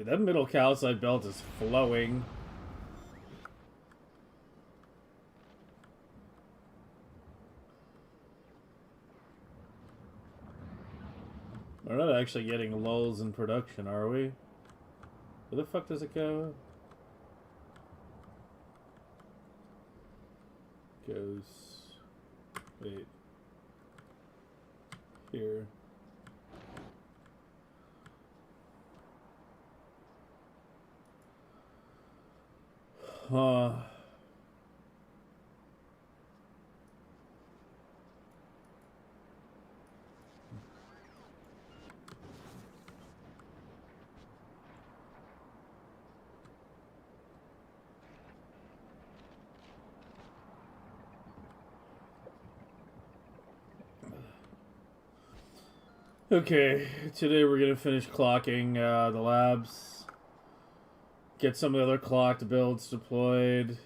Dude, that middle calcite belt is flowing. We're not actually getting lulls in production, are we? Where the fuck does it go? Goes... Wait. Here. Okay, today we're gonna finish clocking the labs. Get some of the other clocked builds deployed.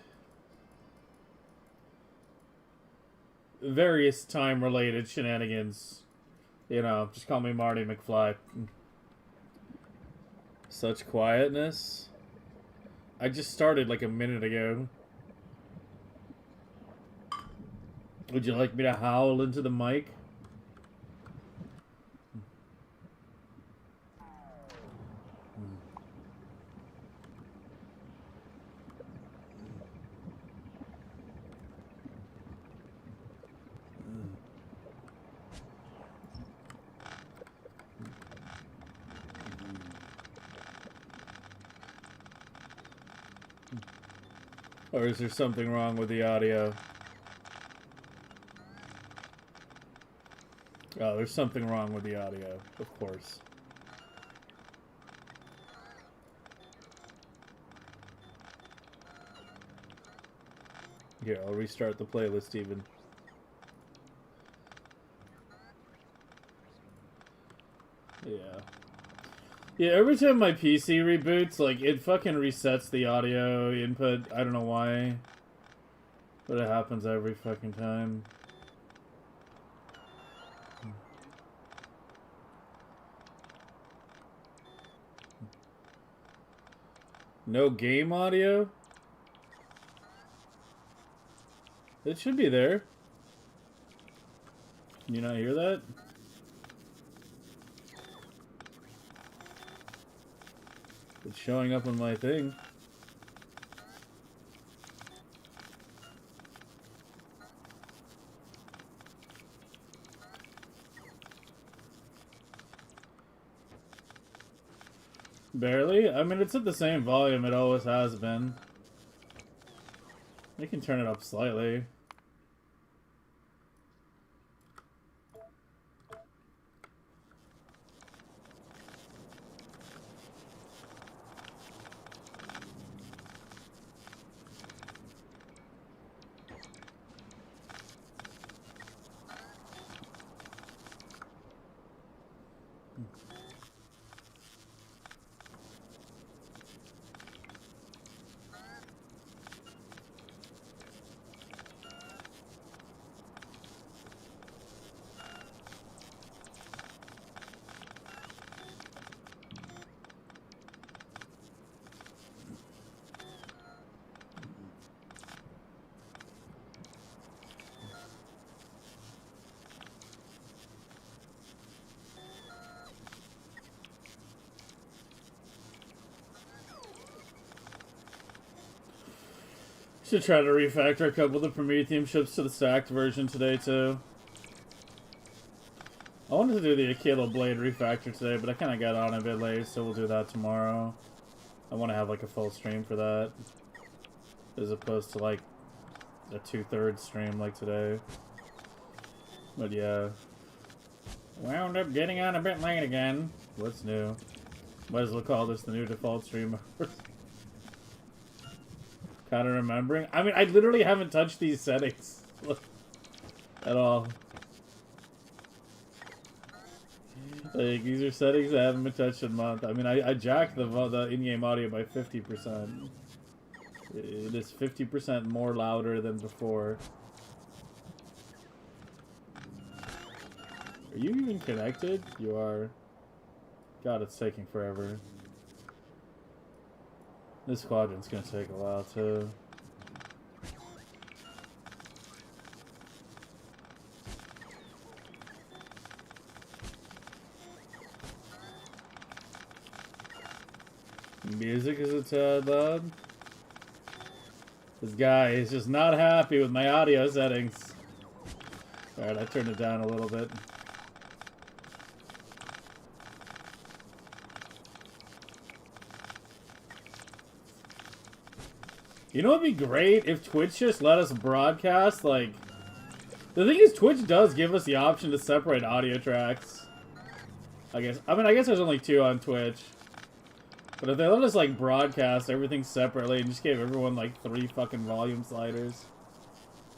Various time-related shenanigans. You know, just call me Marty McFly. Such quietness. I just started like a minute ago. Would you like me to howl into the mic? Or is there something wrong with the audio? Oh, there's something wrong with the audio, of course. Here, I'll restart the playlist even. Yeah. Yeah, every time my PC reboots, like, it fucking resets the audio input. I don't know why. But it happens every fucking time. No game audio? It should be there. Can you not hear that? It's showing up on my thing. Barely? I mean, it's at the same volume it always has been. I can turn it up slightly. Should try to refactor a couple of the Prometheum ships to the stacked version today, too. I wanted to do the Akilo Blade refactor today, but I kind of got on a bit late, so we'll do that tomorrow. I want to have, like, a full stream for that. As opposed to, like, a 2/3 stream like today. But, yeah. Wound up getting on a bit late again. What's new? Might as well call this the new default stream. Kind of remembering. I mean, I literally haven't touched these settings at all. Like, these are settings that haven't been touched in a month. I mean, I jacked the in-game audio by 50%. It is 50% more louder than before. Are you even connected? You are. God, it's taking forever. This quadrant's gonna take a while too. Music is a tad loud. This guy is just not happy with my audio settings. Alright, I turned it down a little bit. You know what'd be great if Twitch just let us broadcast, like... The thing is, Twitch does give us the option to separate audio tracks. I guess there's only 2 on Twitch. But if they let us, like, broadcast everything separately and just gave everyone, like, 3 fucking volume sliders.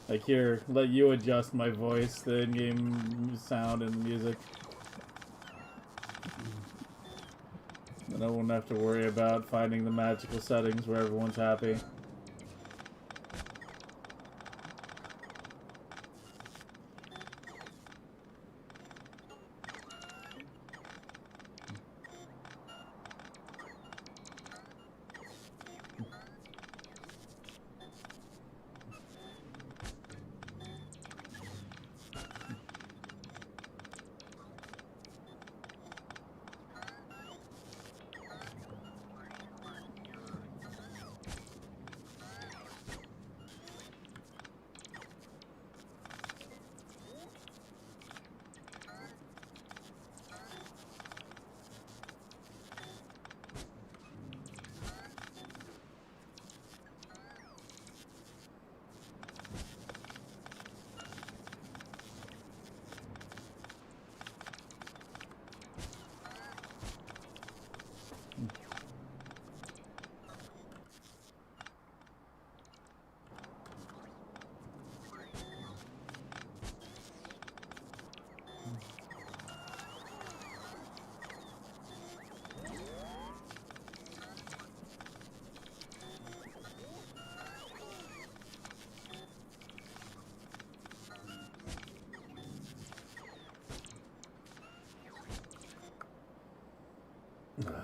Like, here, let you adjust my voice, the in-game sound and music. Then I won't have to worry about finding the magical settings where everyone's happy.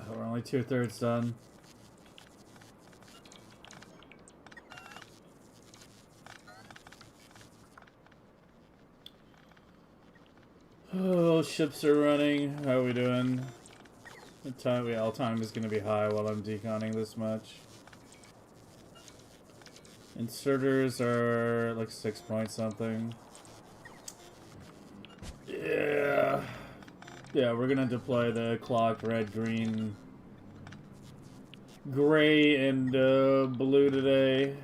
We're only 2/3 done. Oh, ships are running. How are we doing? The time, all time is going to be high while I'm deconning this much. Inserters are like 6 point something. Yeah. Yeah, we're gonna deploy the clocked red, green, gray, and blue today.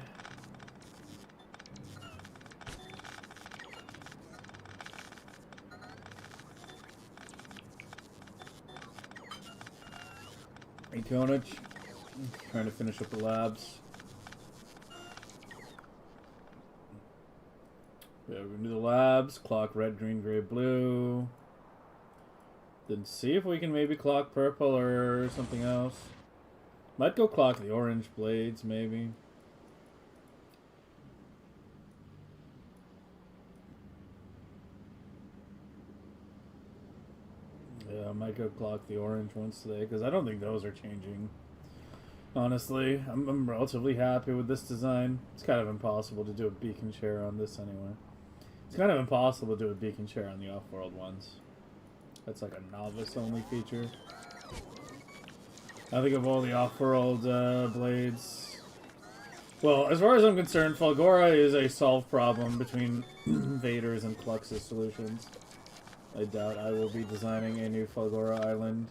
Hey, Konich. Trying to finish up the labs. Yeah, we're gonna do the labs. Clock red, green, gray, blue. Then see if we can maybe clock purple or something else. Might go clock the orange blades, maybe. Yeah, I might go clock the orange ones today, because I don't think those are changing. Honestly, I'm relatively happy with this design. It's kind of impossible to do a beacon chair on this anyway. It's kind of impossible to do a beacon chair on the off-world ones. That's like a novice-only feature. I think of all the off-world blades. Well, as far as I'm concerned, Fulgora is a solved problem between Vader's and Flux's solutions. I doubt I will be designing a new Fulgora island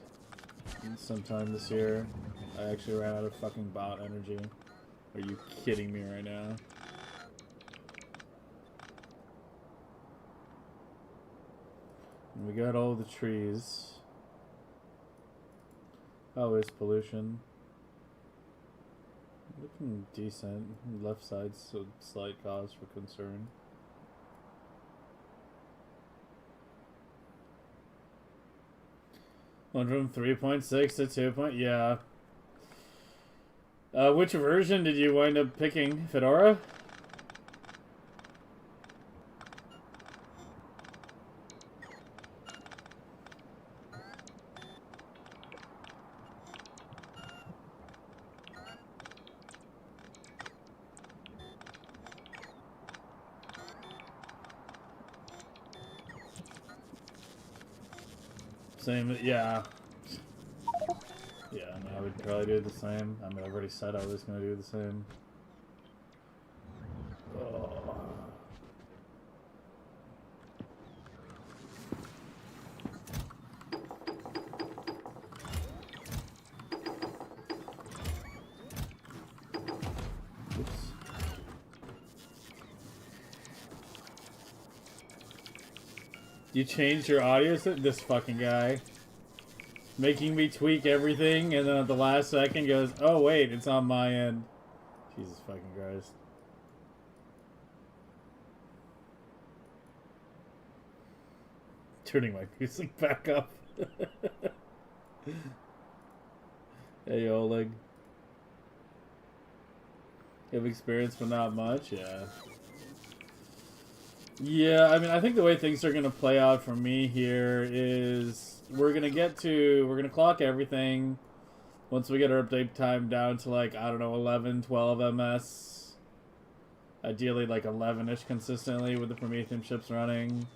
sometime this year. I actually ran out of fucking bot energy. Are you kidding me right now? And we got all the trees. How is pollution? Looking decent. Left side's a slight cause for concern. Went from 3.6 to 2. Yeah. Which version did you wind up picking? Fedora? Same, yeah. Yeah, no, I would probably do the same. I mean, I've already said I was gonna do the same. Oh. You changed your audio set? This fucking guy. Making me tweak everything, and then at the last second goes, oh wait, it's on my end. Jesus fucking Christ. Turning my music back up. Hey, Oleg. You have experience, but not much? Yeah. Yeah, I mean, I think the way things are going to play out for me here is we're going to clock everything once we get our update time down to like, I don't know, 11, 12 ms. Ideally like 11-ish consistently with the Prometheum ships running.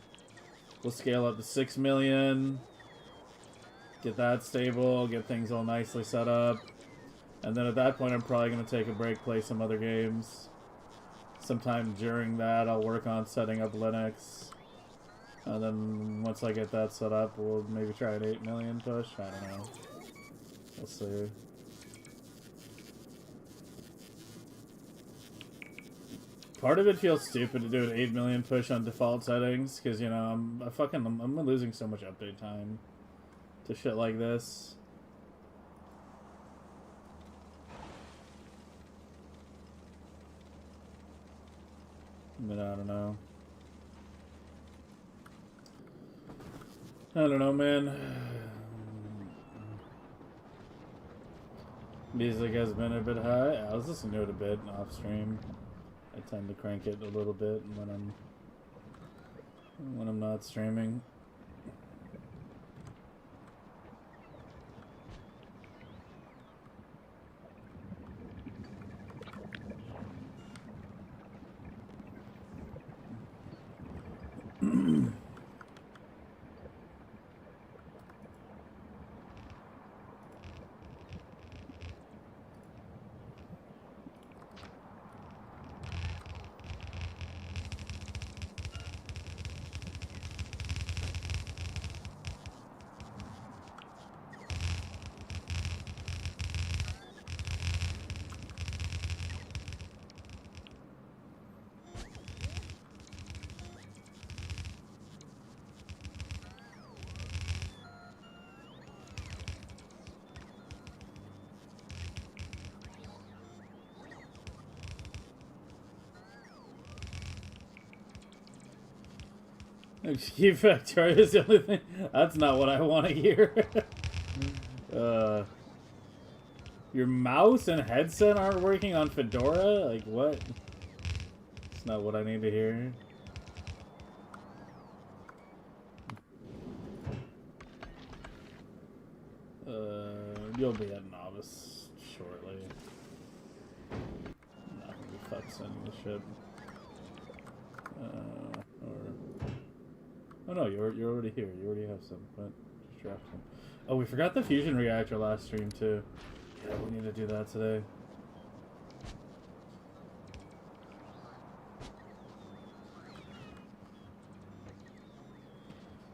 We'll scale up to 6 million. Get that stable, get things all nicely set up. And then at that point I'm probably going to take a break, play some other games. Sometime during that, I'll work on setting up Linux. And then once I get that set up, we'll maybe try an 8 million push. I don't know. We'll see. Part of it feels stupid to do an 8 million push on default settings, because, you know, I'm losing so much update time to shit like this. But I don't know. I don't know, man. Music has been a bit high. I was listening to it a bit off stream. I tend to crank it a little bit when I'm not streaming. Keep Factorio is the only thing. That's not what I want to hear. Your mouse and headset aren't working on Fedora? Like, what? It's not what I need to hear. You'll be at Novice shortly. I'm not gonna be fuck sending the ship. Oh no, you're already here. You already have some, but just drop some. Oh, we forgot the fusion reactor last stream too. Yeah, we need to do that today.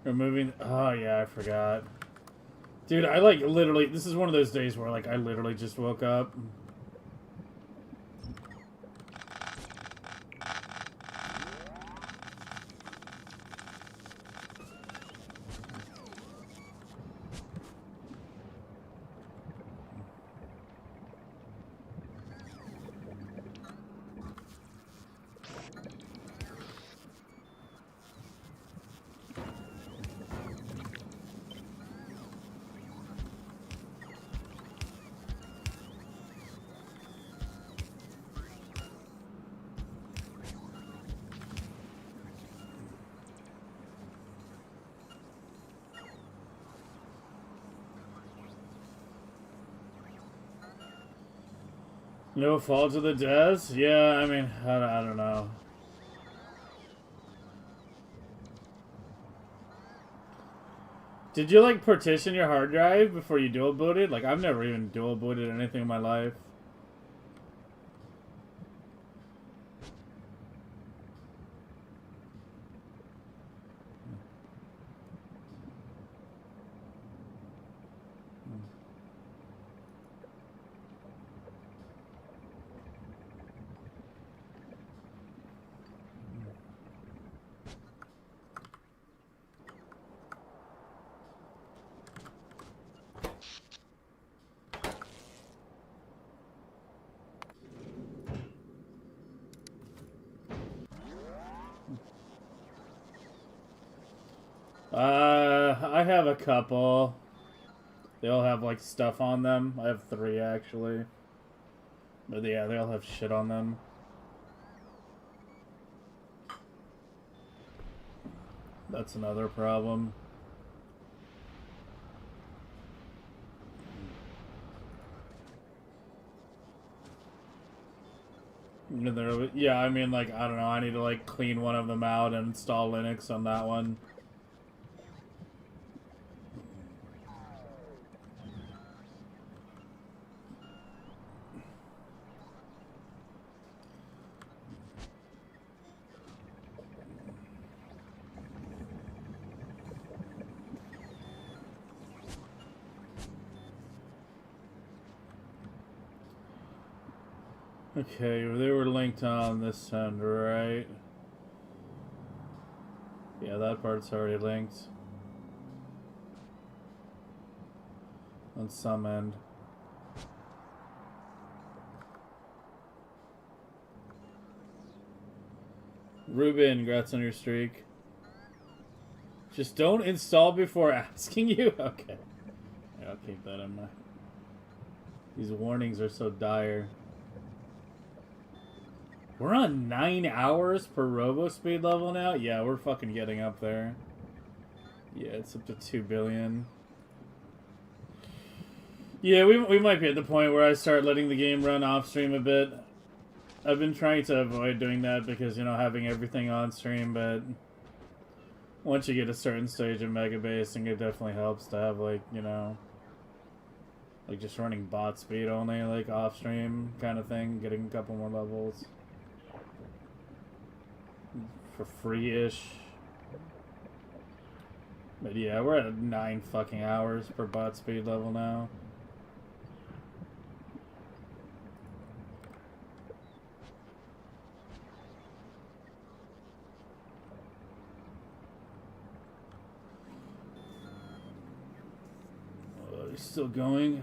Removing. Oh yeah, I forgot. Dude, I like literally. This is one of those days where like I literally just woke up. No fault to the devs? Yeah, I mean, I don't know. Did you like partition your hard drive before you dual booted? Like I've never even dual booted anything in my life. I have a couple. They all have like stuff on them. I have 3 actually. But yeah, they all have shit on them. That's another problem. Yeah, I mean, like, I don't know, I need to, like, clean one of them out and install Linux on that one. Okay, they were linked on this end, right? Yeah, that part's already linked. On some end. Ruben, congrats on your streak. Just don't install before asking you? Okay. Yeah, I'll keep that in mind. These warnings are so dire. We're on 9 hours per robo speed level now? Yeah, we're fucking getting up there. Yeah, it's up to 2 billion. Yeah, we might be at the point where I start letting the game run off stream a bit. I've been trying to avoid doing that because, you know, having everything on stream, but once you get a certain stage of Megabase, it definitely helps to have, like, you know, like just running bot speed only, like off stream kind of thing, getting a couple more levels. For free-ish. But yeah, we're at 9 fucking hours per bot speed level now. Still going.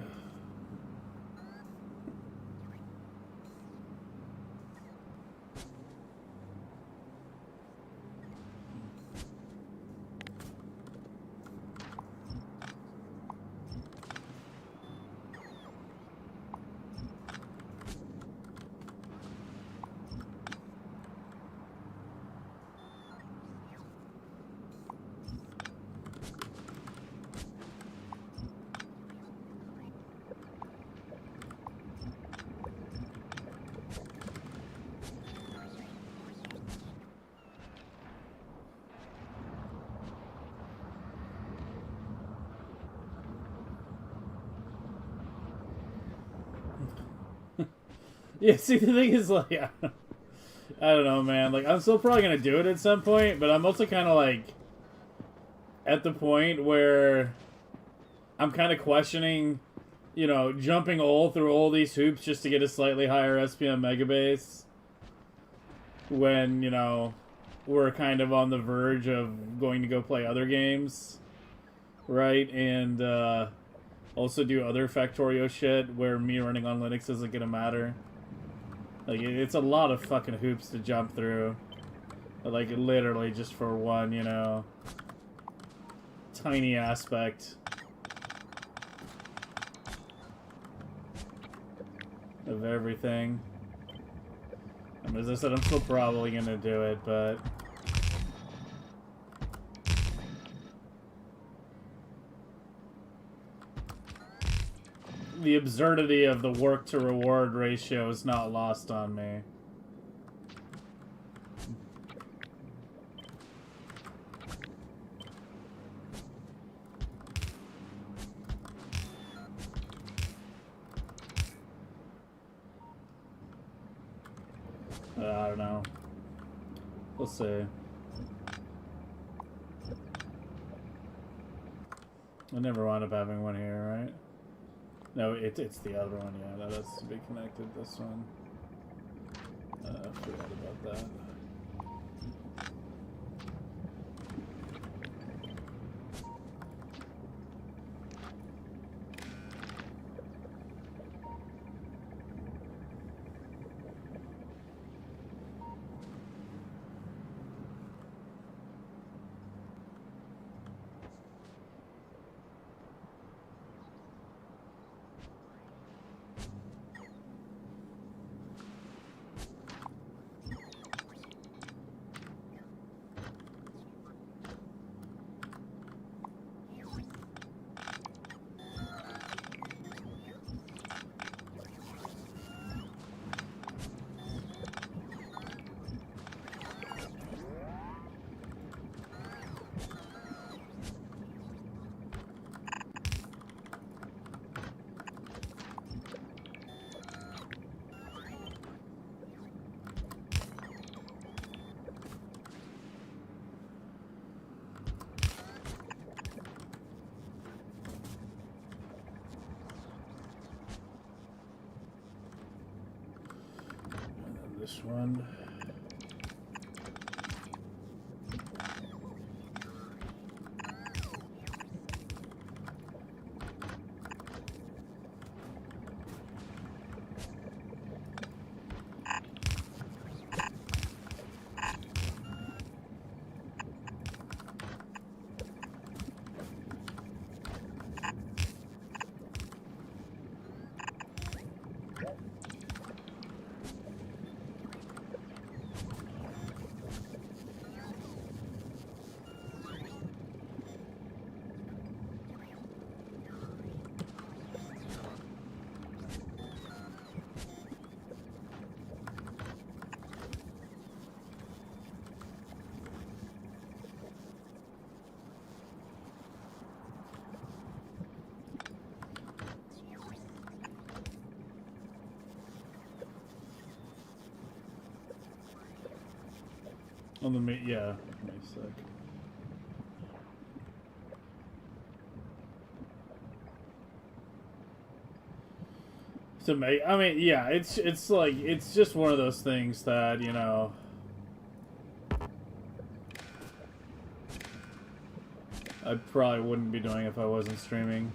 Yeah, see, the thing is, like, I don't know, man. Like, I'm still probably gonna do it at some point, but I'm also kind of, like, at the point where I'm kind of questioning, you know, jumping through all these hoops just to get a slightly higher SPM Megabase when, you know, we're kind of on the verge of going to go play other games, right? And, also do other Factorio shit where me running on Linux isn't gonna matter. Like, it's a lot of fucking hoops to jump through. Like, literally just for one, you know, tiny aspect of everything. And as I said, I'm still probably gonna do it, but the absurdity of the work to reward ratio is not lost on me. I don't know. We'll see. I never wound up having one here, right? No, it's the other one, yeah. That has to be connected, this one. I forgot about that. This one. On the yeah, nice sec. So I mean, yeah, it's like it's just one of those things that, you know, I probably wouldn't be doing if I wasn't streaming.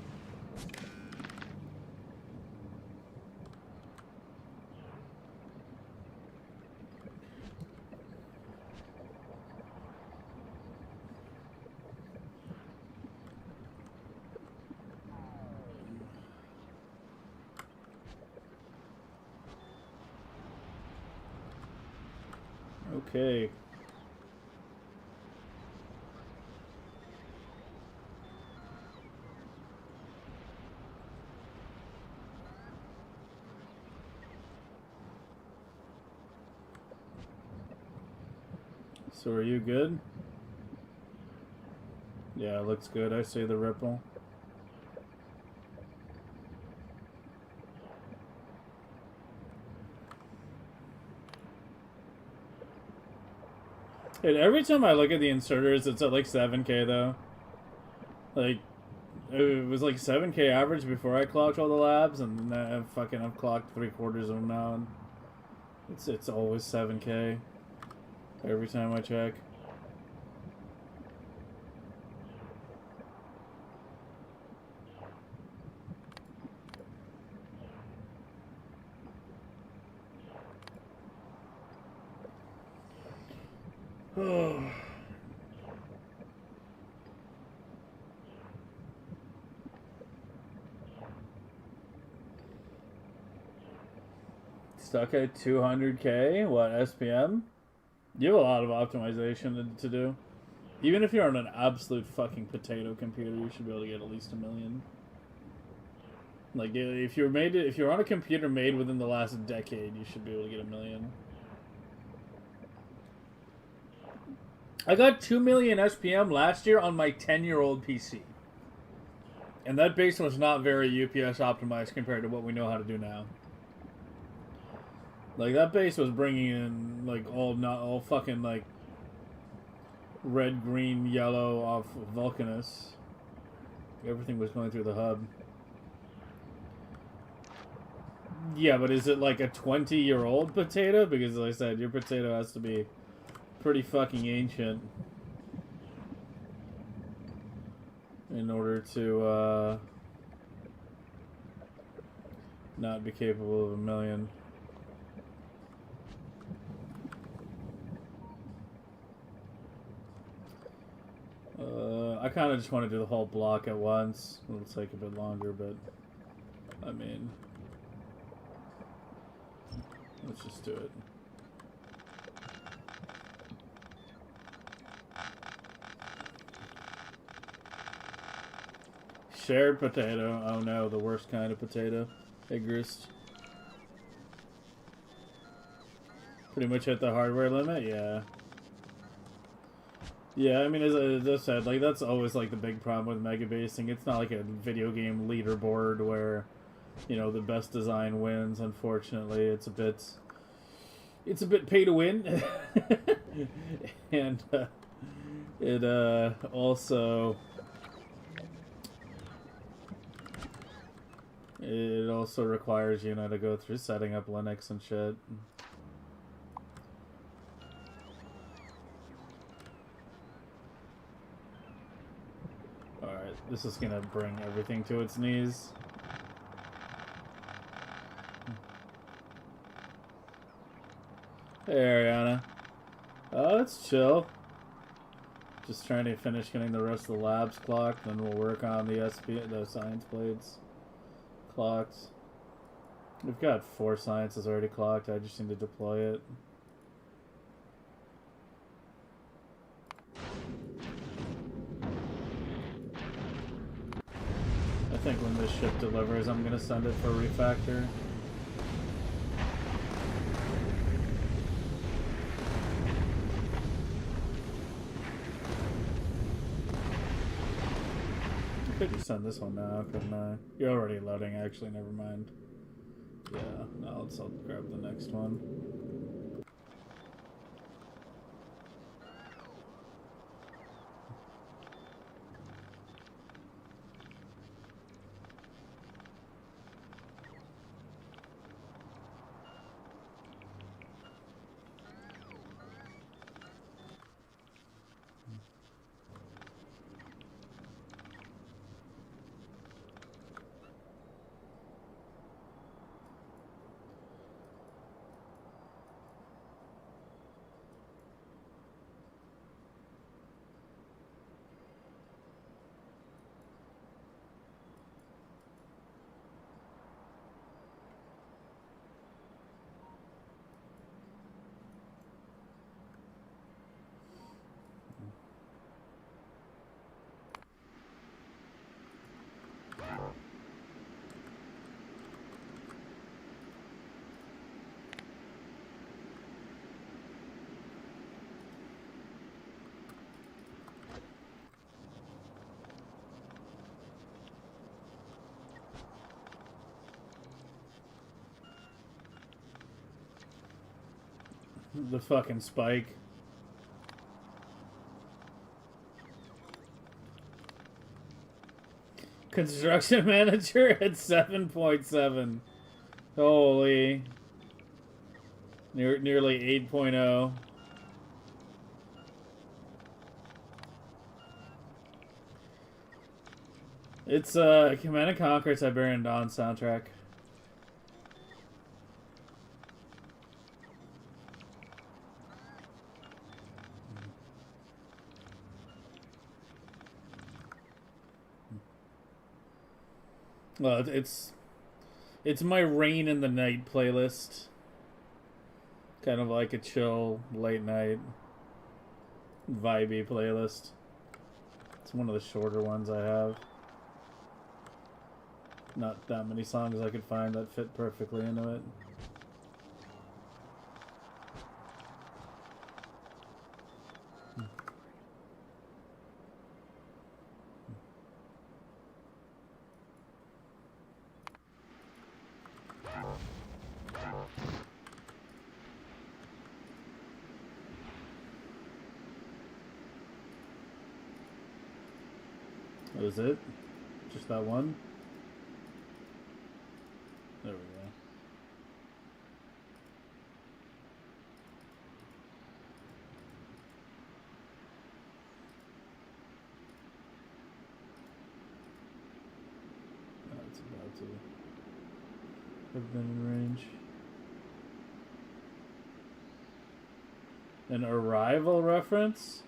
Okay. So are you good? Yeah, it looks good. I see the ripple. Dude, every time I look at the inserters, it's at like 7K though. Like, it was like 7K average before I clocked all the labs, and I've clocked 3/4 of them now, and it's always 7K every time I check. Oh. Stuck at 200K? What, SPM? You have a lot of optimization to do. Even if you're on an absolute fucking potato computer, you should be able to get at least 1 million. Like, if you're on a computer made within the last decade, you should be able to get 1 million. I got 2 million SPM last year on my 10-year-old PC. And that base was not very UPS optimized compared to what we know how to do now. Like, that base was bringing in, like, all fucking, like, red, green, yellow off Vulcanus. Everything was going through the hub. Yeah, but is it like a 20-year-old potato? Because, like I said, your potato has to be pretty fucking ancient in order to, not be capable of a million. I kind of just want to do the whole block at once. It'll take a bit longer, but I mean, let's just do it. Shared potato. Oh no, the worst kind of potato. Egg grist. Pretty much hit the hardware limit, yeah. Yeah, I mean, as I said, like, that's always, like, the big problem with megabasing. It's not like a video game leaderboard where, you know, the best design wins. Unfortunately, it's a bit pay to win. And, it, also... It also requires, you know, to go through setting up Linux and shit. Alright, this is gonna bring everything to its knees. Hey, Ariana. Oh, it's chill. Just trying to finish getting the rest of the labs clocked, then we'll work on the science blades clocked. We've got 4 sciences already clocked, I just need to deploy it. I think when this ship delivers, I'm gonna send it for refactor. I could just send this one now, couldn't I? You're already loading, actually, never mind. Yeah, now I'll grab the next one. The fucking spike. Construction manager at 7.7. Holy. Nearly 8.0. It's Command & Conquer Tiberian Dawn soundtrack. Well, it's my Rain in the Night playlist. Kind of like a chill, late night, vibey playlist. It's one of the shorter ones I have. Not that many songs I could find that fit perfectly into it. That was it? Just that one? There we go. That's about to have been in range. An Arrival reference?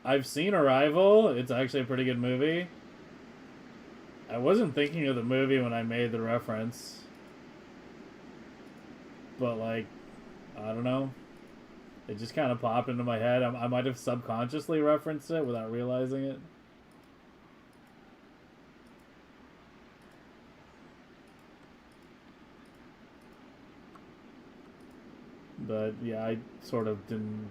I've seen Arrival. It's actually a pretty good movie. I wasn't thinking of the movie when I made the reference. But, like, I don't know. It just kind of popped into my head. I might have subconsciously referenced it without realizing it. But, yeah, I sort of didn't...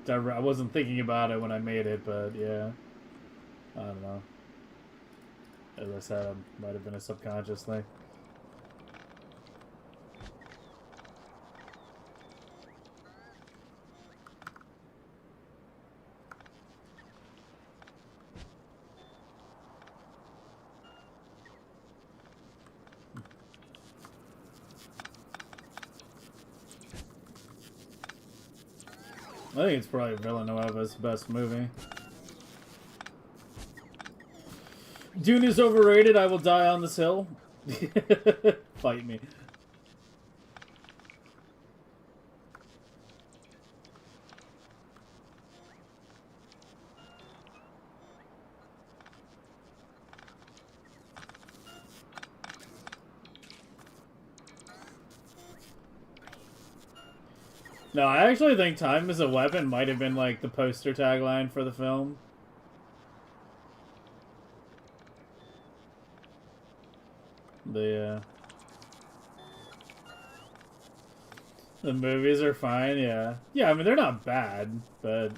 I wasn't thinking about it when I made it, but, yeah. I don't know. As I said, it might have been a subconscious thing. I think it's probably Villanueva's best movie. Dune is overrated. I will die on this hill. Fight me. No, I actually think time is a weapon might have been like the poster tagline for the film. The movies are fine, yeah. Yeah, I mean, they're not bad, but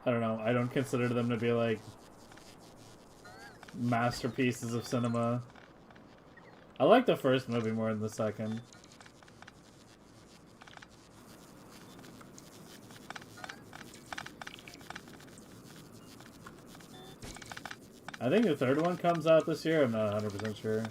I don't know. I don't consider them to be like masterpieces of cinema. I like the first movie more than the second. I think the third one comes out this year. I'm not 100% sure.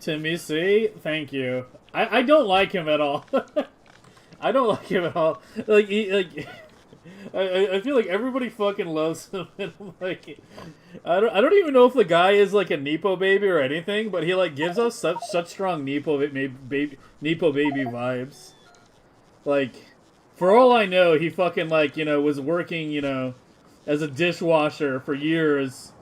Timmy C, thank you. I don't like him at all. I don't like him at all. Like I feel like everybody fucking loves him. And I'm like, I don't even know if the guy is like a Nepo baby or anything, but he like gives us such strong Nepo baby vibes. Like, for all I know, he fucking like was working as a dishwasher for years.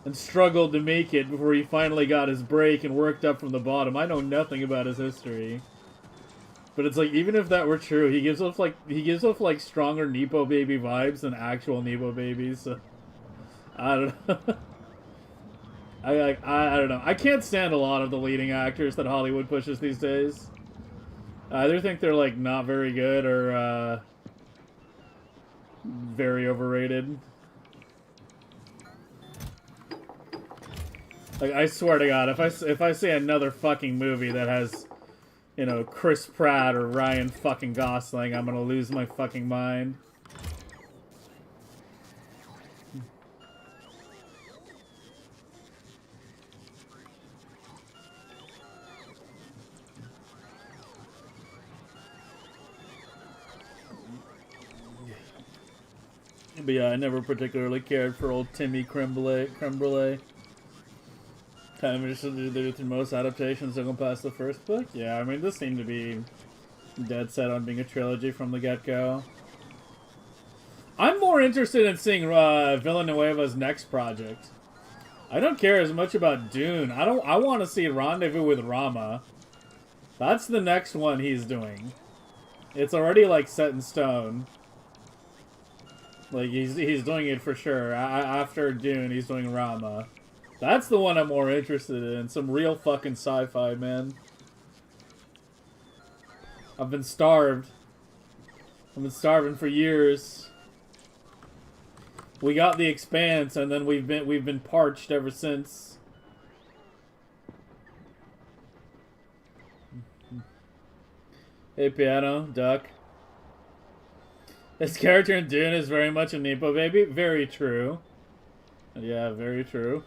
And struggled to make it before he finally got his break and worked up from the bottom. I know nothing about his history, but it's like even if that were true, he gives off like stronger Nepo baby vibes than actual Nepo babies. So, I don't know. I don't know. I can't stand a lot of the leading actors that Hollywood pushes these days. I either think they're like not very good or very overrated. Like, I swear to God, if I see another fucking movie that has, Chris Pratt or Ryan fucking Gosling, I'm gonna lose my fucking mind. But yeah, I never particularly cared for old Timmy Creme Brulee. Kind of interested to do through most adaptations that go past the first book. Yeah, I mean, this seemed to be dead set on being a trilogy from the get-go. I'm more interested in seeing Villanueva's next project. I don't care as much about Dune. I want to see Rendezvous with Rama. That's the next one he's doing. It's already like set in stone. Like he's doing it for sure. After Dune, he's doing Rama. That's the one I'm more interested in. Some real fucking sci-fi, man. I've been starved. I've been starving for years. We got The Expanse, and then we've been parched ever since. Hey, Piano, Duck. This character in Dune is very much a Nepo baby. Very true. Yeah, very true.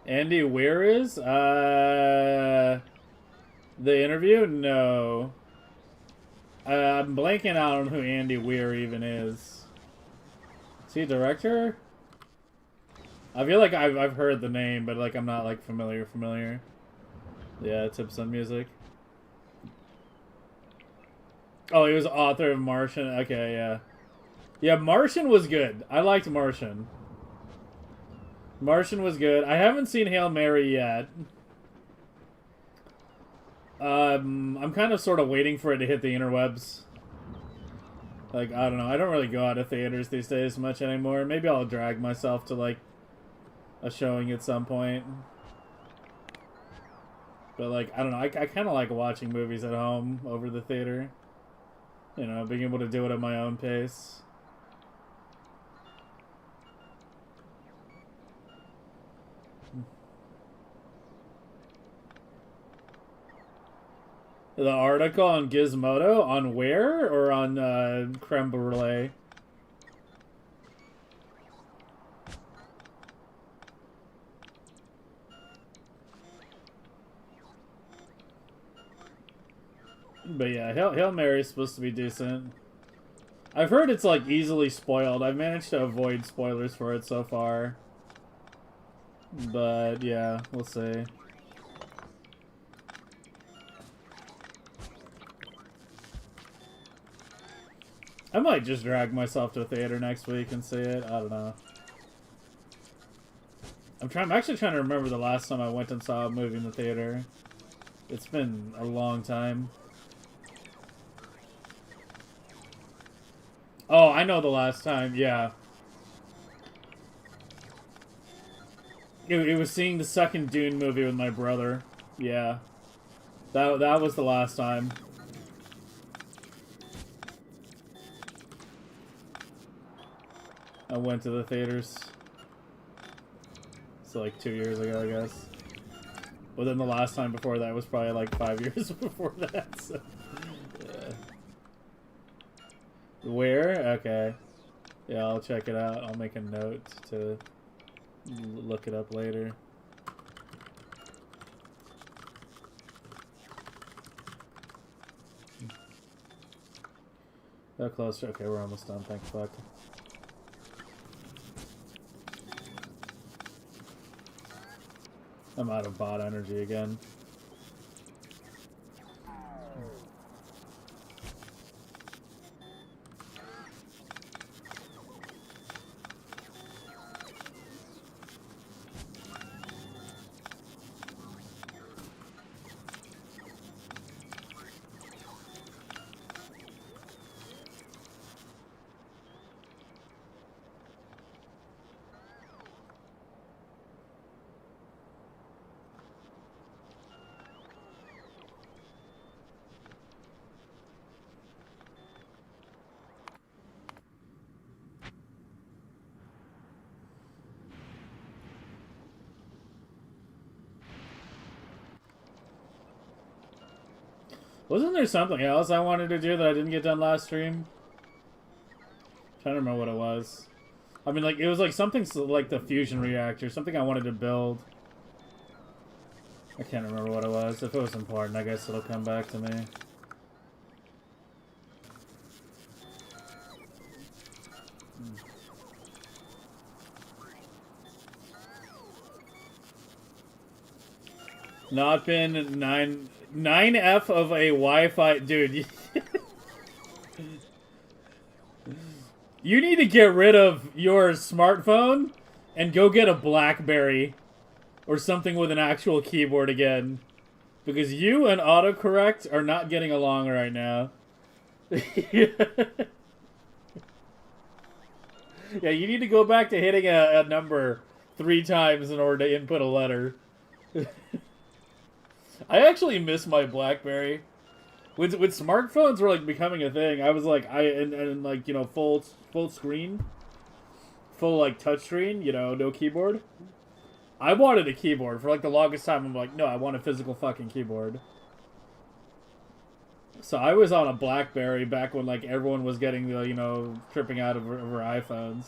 Andy Weir is? The interview? No. I'm blanking out on who Andy Weir even is. Is he a director? I feel like I've heard the name, but like I'm not like familiar. Yeah, tips on music. Oh, he was author of Martian. Okay, yeah. Yeah, Martian was good. I liked Martian. Martian was good. I haven't seen Hail Mary yet. I'm kind of sort of waiting for it to hit the interwebs. Like, I don't know. I don't really go out of theaters these days much anymore. Maybe I'll drag myself to, like, a showing at some point. But, like, I don't know. I kind of like watching movies at home over the theater. You know, being able to do it at my own pace. The article on Gizmodo? On where? Or on Creme Brulee? But yeah, Hail Mary is supposed to be decent. I've heard it's like easily spoiled. I've managed to avoid spoilers for it so far. But yeah, we'll see. I might just drag myself to a theater next week and see it. I don't know. I'm actually trying to remember the last time I went and saw a movie in the theater. It's been a long time. Oh, I know the last time. Yeah. It was seeing the second Dune movie with my brother. Yeah. That was the last time. I went to the theaters. It's like 2 years ago, I guess. But then the last time before that was probably like 5 years before that, so... Yeah. Where? Okay. Yeah, I'll check it out. I'll make a note to look it up later. Oh, close. Okay, we're almost done. Thank fuck. I'm out of bot energy again. Wasn't there something else I wanted to do that I didn't get done last stream? I'm trying to remember what it was. I mean, like, it was like something like the fusion reactor, something I wanted to build. I can't remember what it was. If it was important, I guess it'll come back to me. Not been 9F of a Wi-Fi... Dude. You need to get rid of your smartphone and go get a BlackBerry or something with an actual keyboard again. Because you and autocorrect are not getting along right now. Yeah, you need to go back to hitting a number 3 times in order to input a letter. I actually miss my BlackBerry. When smartphones were like becoming a thing, I was like, and like, you know, full screen, full like touchscreen, you know, no keyboard. I wanted a keyboard for like the longest time. I'm like, no, I want a physical fucking keyboard. So I was on a BlackBerry back when like everyone was getting the, you know, tripping out over iPhones.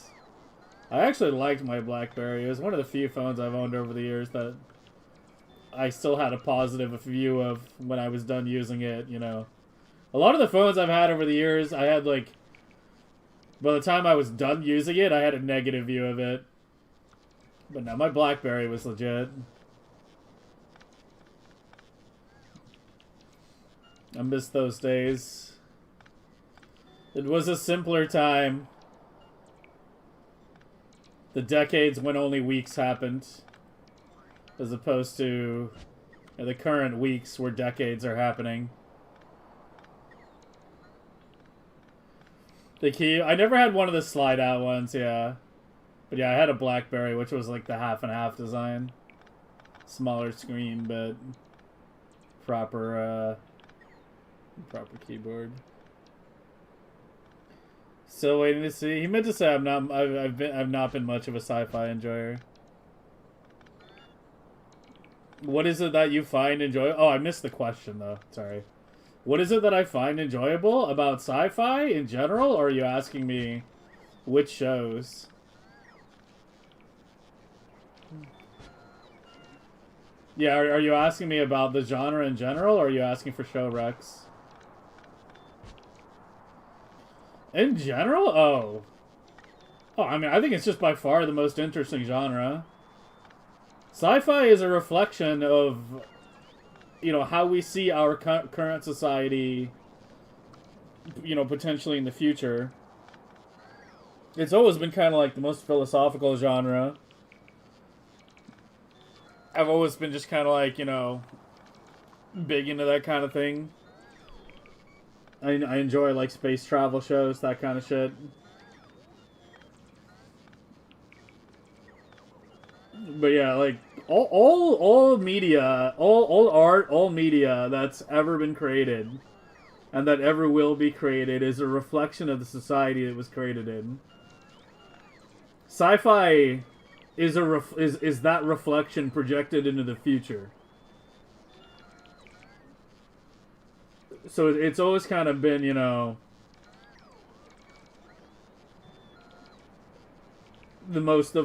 I actually liked my BlackBerry. It was one of the few phones I've owned over the years that I still had a positive view of when I was done using it, you know. A lot of the phones I've had over the years, I had like, by the time I was done using it, I had a negative view of it. But no, my BlackBerry was legit. I miss those days. It was a simpler time. The decades when only weeks happened. As opposed to the current weeks where decades are happening. The key... I never had one of the slide-out ones, yeah. But yeah, I had a BlackBerry, which was like the half and half design. Smaller screen, but proper keyboard. Still waiting to see. He meant to say I've not been much of a sci-fi enjoyer. What is it that you find enjoyable? Oh, I missed the question though. Sorry. What is it that I find enjoyable about sci-fi in general, or are you asking me which shows? Yeah, are you asking me about the genre in general, or are you asking for show recs? In general? Oh. Oh, I mean, I think it's just by far the most interesting genre. Sci-fi is a reflection of, you know, how we see our current society, you know, potentially in the future. It's always been kind of like the most philosophical genre. I've always been just kind of like, you know, big into that kind of thing. I enjoy like space travel shows, that kind of shit. But yeah, like all media, all art, all media that's ever been created and that ever will be created is a reflection of the society it was created in. Sci-fi is is that reflection projected into the future. So it's always kind of been, you know,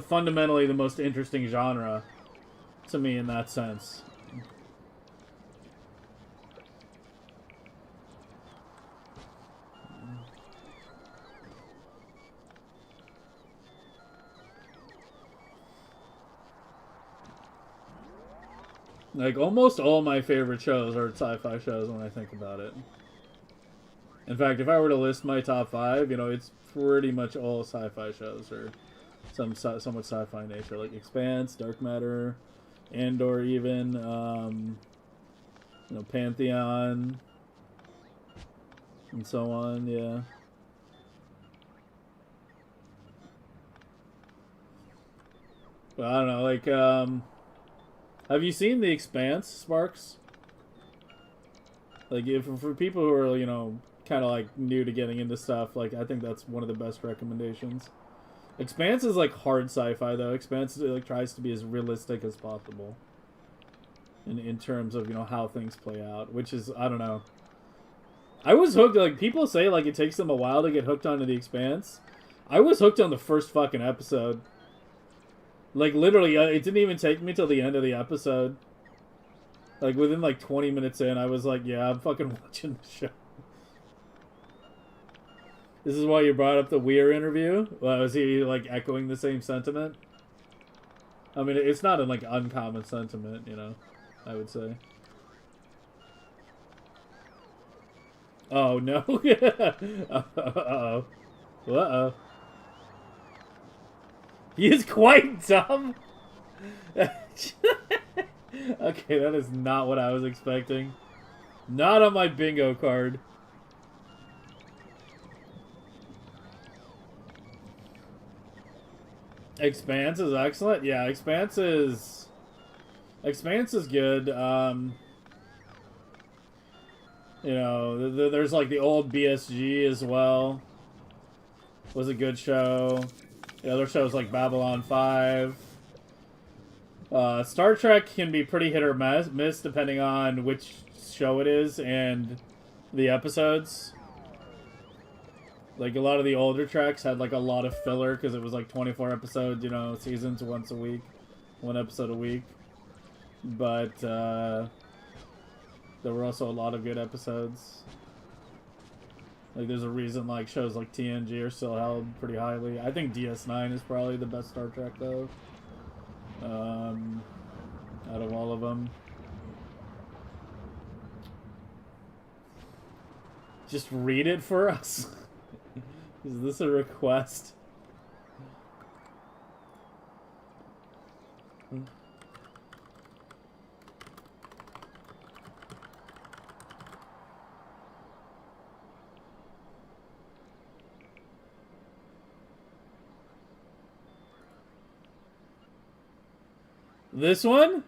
fundamentally the most interesting genre to me in that sense. Like, almost all my favorite shows are sci-fi shows when I think about it. In fact, if I were to list my top 5, you know, it's pretty much all sci-fi shows or somewhat sci-fi nature. Like Expanse, Dark Matter, Andor even, you know, Pantheon, and so on, yeah. But I don't know, like, have you seen The Expanse, Sparks? Like, for people who are, you know, kind of like new to getting into stuff, like, I think that's one of the best recommendations. Expanse is like hard sci-fi though. Expanse like tries to be as realistic as possible in terms of, you know, how things play out, which is, I don't know. I was hooked. Like, people say like it takes them a while to get hooked onto The Expanse. I was hooked on the first fucking episode. Like, literally, it didn't even take me till the end of the episode. Like, within, like, 20 minutes in, I was like, yeah, I'm fucking watching the show. This is why you brought up the Weir interview? Well, was he, like, echoing the same sentiment? I mean, it's not an, like, uncommon sentiment, you know, I would say. Oh, no. Uh-oh. Uh-oh. He is quite dumb. Okay, that is not what I was expecting. Not on my bingo card. Expanse is excellent. Yeah, Expanse is good. You know, there's like the old BSG as well. Was a good show. The other shows like Babylon 5. Star Trek can be pretty hit or miss depending on which show it is and the episodes. Like, a lot of the older Treks had like a lot of filler because it was like 24 episode, you know, seasons once a week. One episode a week. But, there were also a lot of good episodes. Like, there's a reason, like, shows like TNG are still held pretty highly. I think DS9 is probably the best Star Trek, though. Out of all of them. Just read it for us. Is this a request? This one?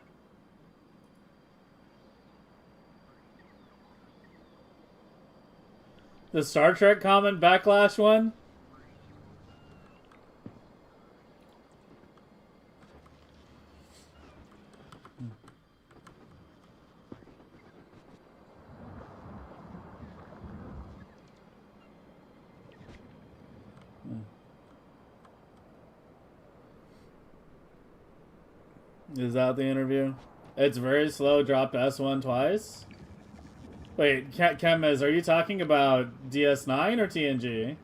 The Star Trek comment backlash one? Is that the interview? It's very slow, dropped S1 twice? Wait, Chemez, are you talking about DS9 or TNG?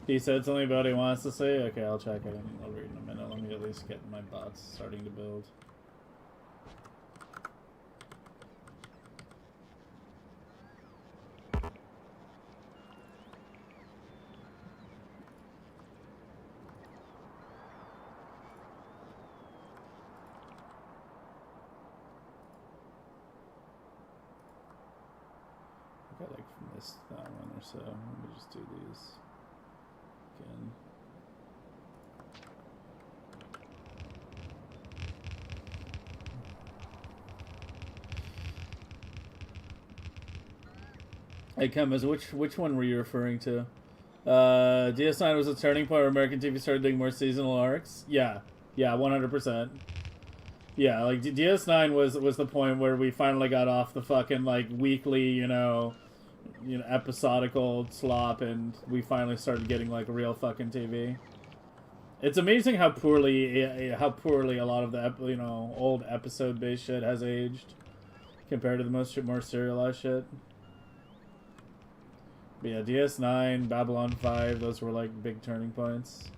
He said something about he wants to say? Okay, I'll check it. I'll read in a minute. Let me at least get my bots starting to build. I got like missed that one or so. Let me just do these again. Hey, Chemez, which one were you referring to? DS9 was a turning point where American TV started doing more seasonal arcs. Yeah, 100%. Yeah, like DS9 was the point where we finally got off the fucking like weekly, you know, episodical slop, and we finally started getting like real fucking TV. It's amazing how poorly a lot of the old episode based shit has aged compared to the more serialized shit. But yeah, DS9, Babylon 5, those were like big turning points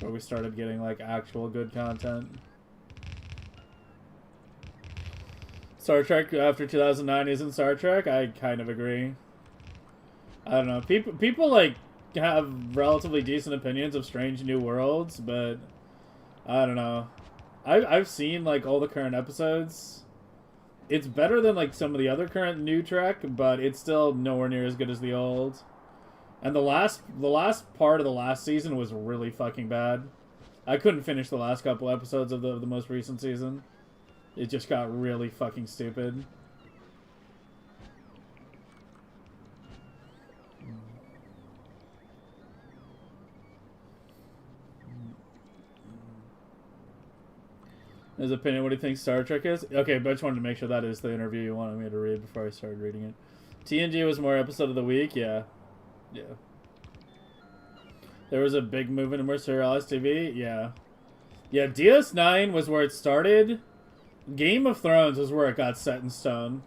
where we started getting like actual good content. Star Trek after 2009 isn't Star Trek. I kind of agree. I don't know. People like have relatively decent opinions of Strange New Worlds, but I don't know. I've seen like all the current episodes. It's better than like some of the other current new Trek, but it's still nowhere near as good as the old. And the last part of the last season was really fucking bad. I couldn't finish the last couple episodes of the most recent season. It just got really fucking stupid. His opinion, what do you think Star Trek is? Okay, but I just wanted to make sure that is the interview you wanted me to read before I started reading it. TNG was more episode of the week? Yeah. Yeah. There was a big movement in more serialized TV? Yeah. Yeah, DS9 was where it started. Game of Thrones was where it got set in stone.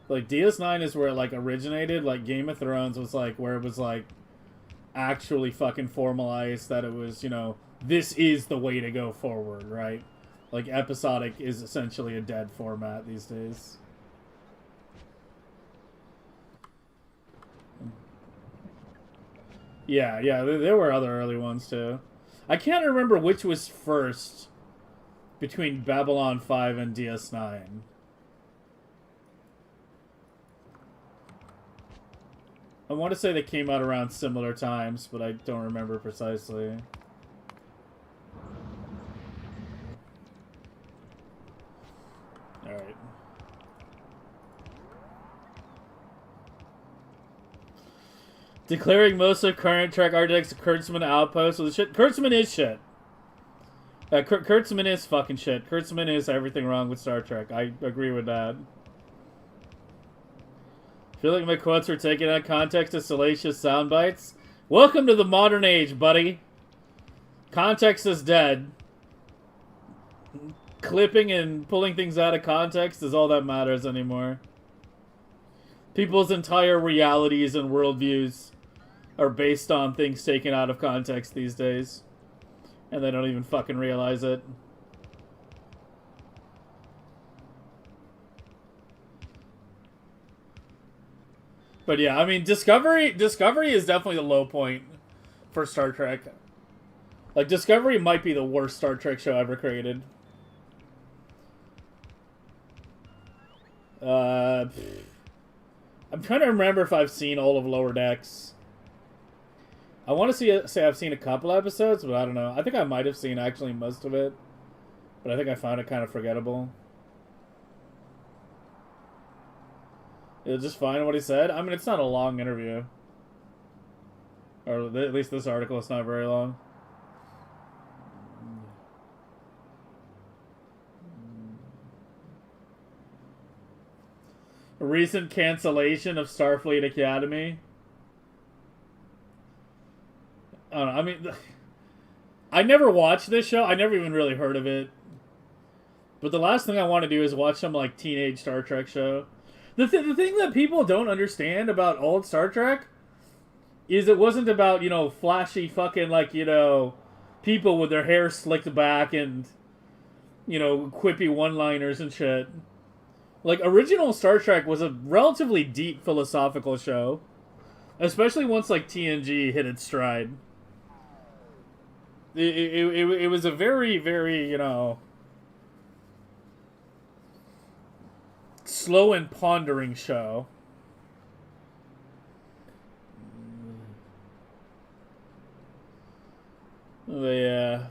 Like, DS9 is where it, like, originated. Like, Game of Thrones was, like, where it was, like, actually fucking formalized that it was, you know, this is the way to go forward, right? Like, episodic is essentially a dead format these days. Yeah, there were other early ones too. I can't remember which was first between Babylon 5 and DS9. I want to say they came out around similar times, but I don't remember precisely. Alright. Declaring most of current Trek architects Kurtzman outpost. So the shit. Kurtzman is shit. Kurtzman is fucking shit. Kurtzman is everything wrong with Star Trek. I agree with that. Feel like my quotes were taken out of context as salacious sound bites? Welcome to the modern age, buddy. Context is dead. Clipping and pulling things out of context is all that matters anymore. People's entire realities and worldviews are based on things taken out of context these days. And they don't even fucking realize it. But yeah, I mean, Discovery is definitely the low point for Star Trek. Like, Discovery might be the worst Star Trek show ever created. I'm trying to remember if I've seen all of Lower Decks. I want to say I've seen a couple episodes, but I don't know. I think I might have seen actually most of it. But I think I found it kind of forgettable. You'll just find what he said? I mean, it's not a long interview. Or at least this article is not very long. A recent cancellation of Starfleet Academy. I don't know. I mean, I never watched this show. I never even really heard of it. But the last thing I want to do is watch some, like, teenage Star Trek show. The thing that people don't understand about old Star Trek is it wasn't about, you know, flashy fucking, like, you know, people with their hair slicked back and, you know, quippy one-liners and shit. Like, original Star Trek was a relatively deep philosophical show. Especially once, like, TNG hit its stride. It was a very, very, you know, slow and pondering show. But yeah.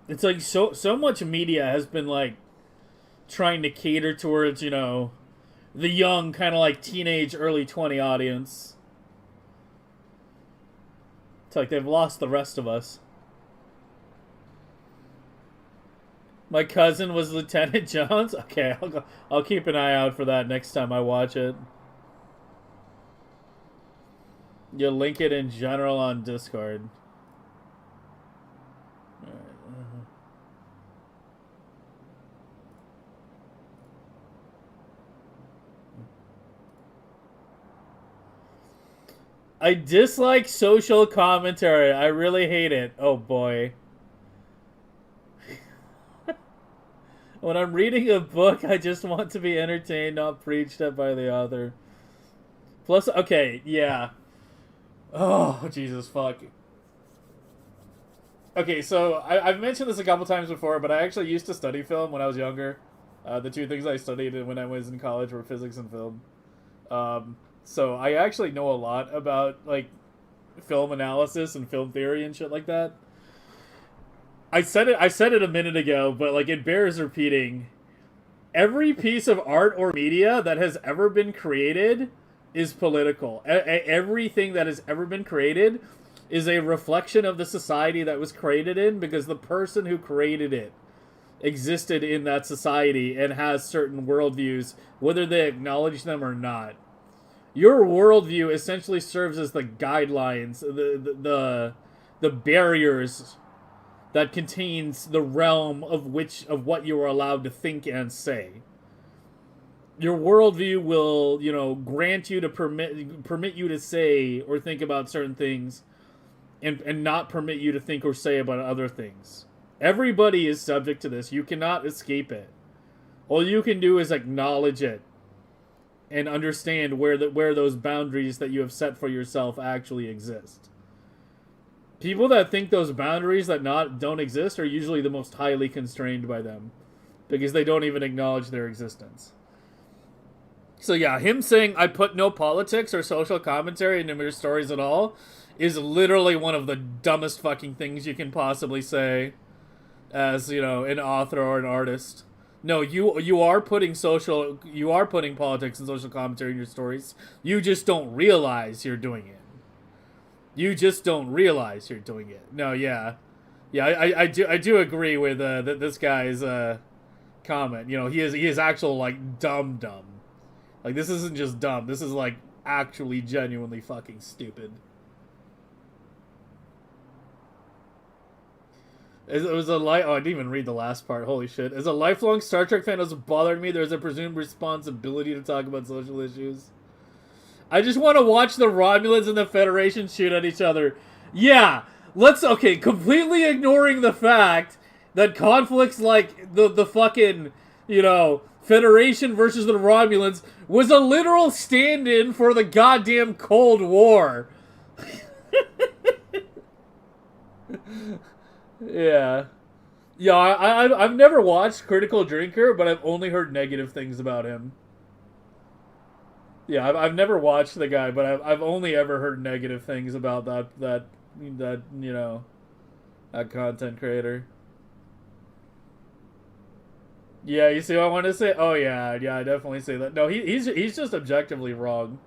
It's like so much media has been like trying to cater towards, you know, the young kind of like teenage early 20 audience. It's like they've lost the rest of us. My cousin was Lieutenant Jones? Okay, I'll keep an eye out for that next time I watch it. You'll link it in general on Discord. I dislike social commentary. I really hate it. Oh boy. When I'm reading a book, I just want to be entertained, not preached at by the author. Plus, okay, yeah. Oh, Jesus, fuck. Okay, so I've mentioned this a couple times before, but I actually used to study film when I was younger. The two things I studied when I was in college were physics and film. So I actually know a lot about, like, film analysis and film theory and shit like that. I said it a minute ago, but, like, it bears repeating. Every piece of art or media that has ever been created is political. Everything that has ever been created is a reflection of the society that was created in, because the person who created it existed in that society and has certain worldviews, whether they acknowledge them or not. Your worldview essentially serves as the guidelines, the barriers that contains the realm of what you are allowed to think and say. Your worldview will, you know, grant you to permit you to say or think about certain things, and not permit you to think or say about other things. Everybody is subject to this. You cannot escape it. All you can do is acknowledge it and understand where those boundaries that you have set for yourself actually exist. People that think those boundaries that don't exist are usually the most highly constrained by them, because they don't even acknowledge their existence. So yeah, him saying I put no politics or social commentary into your stories at all is literally one of the dumbest fucking things you can possibly say as, you know, an author or an artist. No, you are putting politics and social commentary in your stories. You just don't realize you're doing it. You just don't realize you're doing it. No, yeah. Yeah, I do agree with this guy's comment. You know, he is actual like dumb. Like, this isn't just dumb. This is like actually genuinely fucking stupid. It was a light. Oh, I didn't even read the last part. Holy shit! As a lifelong Star Trek fan, it's bothered me. There's a presumed responsibility to talk about social issues. I just want to watch the Romulans and the Federation shoot at each other. Yeah, okay. Completely ignoring the fact that conflicts like the fucking, you know, Federation versus the Romulans was a literal stand-in for the goddamn Cold War. Yeah. Yeah, I've never watched Critical Drinker, but I've only heard negative things about him. Yeah, I've never watched the guy, but I've only ever heard negative things about that you know, that content creator. Yeah, you see what I want to say? Oh yeah, I definitely say that. No, he's just objectively wrong.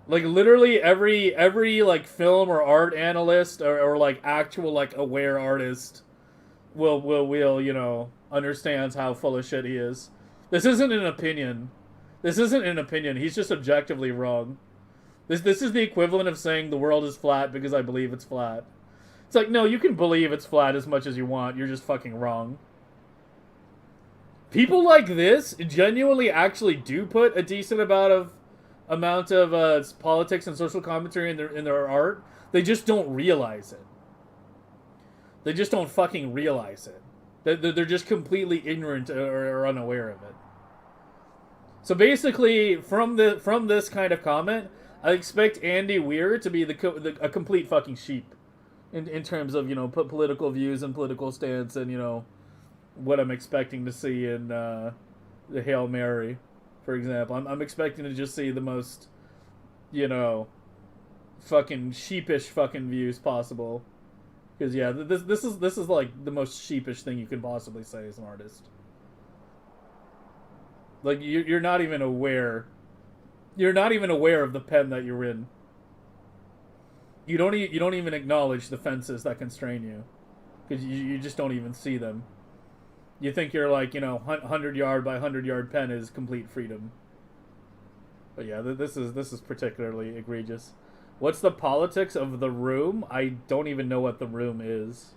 Like, literally every like film or art analyst or like actual like aware artist will you know, understands how full of shit he is. This isn't an opinion. This isn't an opinion. He's just objectively wrong. This is the equivalent of saying the world is flat because I believe it's flat. It's like, no, you can believe it's flat as much as you want. You're just fucking wrong. People like this genuinely actually do put a decent amount of politics and social commentary in their art. They just don't realize it. They just don't fucking realize it. They're just completely ignorant or unaware of it. So basically, from this kind of comment, I expect Andy Weir to be a complete fucking sheep in terms of, you know, political views and political stance, and, you know, what I'm expecting to see in the Hail Mary, for example. I'm expecting to just see the most, you know, fucking sheepish fucking views possible. Because yeah, this is like the most sheepish thing you can possibly say as an artist. Like, you're not even aware. You're not even aware of the pen that you're in. You don't even acknowledge the fences that constrain you, because you just don't even see them. You think you're like, you know, 100-yard by 100-yard pen is complete freedom. But yeah, this is particularly egregious. What's the politics of the room? I don't even know what the room is.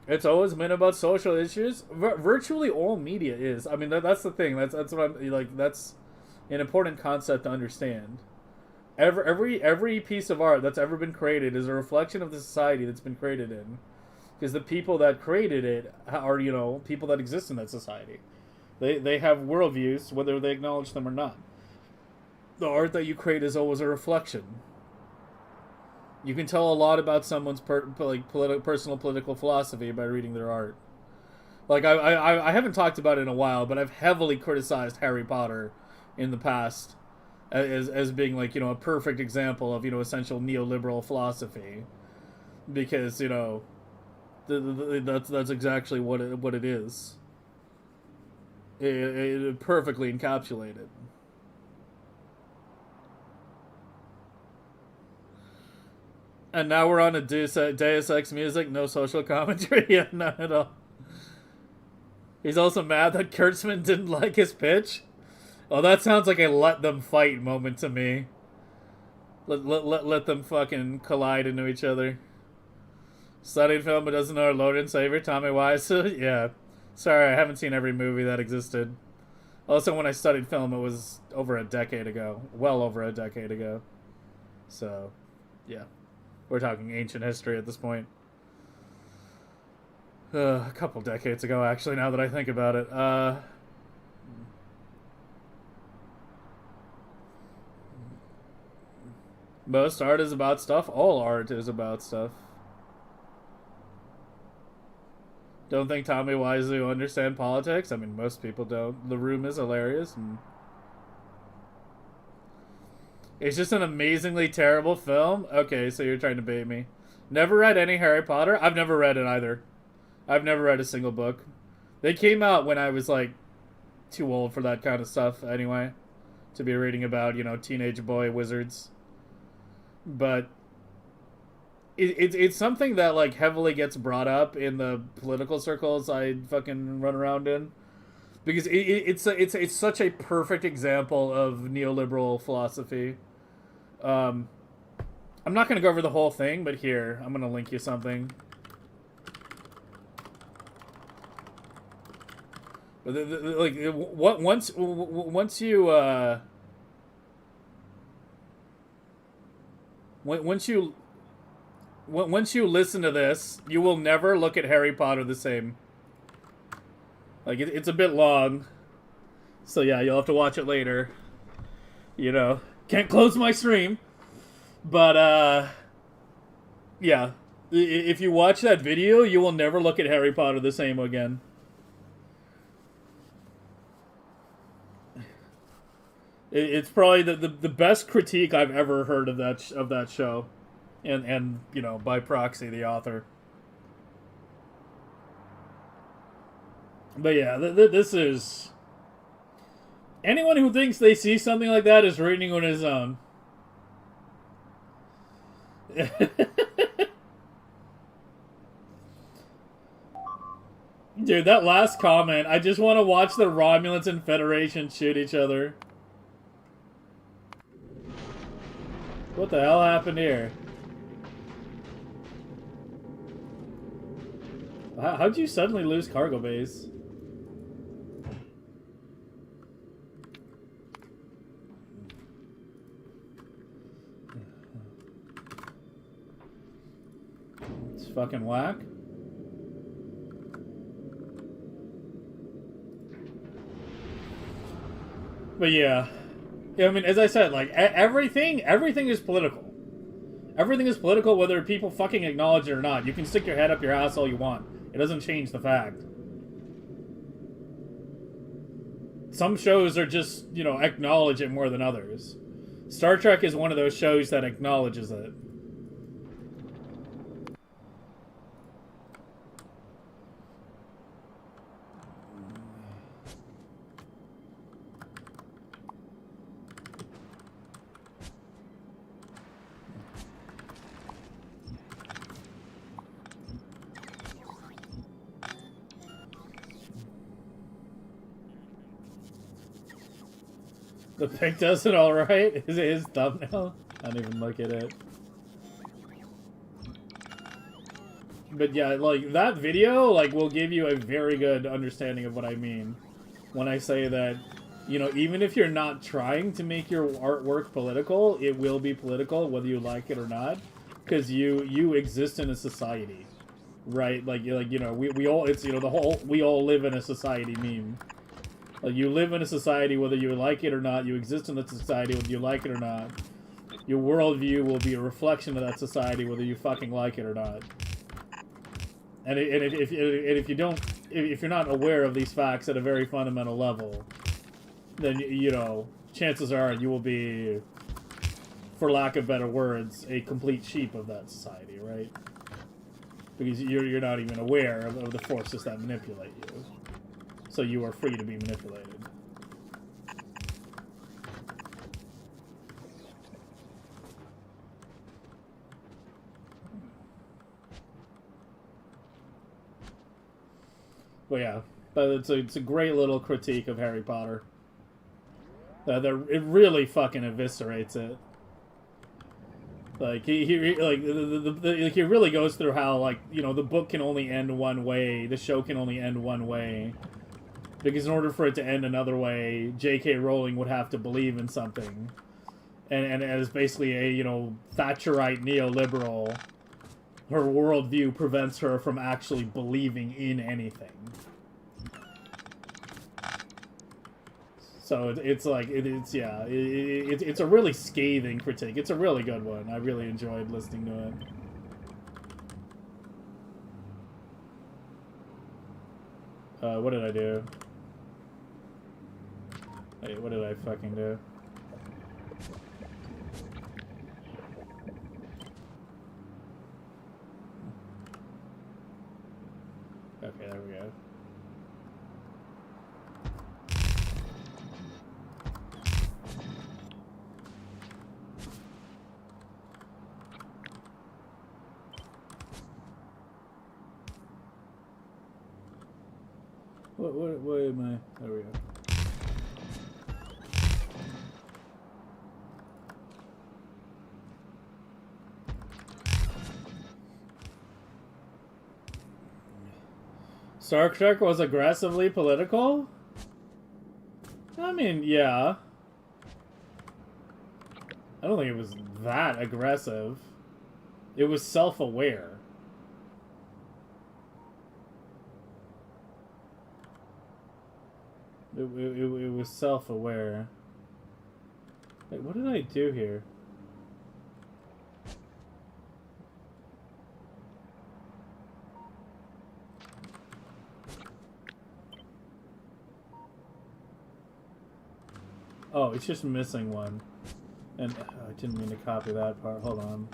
It's always been about social issues. Virtually all media is. I mean, that's the thing. That's what I'm like. That's an important concept to understand. Every piece of art that's ever been created is a reflection of the society that's been created in, because the people that created it are, you know, people that exist in that society. They have worldviews, whether they acknowledge them or not. The art that you create is always a reflection. You can tell a lot about someone's personal political philosophy by reading their art. Like, I haven't talked about it in a while, but I've heavily criticized Harry Potter in the past as being, like, you know, a perfect example of, you know, essential neoliberal philosophy, because, you know, that's exactly what it is. It perfectly encapsulated. And now we're on a Deus Ex music, no social commentary. Yeah, none at all. He's also mad that Kurtzman didn't like his pitch. Oh, that sounds like a let them fight moment to me. Let them fucking collide into each other. Studied film but doesn't know our Lord and Savior, Tommy Wiseau. Yeah. Sorry, I haven't seen every movie that existed. Also, when I studied film, it was over a decade ago. Well over a decade ago. So, yeah. We're talking ancient history at this point. A couple decades ago, actually, now that I think about it. Most art is about stuff. All art is about stuff. Don't think Tommy Wiseau understand politics? I mean, most people don't. The Room is hilarious. And it's just an amazingly terrible film? Okay, so you're trying to bait me. Never read any Harry Potter? I've never read it either. I've never read a single book. They came out when I was, like, too old for that kind of stuff anyway. To be reading about, you know, teenage boy wizards. But it's something that, like, heavily gets brought up in the political circles I fucking run around in, because it's such a perfect example of neoliberal philosophy. I'm not gonna go over the whole thing, but here I'm gonna link you something. Like, once you once you listen to this, you will never look at Harry Potter the same. Like, it's a bit long. So yeah, you'll have to watch it later. You know, can't close my stream. But, yeah. If you watch that video, you will never look at Harry Potter the same again. It's probably the best critique I've ever heard of that show. And you know, by proxy, the author. But yeah, this is... Anyone who thinks they see something like that is reading on his own. Dude, that last comment, I just want to watch the Romulans and Federation shoot each other. What the hell happened here? How'd you suddenly lose cargo base? It's fucking whack. But yeah. I mean, as I said, like, everything is political. Everything is political whether people fucking acknowledge it or not. You can stick your head up your ass all you want. It doesn't change the fact. Some shows are just, you know, acknowledge it more than others. Star Trek is one of those shows that acknowledges it. The pic does it alright? Is it his thumbnail? I don't even look at it. But yeah, like, that video, like, will give you a very good understanding of what I mean. When I say that, you know, even if you're not trying to make your artwork political, it will be political, whether you like it or not. Because you exist in a society. Right? Like, you know, we all, it's, you know, the whole, we all live in a society meme. Like, you live in a society whether you like it or not. You exist in that society whether you like it or not. Your worldview will be a reflection of that society whether you fucking like it or not. And if you're not aware of these facts at a very fundamental level, then, you know, chances are you will be, for lack of better words, a complete sheep of that society, right? Because you're not even aware of the forces that manipulate you. So you are free to be manipulated. But yeah, but it's a great little critique of Harry Potter. It really fucking eviscerates it. Like he really goes through how, like, you know, the book can only end one way, the show can only end one way, because in order for it to end another way, J.K. Rowling would have to believe in something, and as basically a, you know, Thatcherite neoliberal, her worldview prevents her from actually believing in anything. So it's like it's a really scathing critique. It's a really good one. I really enjoyed listening to it. What did I do? Wait, what did I fucking do? Okay, there we go. What am I? There we go. Star Trek was aggressively political? I mean, yeah. I don't think it was that aggressive. It was self-aware. It was self-aware. Wait, what did I do here? Oh, it's just missing one. And I didn't mean to copy that part. Hold on.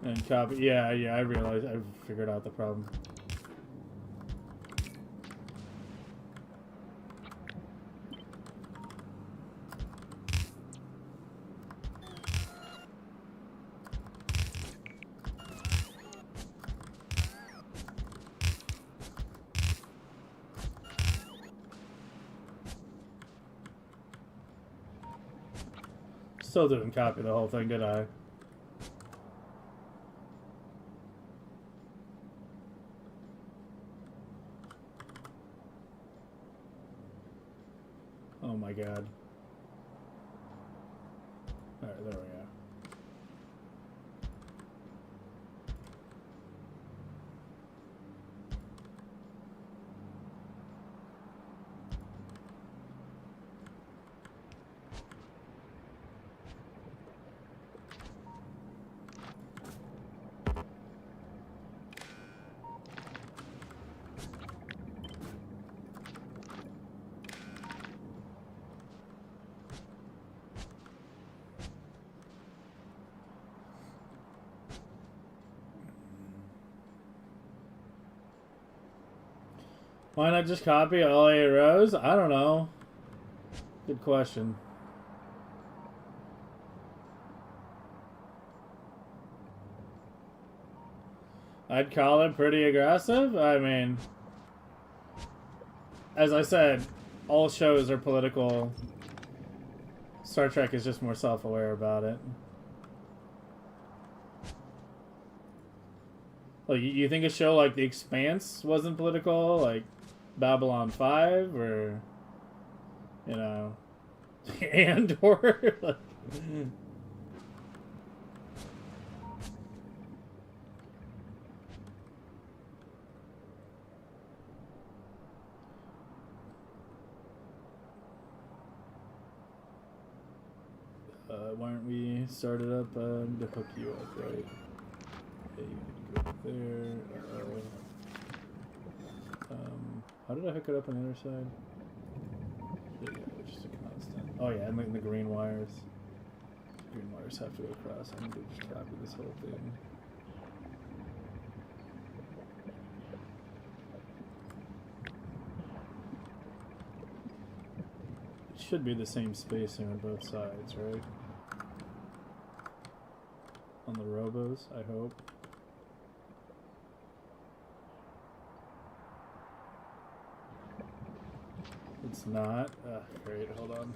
And copy. Yeah, I realized. I figured out the problem. Still didn't copy the whole thing, did I? Oh my god. Alright, there we go. Why not just copy all 8 rows? I don't know. Good question. I'd call it pretty aggressive. I mean, as I said, all shows are political. Star Trek is just more self-aware about it. Like, you think a show like The Expanse wasn't political? Like Babylon 5 or, you know, Andor? Like, why aren't we started up? I need to hook you up, right? Yeah, you need to go there. How did I hook it up on the other side? Yeah, just a constant. Oh yeah, and the green wires. Green wires have to go across. I need to just copy this whole thing. It should be the same spacing on both sides, right? Robos, I hope. It's not. Great, hold on.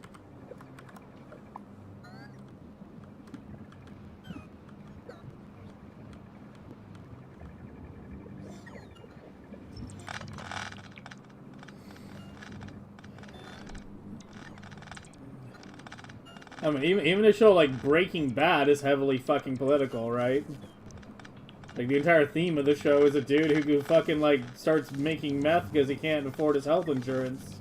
I mean, even a show like Breaking Bad is heavily fucking political, right? Like, the entire theme of the show is a dude who fucking, like, starts making meth because he can't afford his health insurance.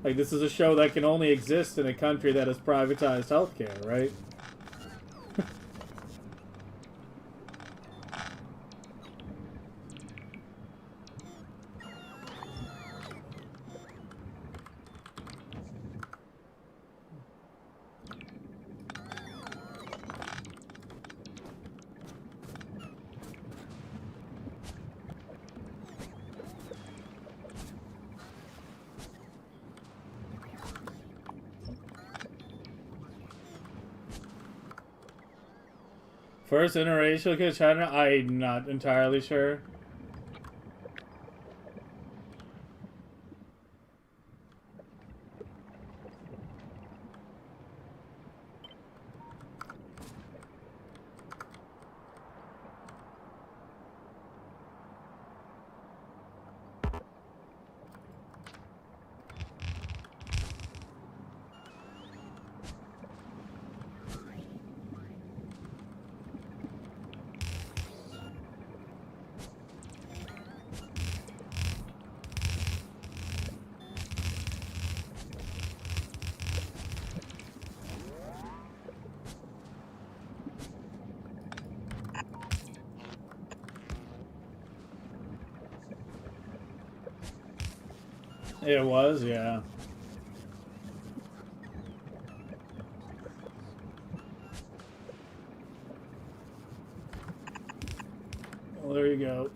Like, this is a show that can only exist in a country that has privatized healthcare, right? First interracial kid China? I'm not entirely sure. It was, yeah. Well, there you go.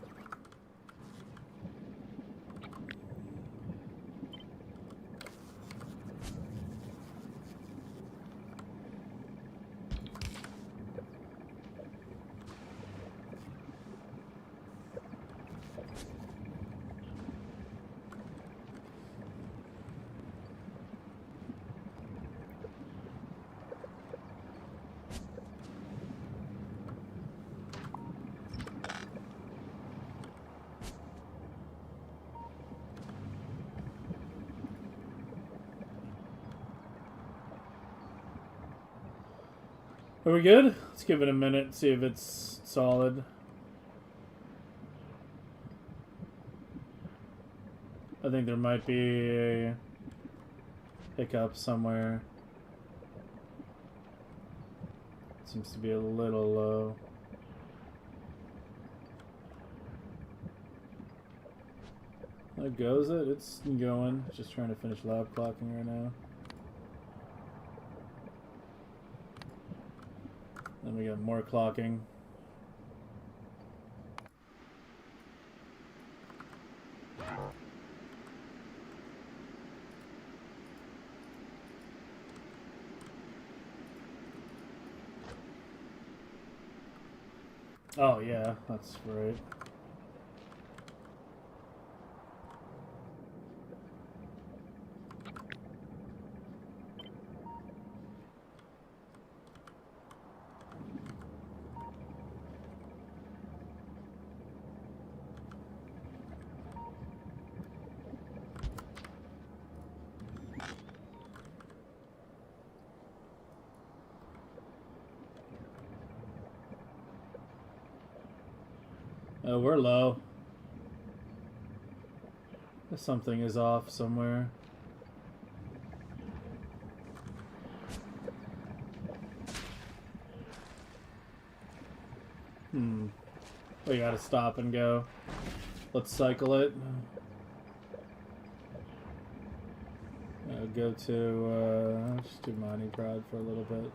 Are we good? Let's give it a minute, see if it's solid. I think there might be a hiccup somewhere. Seems to be a little low. There goes it. It's going. Just trying to finish lab clocking right now. Then we got more clocking. Oh yeah, that's right. Oh, we're low. Something is off somewhere. We gotta stop and go. Let's cycle it. Go to, just do mining prod for a little bit.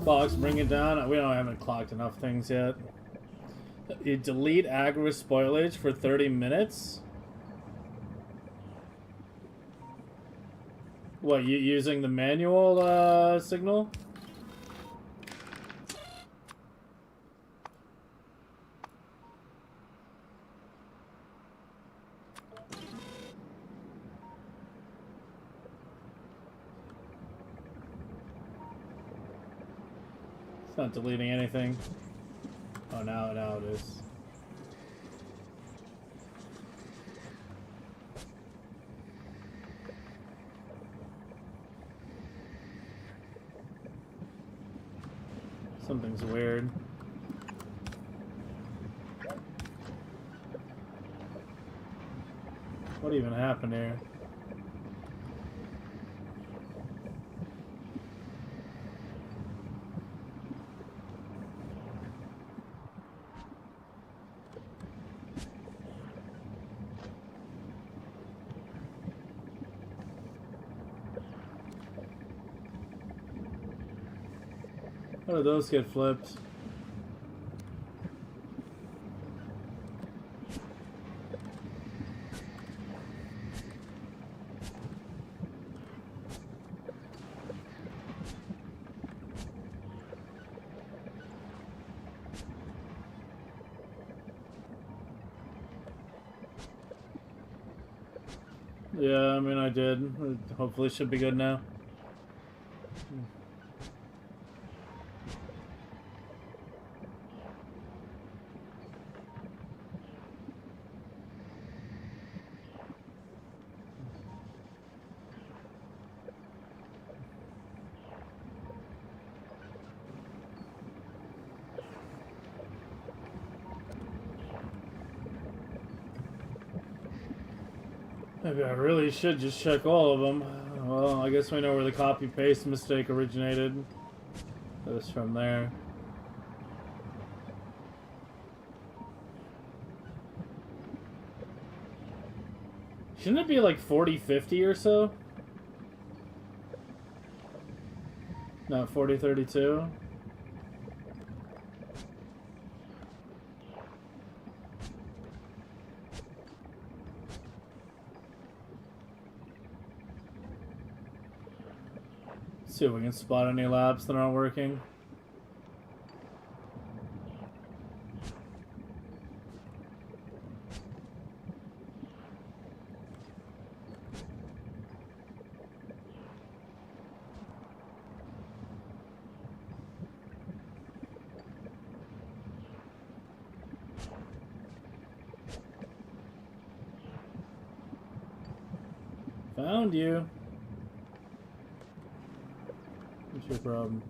Box, bring it down. We haven't clocked enough things yet. You delete aggro spoilage for 30 minutes? What, you using the manual signal? It's not deleting anything. Oh, now it is. Something's weird. What even happened here? How did those get flipped? Yeah, I mean, I did. Hopefully it should be good now. Maybe I really should just check all of them. Well, I guess we know where the copy-paste mistake originated. It was from there. Shouldn't it be like 40-50 or so? Not 40-32? See if we can spot any labs that aren't working. Found you. What's your problem?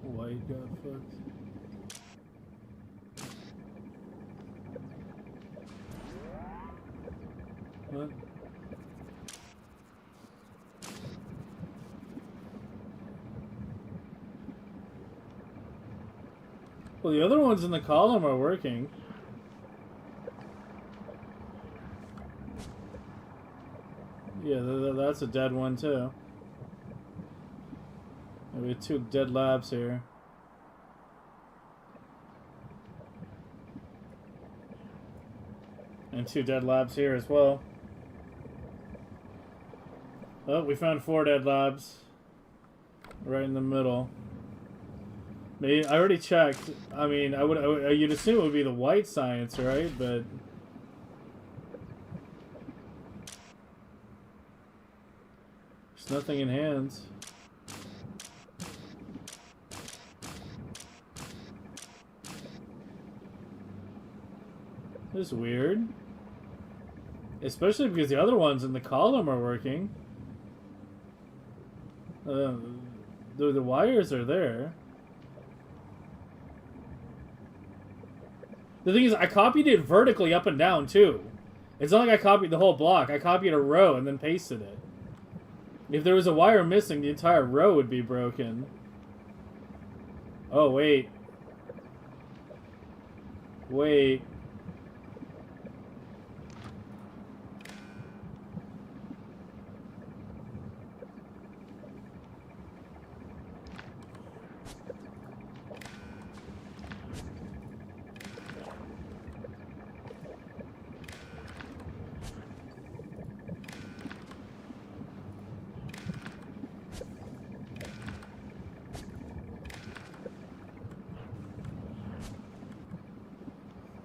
White got fucked. What? Well, the other ones in the column are working. Yeah, that's a dead one too. We have 2 dead labs here. And 2 dead labs here as well. Oh, we found 4 dead labs. Right in the middle. Maybe, I already checked. I mean, you'd assume it would be the white science, right? But there's nothing in hands. This is weird. Especially because the other ones in the column are working. The wires are there. The thing is, I copied it vertically up and down, too. It's not like I copied the whole block. I copied a row and then pasted it. If there was a wire missing, the entire row would be broken. Oh, wait. Wait.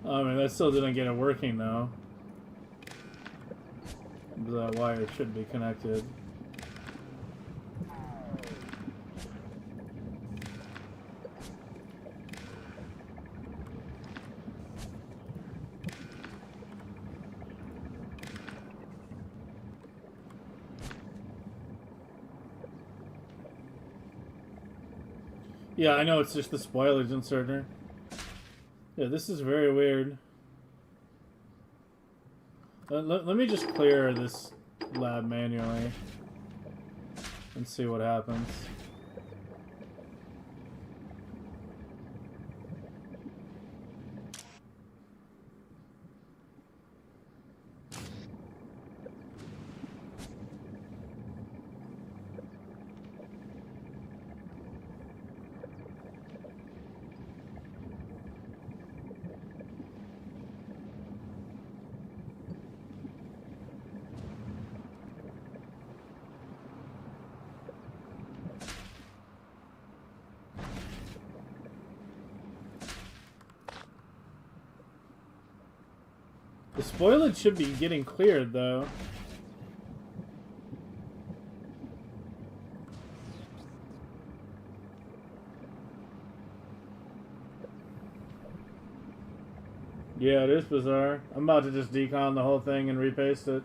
I mean, that still didn't get it working though. That wire should be connected. Yeah, I know, it's just the spoilage inserter. Yeah, this is very weird. Let me just clear this lab manually and see what happens. The spoilage should be getting cleared, though. Yeah, it is bizarre. I'm about to just decon the whole thing and repaste it.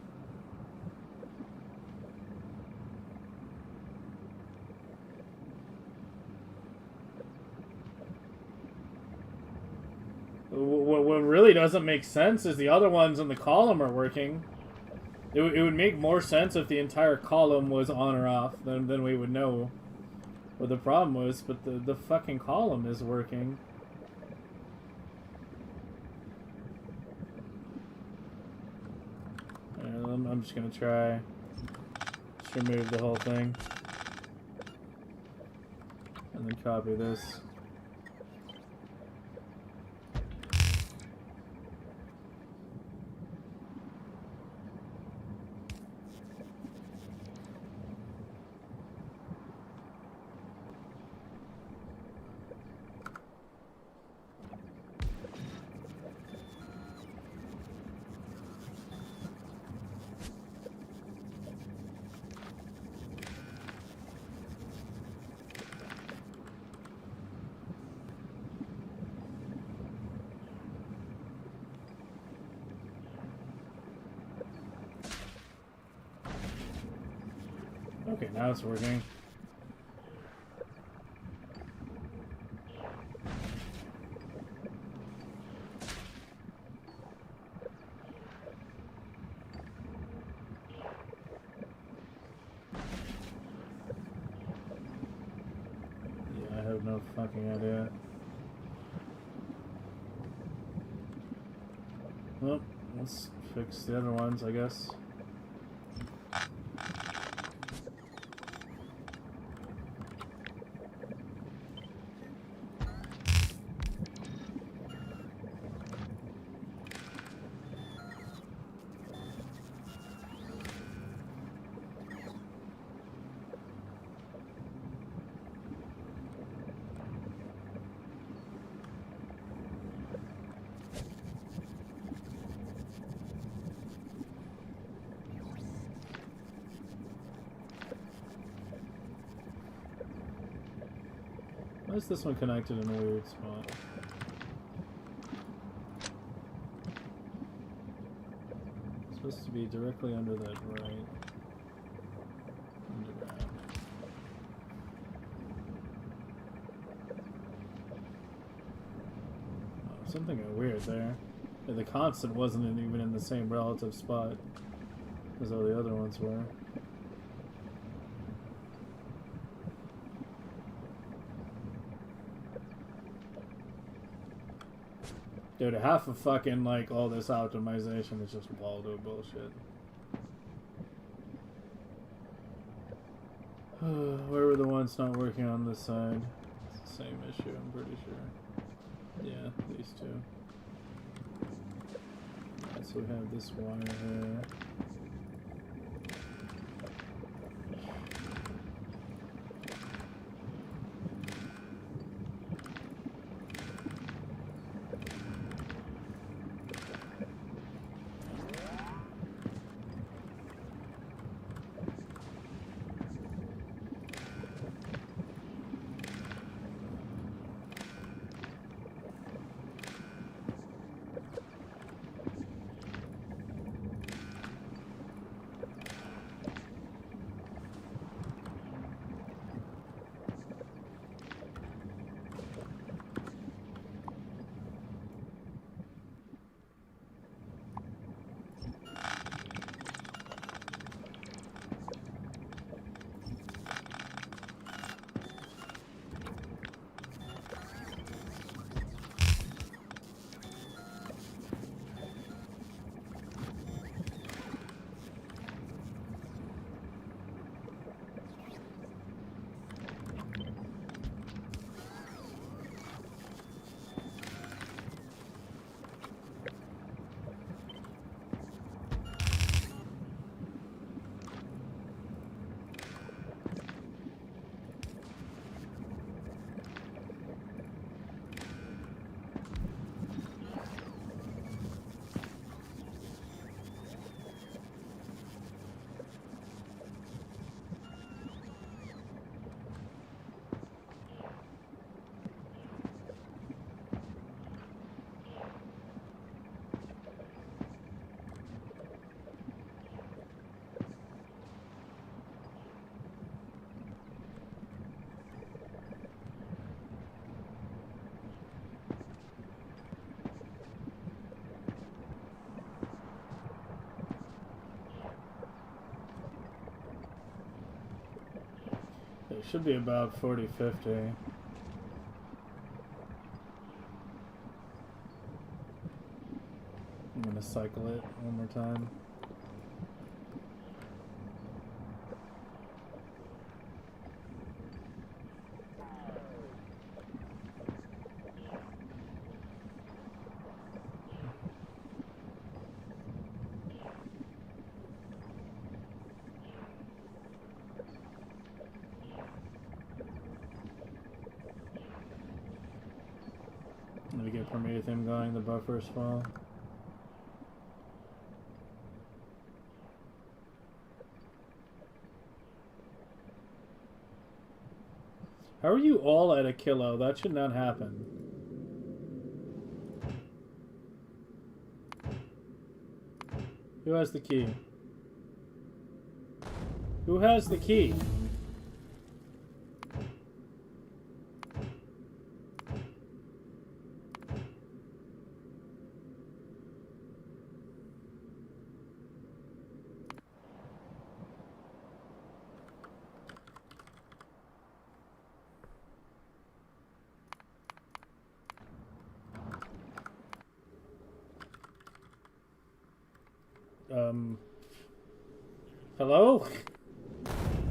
What really doesn't make sense is the other ones in the column are working. It would make more sense if the entire column was on or off. Then we would know what the problem was. But the fucking column is working. I'm just gonna try. Just remove the whole thing. And then copy this. Okay, now it's working. Yeah, I have no fucking idea. Well, let's fix the other ones, I guess. Why is this one connected in a weird spot? It's supposed to be directly under that right underground. Oh, something weird there. Yeah, the constant wasn't even in the same relative spot as all the other ones were. Dude, half of fucking, like, all this optimization is just Waldo bullshit. Where were the ones not working on this side? It's the same issue, I'm pretty sure. Yeah, these two. Right, so we have this wire here. It should be about 40-50. I'm gonna cycle it one more time. Let me get Prometheum going, the buffers fall. How are you all at a kilo? That should not happen. Who has the key? Who has the key? Hello?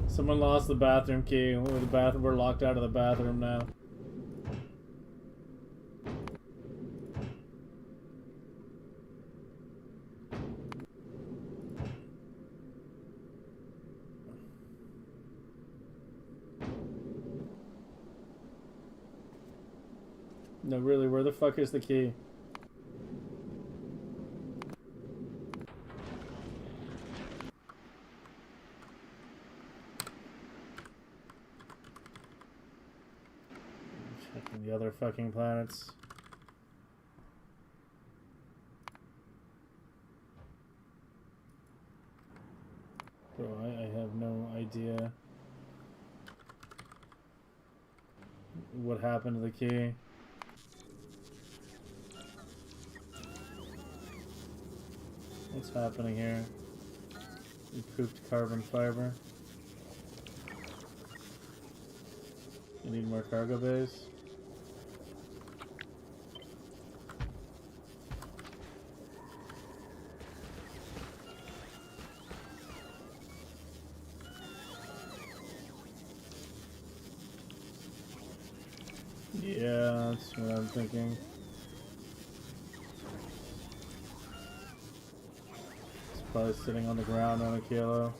Someone lost the bathroom key. We're locked out of the bathroom now. No, really, where the fuck is the key? Checking the other fucking planets. Bro, I have no idea what happened to the key. What's happening here? You pooped carbon fiber. You need more cargo bays. Yeah, that's what I'm thinking. It's probably sitting on the ground on a kilo.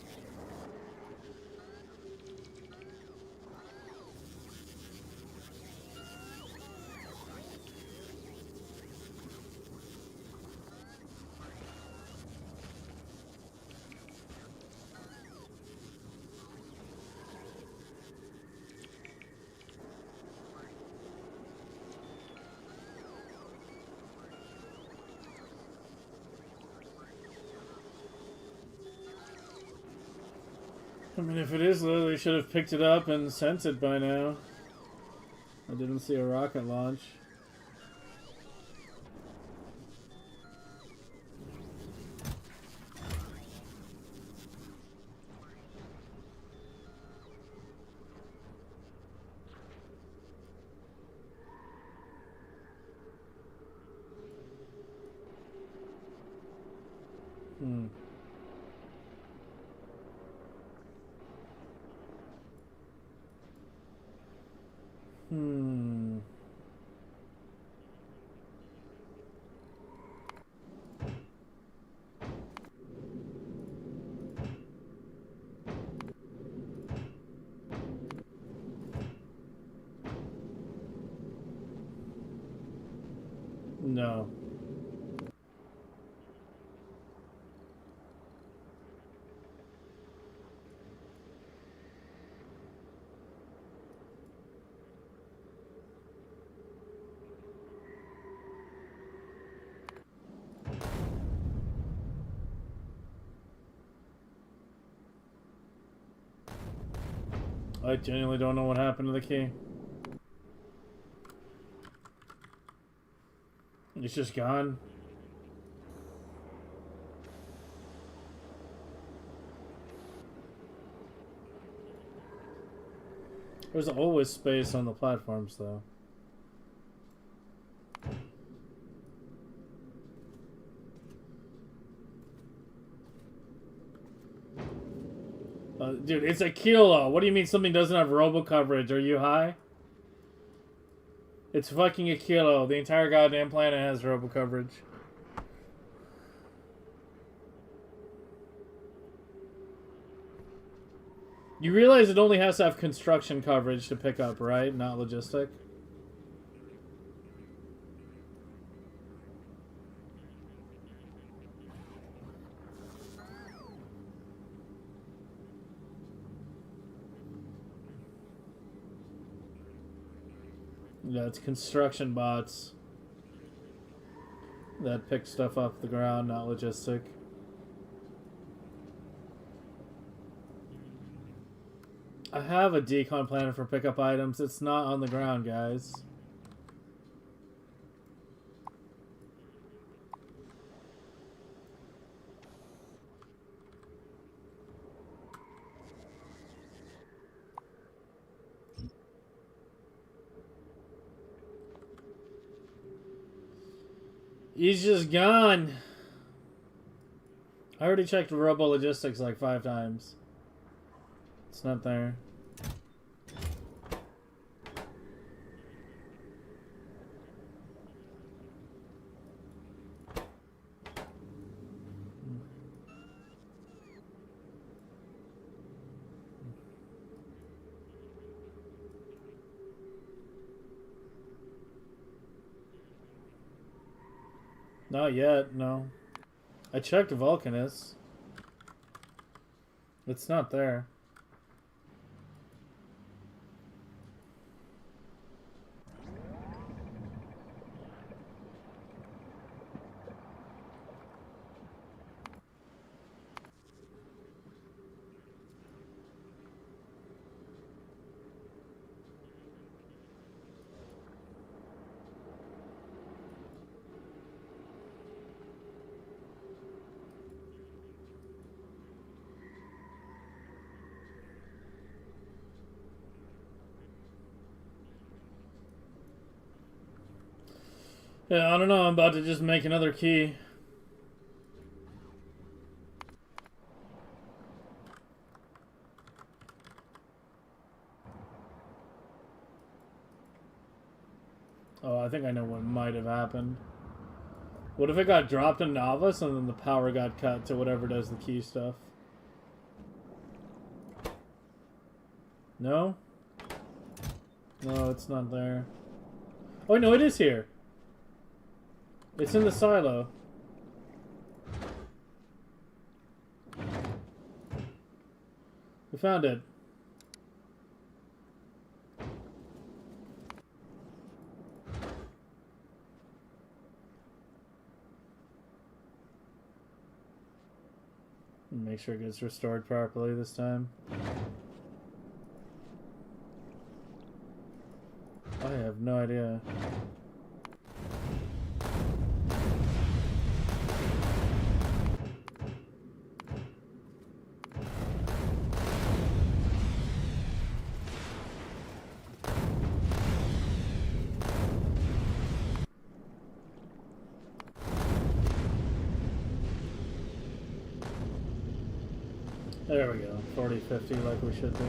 I mean, if it is low, they should have picked it up and sent it by now. I didn't see a rocket launch. No. I genuinely don't know what happened to the key. It's just gone. There's always space on the platforms, though. Dude, it's a kilo. What do you mean something doesn't have robo coverage? Are you high? It's fucking a kilo. The entire goddamn planet has robo coverage. You realize it only has to have construction coverage to pick up, right? Not logistic. Yeah, it's construction bots that pick stuff off the ground, not logistic. I have a decon planner for pickup items. It's not on the ground, guys. He's just gone. I already checked Robo Logistics like 5 times. It's not there. Not yet, no. I checked Vulcanus. It's not there. Yeah, I don't know. I'm about to just make another key. Oh, I think I know what might have happened. What if it got dropped in Novice and then the power got cut to whatever does the key stuff? No? No, it's not there. Oh, no, it is here. It's in the silo. We found it. Make sure it gets restored properly this time. I have no idea. There we go. 40-50 like we should do.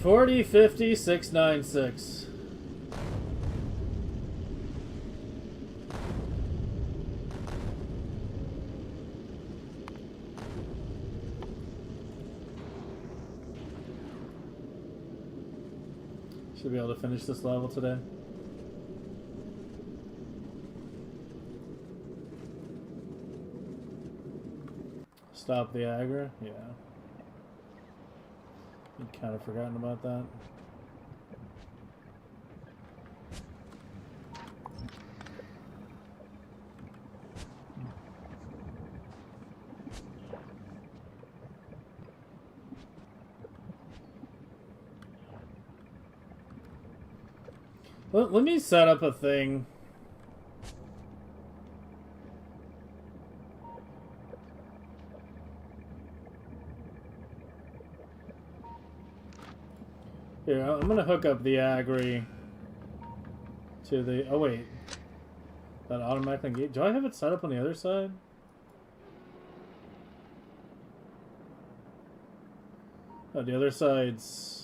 $40.50.696. Should be able to finish this level today. Stop the aggro? Yeah. I'd kind of forgotten about that. Let me set up a thing. Here, I'm gonna hook up the agri to the... Oh, wait. That automatically engage... Do I have it set up on the other side? Oh, the other side's...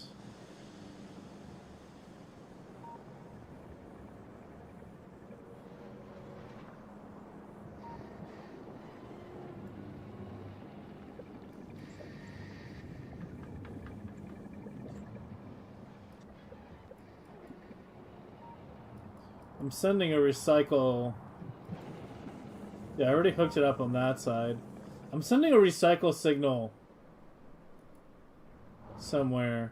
I'm sending a recycle... Yeah, I already hooked it up on that side. I'm sending a recycle signal somewhere.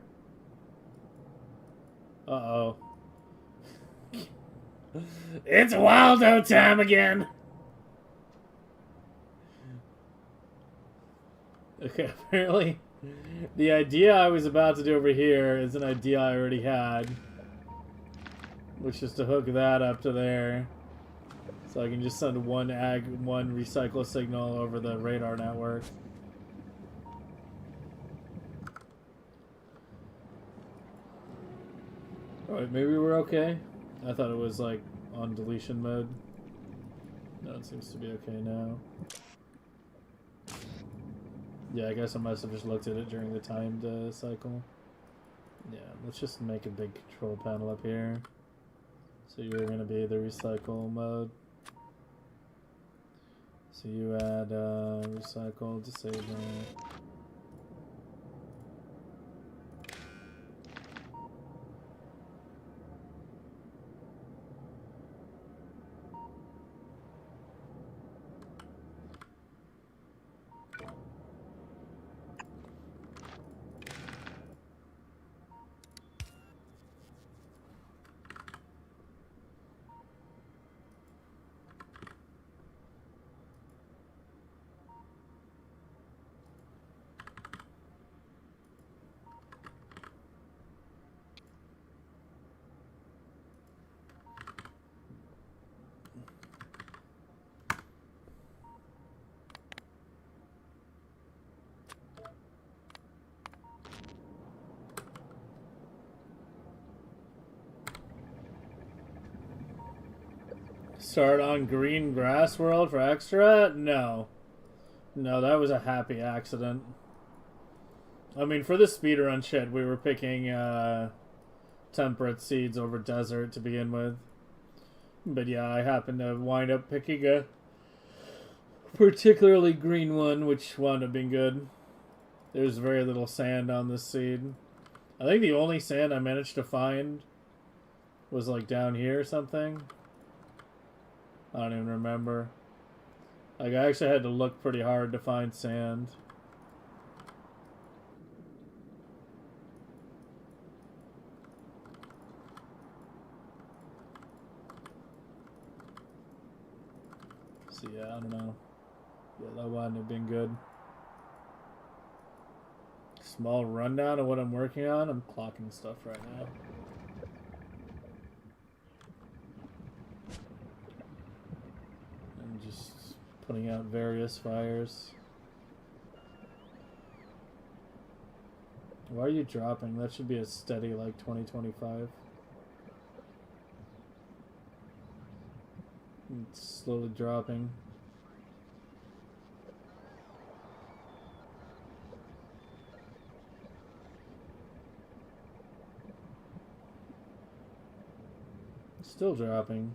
Uh-oh. It's Waldo time again! Okay, apparently the idea I was about to do over here is an idea I already had. Which is to hook that up to there. So I can just send one recycle signal over the radar network. Alright, maybe we're okay. I thought it was like on deletion mode. No, it seems to be okay now. Yeah, I guess I must have just looked at it during the timed cycle. Yeah, let's just make a big control panel up here. So you're going to be the recycle mode. So you add recycle, disable. Start on Green Grass World for extra? No. No, that was a happy accident. I mean, for the speedrun shit, we were picking temperate seeds over desert to begin with. But yeah, I happened to wind up picking a particularly green one, which wound up being good. There's very little sand on this seed. I think the only sand I managed to find was like down here or something. I don't even remember. Like, I actually had to look pretty hard to find sand. So yeah, I don't know. Yeah, that wouldn't have been good. Small rundown of what I'm working on. I'm clocking stuff right now. I'm just putting out various fires. Why are you dropping? That should be a steady like 2025. It's slowly dropping. Still dropping.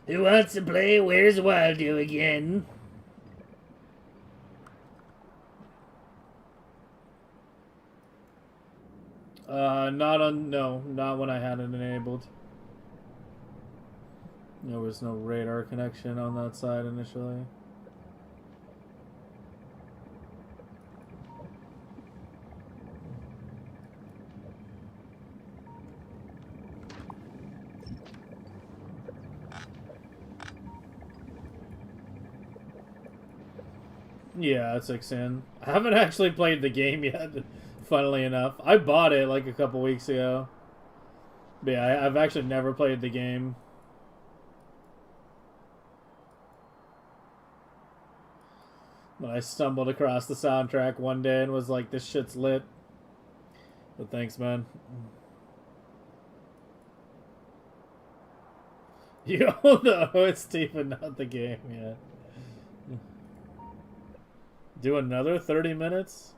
Who wants to play Where's Waldo again? Not when I had it enabled. There was no radar connection on that side initially. Yeah, it's 6 in. I haven't actually played the game yet, funnily enough. I bought it like a couple weeks ago. But yeah, I've actually never played the game. When I stumbled across the soundtrack one day and was like, this shit's lit. But thanks, man. You own the OST, but not the game yet. Do another 30 minutes?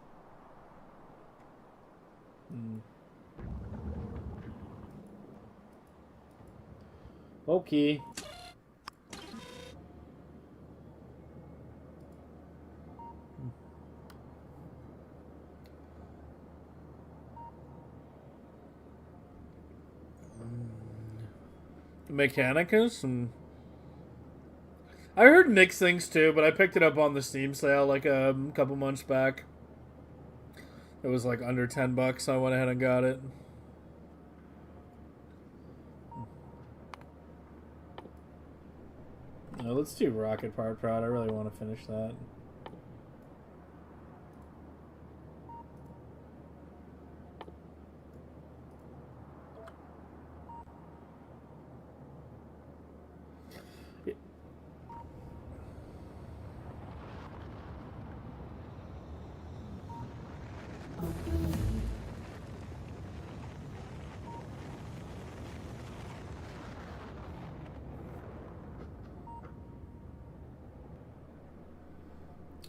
Okay. Mechanicus and I heard mixed things too, but I picked it up on the Steam sale like a couple months back. It was like under $10, so I went ahead and got it. No, let's do Rocket Part Prod. I really want to finish that.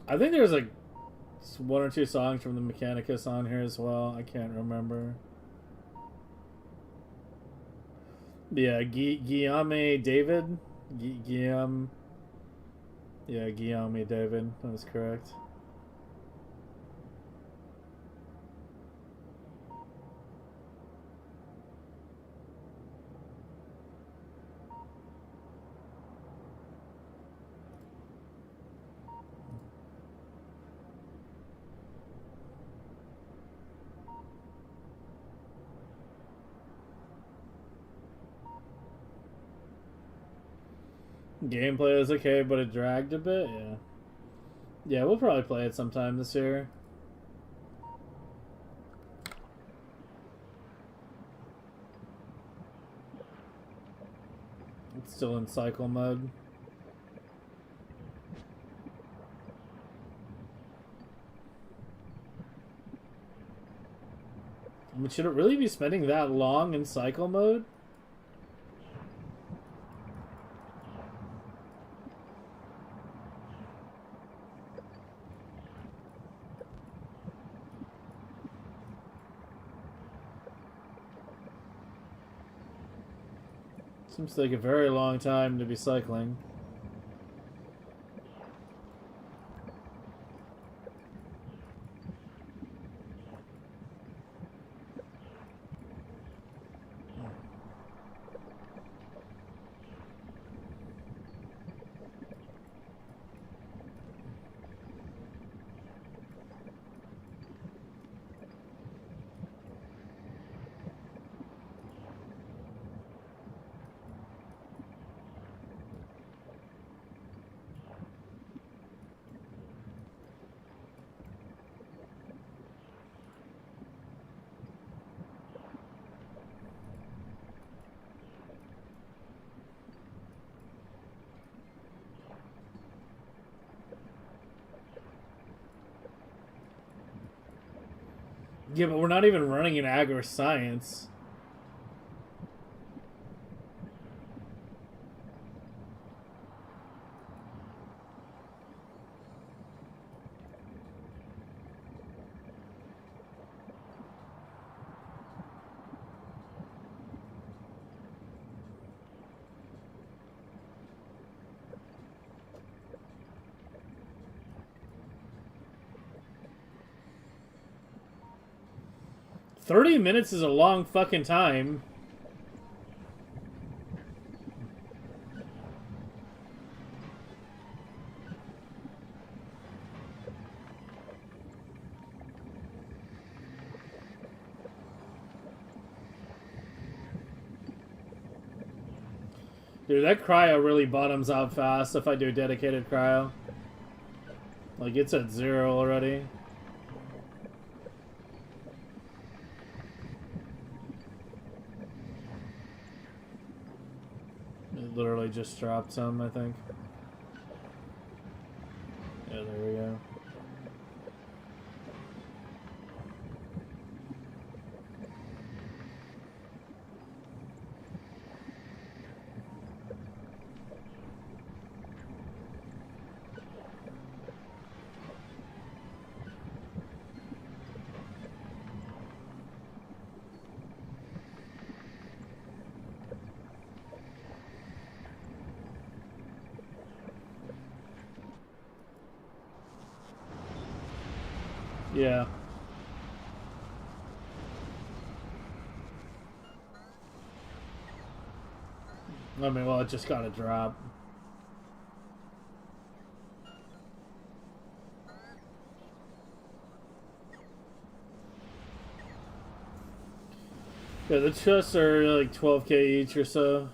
I think there's like one or two songs from the Mechanicus on here as well. I can't remember. Yeah, Guillaume David. Guillaume. Yeah, Guillaume David. That was correct. Gameplay was okay, but it dragged a bit. Yeah. Yeah, we'll probably play it sometime this year. It's still in cycle mode. I mean, should it really be spending that long in cycle mode? Seems like a very long time to be cycling. Yeah, but we're not even running an ag or science. $30 minutes is a long fucking time. Dude, that cryo really bottoms out fast if I do dedicated cryo. Like, it's at 0 already. Literally just dropped some, I think. Yeah, there we go. Yeah. I mean, well, it just got a drop. Yeah, the chests are like 12k each or so.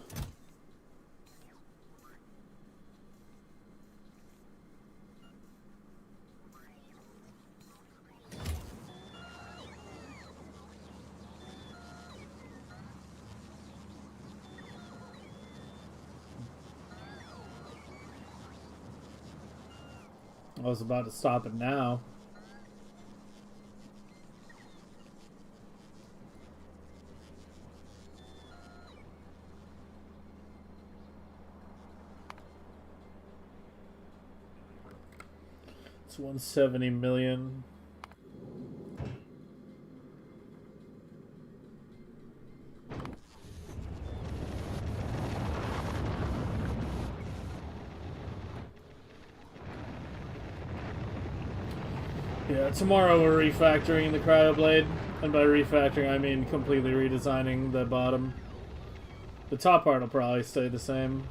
I was about to stop it now. It's 170 million. Yeah, tomorrow we're refactoring the Cryo blade, and by refactoring I mean completely redesigning the bottom. The top part will probably stay the same.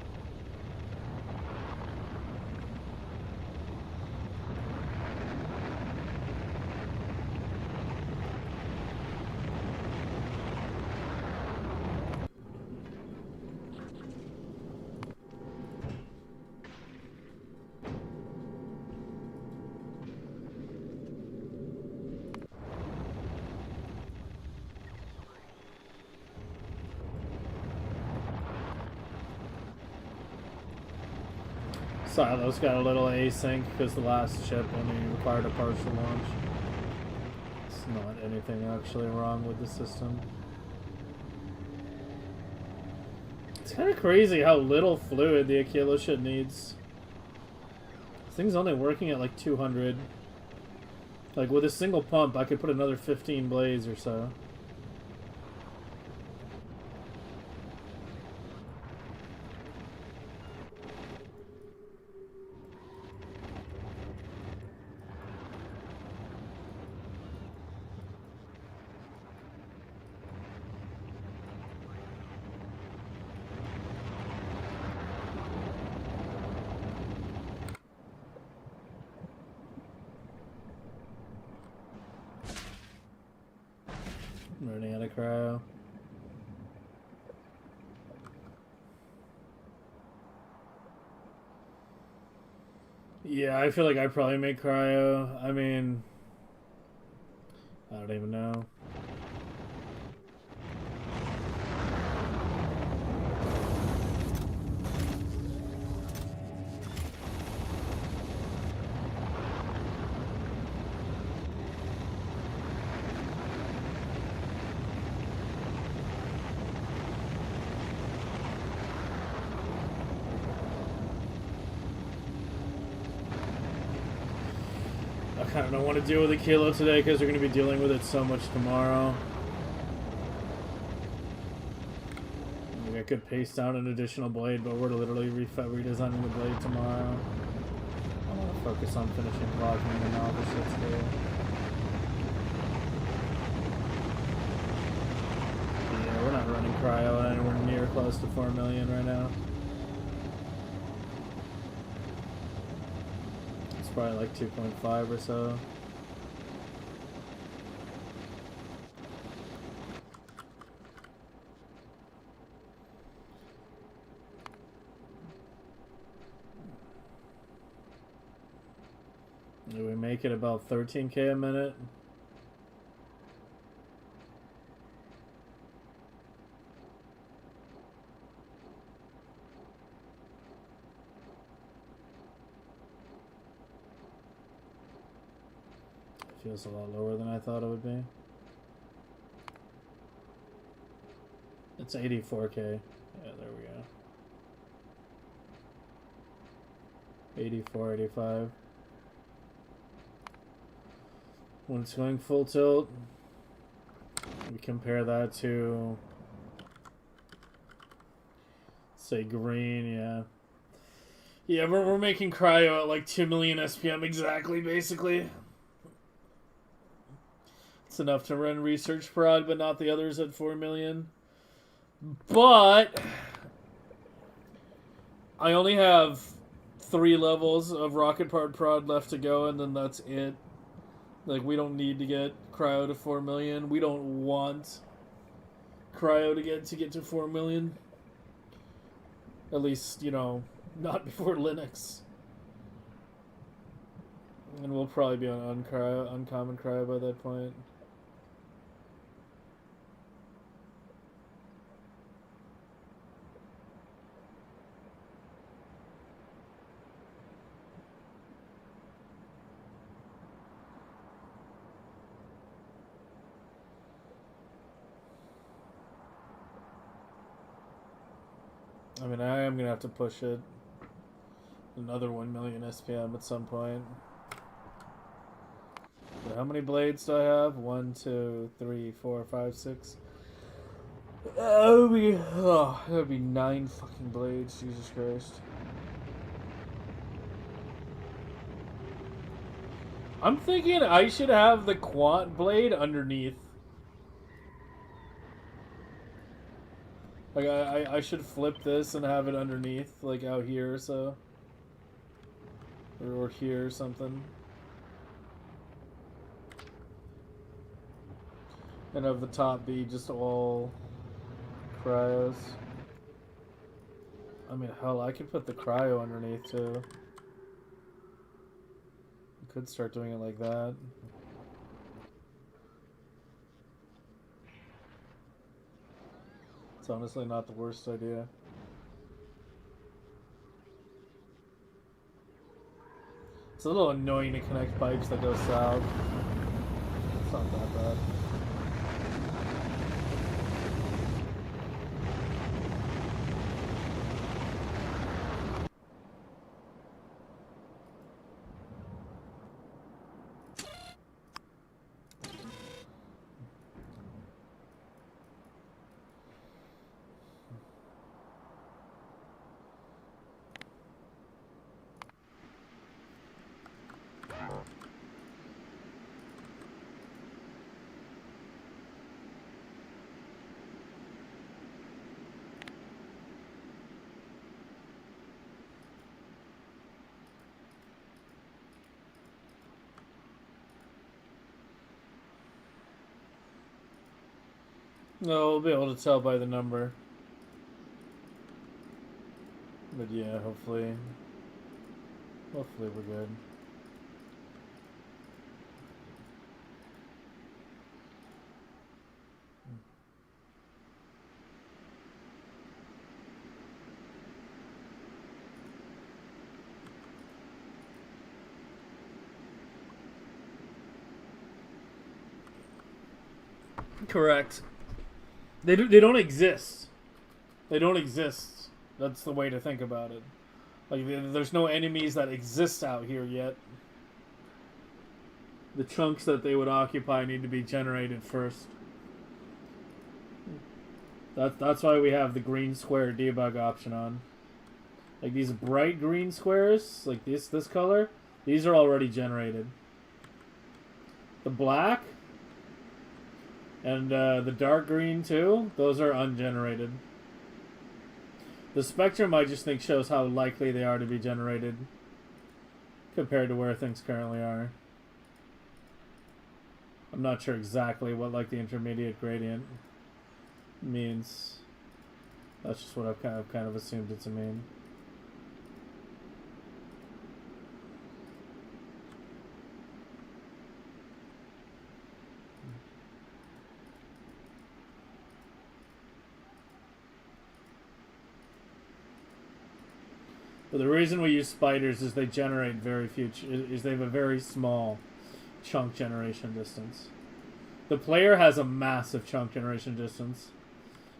Silo's got a little async because the last chip only required a partial launch. It's not anything actually wrong with the system. It's kind of crazy how little fluid the Aquila shit needs. This thing's only working at like 200. Like with a single pump, I could put another 15 blades or so. I'm running out of cryo. Yeah, I feel like I probably make cryo. I mean, I don't even know. I kind of don't want to deal with the kilo today because we're going to be dealing with it so much tomorrow. I could paste down an additional blade, but we're literally redesigning the blade tomorrow. I want to focus on finishing blocking and all this shit today. Yeah, we're not running cryo anywhere near close to 4 million right now. It's probably like 2.5 or so. Do we make it about 13k a minute? Feels a lot lower than I thought it would be. It's 84k. Yeah, there we go. 84, 85. When it's going full tilt, we compare that to, say, green, yeah. Yeah, we're making cryo at like 2 million SPM exactly, basically. It's enough to run research prod, but not the others at 4 million. But I only have 3 levels of rocket part prod left to go, and then that's it. Like, we don't need to get Cryo to 4 million. We don't want Cryo to get to 4 million. At least, you know, not before Linux. And we'll probably be on uncommon Cryo by that point. I mean, I am going to have to push it another 1 million SPM at some point. But how many blades do I have? 1, 2, 3, 4, 5, 6. That would be 9 fucking blades. Jesus Christ. I'm thinking I should have the quant blade underneath. Like, I should flip this and have it underneath, like out here or so. Or here or something. And have the top be just all cryos. I mean, hell, I could put the cryo underneath too. I could start doing it like that. It's honestly not the worst idea. It's a little annoying to connect pipes that go south. It's not that bad. No, we'll be able to tell by the number. But yeah, hopefully we're good. Correct. They don't exist. They don't exist. That's the way to think about it. Like, there's no enemies that exist out here yet. The chunks that they would occupy need to be generated first. That's why we have the green square debug option on. Like, these bright green squares, like this color, these are already generated. The black and the dark green too, those are ungenerated. The spectrum, I just think, shows how likely they are to be generated compared to where things currently are. I'm not sure exactly what, like, the intermediate gradient means. That's just what I've kind of assumed it to mean. But the reason we use spiders is they generate very few, is they have a very small chunk generation distance. The player has a massive chunk generation distance.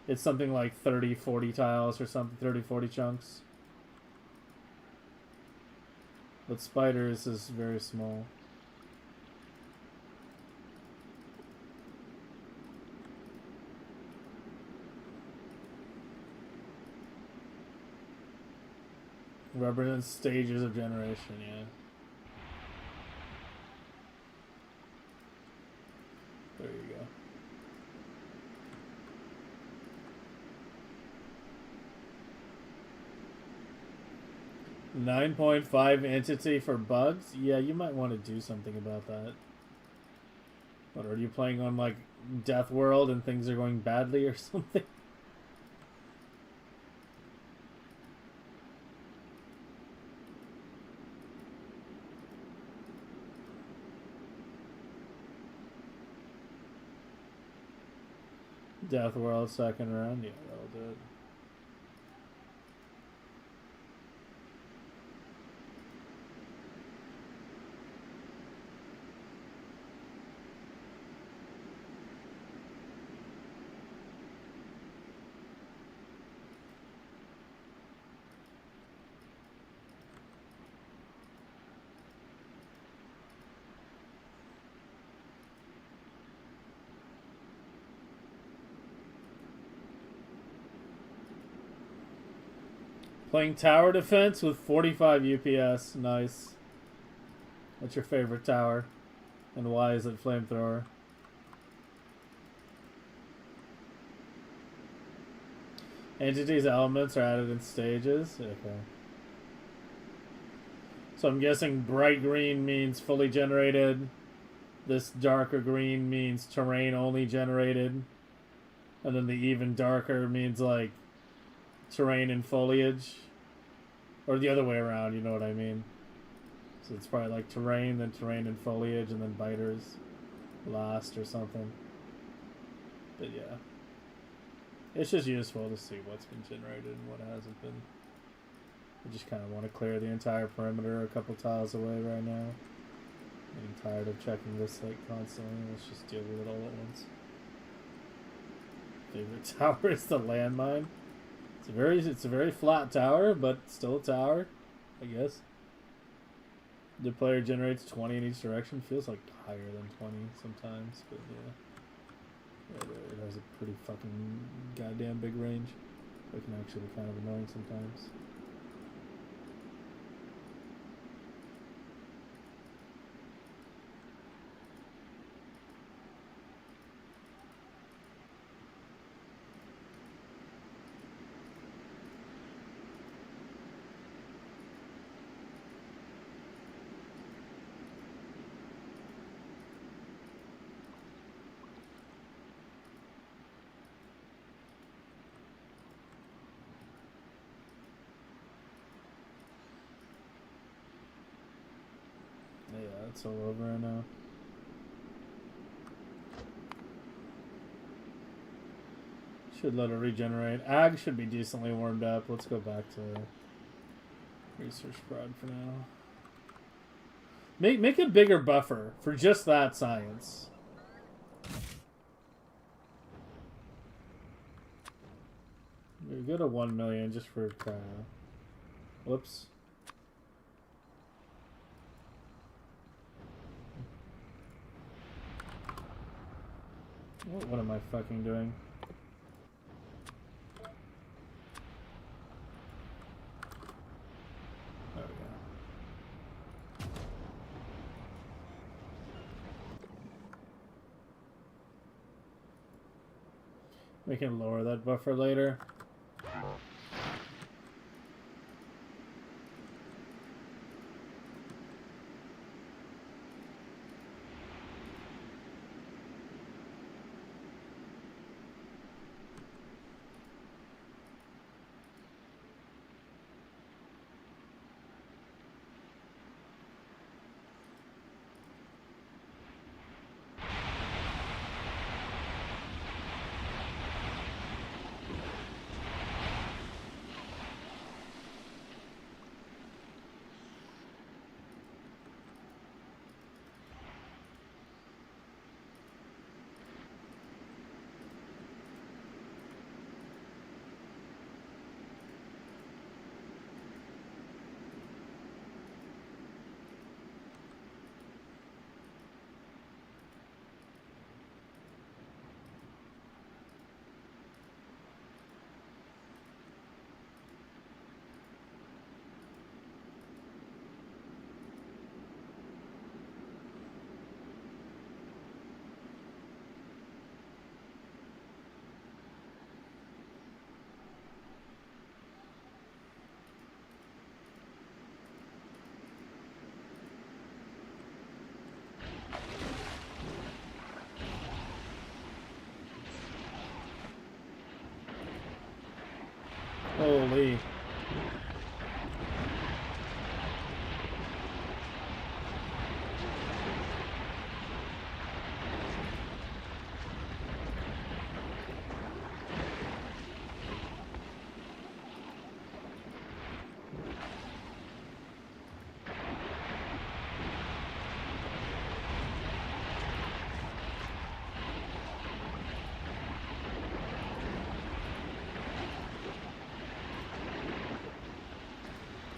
It's something like 30, 40 tiles or something, 30, 40 chunks. But spiders is very small. Represents stages of generation, yeah. 30, 9.5 entity for bugs? Yeah, you might want to do something about that. What, are you playing on, like, Death World and things are going badly or something? Death World second round? Yeah, that'll do it. Playing tower defense with 45 UPS. Nice. What's your favorite tower? And why is it flamethrower? Entities elements are added in stages? Okay. So I'm guessing bright green means fully generated. This darker green means terrain only generated. And then the even darker means like terrain and foliage. Or the other way around, you know what I mean. So it's probably like terrain, then terrain and foliage, and then biters last or something. But yeah. It's just useful to see what's been generated and what hasn't been. I just kind of want to clear the entire perimeter a couple tiles away right now. I'm tired of checking this like constantly. Let's just deal with it all at once. Favorite tower is the landmine. It's a very flat tower, but still a tower, I guess. The player generates 20 in each direction. Feels like higher than 20 sometimes, but yeah. It has a pretty fucking goddamn big range. It can actually be kind of annoying sometimes. Yeah, it's all over right now. Should let it regenerate. Ag should be decently warmed up. Let's go back to research prod for now. Make a bigger buffer for just that science. We go to 1 million just for Cryo. Whoops. What am I fucking doing? There we go. We can lower that buffer later.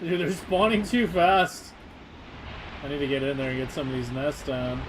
Dude, they're spawning too fast. I need to get in there and get some of these nests down.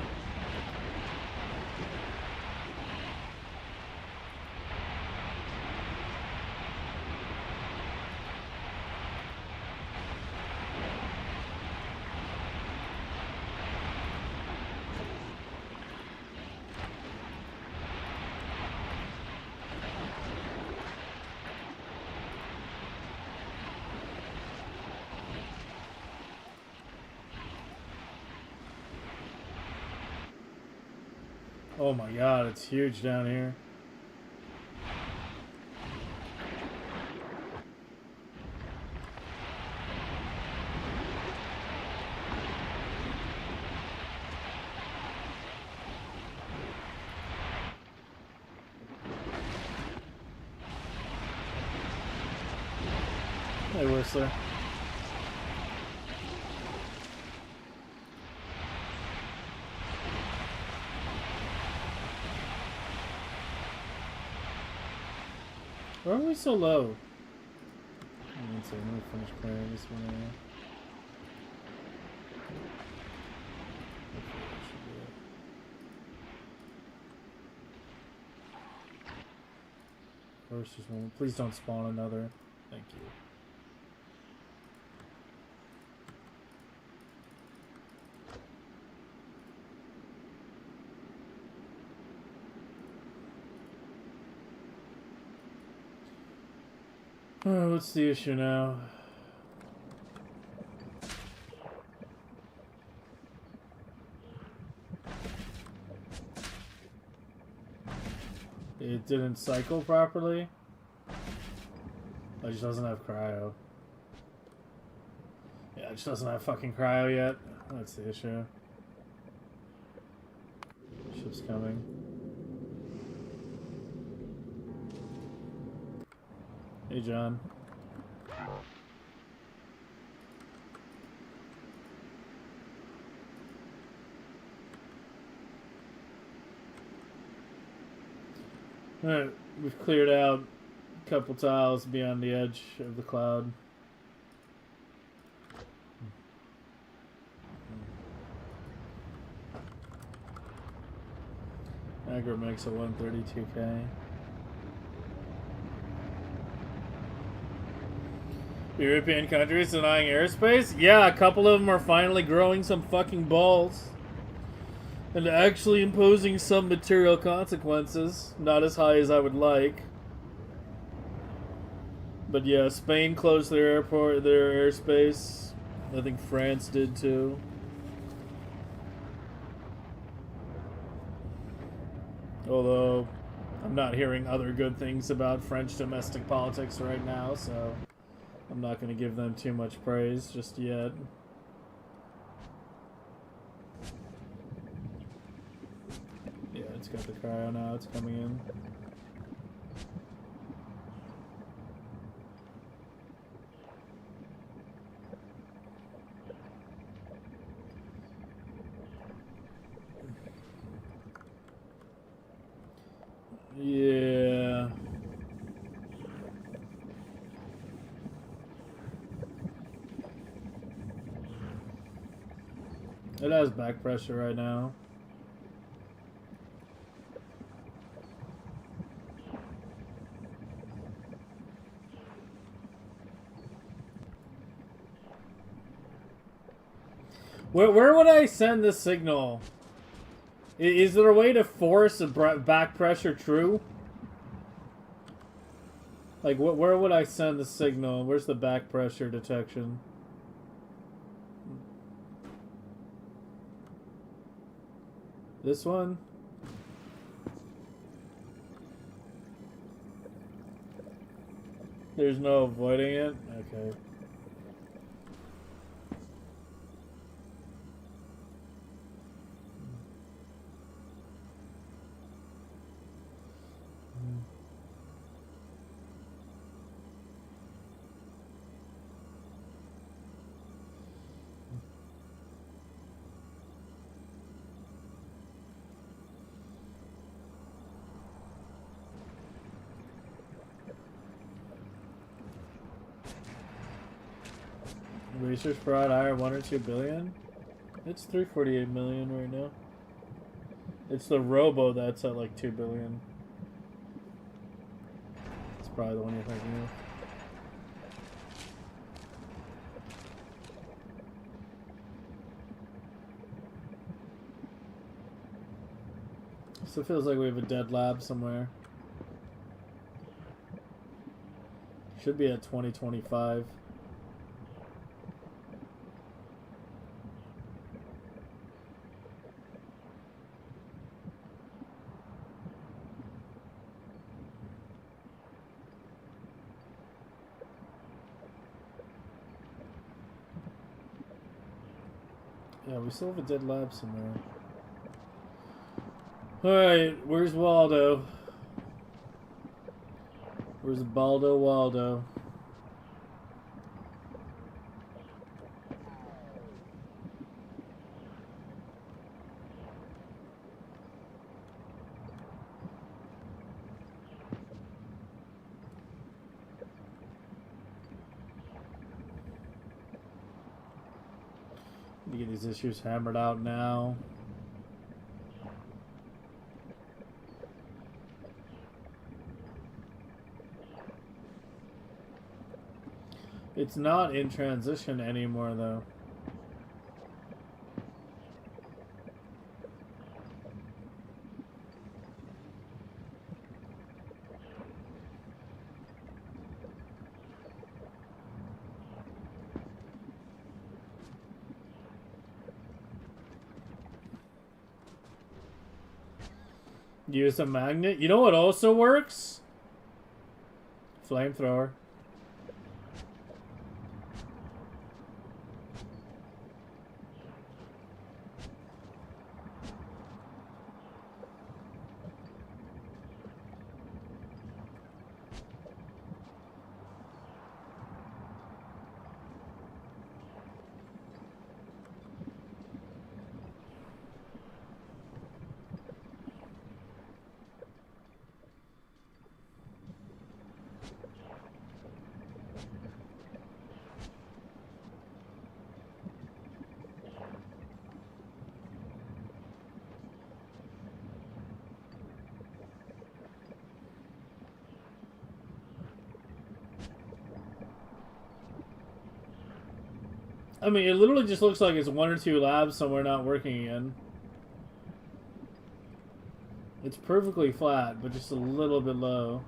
Oh my god, it's huge down here. Hey, Whistler. Why are we so low? Let's see, let me finish clearing this one area. First, just one. Please don't spawn another. Thank you. Oh, what's the issue now? It didn't cycle properly? It just doesn't have cryo. Yeah, it just doesn't have fucking cryo yet. That's the issue. Ship's coming. Hey, John. Alright, we've cleared out a couple tiles beyond the edge of the cloud. Aggro makes a 132k. European countries denying airspace? Yeah, a couple of them are finally growing some fucking balls. And actually imposing some material consequences. Not as high as I would like. But yeah, Spain closed their airport, their airspace. I think France did too. Although, I'm not hearing other good things about French domestic politics right now, so I'm not going to give them too much praise just yet. Yeah, it's got the cryo now, it's coming in. Yeah. It has back pressure right now. Where would I send this signal? Is there a way to force a back pressure true? Like, where would I send the signal? Where's the back pressure detection? This one? There's no avoiding it? Okay. Research fraud higher 1 or 2 billion? It's 348 million right now. It's the Robo that's at like 2 billion. It's probably the one you're thinking of. So it feels like we have a dead lab somewhere. Should be at 2025. Yeah, we still have a dead lab somewhere. Alright, where's Waldo? Where's Baldo Waldo? Get these issues hammered out now. It's not in transition anymore, though. Use a magnet. You know what also works? Flamethrower. I mean, it literally just looks like it's 1 or 2 labs somewhere not working again. It's perfectly flat, but just a little bit low.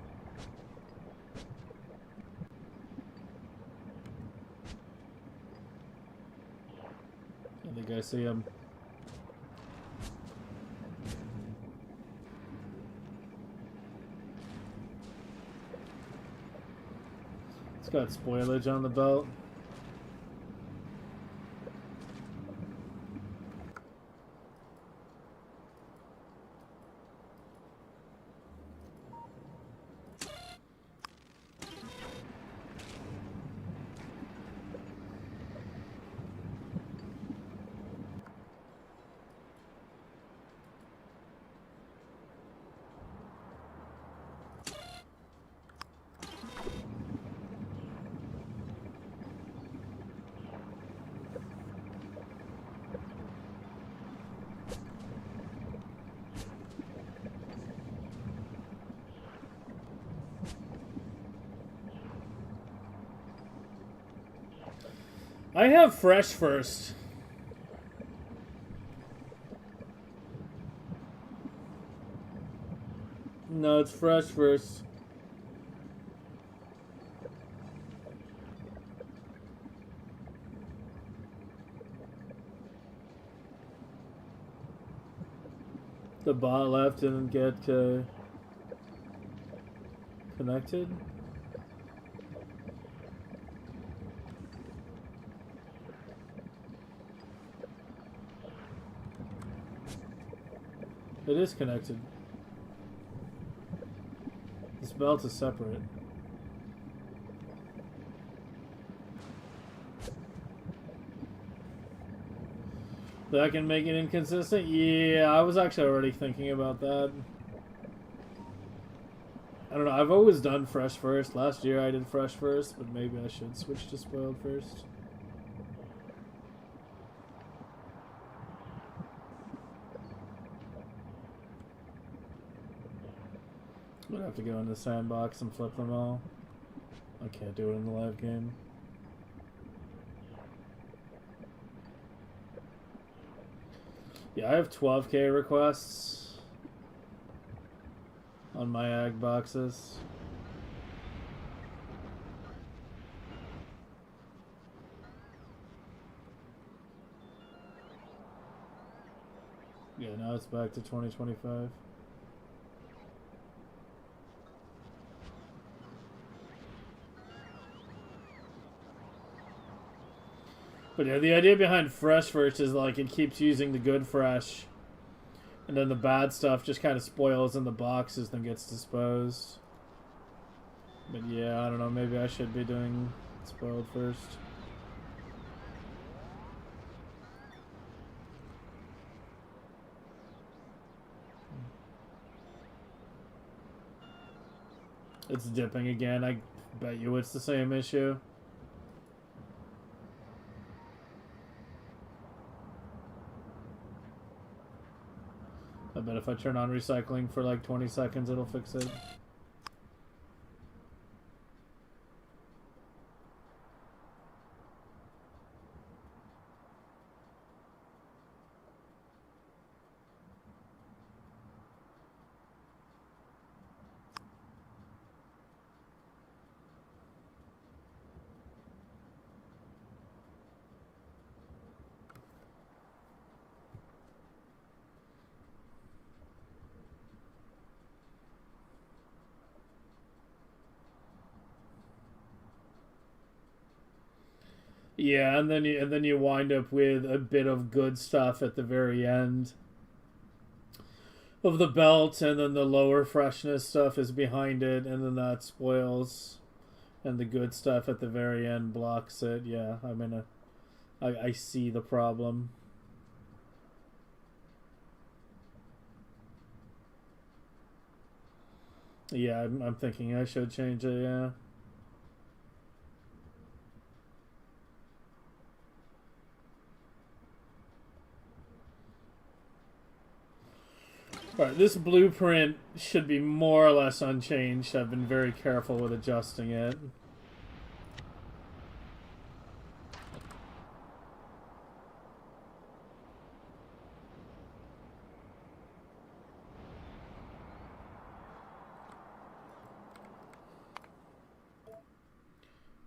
I think I see him. It's got spoilage on the belt. I have fresh first. No, it's fresh first. The bot left didn't get connected. It is connected. This belt is separate. That can make it inconsistent? Yeah, I was actually already thinking about that. I don't know, I've always done fresh first. Last year I did fresh first, but maybe I should switch to spoiled first. Would have to go in the sandbox and flip them all. I can't do it in the live game. Yeah, I have 12k requests on my ag boxes. Yeah, now it's back to 2025. But yeah, the idea behind fresh first is like it keeps using the good fresh, and then the bad stuff just kind of spoils in the boxes, then gets disposed. But yeah, I don't know, maybe I should be doing spoiled first. It's dipping again. I bet you it's the same issue. I bet if I turn on recycling for like 20 seconds, it'll fix it. Yeah, and then you wind up with a bit of good stuff at the very end of the belt, and then the lower freshness stuff is behind it, and then that spoils, and the good stuff at the very end blocks it. Yeah, I see the problem. Yeah, I'm thinking I should change it. Yeah. Alright, this blueprint should be more or less unchanged. I've been very careful with adjusting it.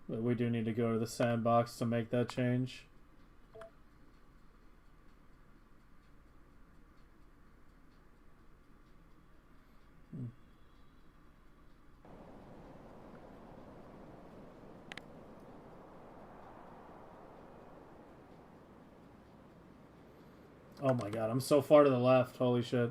But we do need to go to the sandbox to make that change. Oh my god, I'm so far to the left. Holy shit.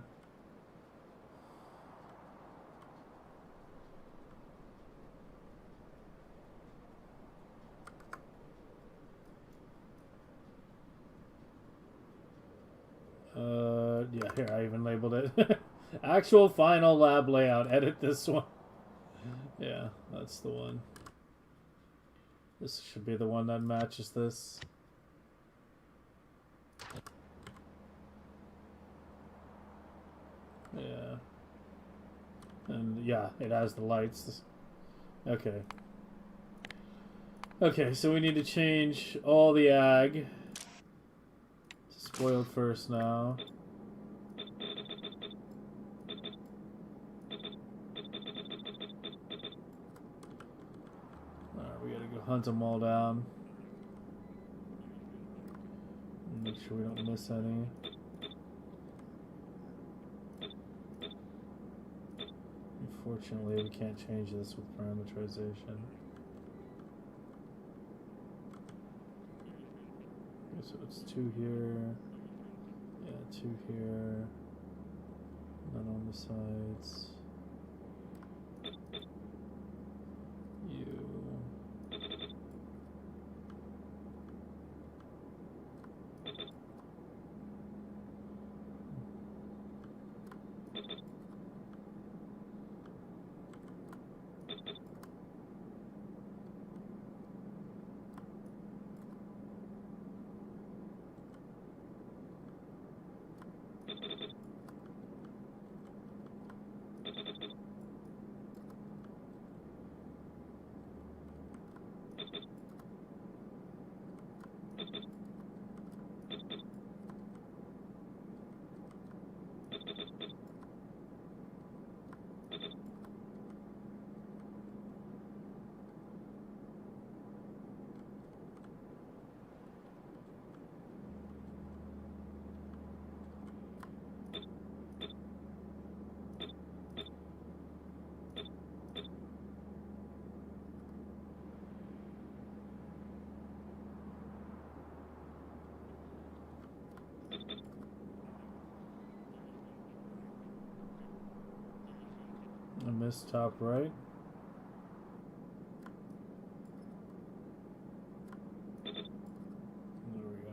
Yeah, here, I even labeled it. Actual final lab layout. Edit this one. Yeah, that's the one. This should be the one that matches this. Yeah. And yeah, it has the lights. Okay. Okay, so we need to change all the ag. Spoiled first now. Alright, we gotta go hunt them all down. Make sure we don't miss any. Unfortunately, we can't change this with parameterization. Okay, so it's 2 here. Yeah, 2 here. None on the sides. You. miss top right. There we go.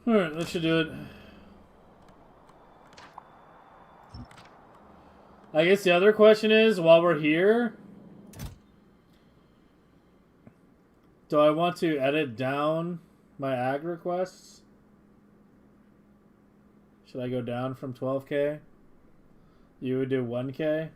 Alright, that should do it. I guess the other question is, while we're here, do I want to edit down my ag requests? Should I go down from 12K? You would do 1K?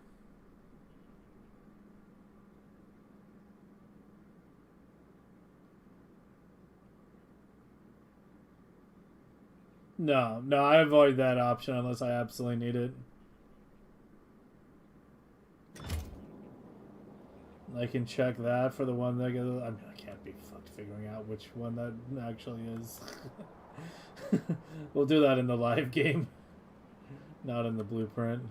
No, I avoid that option unless I absolutely need it. I can check that for the one that goes. I mean, I can't be fucked figuring out which one that actually is. We'll do that in the live game, not in the blueprint.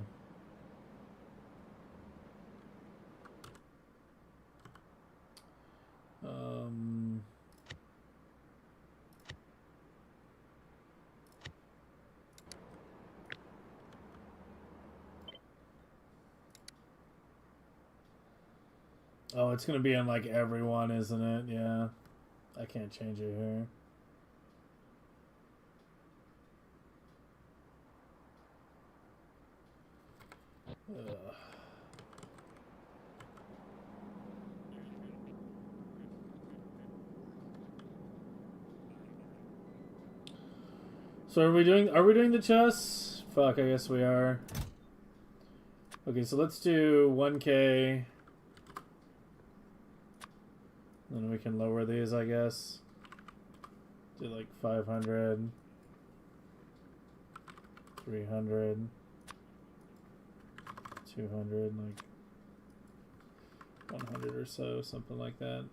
Oh, it's gonna be in like everyone, isn't it? Yeah. I can't change it here. Ugh. So are we doing the chess? Fuck, I guess we are. Okay, so let's do 1K. Then we can lower these, I guess. Do like 500, 300, 200, like 100 or so, something like that.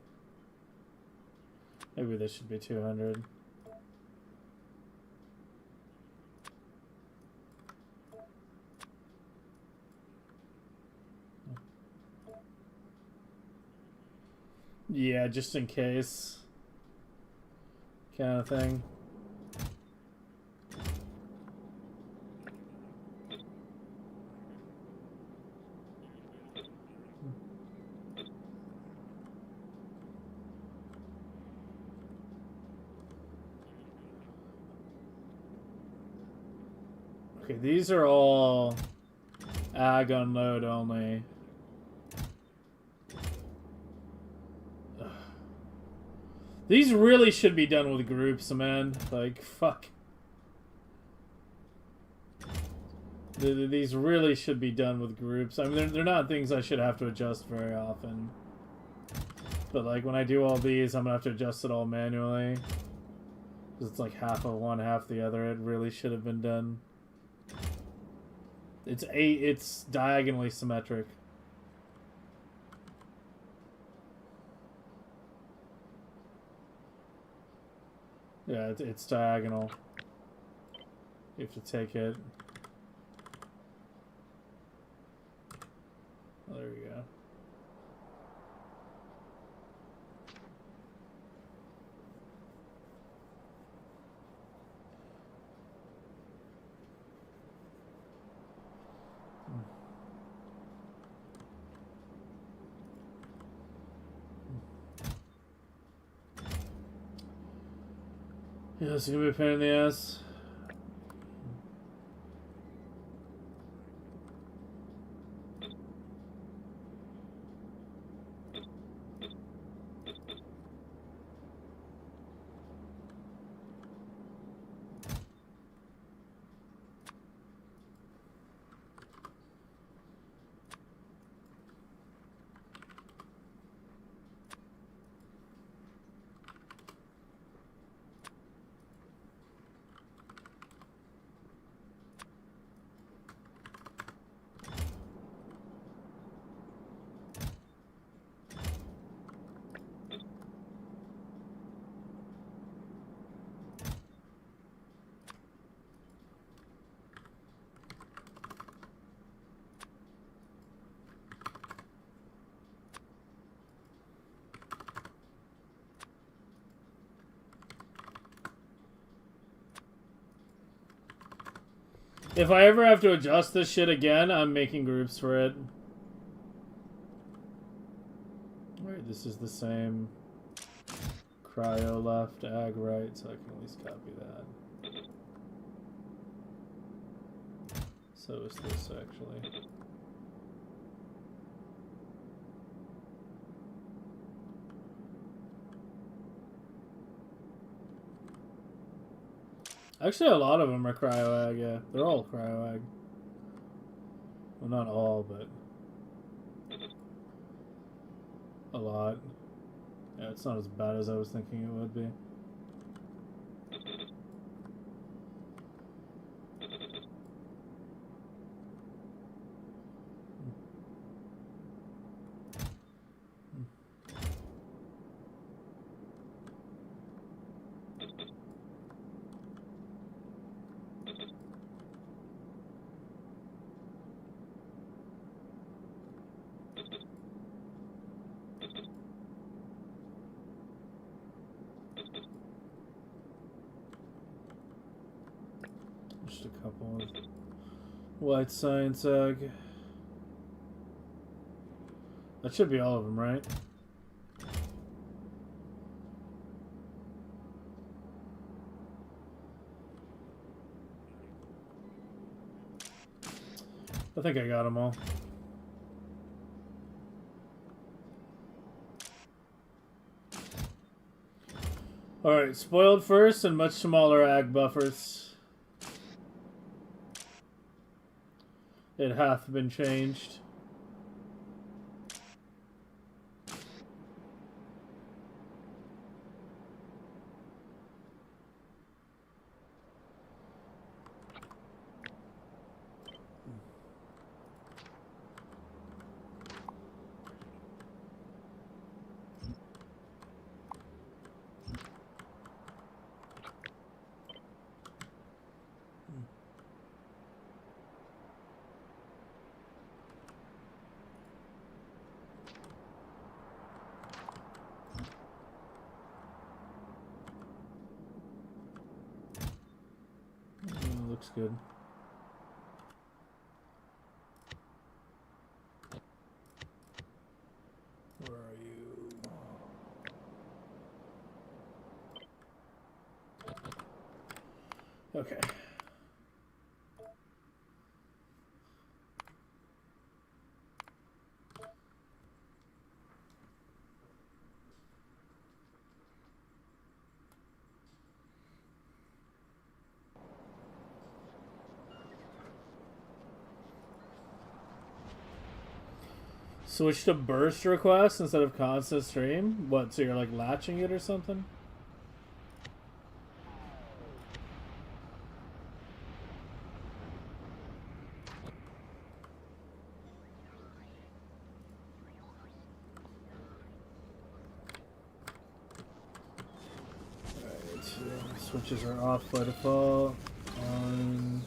Maybe this should be 200. Yeah, just in case. Kind of thing. Okay, these are all ag unload only. These really should be done with groups, man. Like, fuck. These really should be done with groups. I mean, they're not things I should have to adjust very often. But, like, when I do all these, I'm gonna have to adjust it all manually. Because it's like half of one, half the other. It really should have been done. It's diagonally symmetric. Yeah, it's diagonal. You have to take it. Oh, there we go. Yeah, it's gonna be a pain in the ass. If I ever have to adjust this shit again, I'm making groups for it. Alright, this is the same. Cryo left, ag right, so I can at least copy that. So is this actually. Actually, a lot of them are cryo ag, yeah. They're all cryo ag. Well, not all, but a lot. Yeah, it's not as bad as I was thinking it would be. Just a couple of white science ag. That should be all of them, right? I think I got them all. Alright, spoiled first and much smaller ag buffers. It hath been changed. Looks good. Where are you? Okay. Switch to burst request instead of constant stream? What, so you're like latching it or something? Alright, switches are off by default. On.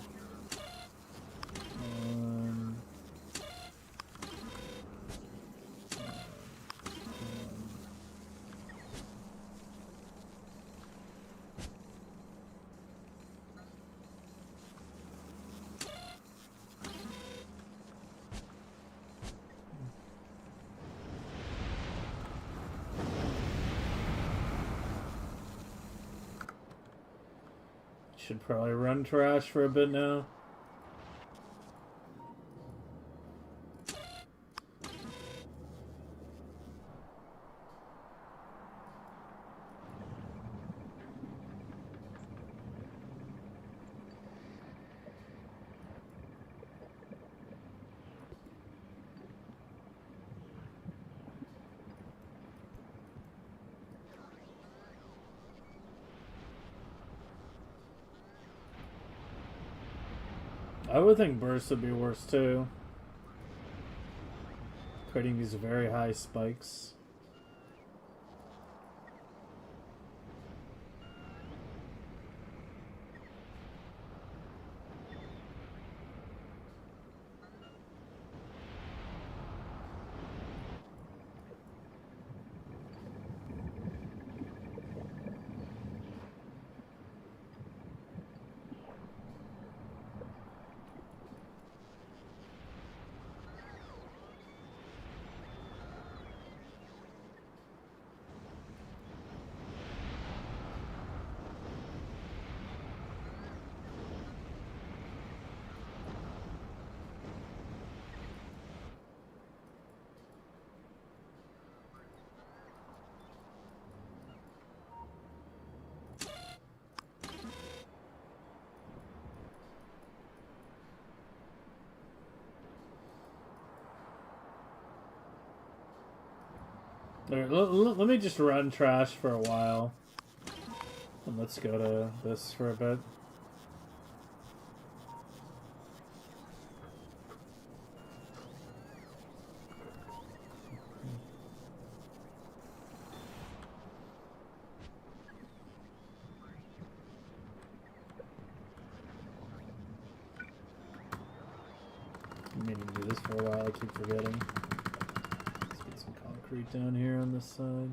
Should probably run trash for a bit now. I would think burst would be worse too. Creating these very high spikes. Let me just run trash for a while. And let's go to this for a bit. I'm meaning to do this for a while, I keep forgetting. Let's get some concrete down here on this side.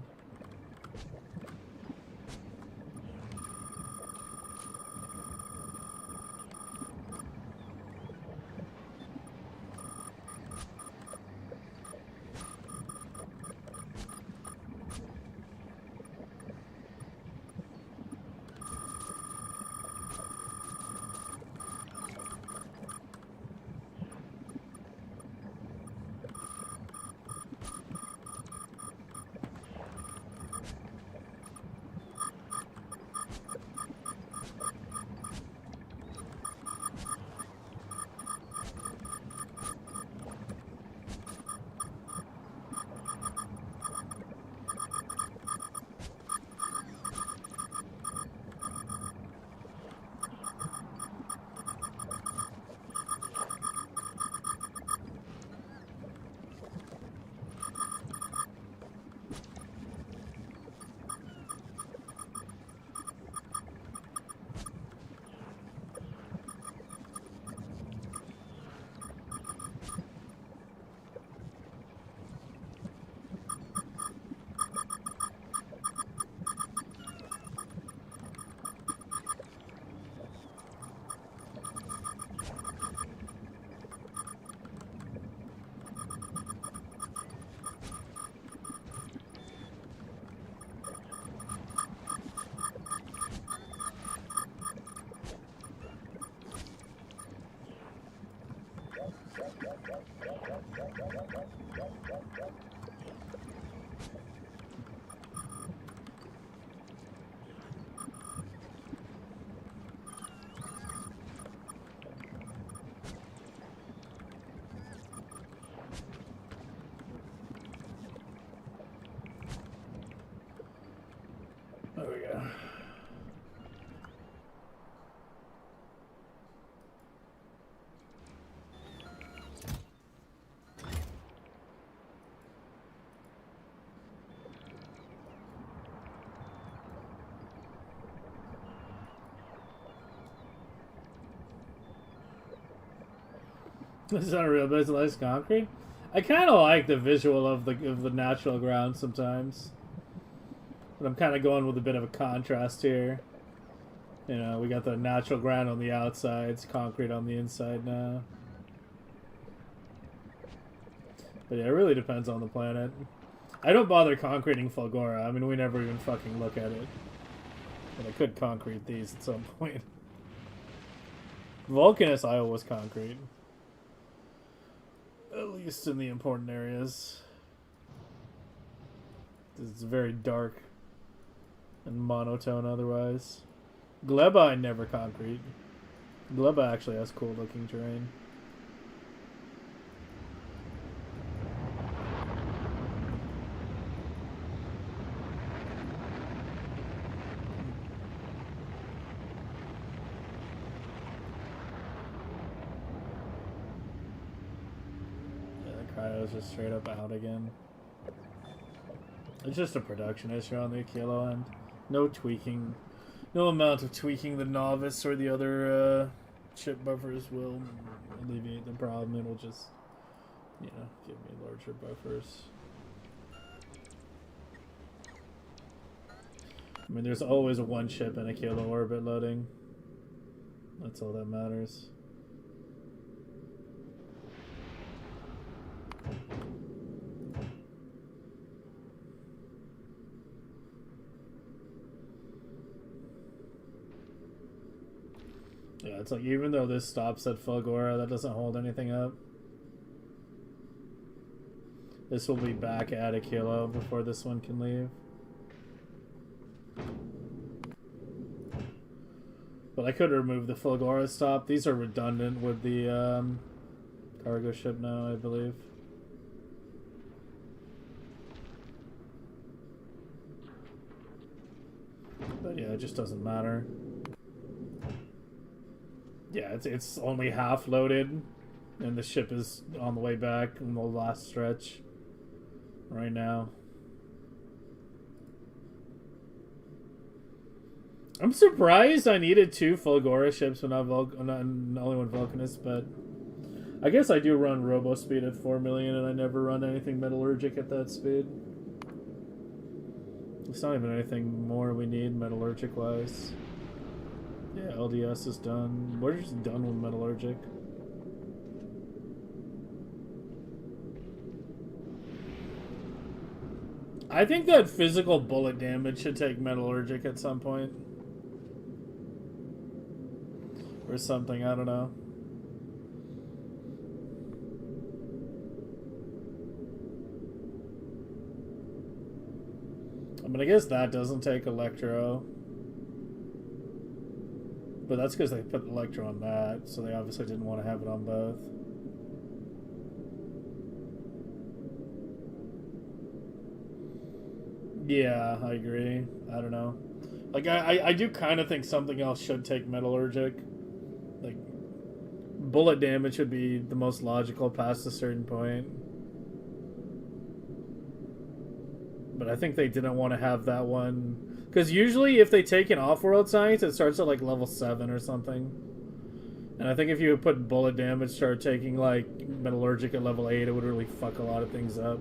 There we go. This is not a real nice concrete. I kind of like the visual of the natural ground sometimes, but I'm kind of going with a bit of a contrast here. You know, we got the natural ground on the outside, it's concrete on the inside now. But yeah, it really depends on the planet. I don't bother concreting Fulgora. I mean, we never even fucking look at it. But I could concrete these at some point. Vulcanus, I always concrete. At least in the important areas. It's very dark and monotone otherwise. Gleba I never concrete. Gleba actually has cool looking terrain. Cryo's just straight up out again. It's just a production issue on the Kilo end. No tweaking. No amount of tweaking the Novice or the other chip buffers will alleviate the problem. It'll just, you know, give me larger buffers. I mean, there's always one chip in a Kilo orbit loading. That's all that matters. Yeah, it's like even though this stops at Fulgora, that doesn't hold anything up. This will be back at a Kilo before this one can leave. But I could remove the Fulgora stop. These are redundant with the cargo ship now, I believe. But yeah, it just doesn't matter. Yeah, it's only half loaded, and the ship is on the way back in the last stretch right now. I'm surprised I needed 2 Fulgora ships when not only one Vulcanist, but I guess I do run Robo Speed at 4 million, and I never run anything Metallurgic at that speed. It's not even anything more we need Metallurgic wise. Yeah, LDS is done. We're just done with Metallurgic. I think that physical bullet damage should take Metallurgic at some point. Or something, I don't know. I mean, I guess that doesn't take Electro. But that's because they put Electro on that, so they obviously didn't want to have it on both. Yeah, I agree. I don't know. Like, I do kind of think something else should take Metallurgic. Like, bullet damage would be the most logical past a certain point. But I think they didn't want to have that one. Because usually if they take an off-world science, it starts at like level 7 or something. And I think if you put bullet damage, start taking like Metallurgic at level 8, it would really fuck a lot of things up.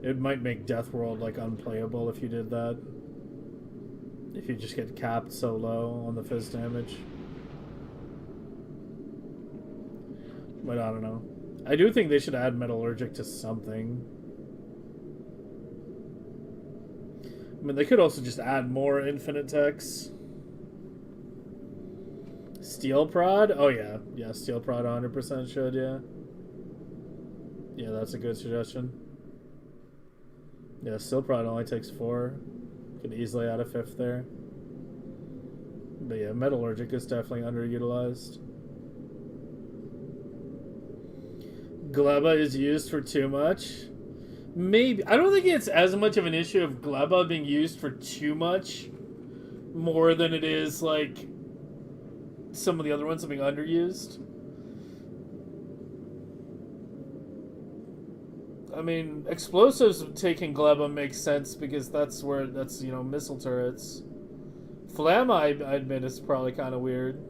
It might make Death World like unplayable if you did that. If you just get capped so low on the fizz damage. But I don't know. I do think they should add Metallurgic to something. I mean, they could also just add more infinite techs. Steel Prod? Oh, yeah. Yeah, Steel Prod 100% should, yeah. Yeah, that's a good suggestion. Yeah, Steel Prod only takes 4. Could easily add a 5th there. But yeah, Metallurgic is definitely underutilized. Gleba is used for too much. Maybe. I don't think it's as much of an issue of Gleba being used for too much more than it is like some of the other ones being underused. I mean, explosives taking Gleba makes sense because that's, you know, missile turrets. Flamma, I admit, is probably kind of weird.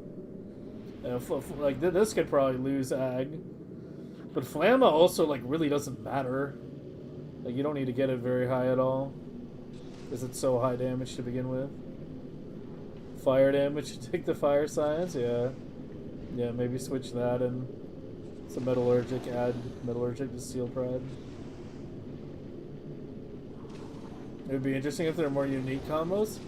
Like, this could probably lose Ag. But Flamma also, like, really doesn't matter. Like, you don't need to get it very high at all. Because it's so high damage to begin with. Fire damage to take the fire science, yeah. Yeah, maybe switch that and some Metallurgic, add Metallurgic to Steel Pride. It would be interesting if there are more unique combos.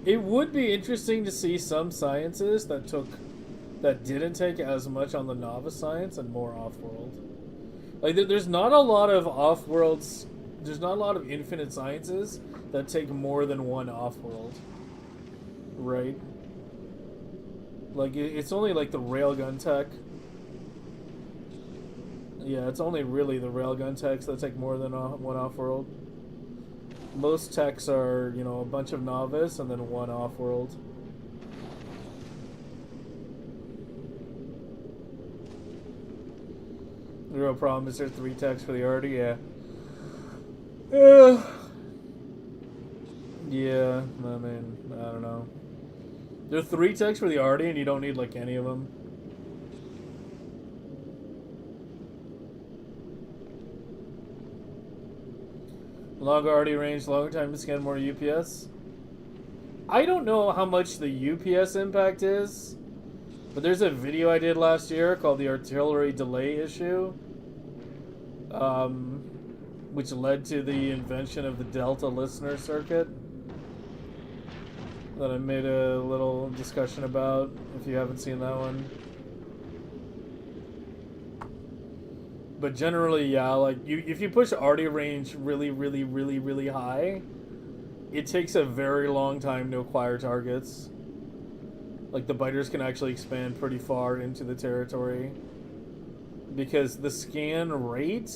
It would be interesting to see some sciences that didn't take as much on the novice science and more off-world. Like, there's not a lot of off-worlds. There's not a lot of infinite sciences that take more than one off-world. Right? Like, it's only like the railgun tech. Yeah, it's only really the railgun techs that take more than one off-world. Most techs are, you know, a bunch of novice and then one off-world. The real problem is there 3 techs for the arty, yeah. Yeah, I mean, I don't know. There are 3 techs for the arty and you don't need, like, any of them. Longer arty range, longer time to scan, more UPS. I don't know how much the UPS impact is, but there's a video I did last year called the Artillery Delay Issue, which led to the invention of the Delta Listener Circuit, that I made a little discussion about, if you haven't seen that one. But generally, yeah, like, if you push arty range really high, it takes a very long time to acquire targets. Like, the biters can actually expand pretty far into the territory. Because the scan rate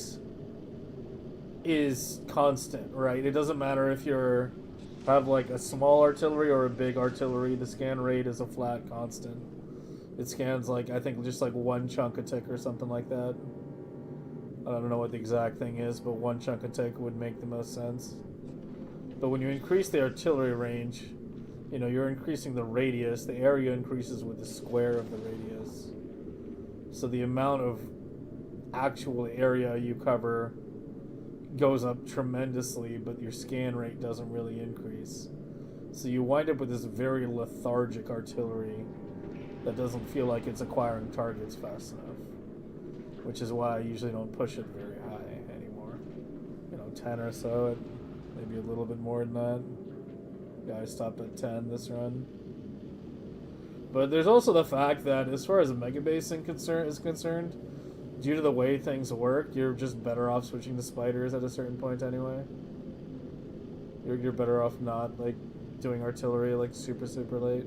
is constant, right? It doesn't matter if you're have like a small artillery or a big artillery, the scan rate is a flat constant. It scans like, I think just like one chunk a tick or something like that. I don't know what the exact thing is, but one chunk a tick would make the most sense. But when you increase the artillery range, you know, you're increasing the radius. The area increases with the square of the radius. So the amount of actual area you cover goes up tremendously, but your scan rate doesn't really increase. So you wind up with this very lethargic artillery that doesn't feel like it's acquiring targets fast enough. Which is why I usually don't push it very high anymore. You know, 10 or so, maybe a little bit more than that. Yeah, I stopped at 10 this run. But there's also the fact that as far as Megabase is concerned, due to the way things work, you're just better off switching to spiders at a certain point anyway. You're better off not, like, doing artillery, like, super late.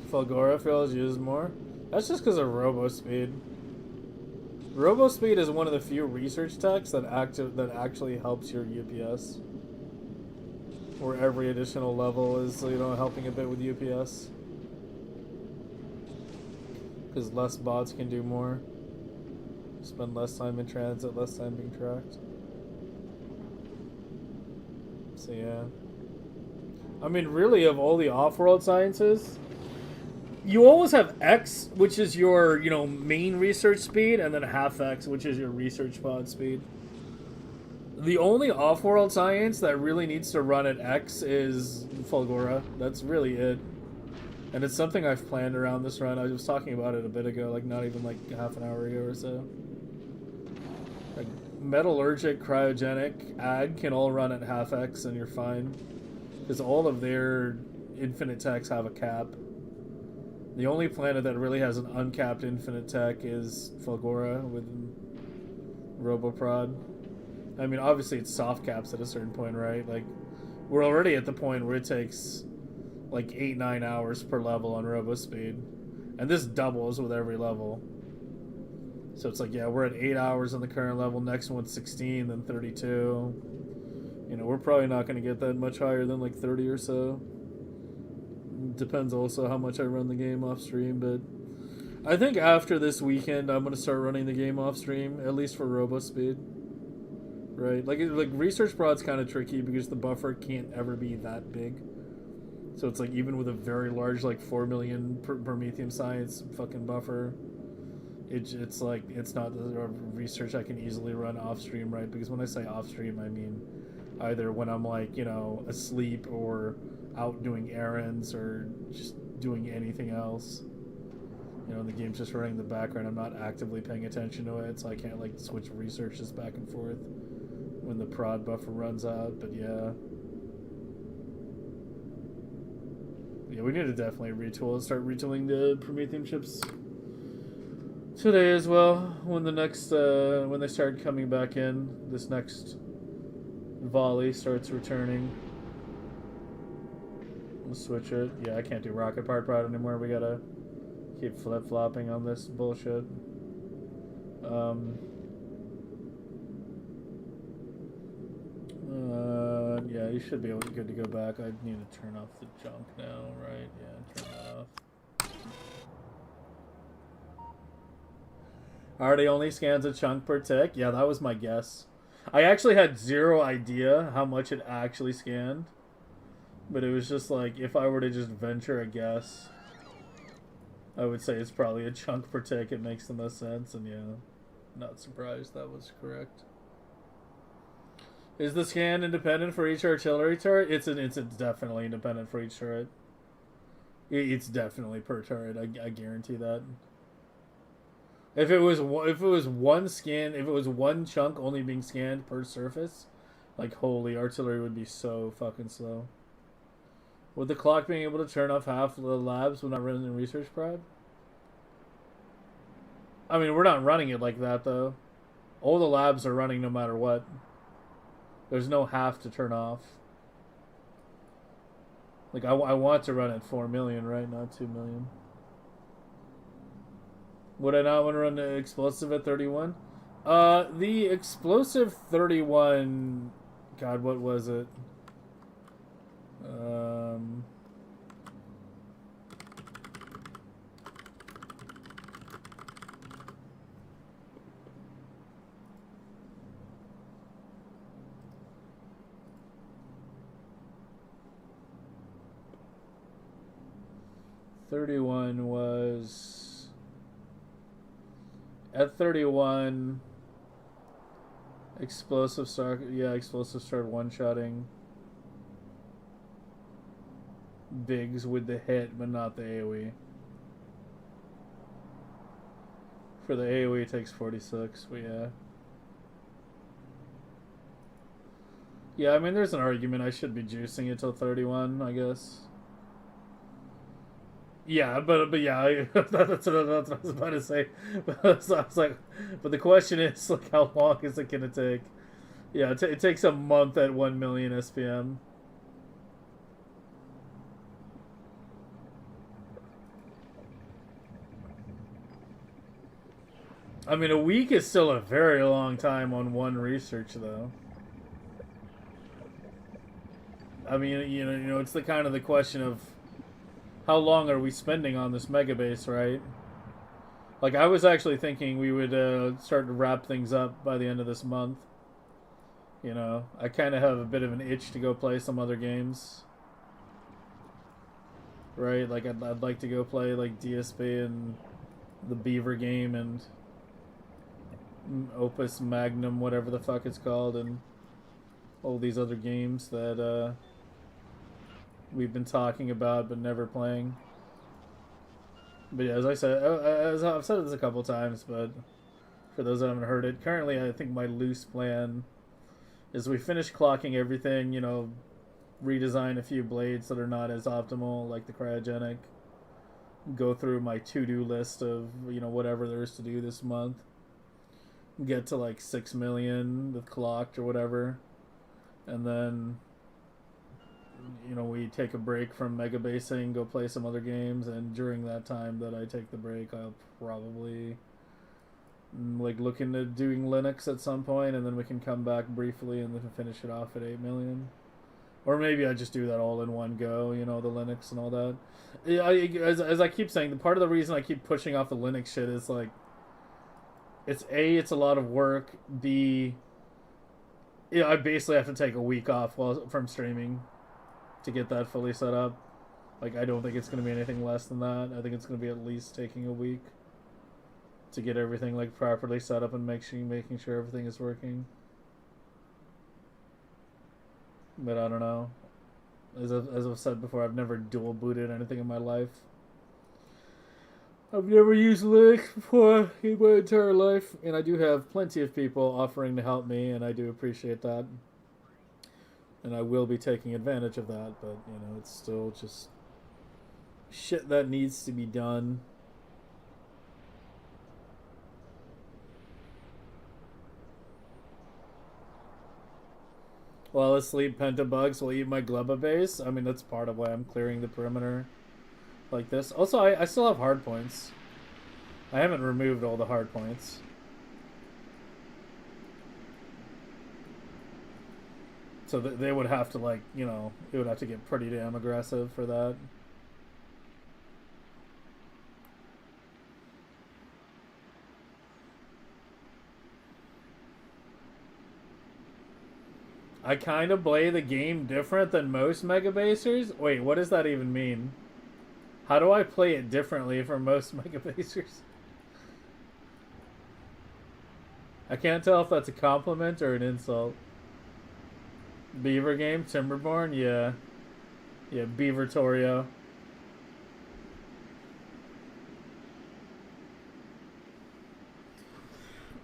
Fulgora feels used more. That's just because of RoboSpeed. RoboSpeed is one of the few research techs that actually helps your UPS. Where every additional level is, you know, helping a bit with UPS. Because less bots can do more. Spend less time in transit, less time being tracked. So yeah. I mean, really, of all the off-world sciences, you always have X, which is your, you know, main research speed, and then half X, which is your research pod speed. The only off-world science that really needs to run at X is Fulgora. That's really it. And it's something I've planned around this run. I was talking about it a bit ago, like not even like half an hour ago or so. Like metallurgic, cryogenic, ag can all run at half X and you're fine. Because all of their infinite techs have a cap. The only planet that really has an uncapped infinite tech is Fulgora with Roboprod. I mean, obviously it's soft caps at a certain point, right? Like, we're already at the point where it takes like 8-9 hours per level on RoboSpeed. And this doubles with every level. So it's like, yeah, we're at 8 hours on the current level, next one's 16, then 32. You know, we're probably not going to get that much higher than like 30 or so. Depends also how much I run the game off stream, but I think after this weekend I'm going to start running the game off stream, at least for RoboSpeed. Right? Like Research Prod's kind of tricky because the buffer can't ever be that big. So it's like even with a very large, like 4 million Prometheum science fucking buffer, it's like, it's not the research I can easily run off stream, right? Because when I say off stream, I mean either when I'm like, you know, asleep or out doing errands or just doing anything else. You know, the game's just running in the background. I'm not actively paying attention to it, so I can't like switch researches back and forth when the prod buffer runs out. But yeah, we need to definitely retool and start retooling the Prometheum chips today as well. When the next when they start coming back in, this next volley starts returning. We'll switch it. Yeah, I can't do rocket part prod anymore. We gotta keep flip-flopping on this bullshit. Yeah, you should be able to good to go back. I need to turn off the junk now, right? Yeah, turn that off. Already only scans a chunk per tick. Yeah, that was my guess. I actually had zero idea how much it actually scanned. But it was just like, if I were to just venture a guess, I would say it's probably a chunk per tick. It makes the most sense, and yeah, not surprised that was correct. Is the scan independent for each artillery turret? It's definitely independent for each turret. It's definitely per turret. I guarantee that. If it was one scan, if it was one chunk only being scanned per surface, like holy, artillery would be so fucking slow. With the clock being able to turn off half the labs when not running the research prod? I mean, we're not running it like that, though. All the labs are running no matter what. There's no half to turn off. Like, I want to run at 4 million, right? Not 2 million. Would I not want to run the explosive at 31? The explosive 31. God, what was it? Um. .31 was at 31. Explosive start, yeah, explosive start one-shotting Biggs with the hit, but not the AoE. For the AoE, it takes 46, but yeah. Yeah, I mean, there's an argument I should be juicing it till 31, I guess. Yeah, but yeah, that's what I was about to say. So I was like, but the question is, like, how long is it gonna take? Yeah, it takes a month at 1 million SPM. I mean, a week is still a very long time on one research, though. I mean, you know, it's the kind of the question of how long are we spending on this Megabase, right? Like, I was actually thinking we would start to wrap things up by the end of this month. You know, I kind of have a bit of an itch to go play some other games. Right? Like, I'd like to go play, like, DSP and the Beaver game and Opus Magnum, whatever the fuck it's called, and all these other games that we've been talking about but never playing. But yeah, as I said, as I've said this a couple times, but for those that haven't heard it, currently I think my loose plan is we finish clocking everything, you know, redesign a few blades that are not as optimal, like the cryogenic, go through my to-do list of, you know, whatever there is to do this month, get to like 6 million with clocked or whatever, and then, you know, we take a break from megabasing, go play some other games, and during that time that I take the break, I'll probably like look into doing Linux at some point, and then we can come back briefly and then finish it off at 8 million. Or maybe I just do that all in one go, you know, the Linux and all that. As I keep saying, the part of the reason I keep pushing off the Linux shit is like, it's a lot of work. B, yeah, I basically have to take a week off from streaming to get that fully set up. Like, I don't think it's going to be anything less than that. I think it's going to be at least taking a week to get everything like properly set up and making sure everything is working. But I don't know. As I've said before, I've never dual booted anything in my life. I've never used Linux before in my entire life, and I do have plenty of people offering to help me, and I do appreciate that. And I will be taking advantage of that, but, you know, it's still just shit that needs to be done. While asleep, pentabugs will eat my Gleba base. I mean, that's part of why I'm clearing the perimeter like this. Also, I still have hard points. I haven't removed all the hard points. So they would have to, like, you know, it would have to get pretty damn aggressive for that. I kind of play the game different than most Megabasers. Wait, what does that even mean? How do I play it differently from most Megabasers? I can't tell if that's a compliment or an insult. Beaver game, Timberborn, yeah. Yeah, Beavertorio.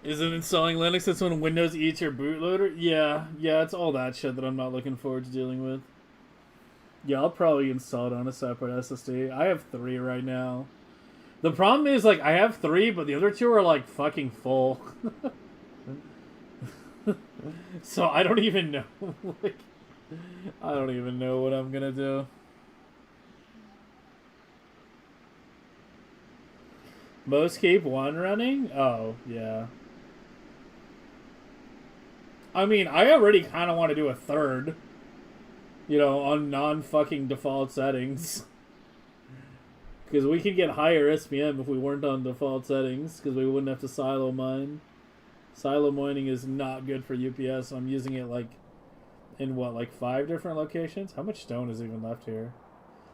Isn't installing Linux that's when Windows eats your bootloader? Yeah, it's all that shit that I'm not looking forward to dealing with. Yeah, I'll probably install it on a separate SSD. I have 3 right now. The problem is, like, I have 3, but the other 2 are, like, fucking full. So I don't even know. Like, I don't even know what I'm gonna do. Most keep one running? Oh, yeah. I mean, I already kind of want to do a third. You know, on non-fucking default settings. Because we could get higher SPM if we weren't on default settings. Because we wouldn't have to silo mine. Silo mining is not good for UPS. So I'm using it like in what, like 5 different locations? How much stone is even left here?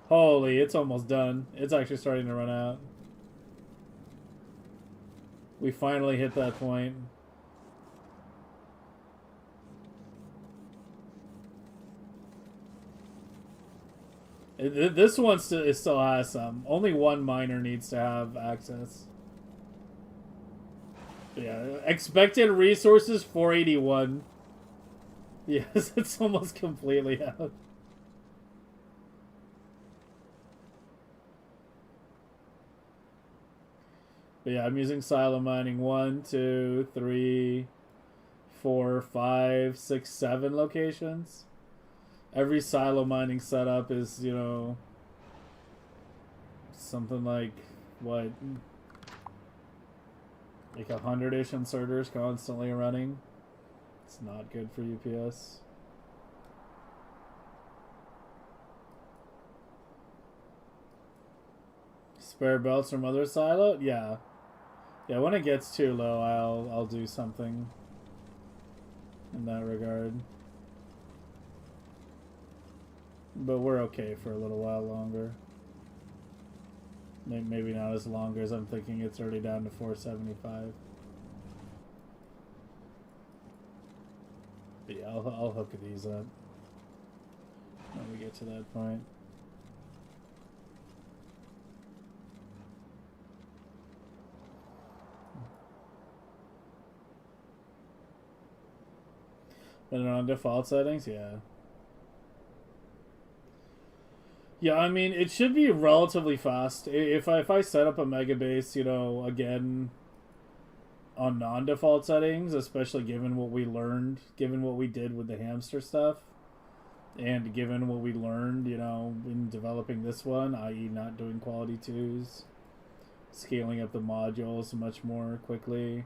Holy, it's almost done. It's actually starting to run out. We finally hit that point. This one still has some. Only one miner needs to have access. Yeah, expected resources 481. Yes, it's almost completely out. But yeah, I'm using silo mining 1, 2, 3, 4, 5, 6, 7 locations. Every silo mining setup is, you know, something like, what, like 100-ish inserters constantly running. It's not good for UPS. Spare belts from other silo? Yeah. Yeah, when it gets too low, I'll do something in that regard. But we're okay for a little while longer. Maybe not as long as I'm thinking. It's already down to 475. But yeah, I'll hook these up when we get to that point. But on default settings, yeah. Yeah, I mean, it should be relatively fast. If I set up a Megabase, you know, again, on non-default settings, especially given what we learned, given what we did with the hamster stuff, and given what we learned, you know, in developing this one, i.e. not doing quality 2s, scaling up the modules much more quickly,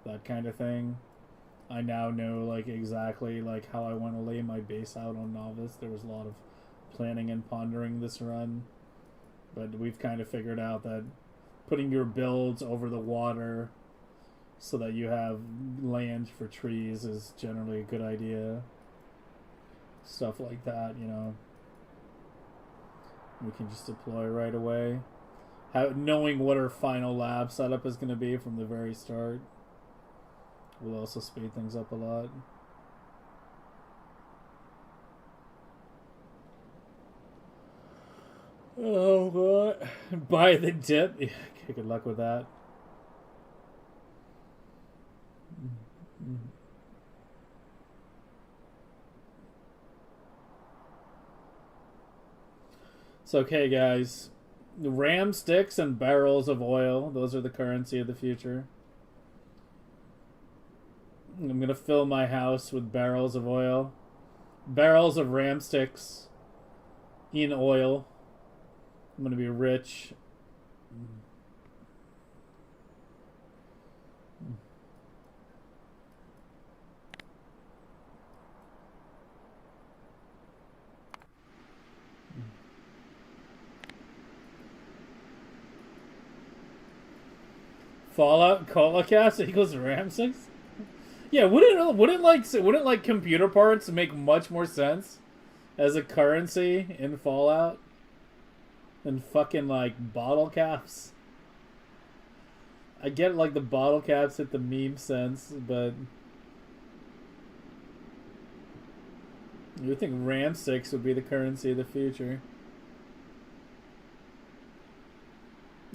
that kind of thing. I now know, like, exactly, like, how I want to lay my base out on Novice. There was a lot of planning and pondering this run, but we've kind of figured out that putting your builds over the water so that you have land for trees is generally a good idea. Stuff like that, you know, we can just deploy right away. Knowing what our final lab setup is going to be from the very start will also speed things up a lot. Oh, what? Buy the dip? Yeah, good luck with that. It's okay, guys. Ram sticks and barrels of oil. Those are the currency of the future. I'm going to fill my house with barrels of oil. Barrels of ram sticks in oil. I'm going to be rich. Fallout Cola Cast equals ram sticks? Yeah, wouldn't like computer parts make much more sense as a currency in Fallout than fucking like bottle caps? I get like the bottle caps hit the meme sense, but you think RAM 6 would be the currency of the future?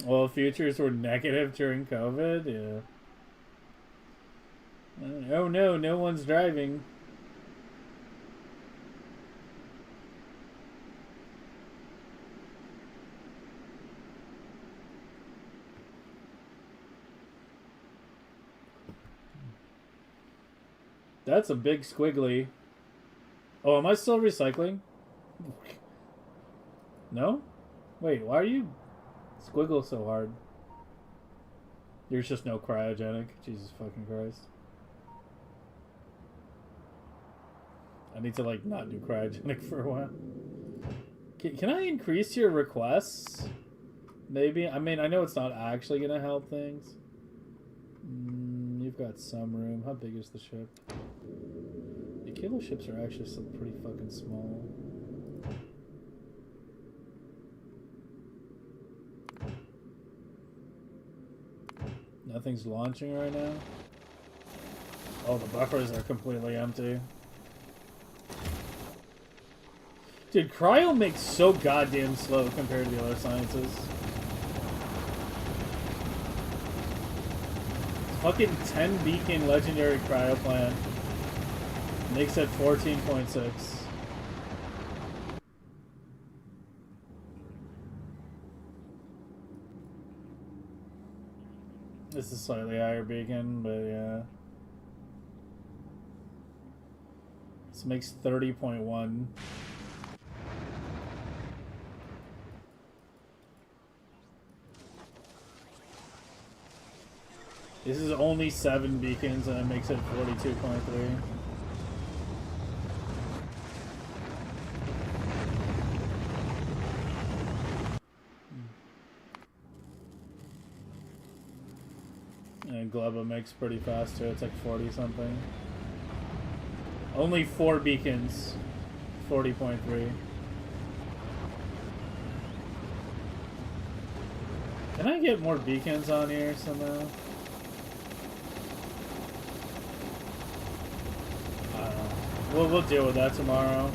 Well, futures were negative during COVID, yeah. Oh no, no one's driving. That's a big squiggly. Oh, am I still recycling? No? Wait, why are you squiggle so hard? There's just no cryogenic. Jesus fucking Christ. I need to like not do cryogenic for a while. Can I increase your requests? Maybe. I mean, I know it's not actually gonna help things. You've got some room. How big is the ship? The kilo ships are actually still pretty fucking small. Nothing's launching right now. Oh, the buffers are completely empty. Dude, Cryo makes so goddamn slow compared to the other sciences. Fucking 10 beacon legendary Cryo plant makes it 14.6. This is slightly higher beacon, but yeah. This makes 30.1. This is only 7 beacons and it makes it 42.3. And Gleba makes pretty fast too, it's like 40 something. Only 4 beacons, 40.3. Can I get more beacons on here somehow? We'll deal with that tomorrow.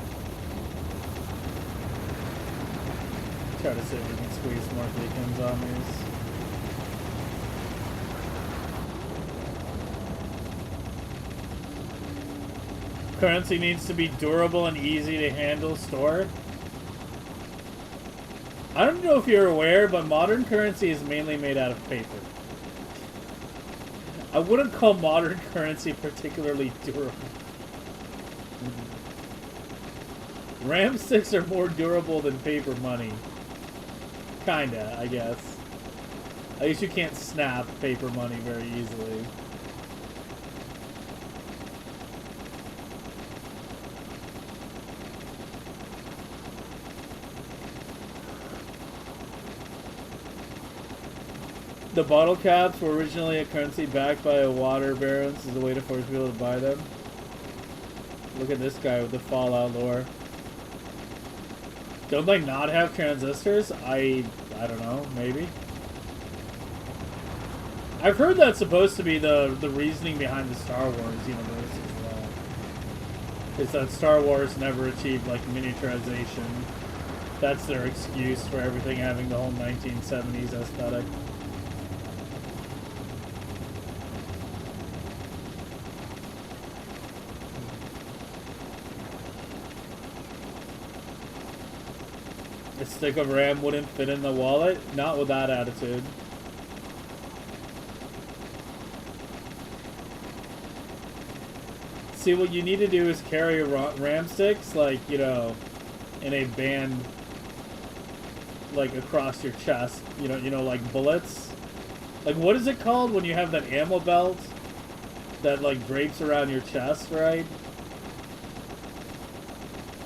Try to see if we can squeeze more beacons on these. Currency needs to be durable and easy to handle, store. I don't know if you're aware, but modern currency is mainly made out of paper. I wouldn't call modern currency particularly durable. RAM sticks are more durable than paper money. Kinda, I guess. At least you can't snap paper money very easily. The bottle caps were originally a currency backed by a water barons as a way to force people to buy them. Look at this guy with the Fallout lore. Don't they not have transistors? I don't know, maybe. I've heard that's supposed to be the reasoning behind the Star Wars universe as well. Is that Star Wars never achieved like miniaturization. That's their excuse for everything having the whole 1970s aesthetic. A stick of RAM wouldn't fit in the wallet? Not with that attitude. See, what you need to do is carry RAM sticks, like, you know, in a band, like, across your chest. You know, like bullets. Like, what is it called when you have that ammo belt that, like, drapes around your chest, right?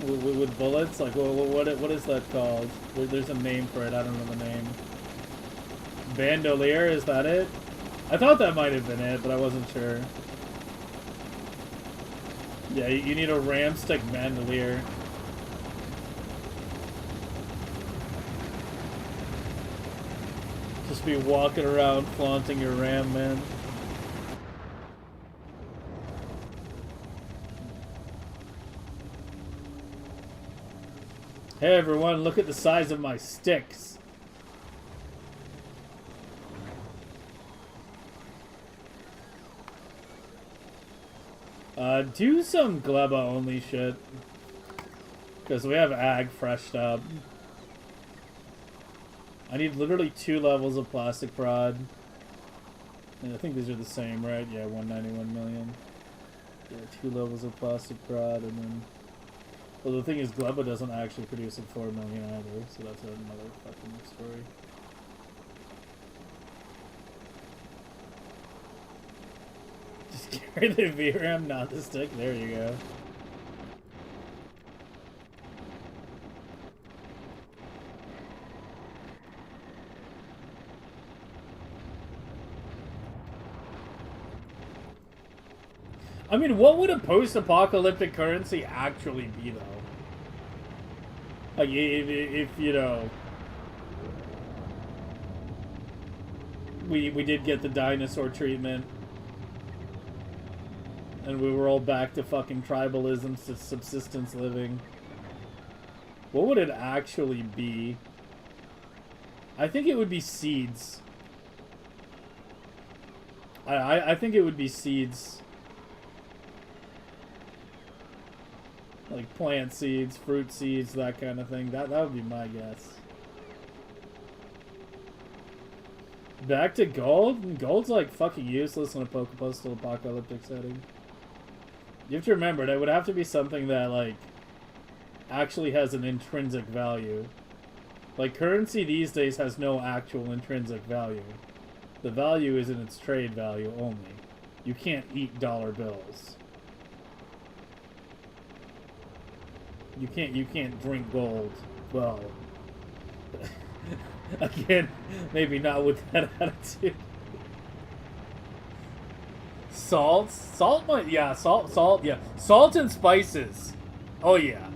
With bullets? Like, what is that called? There's a name for it, I don't know the name. Bandolier, is that it? I thought that might have been it, but I wasn't sure. Yeah, you need a RAM stick bandolier. Just be walking around flaunting your RAM, man. Hey everyone, look at the size of my sticks. Do some Gleba only shit. Because we have Ag freshed up. I need literally 2 levels of plastic prod. And I think these are the same, right? Yeah, 191 million. Yeah, 2 levels of plastic prod, and then... Well, the thing is, Gleba doesn't actually produce at 4 million either, so that's another fucking story. Just carry the VRAM, not the stick. There you go. I mean, what would a post-apocalyptic currency actually be, though? Like, if you know, we did get the dinosaur treatment, and we were all back to fucking tribalism, subsistence living. What would it actually be? I think it would be seeds. I think it would be seeds. Like plant seeds, fruit seeds, that kind of thing. That would be my guess. Back to gold? Gold's like fucking useless in a post-apocalyptic setting. You have to remember, that would have to be something that like actually has an intrinsic value. Like currency these days has no actual intrinsic value. The value is in its trade value only. You can't eat dollar bills. You can't drink gold. Well, again, maybe not with that attitude. Salt might, yeah, salt, yeah. Salt and spices. Oh yeah.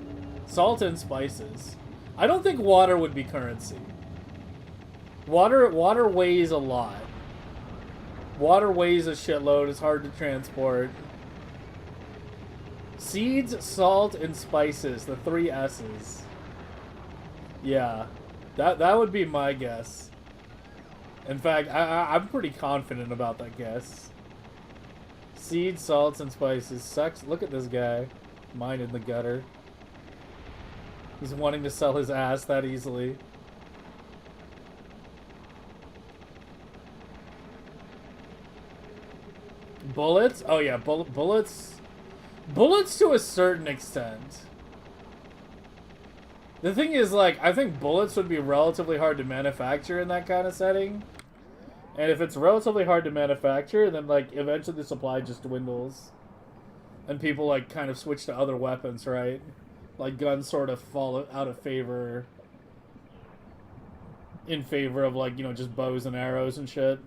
Salt and spices. I don't think water would be currency. Water weighs a lot. Water weighs a shitload, it's hard to transport. Seeds, salt, and spices, the 3 S's. Yeah. That would be my guess. In fact, I'm pretty confident about that guess. Seeds, salts, and spices. Sucks. Look at this guy. Mine in the gutter. He's wanting to sell his ass that easily. Bullets? Oh yeah, bullets. Bullets to a certain extent. The thing is, like, I think bullets would be relatively hard to manufacture in that kind of setting. And if it's relatively hard to manufacture, then, like, eventually the supply just dwindles. And people, like, kind of switch to other weapons, right? Like, guns sort of fall out of favor. In favor of, like, you know, just bows and arrows and shit.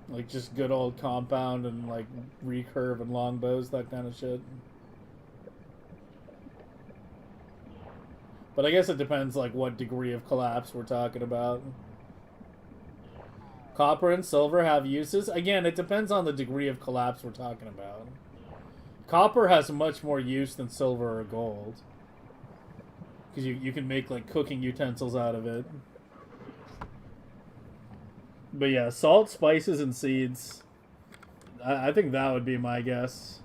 Like, just good old compound and, like, recurve and longbows, that kind of shit. But I guess it depends, like, what degree of collapse we're talking about. Copper and silver have uses. Again, it depends on the degree of collapse we're talking about. Copper has much more use than silver or gold. Because you can make, like, cooking utensils out of it. But yeah, salt, spices, and seeds. I think that would be my guess.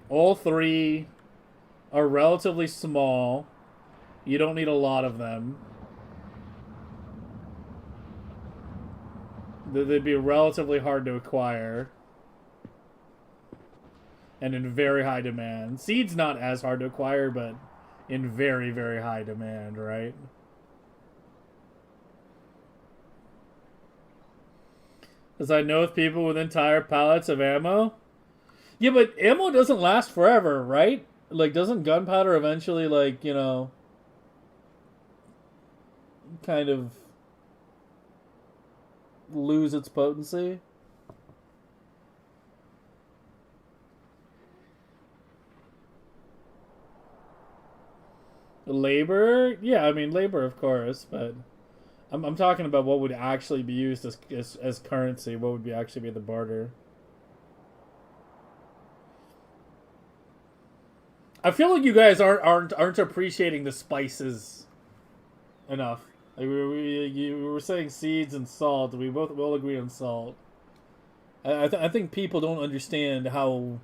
All 3 are relatively small. You don't need a lot of them. They'd be relatively hard to acquire. And in very high demand. Seeds not as hard to acquire, but in very, very high demand, right? As I know of people with entire pallets of ammo. Yeah, but ammo doesn't last forever, right? Like, doesn't gunpowder eventually, like, you know, kind of lose its potency? Labor? Yeah, I mean, labor, of course, but I'm talking about what would actually be used as currency. What would actually be the barter? I feel like you guys aren't appreciating the spices enough. Like we were saying seeds and salt. We all agree on salt. I think people don't understand how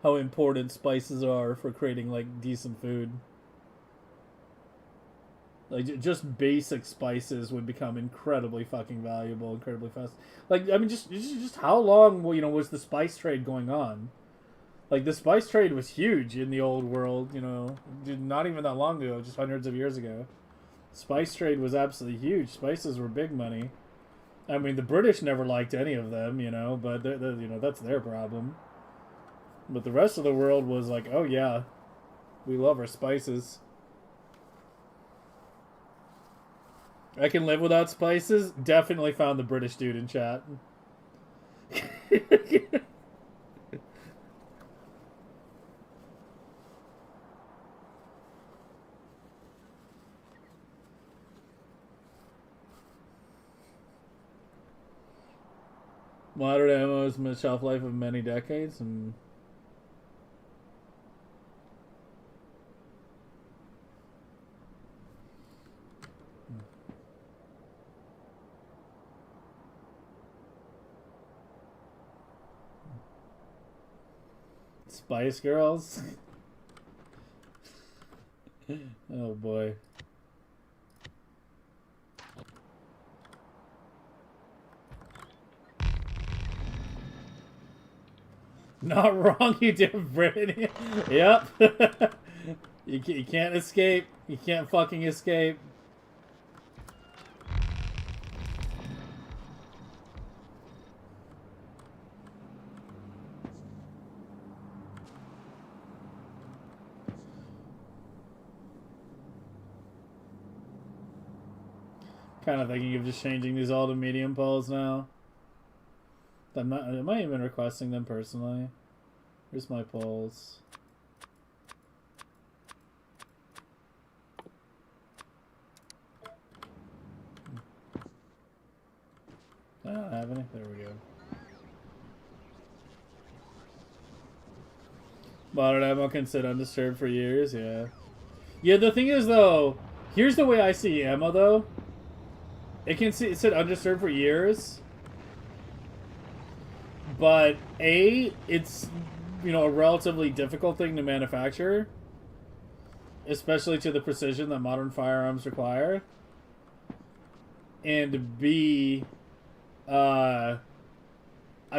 important spices are for creating like decent food. Like, just basic spices would become incredibly fucking valuable, incredibly fast. Like, I mean, just how long, you know, was the spice trade going on? Like, the spice trade was huge in the old world, you know. Not even that long ago, just hundreds of years ago. Spice trade was absolutely huge. Spices were big money. I mean, the British never liked any of them, you know, but, you know, that's their problem. But the rest of the world was like, oh, yeah, we love our spices. I can live without spices. Definitely found the British dude in chat. Modern ammo has a shelf life of many decades, and Spice Girls. Oh boy. Not wrong, you did, Brittany. Yep. You can't escape. You can't fucking escape. Kind of thinking of just changing these all to medium polls now. Am I even requesting them personally? Here's my polls. I don't have any. There we go. Modern ammo can sit undisturbed for years, yeah. Yeah, the thing is, though, here's the way I see ammo, though. It can sit undisturbed for years. But, A, it's, you know, a relatively difficult thing to manufacture. Especially to the precision that modern firearms require. And B, I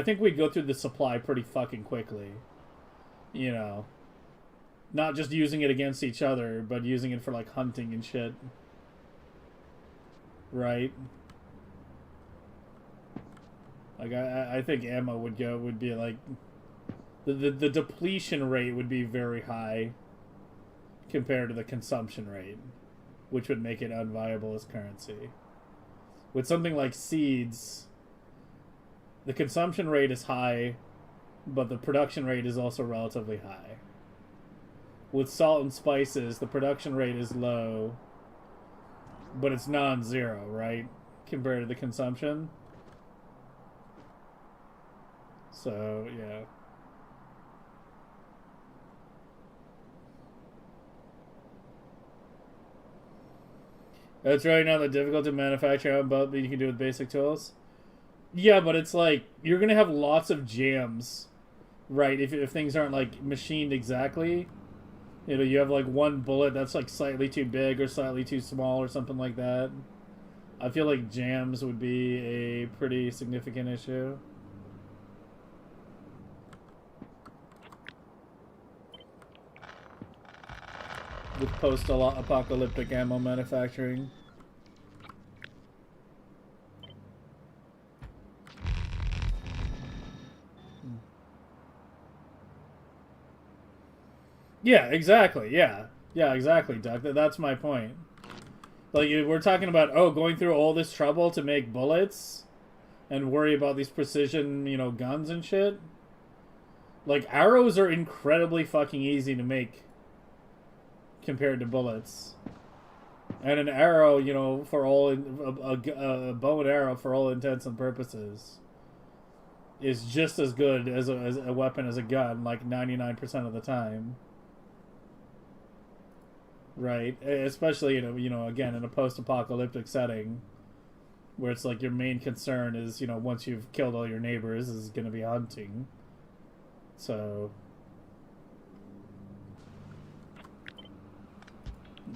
think we'd go through the supply pretty fucking quickly. You know. Not just using it against each other, but using it for, like, hunting and shit. Right? Like, I think ammo would be, like... The depletion rate would be very high compared to the consumption rate, which would make it unviable as currency. With something like seeds, the consumption rate is high, but the production rate is also relatively high. With salt and spices, the production rate is low, but it's non-zero, right? Compared to the consumption. So, yeah. That's right, now the difficult to manufacture but you can do with basic tools. Yeah, but it's like, you're going to have lots of jams, right? If things aren't, like, machined exactly. You know, you have, like, one bullet that's, like, slightly too big or slightly too small or something like that. I feel like jams would be a pretty significant issue. With post-apocalyptic ammo manufacturing. Yeah, exactly. Yeah. Yeah, exactly, Doug. That's my point. Like, we're talking about, oh, going through all this trouble to make bullets and worry about these precision, you know, guns and shit. Like, arrows are incredibly fucking easy to make compared to bullets. And an arrow, you know, for all... a bow and arrow, for all intents and purposes, is just as good as a weapon as a gun, like 99% of the time. Right? Especially, you know, again, in a post-apocalyptic setting, where it's like your main concern is, you know, once you've killed all your neighbors, is going to be hunting. So...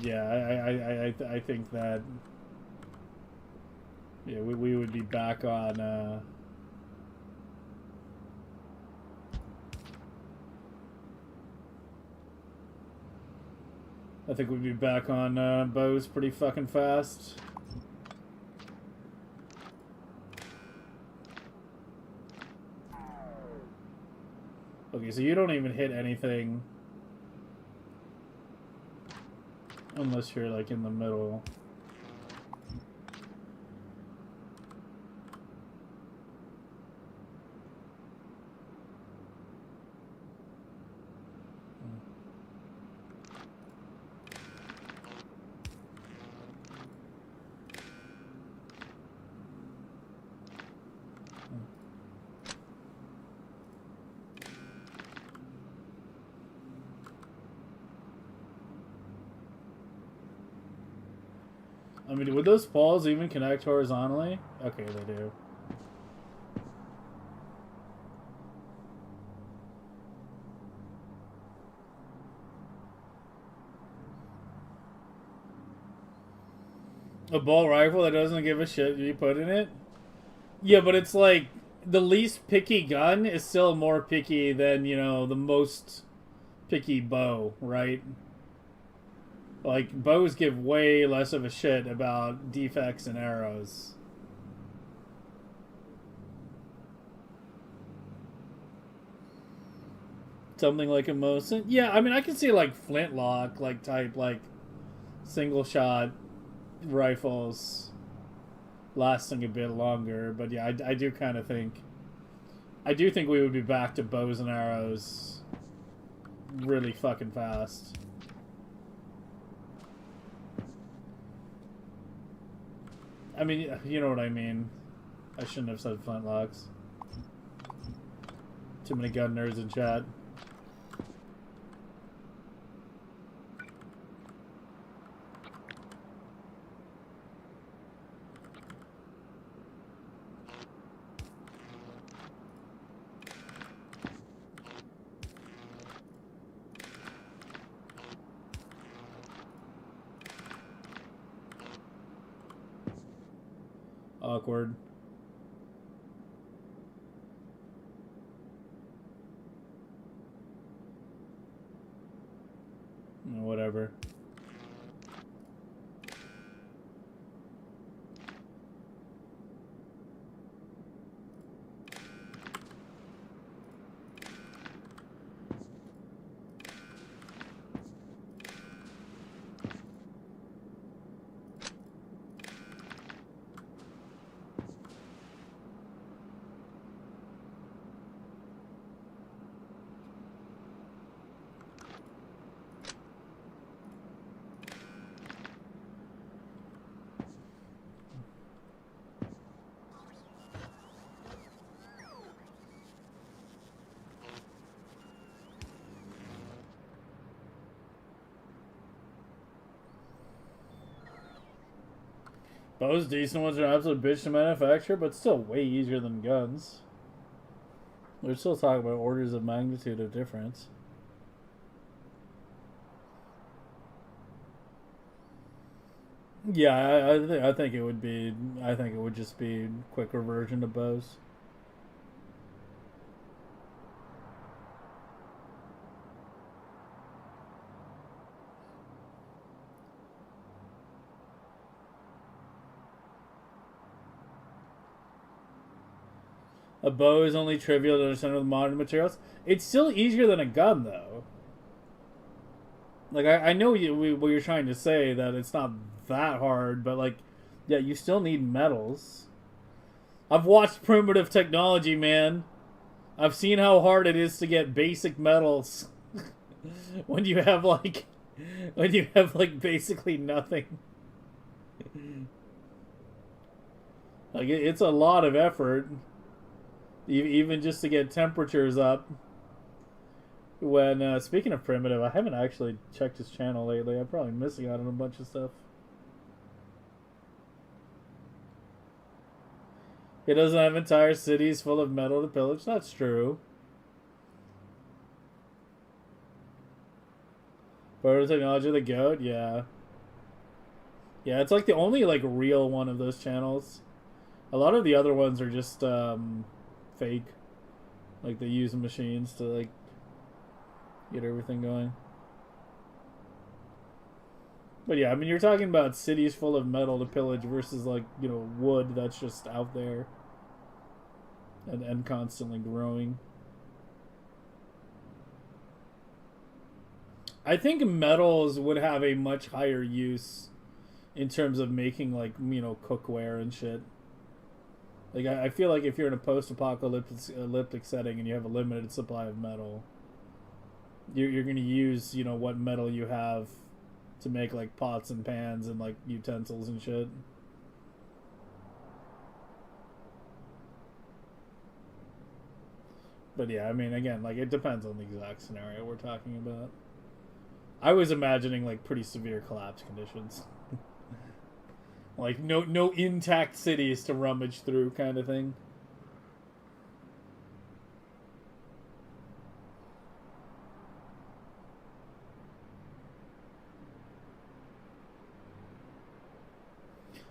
yeah, I think that... yeah, we would be back on... I think we'd be back on bows pretty fucking fast. Okay, so you don't even hit anything unless you're like in the middle. I mean, would those poles even connect horizontally? Okay, they do. A bolt rifle that doesn't give a shit you put in it? Yeah, but it's like the least picky gun is still more picky than, you know, the most picky bow, right? Like, bows give way less of a shit about defects in arrows. Something like a Mosin? Yeah, I mean, I can see, like, flintlock, like, type, like, single shot rifles lasting a bit longer. But yeah, I do kind of think... I do think we would be back to bows and arrows really fucking fast. I mean, you know what I mean. I shouldn't have said flintlocks. Too many gun nerds in chat. Awkward. Whatever. Bows, decent ones, are an absolute bitch to manufacture, but still way easier than guns. We're still talking about orders of magnitude of difference. Yeah, I think it would be. I think it would just be quick reversion to bows. A bow is only trivial to understand with modern materials. It's still easier than a gun, though. Like, I know what you're trying to say, that it's not that hard, but, like, yeah, you still need metals. I've watched primitive technology, man. I've seen how hard it is to get basic metals. when you have, like, basically nothing. Like, it's a lot of effort. Even just to get temperatures up. When, speaking of primitive, I haven't actually checked his channel lately. I'm probably missing out on a bunch of stuff. He doesn't have entire cities full of metal to pillage. That's true. Photo technology of the goat, yeah. Yeah, it's like the only like real one of those channels. A lot of the other ones are just fake. Like they use machines to like get everything going. But yeah, I mean, you're talking about cities full of metal to pillage versus, like, you know, wood that's just out there and constantly growing. I think metals would have a much higher use in terms of making, like, you know, cookware and shit. Like, I feel like if you're in a post-apocalyptic setting and you have a limited supply of metal, you're going to use, you know, what metal you have to make, like, pots and pans and, like, utensils and shit. But yeah, I mean, again, like, it depends on the exact scenario we're talking about. I was imagining, like, pretty severe collapse conditions. Like, no intact cities to rummage through kind of thing.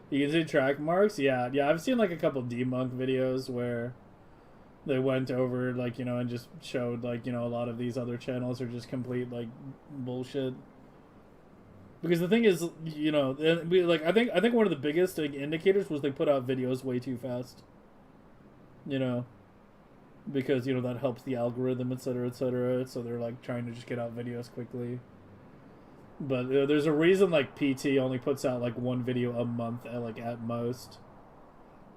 You can see track marks? Yeah, I've seen like a couple debunk videos where they went over, like, you know, and just showed, like, you know, a lot of these other channels are just complete, like, bullshit. Because the thing is, you know, like, I think one of the biggest, like, indicators was they put out videos way too fast. You know, because, you know, that helps the algorithm, etc., etc. So they're, like, trying to just get out videos quickly. But there's a reason, like, PT only puts out, like, one video a month, at most.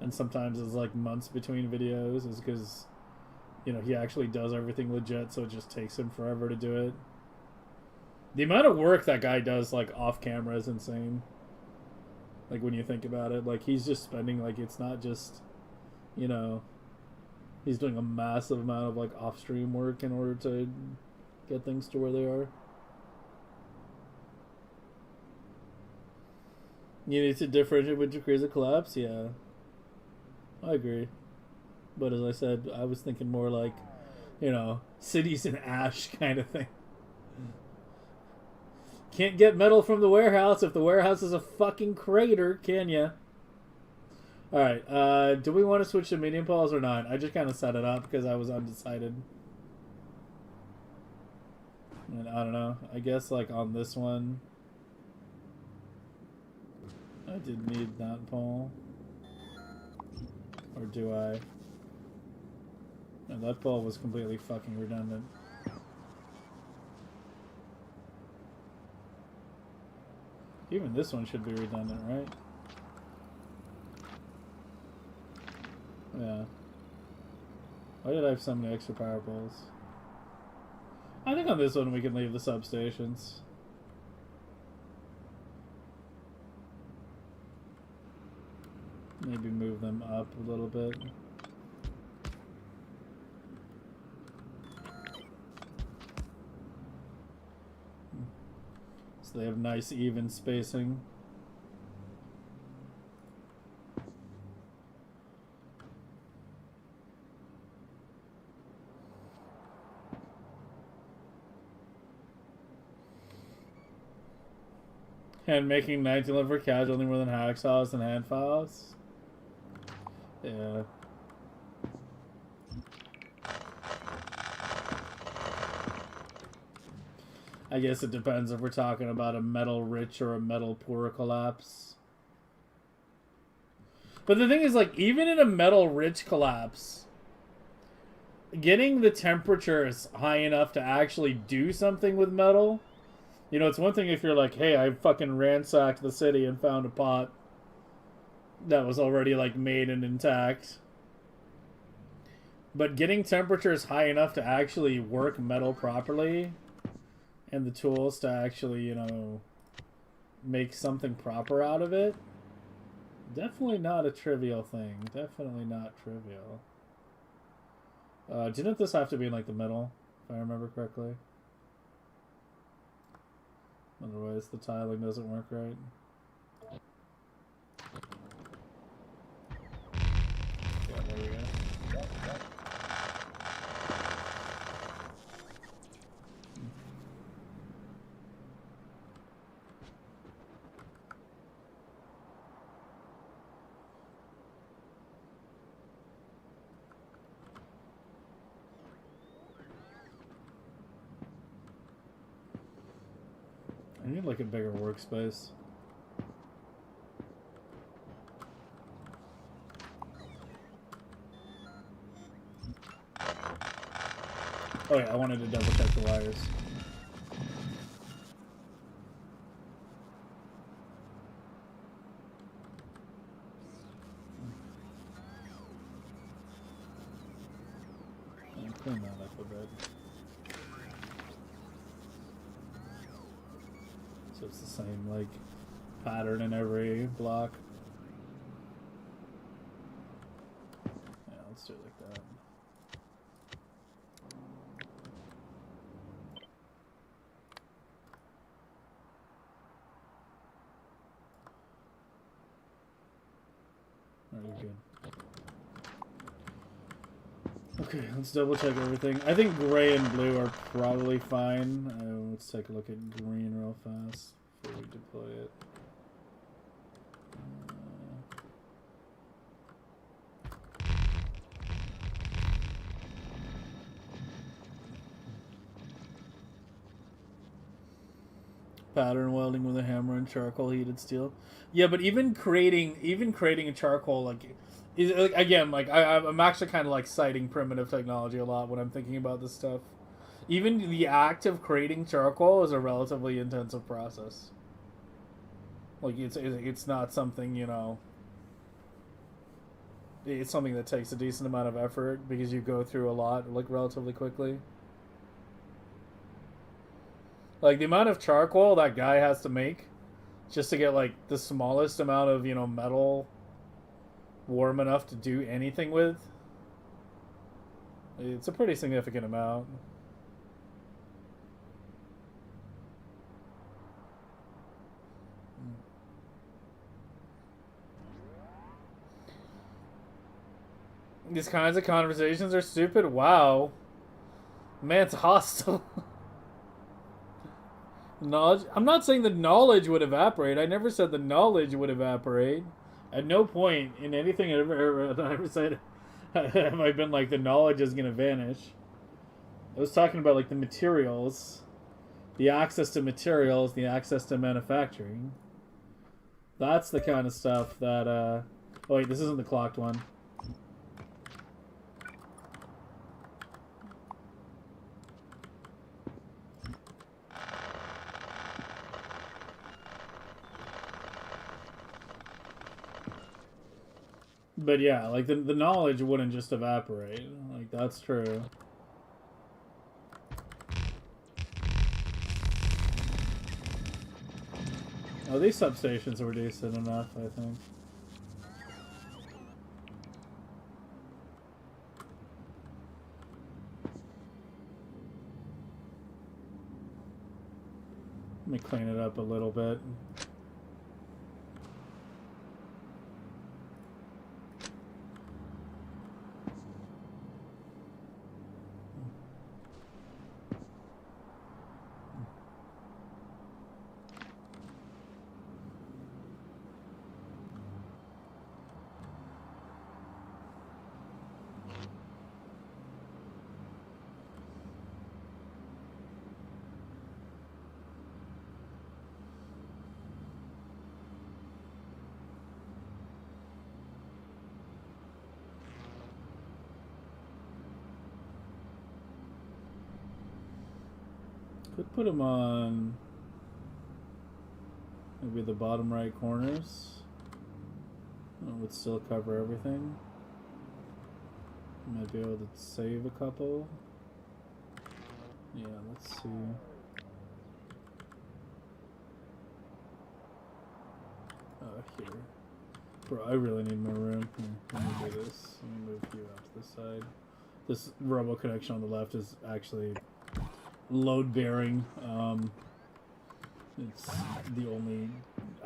And sometimes it's, like, months between videos, is because, you know, he actually does everything legit, so it just takes him forever to do it. The amount of work that guy does, like, off camera is insane. Like, when you think about it. Like, he's just spending, like, it's not just, you know, he's doing a massive amount of, like, off-stream work in order to get things to where they are. You need to differentiate with degrees of collapse? Yeah. I agree. But as I said, I was thinking more like, you know, cities in ash kind of thing. Can't get metal from the warehouse if the warehouse is a fucking crater, can ya? Alright, do we want to switch to medium poles or not? I just kind of set it up because I was undecided. And I don't know. I guess, like, on this one, I did need that pole. Or do I? No, that pole was completely fucking redundant. Even this one should be redundant, right? Yeah. Why did I have so many extra power poles? I think on this one we can leave the substations. Maybe move them up a little bit. So they have nice even spacing. And making 19 for casual more than hacksaws and hand files. Yeah. I guess it depends if we're talking about a metal rich or a metal poor collapse. But the thing is, like, even in a metal rich collapse, getting the temperatures high enough to actually do something with metal, you know, it's one thing if you're like, hey, I fucking ransacked the city and found a pot that was already, like, made and intact. But getting temperatures high enough to actually work metal properly, and the tools to actually, you know, make something proper out of it, definitely not a trivial thing. Definitely not trivial. Didn't this have to be in, like, the middle, if I remember correctly? Otherwise the tiling doesn't work right. Yeah, there we go. I need, like, a bigger workspace. Oh yeah, I wanted to double check the wires. I'll clean that up a bit. So it's the same, like, pattern in every block. Yeah, let's do it like that. you're good. Okay, let's double check everything. I think gray and blue are probably fine. Let's take a look at green real fast before we deploy it. Pattern welding with a hammer and charcoal heated steel. Yeah, but even creating a charcoal like I'm actually kind of like citing primitive technology a lot when I'm thinking about this stuff. Even the act of creating charcoal is a relatively intensive process. Like it's not something, you know. It's something that takes a decent amount of effort because you go through a lot like relatively quickly. Like, the amount of charcoal that guy has to make just to get, like, the smallest amount of, you know, metal warm enough to do anything with. It's a pretty significant amount. These kinds of conversations are stupid? Wow. Man's hostile. Knowledge. I'm not saying the knowledge would evaporate. I never said the knowledge would evaporate. At no point in anything I ever said have I been like the knowledge is gonna vanish. I was talking about like the materials, the access to materials, the access to manufacturing. That's the kind of stuff that. Oh wait, this isn't the clocked one. But yeah, like the knowledge wouldn't just evaporate. Like, that's true. Oh, these substations were decent enough, I think. Let me clean it up a little bit. Could put them on maybe the bottom right corners. It would still cover everything. Might be able to save a couple. Yeah, let's see. Here. Bro, I really need more room. Here, let me do this. Let me move you out to the side. This robo connection on the left is actually load-bearing. It's the only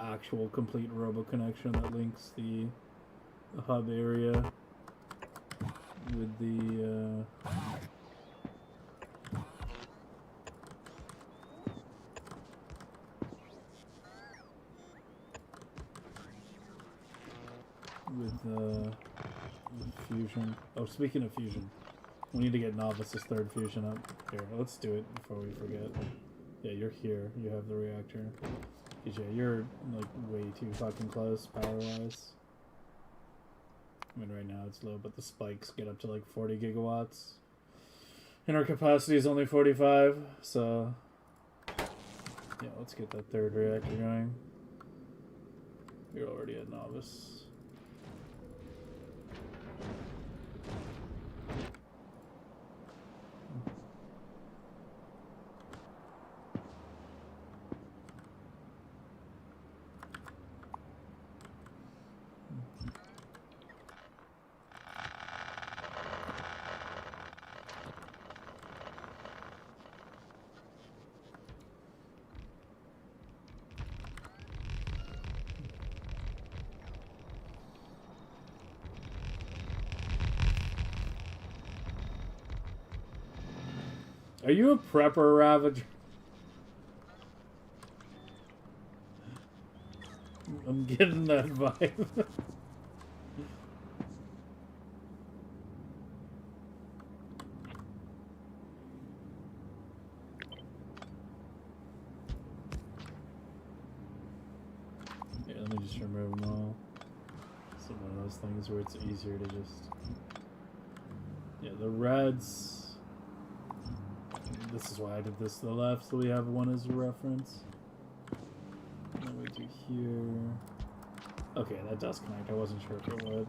actual complete robo connection that links the hub area with the fusion. Oh, speaking of fusion, we need to get Novice's third fusion up. Here, let's do it before we forget. Yeah, you're here. You have the reactor. Yeah, you're like way too fucking close power-wise. I mean, right now it's low, but the spikes get up to like 40 gigawatts. And our capacity is only 45, so yeah, let's get that third reactor going. You're already at Novice. Are you a prepper, Ravager? I'm getting that vibe. Yeah, let me just remove them all. It's one of those things where it's easier to just... Yeah, the reds... This is why I did this to the left, so we have one as a reference. What do we do here? Okay, that does connect. I wasn't sure if it would.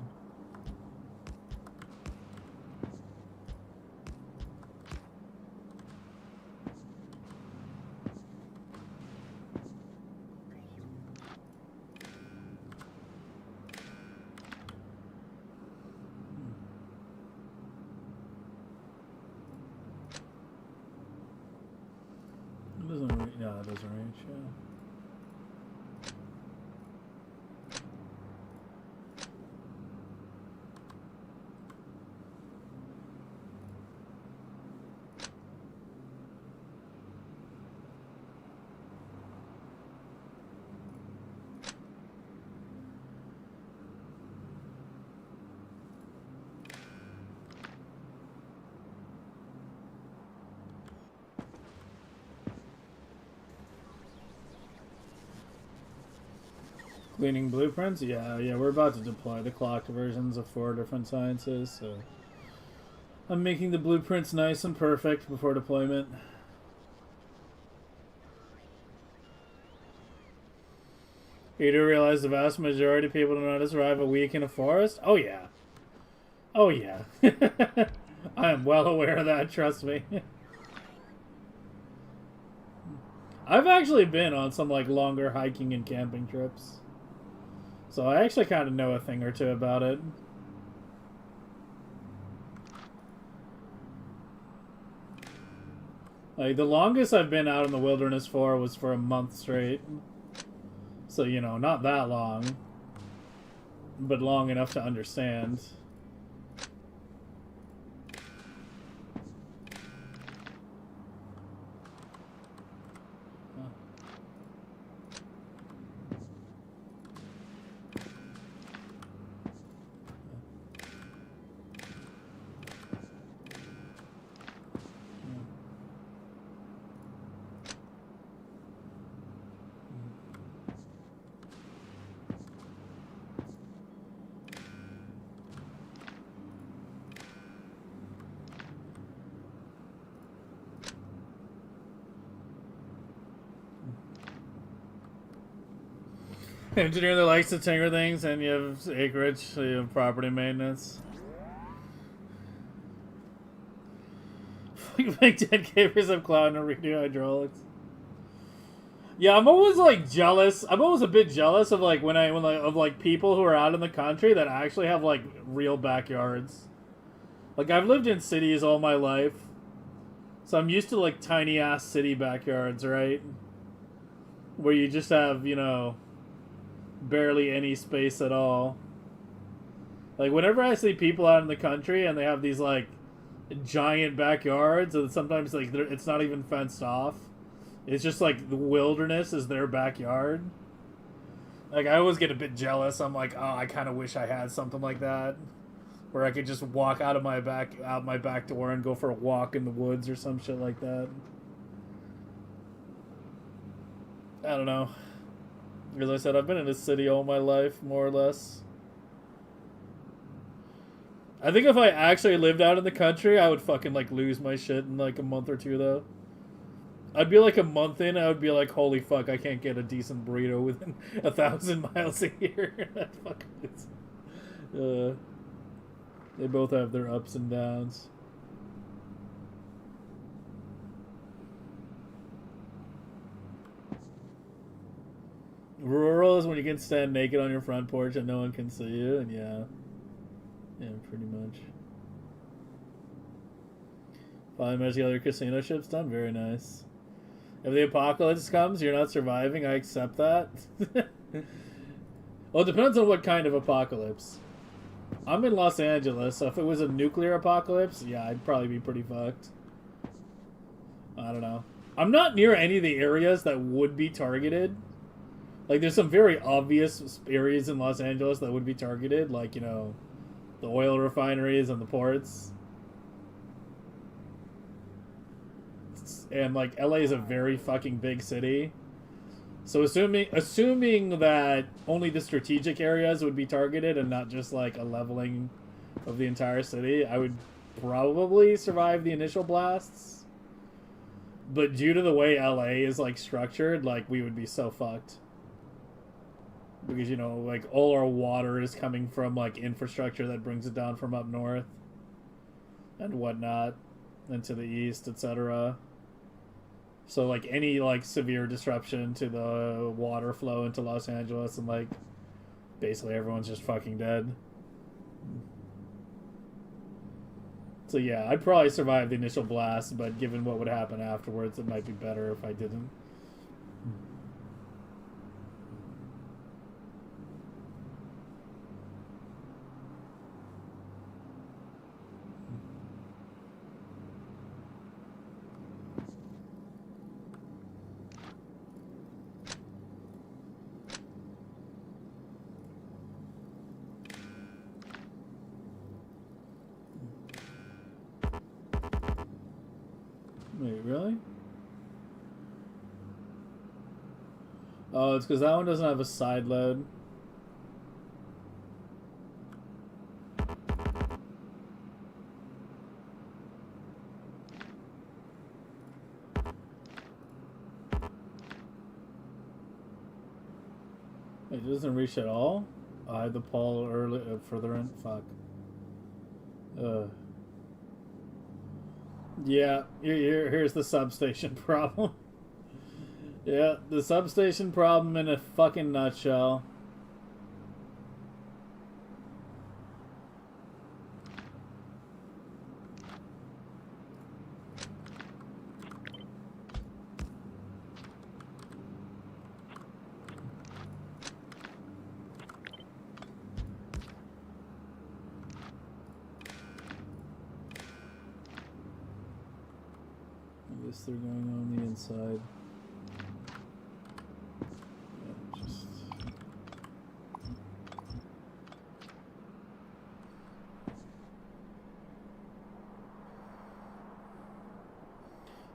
It doesn't reach. No, it doesn't reach. Yeah. Cleaning blueprints? Yeah, we're about to deploy the clocked versions of 4 different sciences, so I'm making the blueprints nice and perfect before deployment. You do realize the vast majority of people do not survive a week in a forest? Oh yeah. Oh yeah. I am well aware of that, trust me. I've actually been on some like longer hiking and camping trips. So I actually kind of know a thing or two about it. Like, the longest I've been out in the wilderness for was for a month straight. So, you know, not that long. But long enough to understand. Engineer that likes to tinker things, and you have acreage, so you have property maintenance. Make 10K for some cloud and redo hydraulics. Yeah, I'm always like jealous. I'm always a bit jealous of like of people who are out in the country that actually have like real backyards. Like, I've lived in cities all my life, so I'm used to like tiny ass city backyards, right? Where you just have, you know, barely any space at all. Like, whenever I see people out in the country and they have these like giant backyards, and sometimes like it's not even fenced off, it's just like the wilderness is their backyard. Like, I always get a bit jealous. I'm like, oh, I kind of wish I had something like that, where I could just walk out my back door and go for a walk in the woods or some shit like that. I don't know. As I said, I've been in a city all my life, more or less. I think if I actually lived out in the country, I would fucking, like, lose my shit in, like, a month or two, though. I'd be, like, a month in, I would be like, holy fuck, I can't get a decent burrito within 1,000 miles a year. That fucking is... they both have their ups and downs. Rural is when you can stand naked on your front porch and no one can see you, and yeah, pretty much. Finally managed to get other casino ships done. Very nice. If the apocalypse comes, you're not surviving. I accept that. Well, it depends on what kind of apocalypse. I'm in Los Angeles, so if it was a nuclear apocalypse, yeah, I'd probably be pretty fucked. I don't know. I'm not near any of the areas that would be targeted. Like, there's some very obvious areas in Los Angeles that would be targeted, like, you know, the oil refineries and the ports. And, like, LA is a very fucking big city. So assuming that only the strategic areas would be targeted and not just, like, a leveling of the entire city, I would probably survive the initial blasts. But due to the way LA is, like, structured, like, we would be so fucked. Because, you know, like, all our water is coming from, like, infrastructure that brings it down from up north and whatnot, and to the east, etc. So, like, any, like, severe disruption to the water flow into Los Angeles, and, like, basically everyone's just fucking dead. So, yeah, I'd probably survive the initial blast, but given what would happen afterwards, it might be better if I didn't. Wait, really? Oh, it's because that one doesn't have a side load. It doesn't reach at all? I had the pole early, further in? Fuck. Yeah, here's the substation problem. Yeah, the substation problem in a fucking nutshell. I guess they're going on the inside.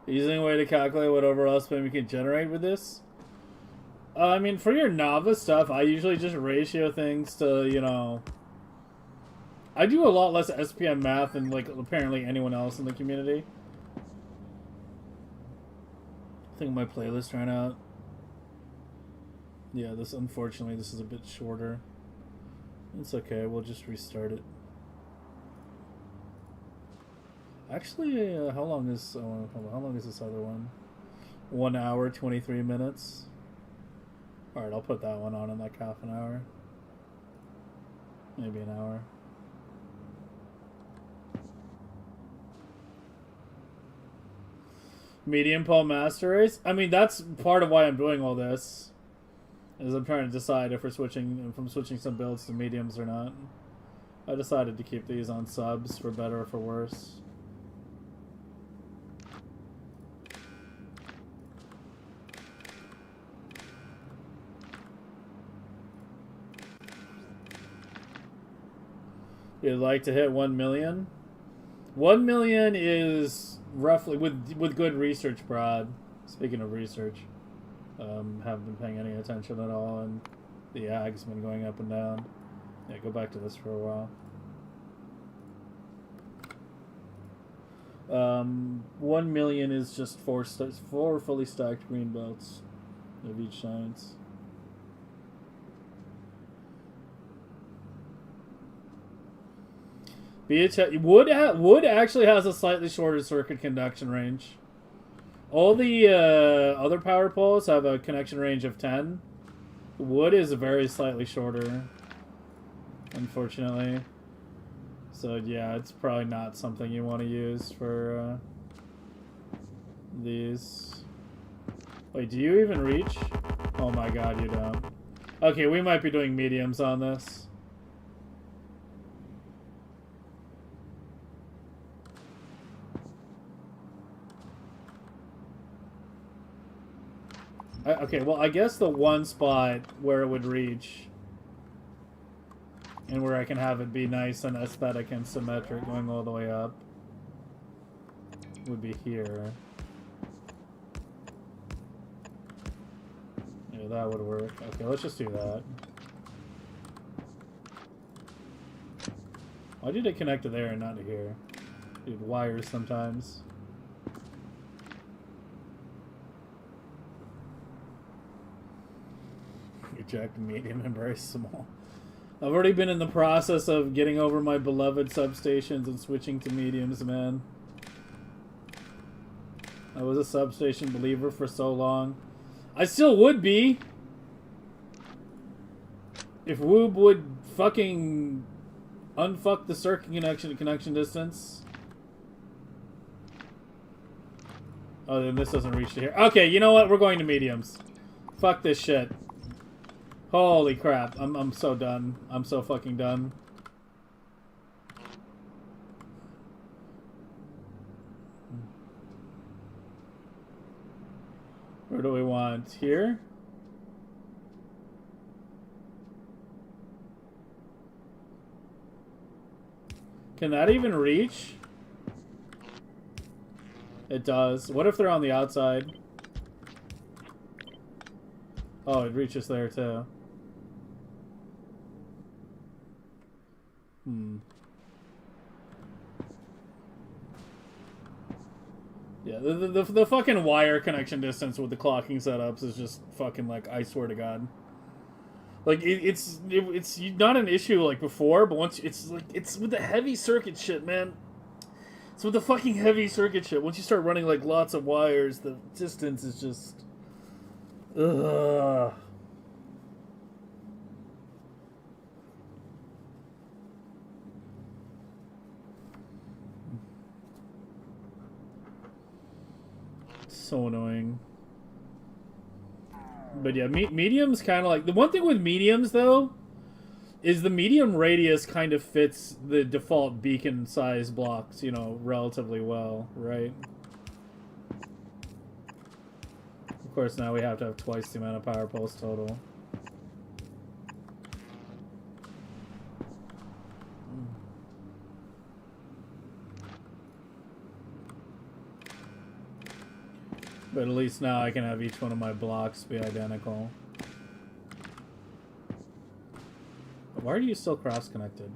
Using a way to calculate what overall spin we can generate with this? I mean, for your novice stuff, I usually just ratio things to, you know... I do a lot less SPM math than, like, apparently anyone else in the community. I think my playlist ran out. Yeah, unfortunately, this is a bit shorter. It's okay, we'll just restart it. Actually, how long is this other one? 1 hour, 23 minutes. Alright, I'll put that one on in like half an hour. Maybe an hour. Medium pole master race? I mean, that's part of why I'm doing all this. Is I'm trying to decide if I'm switching some builds to mediums or not. I decided to keep these on subs for better or for worse. You'd like to hit 1 million? 1 million is roughly, with good research, Brad. Speaking of research, haven't been paying any attention at all, and the ag's been going up and down. Yeah, go back to this for a while. 1 million is just four fully stacked green belts of each science. Wood actually has a slightly shorter circuit conduction range. All the other power poles have a connection range of 10. Wood is very slightly shorter, unfortunately. So yeah, it's probably not something you want to use for these. Wait, do you even reach? Oh my god, you don't. Okay, we might be doing mediums on this. Okay, well, I guess the one spot where it would reach and where I can have it be nice and aesthetic and symmetric going all the way up would be here. Yeah, that would work. Okay, let's just do that. Why did it connect to there and not to here? Dude, wires sometimes. Eject medium and very small. I've already been in the process of getting over my beloved substations and switching to mediums, man. I was a substation believer for so long. I still would be. If Woob would fucking unfuck the circuit connection to connection distance. Oh, then this doesn't reach to here. Okay, you know what? We're going to mediums. Fuck this shit. Holy crap. I'm so done. I'm so fucking done. Where do we want? Here? Can that even reach? It does. What if they're on the outside? Oh, it reaches there too. Yeah, the fucking wire connection distance with the clocking setups is just fucking like, I swear to God. Like it's not an issue like before, but once it's with the heavy circuit shit, man. It's with the fucking heavy circuit shit. Once you start running like lots of wires, the distance is just, ugh. So annoying. But yeah, medium's kind of like... The one thing with mediums, though, is the medium radius kind of fits the default beacon size blocks, you know, relatively well, right? Of course, now we have to have twice the amount of power pulse total. But at least now I can have each one of my blocks be identical. But why are you still cross-connected?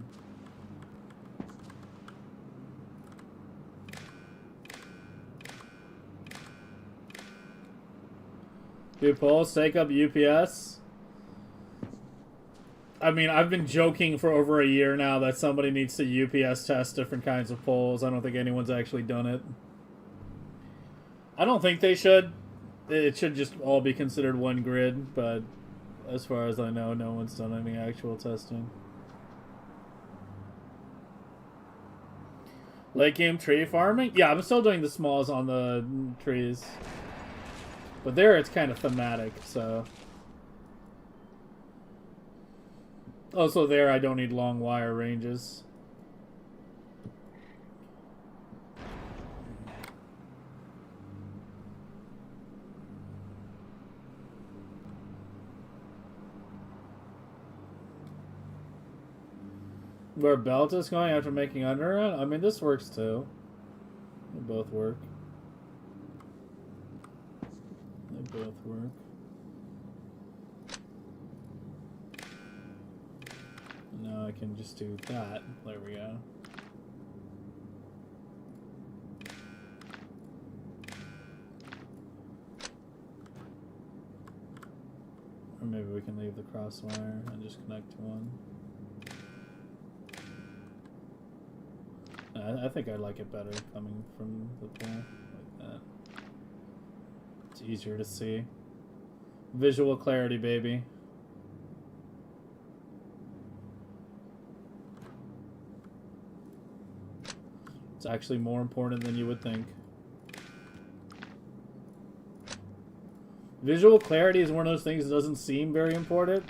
Dude, polls take up UPS? I mean, I've been joking for over a year now that somebody needs to UPS test different kinds of polls. I don't think anyone's actually done it. I don't think they should. It should just all be considered one grid, but as far as I know, no one's done any actual testing. Late game tree farming? Yeah, I'm still doing the smalls on the trees. But there it's kind of thematic, so... Also there I don't need long wire ranges. Where belt is going after making underrun? I mean, this works too. They both work. They both work. Now I can just do that. There we go. Or maybe we can leave the crosswire and just connect to one. I think I like it better coming from the pool like that. It's easier to see. Visual clarity, baby. It's actually more important than you would think. Visual clarity is one of those things that doesn't seem very important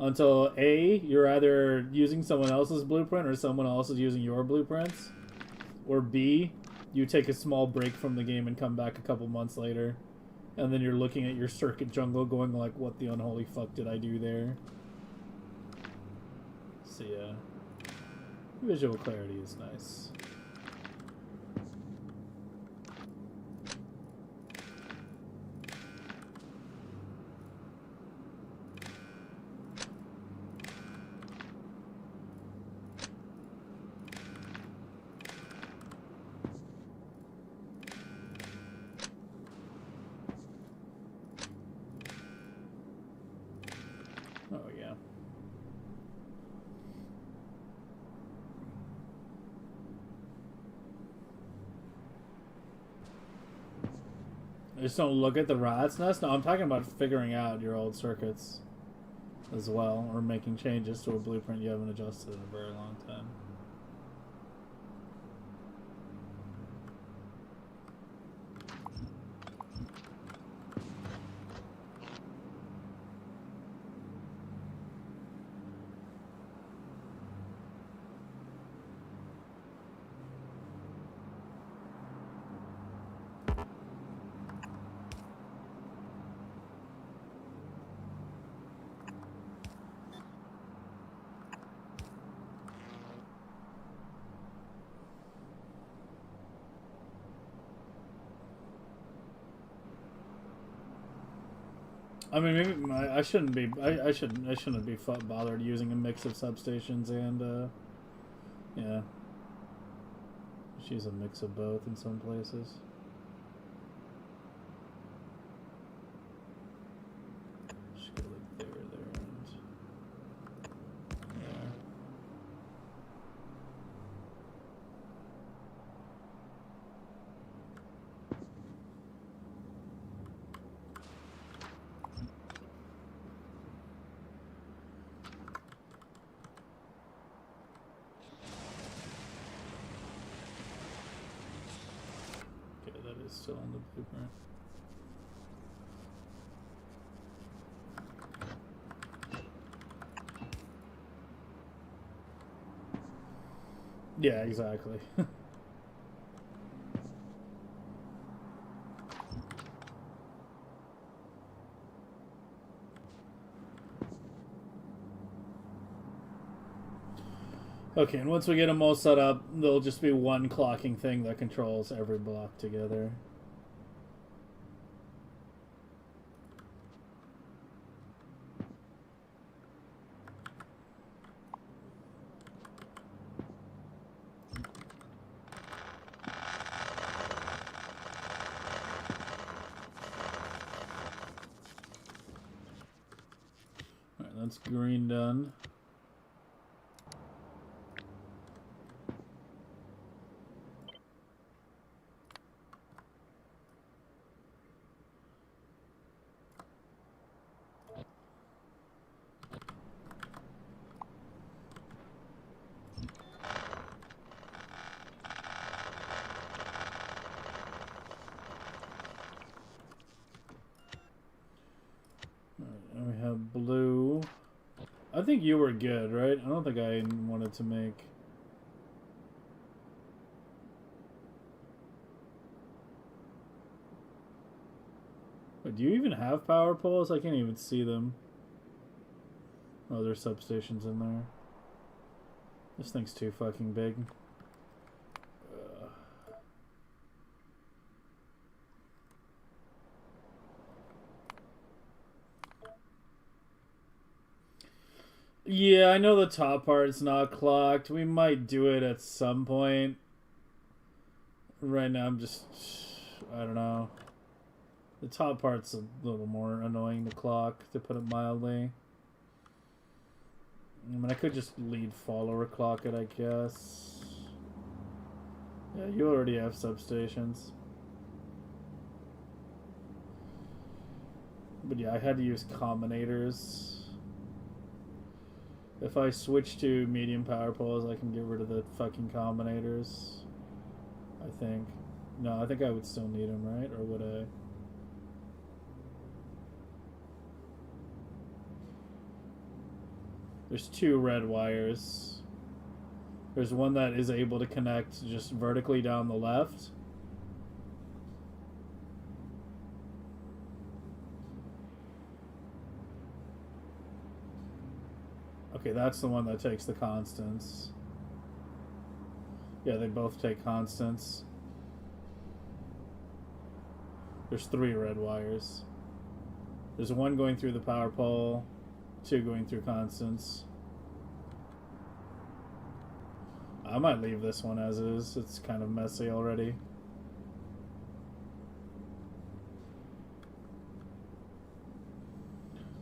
until A, you're either using someone else's blueprint or someone else is using your blueprints, or B, you take a small break from the game and come back a couple months later And then you're looking at your circuit jungle going like, what the unholy fuck did I do there? So yeah, visual clarity is nice. Oh yeah. Just don't look at the rat's nest. No, I'm talking about figuring out your old circuits as well, or making changes to a blueprint you haven't adjusted in a very long time. I mean, maybe I shouldn't be. I shouldn't be bothered using a mix of substations and yeah. Just use a mix of both in some places. Just go like there, and there. Okay, that is still on the blueprint. Yeah, exactly. Okay, and once we get them all set up, there'll just be one clocking thing that controls every block together. Alright, that's green done. And we have blue. I think you were good, right? I don't think I wanted to make... Wait, do you even have power poles? I can't even see them. Oh, there's substations in there. This thing's too fucking big. Yeah, I know the top part's not clocked. We might do it at some point. Right now, I'm just... I don't know. The top part's a little more annoying to clock, to put it mildly. I mean, I could just lead follower clock it, I guess. Yeah, you already have substations. But yeah, I had to use combinators. If I switch to medium power poles, I can get rid of the fucking combinators. I think. No, I think I would still need them, right? Or would I? There's two red wires. There's one that is able to connect just vertically down the left. Okay, that's the one that takes the constants. Yeah, they both take constants. There's 3 red wires. There's 1 going through the power pole, 2 going through constants. I might leave this one as is. It's kind of messy already.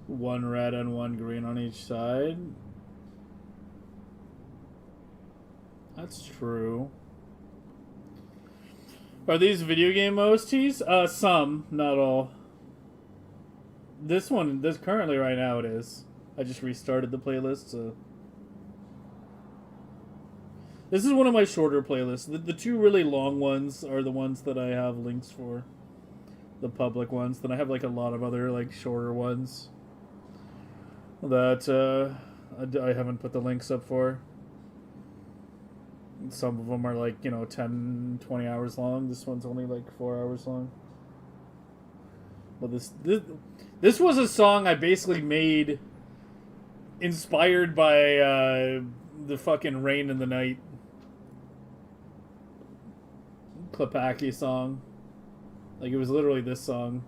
One red and 1 green on each side. That's true. Are these video game OSTs? Some, not all. This currently right now it is. I just restarted the playlist, so. This is one of my shorter playlists. The 2 really long ones are the ones that I have links for. The public ones. Then I have like a lot of other like shorter ones that I haven't put the links up for. Some of them are like, you know, 10, 20 hours long. This one's only like 4 hours long. But this was a song I basically made inspired by the fucking Rain in the Night Klepacki song. Like, it was literally this song.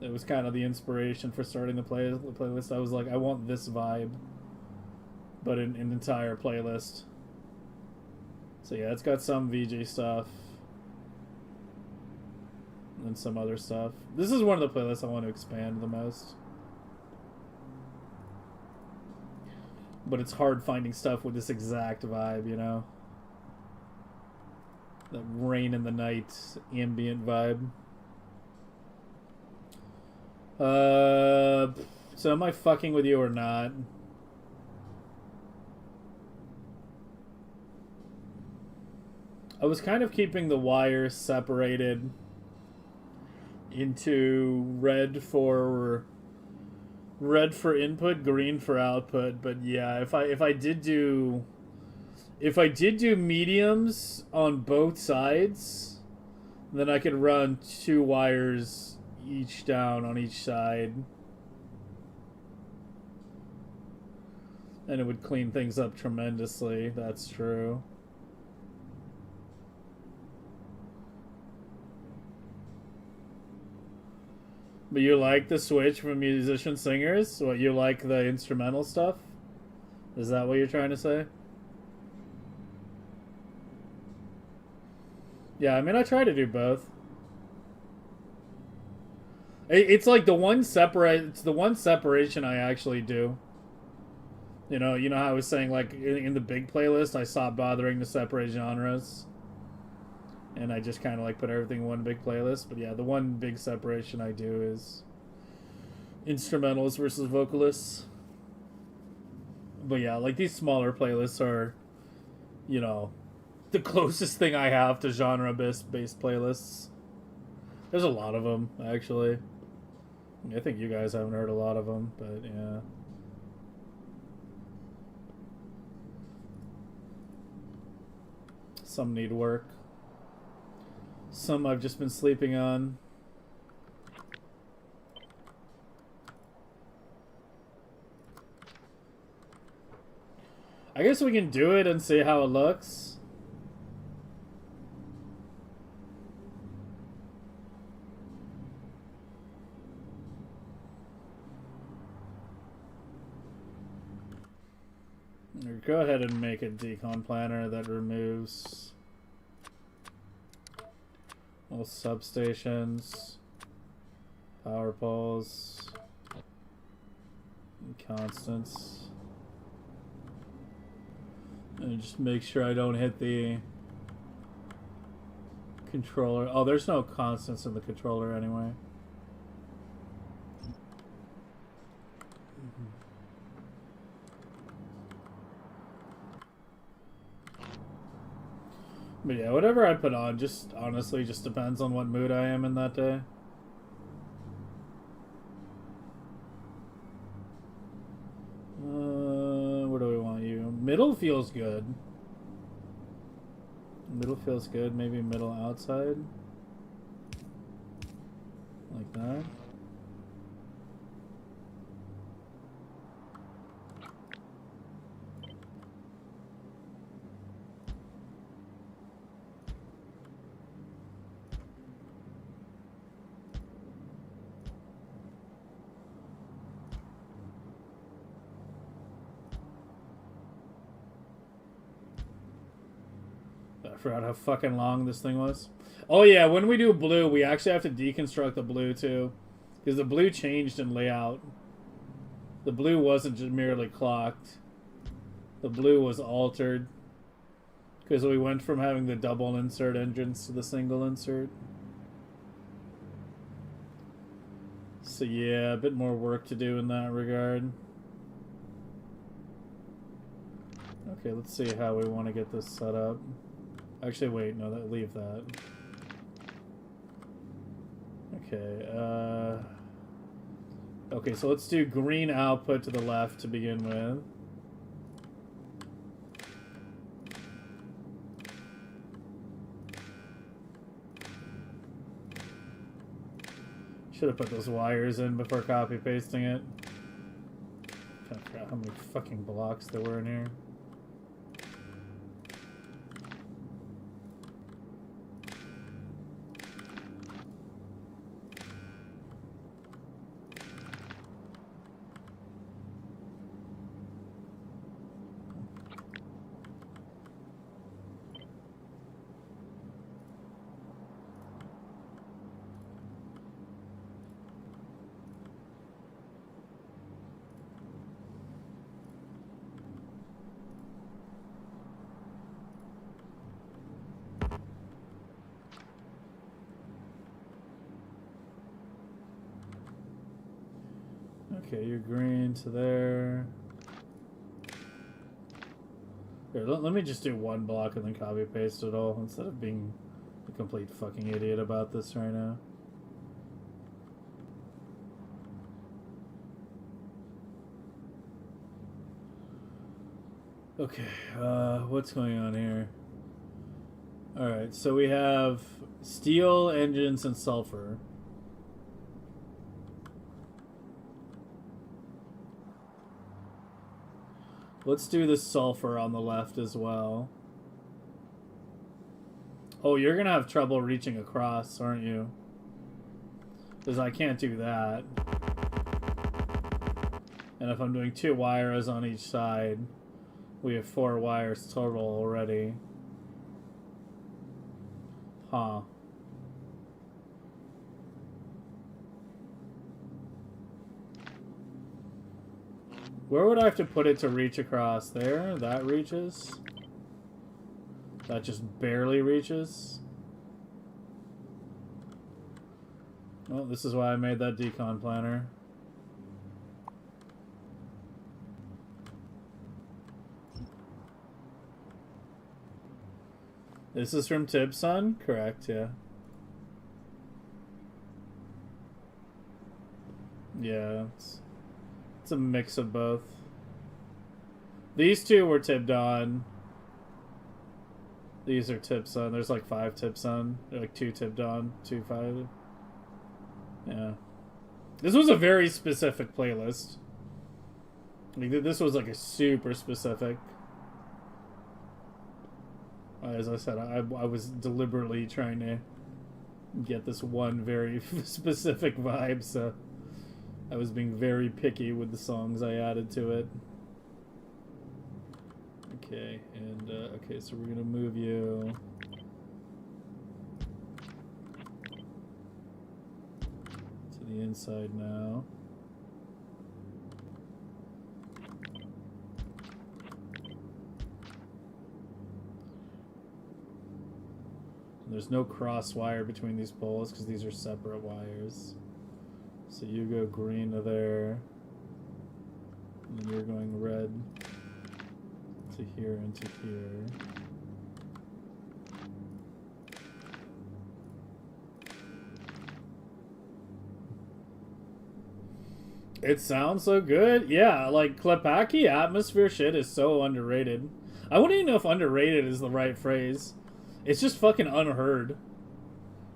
It was kind of the inspiration for starting the playlist. I was like, I want this vibe, but in an entire playlist. So yeah, it's got some VJ stuff and some other stuff. This is one of the playlists I want to expand the most. But it's hard finding stuff with this exact vibe, you know? That Rain in the Night ambient vibe. So am I fucking with you or not? I was kind of keeping the wires separated into red for input, green for output. But yeah, if I did do mediums on both sides, then I could run 2 wires each down on each side, and it would clean things up tremendously. That's true. But you like the switch from musician singers? What, you like the instrumental stuff? Is that what you're trying to say? Yeah, I mean, I try to do both. It's like it's the one separation I actually do. You know how I was saying, like, in the big playlist, I stopped bothering to separate genres. And I just kind of like put everything in one big playlist. But yeah, the one big separation I do is instrumentals versus vocalists. But yeah, like, these smaller playlists are, you know, the closest thing I have to genre-based playlists. There's a lot of them, actually. I think you guys haven't heard a lot of them, but yeah. Some need work. Some I've just been sleeping on. I guess we can do it and see how it looks. Go ahead and make a decon planner that removes all substations, power poles, and constants. And just make sure I don't hit the controller. Oh, there's no constants in the controller anyway. But yeah, whatever I put on, just honestly just depends on what mood I am in that day. Where do we want you? Middle feels good. Middle feels good. Maybe middle outside. Like that. forgot how fucking long this thing was. Oh yeah, when we do blue, we actually have to deconstruct the blue too. Because the blue changed in layout. The blue wasn't just merely clocked. The blue was altered. Because we went from having the double insert engines to the single insert. So yeah, a bit more work to do in that regard. Okay, let's see how we want to get this set up. Actually, wait, no, leave that. Okay, okay, so let's do green output to the left to begin with. Should have put those wires in before copy pasting it. I forgot how many fucking blocks there were in here. Okay, you're green to there. Here, let me just do one block and then copy paste it all instead of being a complete fucking idiot about this right now. Okay, what's going on here? Alright, so we have steel, engines, and sulfur. Let's do the sulfur on the left as well. Oh, you're gonna have trouble reaching across, aren't you? Because I can't do that. And if I'm doing 2 wires on each side, we have 4 wires total already. Huh. Where would I have to put it to reach across? There? That reaches? That just barely reaches? Well, this is why I made that decon planner. This is from Tibson? Correct, yeah. Yeah, it's a mix of both. These two were tipped on. These are tips on. There's like 5 tips on. They're like 2 tipped on, 2 5. Yeah. This was a very specific playlist. Like, this was like a super specific. As I said, I was deliberately trying to get this one very specific vibe, so I was being very picky with the songs I added to it. Okay, and okay, so we're gonna move you to the inside now. There's no cross wire between these poles because these are separate wires. So you go green to there, and then you're going red to here and to here. It sounds so good. Yeah, like Klepaki atmosphere shit is so underrated. I wouldn't even know if underrated is the right phrase. It's just fucking unheard.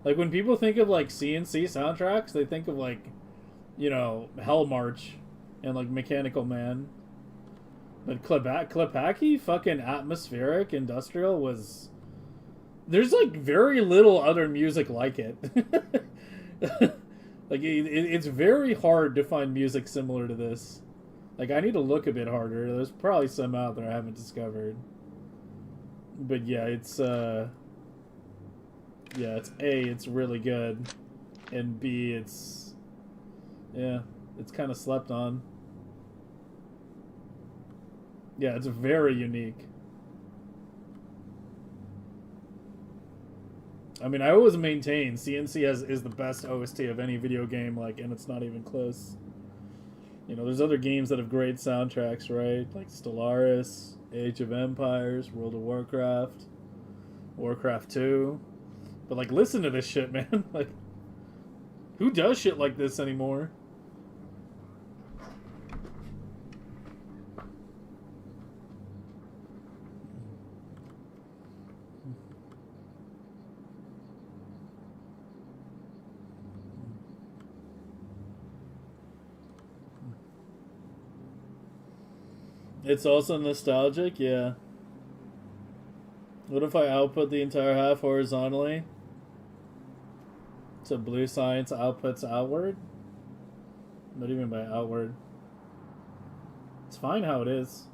Like, when people think of, like, CNC soundtracks, they think of, like, you know, Hell March and, like, Mechanical Man. But Klepaki, fucking atmospheric, industrial was... There's, like, very little other music like it. Like, it's very hard to find music similar to this. Like, I need to look a bit harder. There's probably some out there I haven't discovered. But yeah, it's A, it's really good, and B, it's kind of slept on. Yeah, it's very unique. I mean, I always maintain CNC is the best OST of any video game, like, and it's not even close. You know, there's other games that have great soundtracks, right? Like Stellaris, Age of Empires, World of Warcraft, Warcraft 2. But, like, listen to this shit, man. Like, who does shit like this anymore? It's also nostalgic, yeah. What if I output the entire half horizontally? So blue science outputs outward? What do you mean by outward? It's fine how it is.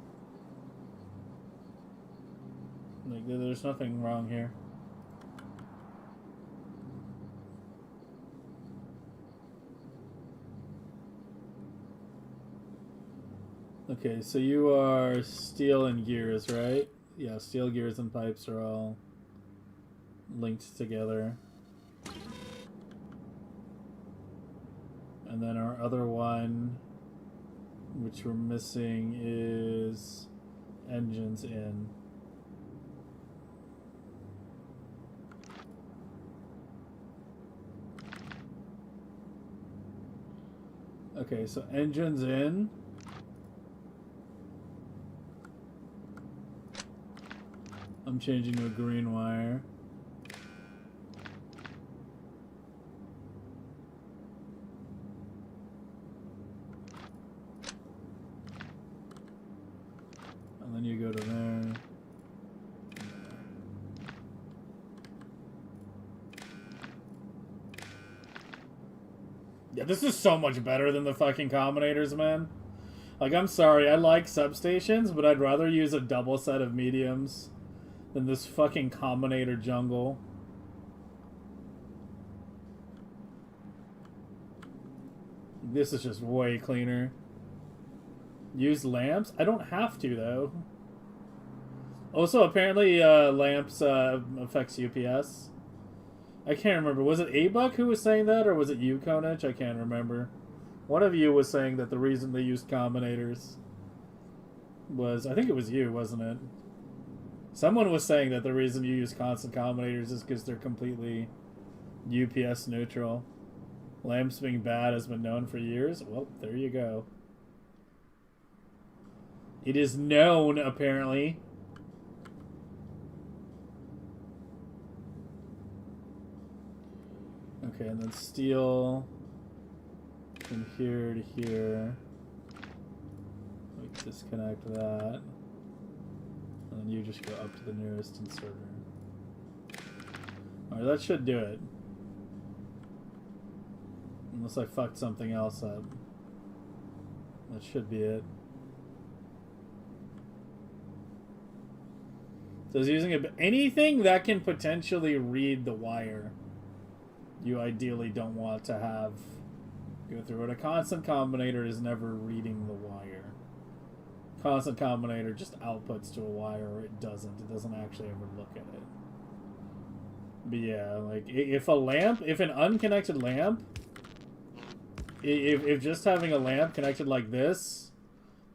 Like, there's nothing wrong here. Okay, so you are steel and gears, right? Yeah, steel, gears, and pipes are all linked together. And then our other one, which we're missing, is engines in. Okay, so engines in. I'm changing to a green wire. And then you go to there. Yeah, this is so much better than the fucking combinators, man. Like, I'm sorry, I like substations, but I'd rather use a double set of mediums than this fucking combinator jungle. This is just way cleaner. Use lamps? I don't have to, though. Also, apparently, lamps affects UPS. I can't remember. Was it A-Buck who was saying that, or was it you, Konich? I can't remember. One of you was saying that the reason they used combinators was... I think it was you, wasn't it? Someone was saying that the reason you use constant combinators is because they're completely UPS neutral. Lamps being bad has been known for years. Well, there you go. It is known, apparently. Okay, and then steel from here to here. We disconnect that. And then you just go up to the nearest inserter. Alright, that should do it. Unless I fucked something else up. That should be it. So it's using anything that can potentially read the wire, you ideally don't want to have go through it. A constant combinator is never reading the wire. Constant combinator just outputs to a wire, or it doesn't. It doesn't actually ever look at it. But yeah, like, if an unconnected lamp, if just having a lamp connected like this,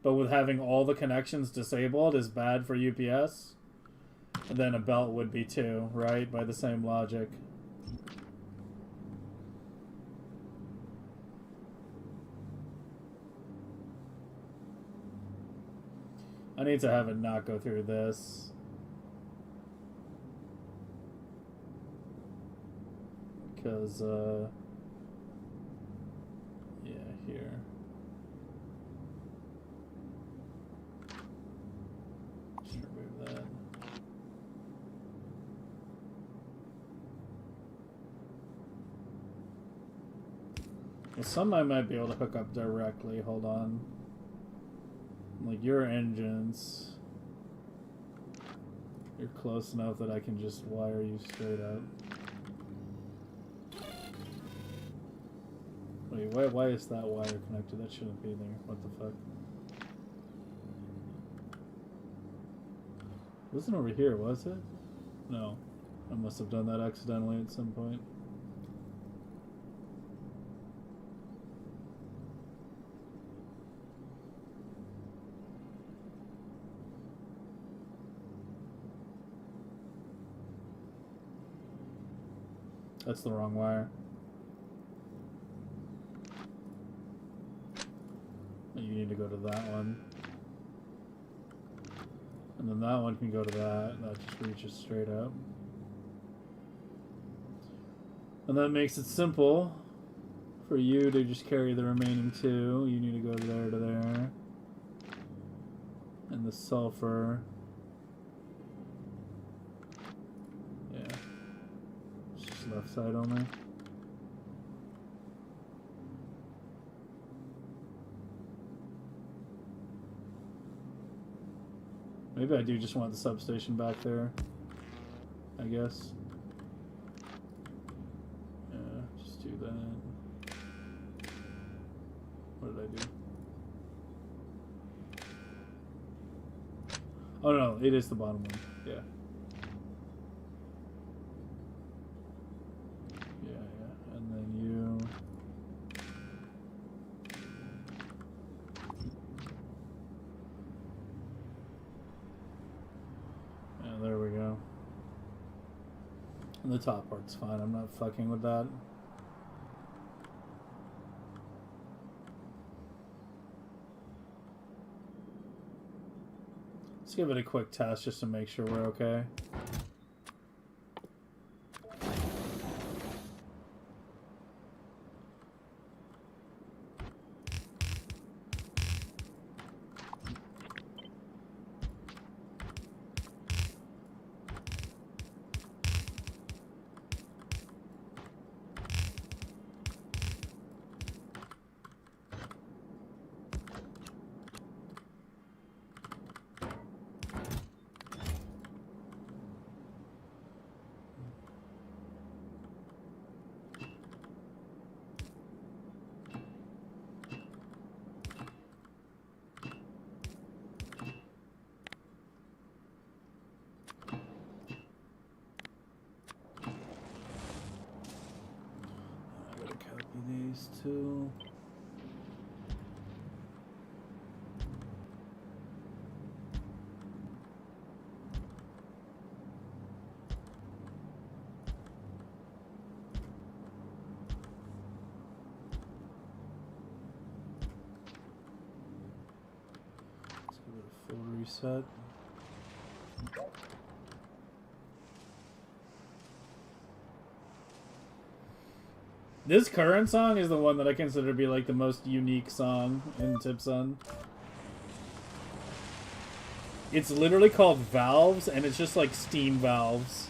but with having all the connections disabled is bad for UPS, then a belt would be too, right? By the same logic. I need to have it not go through this. Because, yeah, here. Just remove that. Well, some I might be able to hook up directly. Hold on. Like your engines. You're close enough that I can just wire you straight up. Wait, why is that wire connected? That shouldn't be there. What the fuck? It wasn't over here, was it? No. I must have done that accidentally at some point. That's the wrong wire. You need to go to that one. And then that one can go to that. That just reaches straight up. And that makes it simple for you to just carry the remaining two. You need to go there to there. And the sulfur. Yeah. It's just left side only. Maybe I do just want the substation back there, I guess. Yeah, just do that. What did I do? Oh no, it is the bottom one. Yeah. Yeah. And then you... There we go. And the top part's fine. I'm not fucking with that. Let's give it a quick test just to make sure we're okay. These two. Let's give it a full reset. This current song is the one that I consider to be like the most unique song in Tipsun. It's literally called Valves, and it's just like steam valves.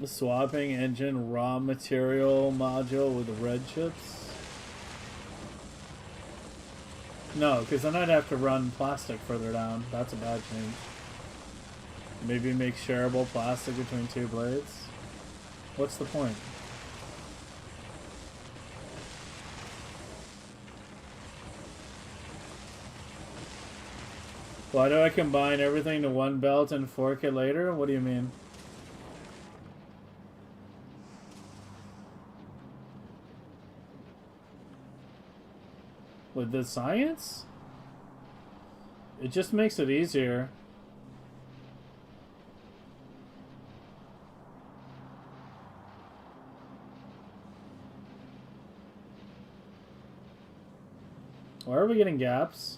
Swapping engine raw material module with red chips? No, because then I'd have to run plastic further down. That's a bad change. Maybe make shareable plastic between two blades? What's the point? Why do I combine everything to one belt and fork it later? What do you mean? With the science? It just makes it easier. Why are we getting gaps?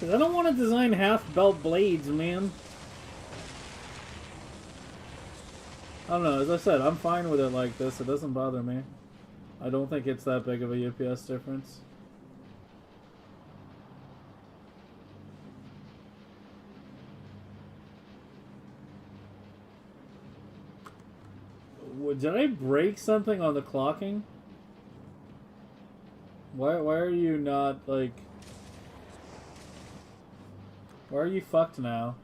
Cause I don't want to design half-belt blades, man. I don't know, as I said, I'm fine with it like this. It doesn't bother me. I don't think it's that big of a UPS difference. Did I break something on the clocking? Why are you not, like... Why are you fucked now?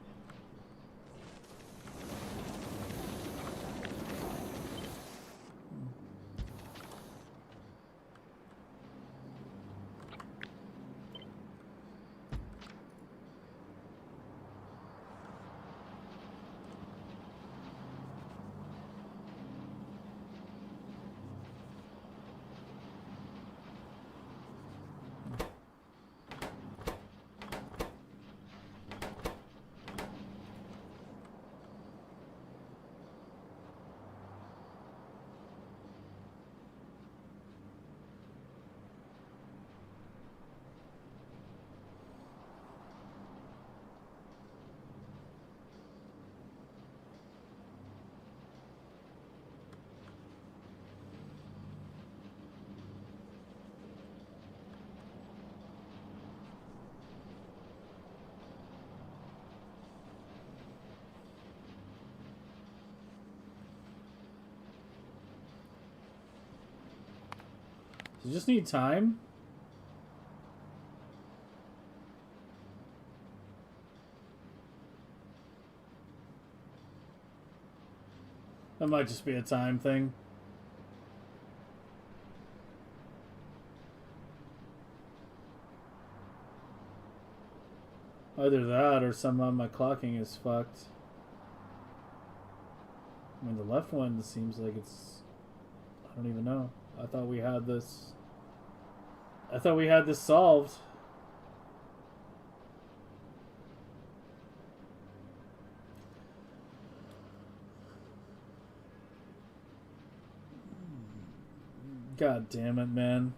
You just need time? That might just be a time thing. Either that or somehow my clocking is fucked. I mean, the left one seems like it's... I don't even know. I thought we had this... I thought we had this solved. God damn it, man.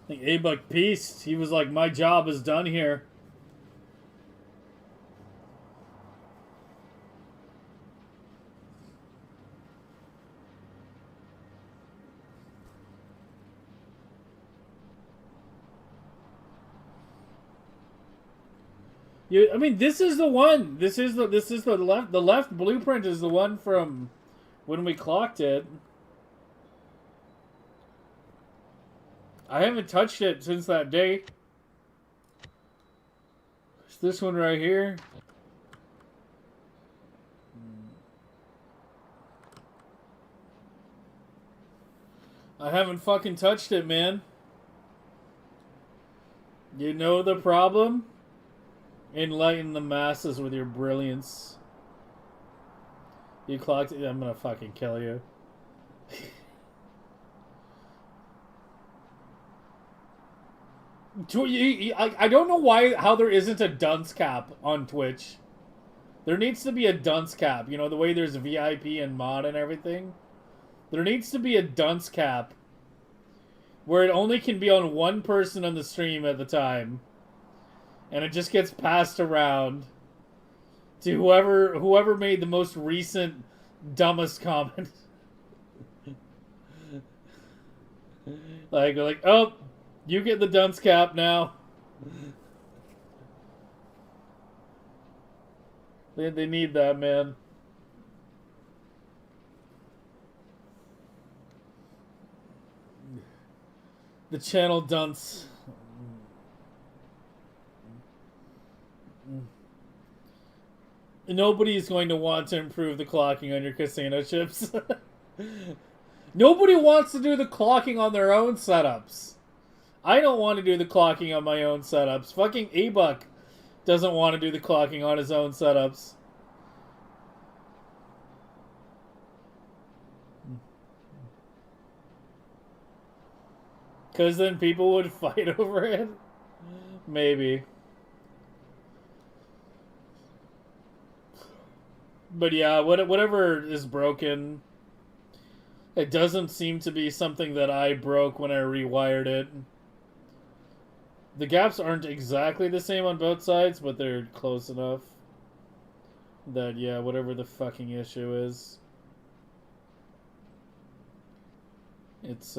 I think A-Buck Peace, he was like, my job is done here. I mean, this is the one. This is the left. The left blueprint is the one from when we clocked it. I haven't touched it since that day. It's this one right here. I haven't fucking touched it, man. You know the problem? Enlighten the masses with your brilliance. You clocked it. I'm gonna fucking kill you. I don't know how there isn't a dunce cap on Twitch. There needs to be a dunce cap. You know, the way there's VIP and mod and everything. There needs to be a dunce cap where it only can be on one person on the stream at the time. And it just gets passed around to whoever made the most recent dumbest comment. like, oh, you get the dunce cap now. They need that, man. The channel dunce. Nobody's going to want to improve the clocking on your casino chips. Nobody wants to do the clocking on their own setups. I don't want to do the clocking on my own setups. Fucking A-Buck doesn't want to do the clocking on his own setups. Because then people would fight over it? Maybe. But yeah, whatever is broken, it doesn't seem to be something that I broke when I rewired it. The gaps aren't exactly the same on both sides, but they're close enough that, yeah, whatever the fucking issue is, it's,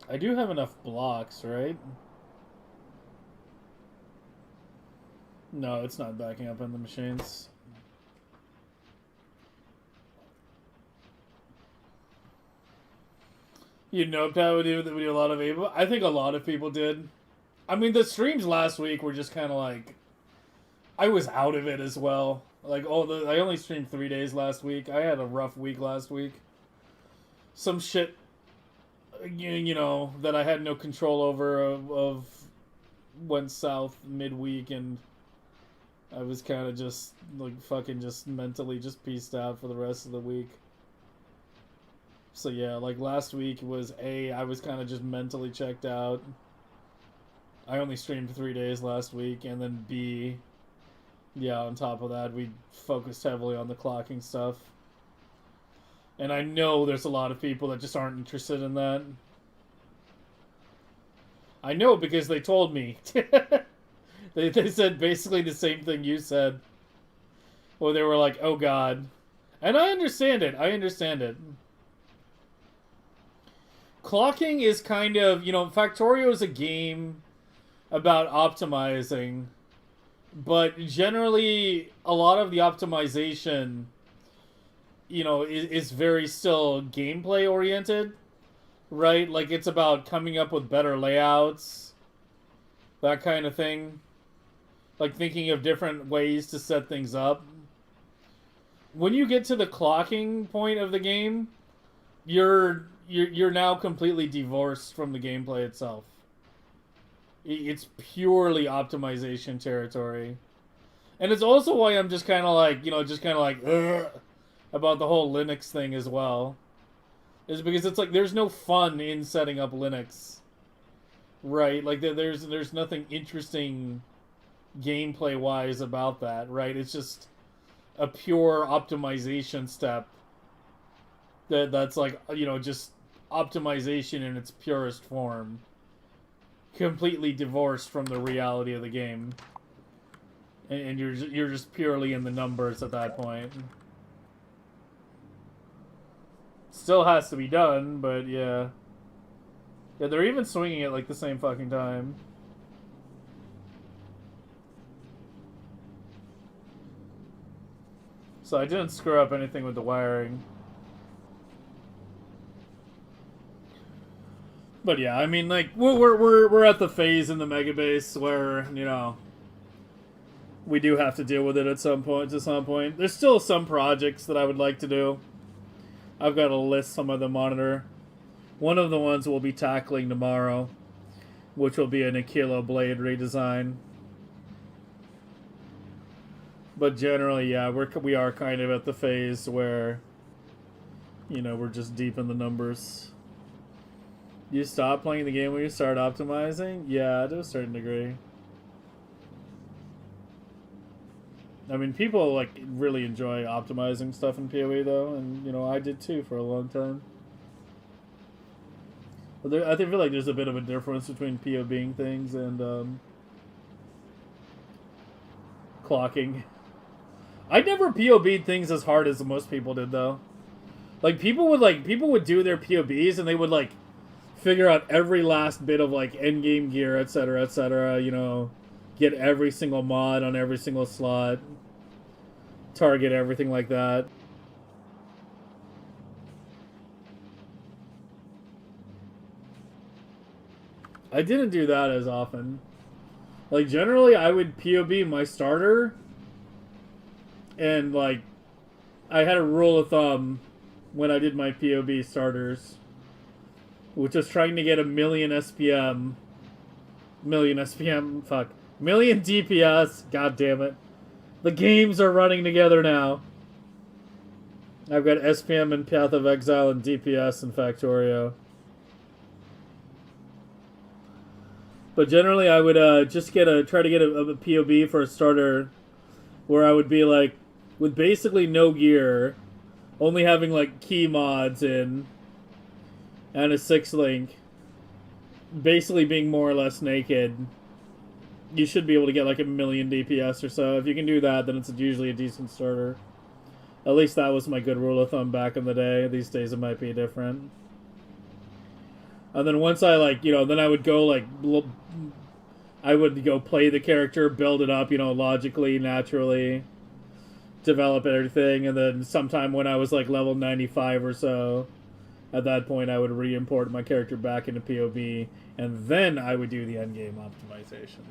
I do have enough blocks, right? No, it's not backing up on the machines. You know that would do a lot of people. I think a lot of people did. I mean, the streams last week were just kind of like, I was out of it as well. Like, I only streamed 3 days last week. I had a rough week last week. Some shit, you know, that I had no control over of went south midweek, and I was kind of just, like, fucking just mentally just pieced out for the rest of the week. So yeah, like, last week was I was kind of just mentally checked out. I only streamed 3 days last week, and then B, yeah, on top of that, we focused heavily on the clocking stuff. And I know there's a lot of people that just aren't interested in that. I know because they told me. They said basically the same thing you said. Well, they were like, oh god. And I understand it. I understand it. Clocking is kind of, you know, Factorio is a game about optimizing. But generally, a lot of the optimization, you know, is very still gameplay oriented, right? Like, it's about coming up with better layouts, that kind of thing. Like, thinking of different ways to set things up. When you get to the clocking point of the game, you're now completely divorced from the gameplay itself. It's purely optimization territory. And it's also why I'm just kind of like, you know, ugh, about the whole Linux thing as well. Is because it's like, there's no fun in setting up Linux. Right? Like, there's nothing interesting gameplay-wise about that, right? It's just a pure optimization step. That's like, you know, just optimization in its purest form. Completely divorced from the reality of the game, and you're just purely in the numbers at that point. Still has to be done, but yeah, they're even swinging it like the same fucking time. So I didn't screw up anything with the wiring. But yeah, I mean, like, we're at the phase in the Megabase where, you know, we do have to deal with it at some point. There's still some projects that I would like to do. I've got a list, some of the monitor. One of the ones we'll be tackling tomorrow, which will be an Aquila blade redesign. But generally, yeah, we are kind of at the phase where, you know, we're just deep in the numbers. You stop playing the game when you start optimizing? Yeah, to a certain degree. I mean, people, like, really enjoy optimizing stuff in PoE, though, and, you know, I did too for a long time. But I feel like there's a bit of a difference between PoBing things and, clocking. I never PoB'd things as hard as most people did, though. Like, people would do their PoBs, and they would, like, figure out every last bit of, like, endgame gear, etc., you know, get every single mod on every single slot, target everything like that. I didn't do that as often. Like, generally, I would PoB my starter, and, like, I had a rule of thumb when I did my PoB starters, which was trying to get a million SPM, Million DPS. God damn it. The games are running together now. I've got SPM and Path of Exile and DPS and Factorio. But generally, I would just try to get a POB for a starter, where I would be like, with basically no gear, only having like key mods in, and a 6-link, basically being more or less naked. You should be able to get like a million DPS or so. If you can do that, then it's usually a decent starter. At least that was my good rule of thumb back in the day. These days it might be different. And then once I then I would go I would go play the character, build it up, logically, naturally, develop everything, and then sometime when I was like level 95 or so, at that point I would re-import my character back into POB, and then I would do the endgame optimization.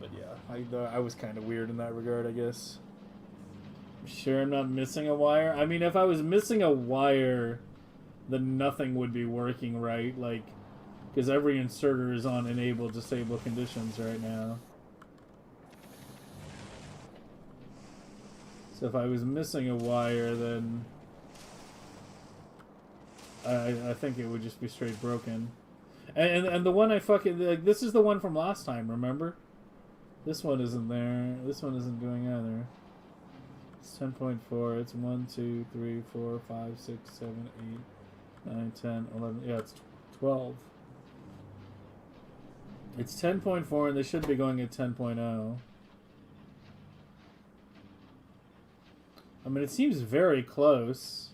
But yeah, I was kind of weird in that regard, I guess. I'm sure I'm not missing a wire. I mean, if I was missing a wire, then nothing would be working right, because every inserter is on enable disable conditions right now. So if I was missing a wire, then I think it would just be straight broken. And the one I fucking this is the one from last time, remember? This one isn't there. This one isn't doing either. It's 10.4. It's 1, 2, 3, 4, 5, 6, 7, 8, 9, 10, 11. Yeah, it's 12. It's 10.4, and they should be going at 10.0. I mean, it seems very close.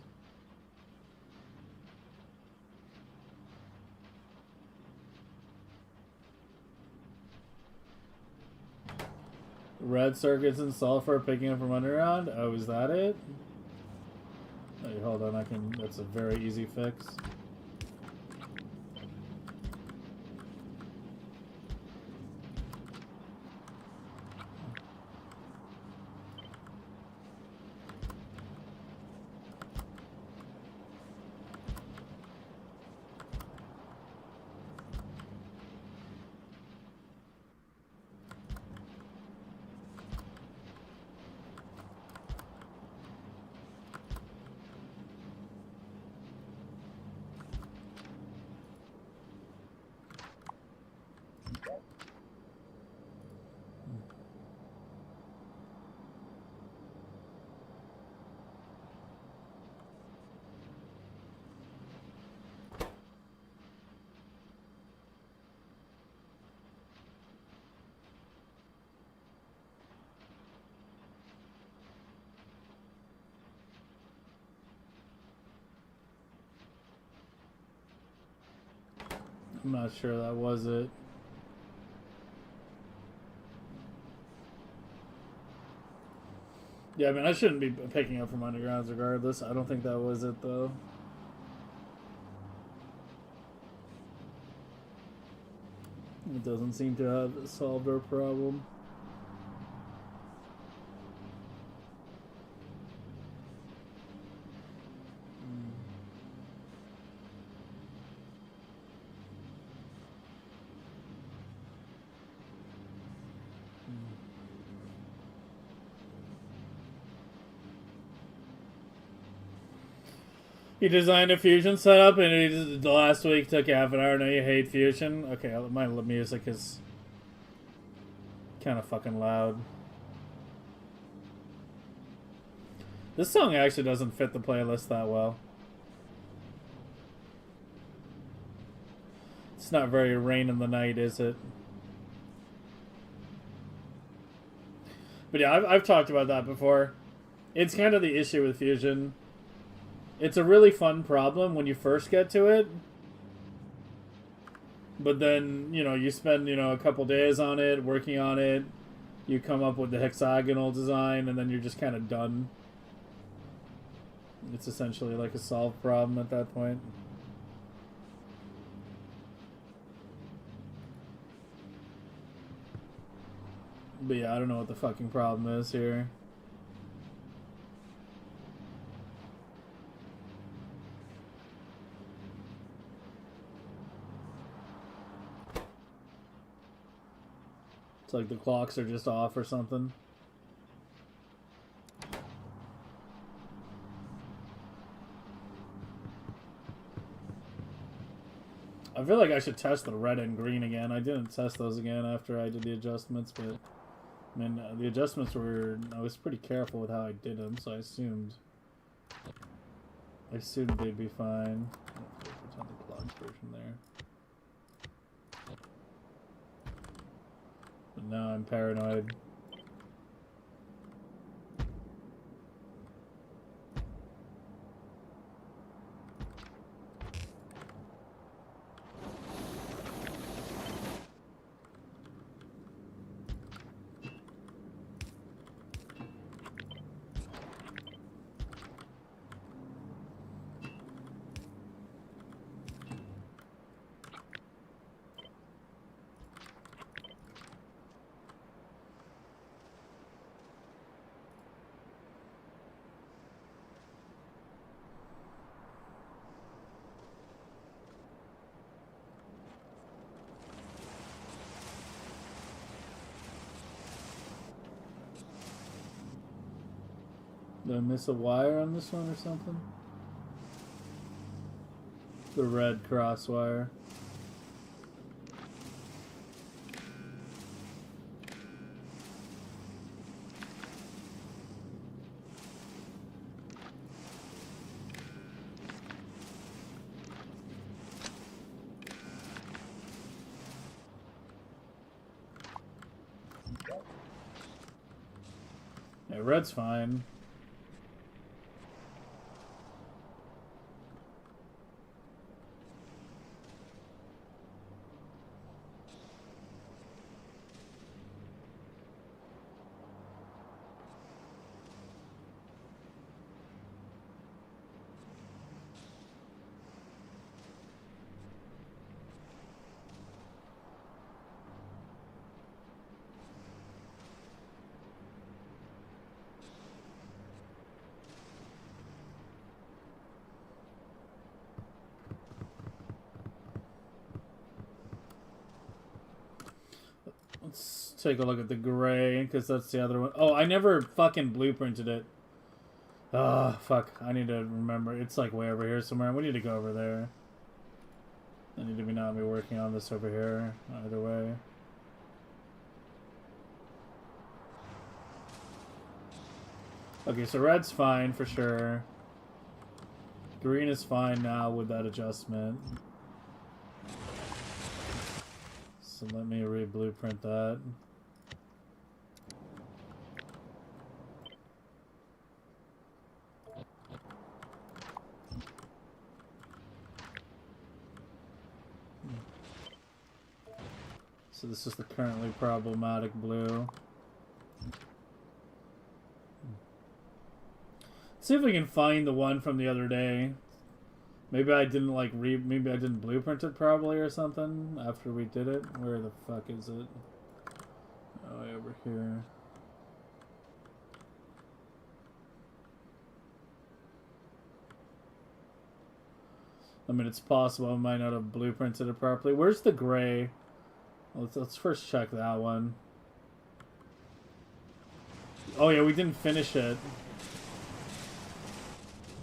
Red circuits installed for picking up from underground? Oh, is that it? Hey, hold on, that's a very easy fix. I'm not sure that was it. Yeah, I mean, I shouldn't be picking up from undergrounds regardless. I don't think that was it, though. It doesn't seem to have solved our problem. You designed a Fusion setup, and the last week took half an hour. Now you hate Fusion. Okay, my music is kind of fucking loud. This song actually doesn't fit the playlist that well. It's not very Rain in the Night, is it? But yeah, I've talked about that before. It's kind of the issue with Fusion. It's a really fun problem when you first get to it. But then, you spend, a couple days on it, working on it. You come up with the hexagonal design, and then you're just kind of done. It's essentially like a solved problem at that point. But yeah, I don't know what the fucking problem is here. It's like the clocks are just off or something. I feel like I should test the red and green again. I didn't test those again after I did the adjustments, but I mean, the adjustments were... I was pretty careful with how I did them, so I assumed they'd be fine. Put on the clock version there. But now I'm paranoid. Did I miss a wire on this one or something? The red cross wire. Yeah, red's fine. Let's take a look at the gray, because that's the other one. Oh, I never fucking blueprinted it. Ah, fuck. I need to remember. It's like way over here somewhere. We need to go over there. I need to not be working on this over here. Either way. Okay, so red's fine for sure. Green is fine now with that adjustment. So let me re-blueprint that. So this is the currently problematic blue. See if we can find the one from the other day. Maybe I didn't like maybe I didn't blueprint it probably or something after we did it. Where the fuck is it? Oh, way over here. I mean, it's possible I might not have blueprinted it properly. Where's the gray? Let's first check that one. Oh yeah, we didn't finish it.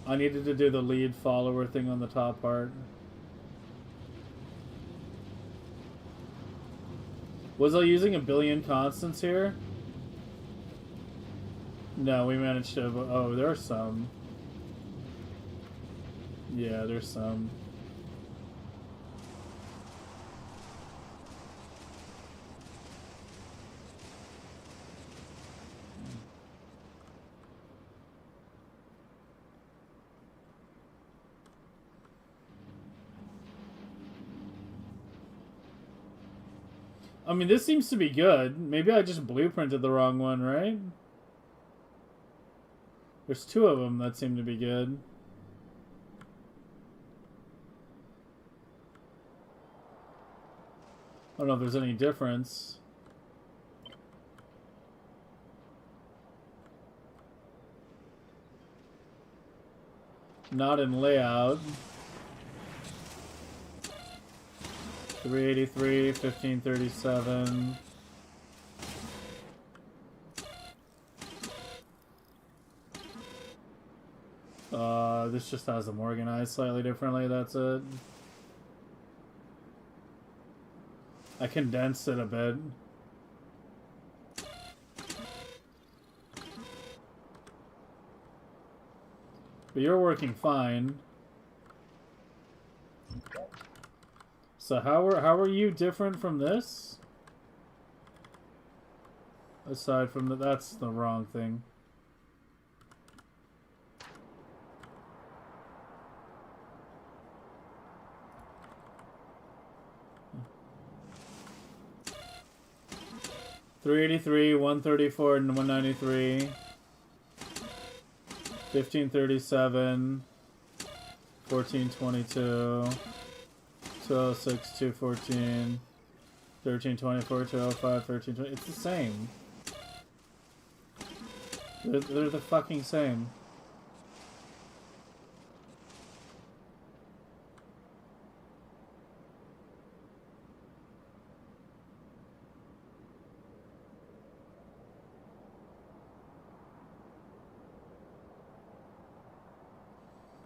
I needed to do the lead follower thing on the top part. Was I using a billion constants here? No, we managed to... Oh, there are some. Yeah, there's some. I mean, this seems to be good. Maybe I just blueprinted the wrong one, right? There's two of them that seem to be good. I don't know if there's any difference. Not in layout. 383, 1537. This just has them organized slightly differently, that's it. I condensed it a bit. But you're working fine. So how are you different from this? Aside from that's the wrong thing. $383, $134, and $193. $1537, $1422, $206, $214, $1324, $205, $1320. It's the same. They're the fucking same.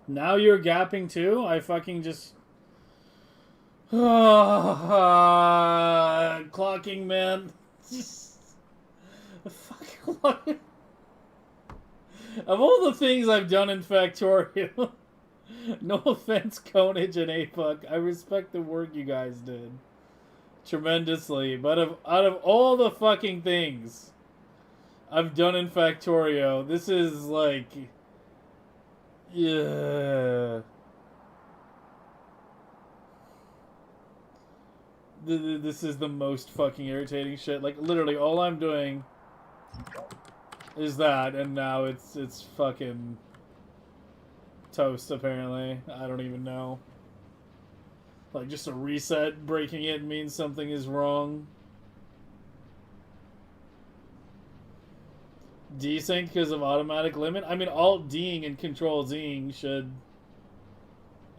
Now you're gapping too? I fucking just... clocking, man. Fucking... Of all the things I've done in Factorio, no offense, Conage and Apuck, I respect the work you guys did tremendously, but out of all the fucking things I've done in Factorio, this is like... Yeah. This is the most fucking irritating shit. Like, literally, all I'm doing is that, and now it's fucking toast, apparently. I don't even know. Like, just a reset, breaking it means something is wrong. Desync because of automatic limit? I mean, Alt-D'ing and Control-Zing should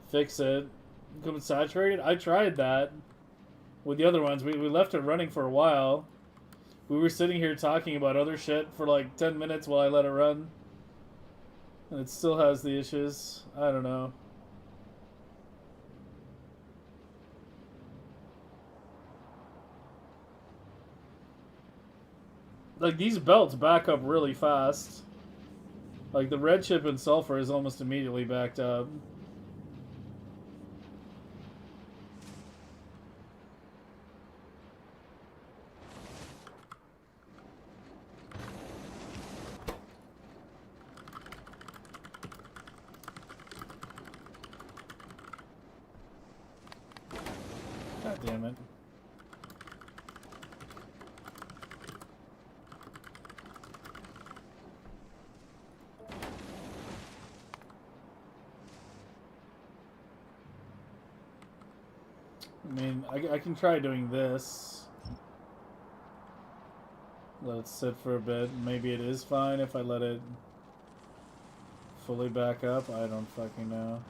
fix it. Become saturated? I tried that with the other ones. We left it running for a while. We were sitting here talking about other shit for like 10 minutes while I let it run. And it still has the issues. I don't know. Like, these belts back up really fast. Like, the red chip and sulfur is almost immediately backed up. God damn it. I mean, I can try doing this. Let it sit for a bit. Maybe it is fine if I let it fully back up. I don't fucking know.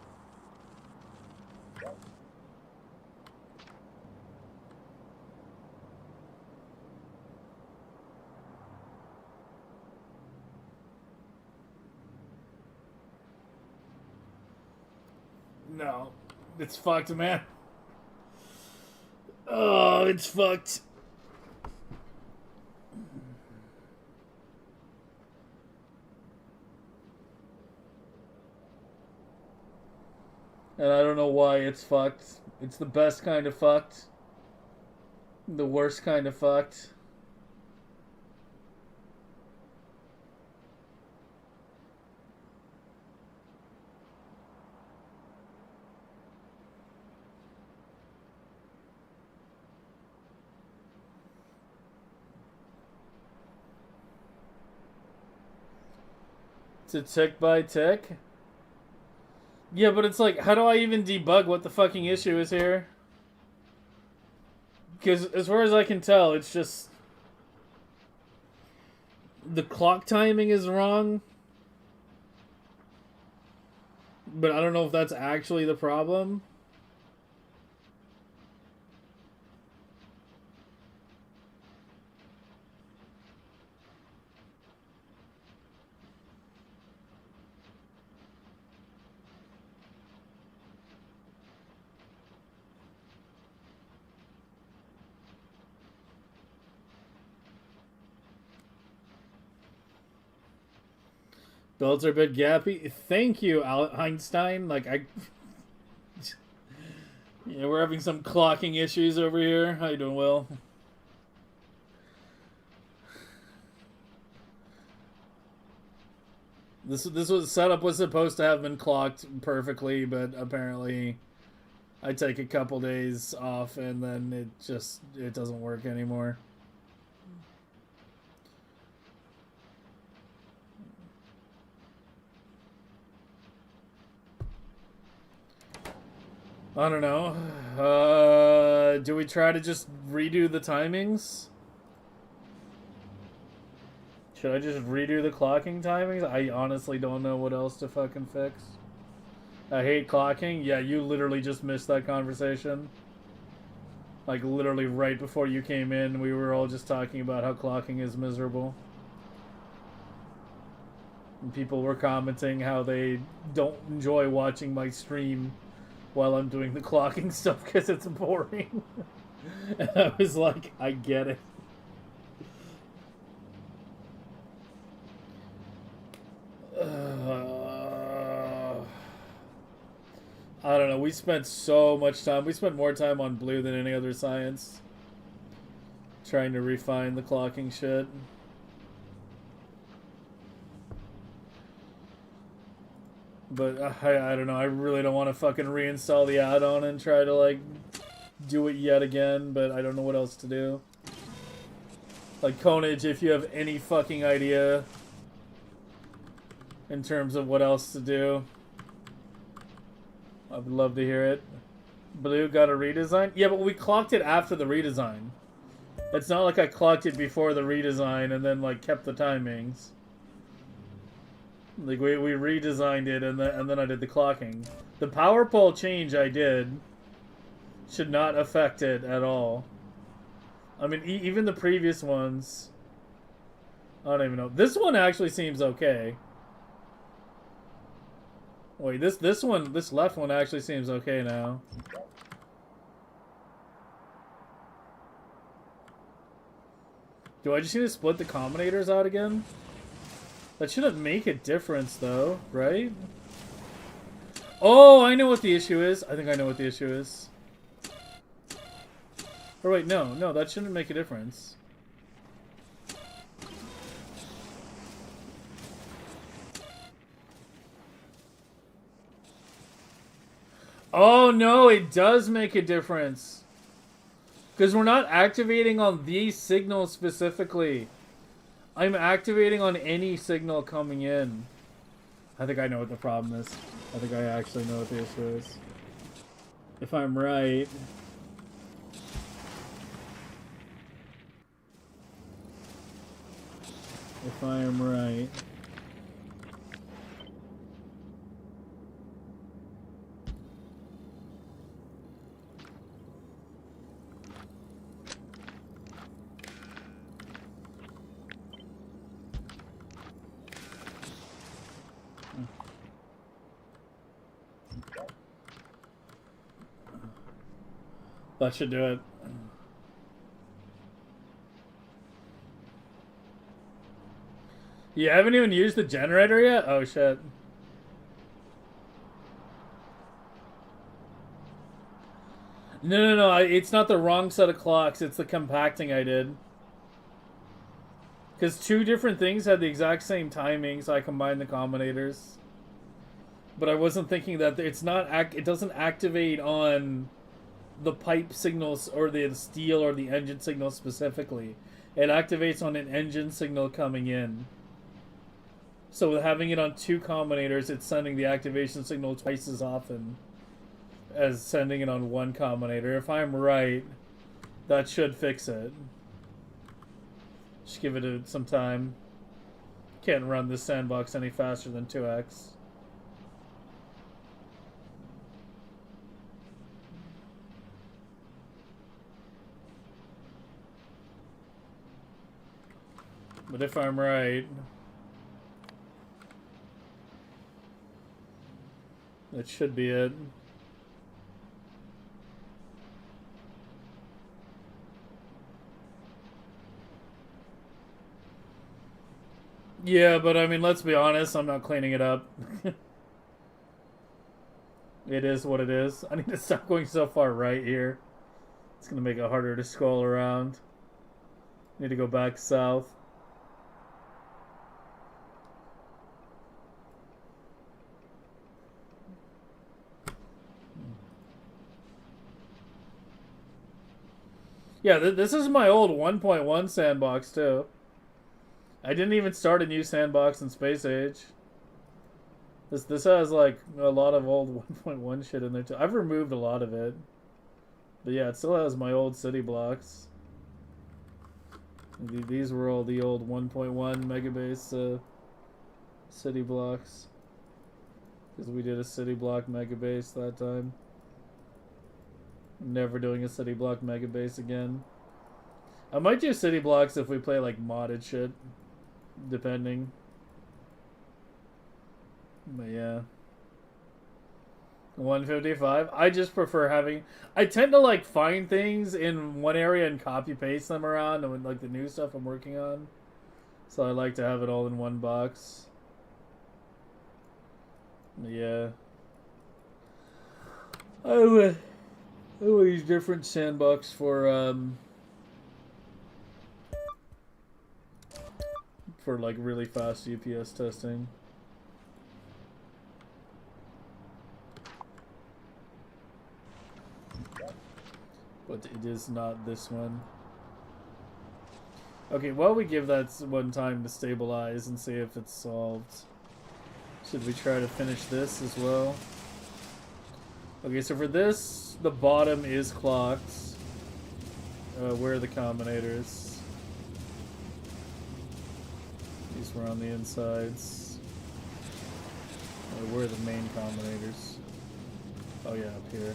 No. It's fucked, man. Oh, it's fucked. And I don't know why it's fucked. It's the best kind of fucked. The worst kind of fucked. To tick by tick? Yeah, but it's like, how do I even debug what the fucking issue is here? Because as far as I can tell, it's just... the clock timing is wrong. But I don't know if that's actually the problem. Builds are a bit gappy. Thank you, Einstein. Like, yeah, we're having some clocking issues over here. How you doing, Will? This setup was supposed to have been clocked perfectly, but apparently I take a couple days off and then it doesn't work anymore. I don't know. Do we try to just redo the timings? Should I just redo the clocking timings? I honestly don't know what else to fucking fix. I hate clocking. Yeah, you literally just missed that conversation. Like, literally right before you came in, we were all just talking about how clocking is miserable. And people were commenting how they don't enjoy watching my stream while I'm doing the clocking stuff because it's boring. And I was like, I get it. I don't know. We spent so much time. We spent more time on blue than any other science. Trying to refine the clocking shit. But I don't know. I really don't want to fucking reinstall the add-on and try to, like, do it yet again. But I don't know what else to do. Like, Conage, if you have any fucking idea in terms of what else to do, I would love to hear it. Blue got a redesign? Yeah, but we clocked it after the redesign. It's not like I clocked it before the redesign and then, like, kept the timings. Like, we redesigned it and then I did the clocking. The power pole change I did should not affect it at all. I mean, even the previous ones, I don't even know. This one actually seems okay. Wait, this left one actually seems okay now. Do I just need to split the combinators out again? That shouldn't make a difference though, right? Oh, I know what the issue is. I think I know what the issue is. Or wait, no, that shouldn't make a difference. Oh, no, it does make a difference. Because we're not activating on these signals specifically. I'm activating on any signal coming in. I think I know what the problem is. I think I actually know what the issue is. If I'm right... If I am right... That should do it. You haven't even used the generator yet? Oh shit. No, it's not the wrong set of clocks, it's the compacting I did. Because two different things had the exact same timing, so I combined the combinators. But I wasn't thinking that it doesn't activate on the pipe signals or the steel or the engine signal specifically. It activates on an engine signal coming in. So with having it on two combinators, it's sending the activation signal twice as often as sending it on one combinator. If I'm right, that should fix it. Just give it some time. Can't run this sandbox any faster than 2x. But if I'm right, that should be it. Yeah, but I mean, let's be honest, I'm not cleaning it up. It is what it is. I need to stop going so far right here. It's gonna make it harder to scroll around. Need to go back south. Yeah, this is my old 1.1 sandbox too. I didn't even start a new sandbox in Space Age. This has like a lot of old 1.1 shit in there too. I've removed a lot of it. But yeah, it still has my old city blocks. These were all the old 1.1 Megabase city blocks. Because we did a city block Megabase that time. Never doing a city block Megabase again. I might do city blocks if we play like modded shit. Depending. But yeah. 155. I just prefer having. I tend to like find things in one area and copy paste them around and like the new stuff I'm working on. So I like to have it all in one box. Yeah. I use different sandbox for like really fast UPS testing. But it is not this one. Okay, well, we give that one time to stabilize and see if it's solved. Should we try to finish this as well? Okay, so for this, the bottom is clocked. Where are the combinators? These were on the insides. Where are the main combinators? Oh yeah, up here.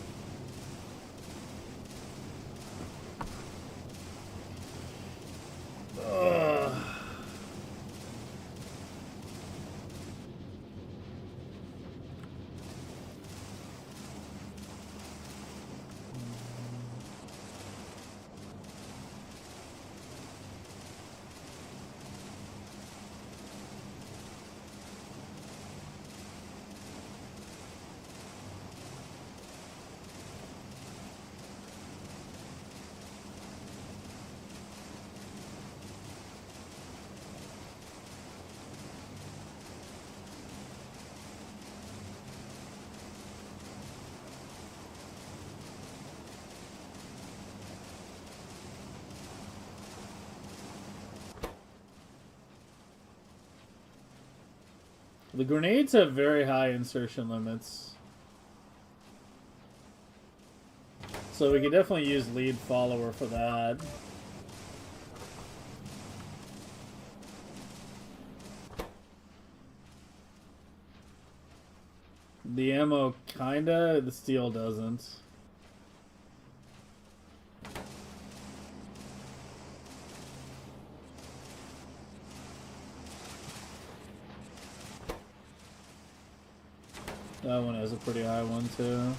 The grenades have very high insertion limits. So we could definitely use lead follower for that. The ammo kinda, the steel doesn't. That one has a pretty high one too.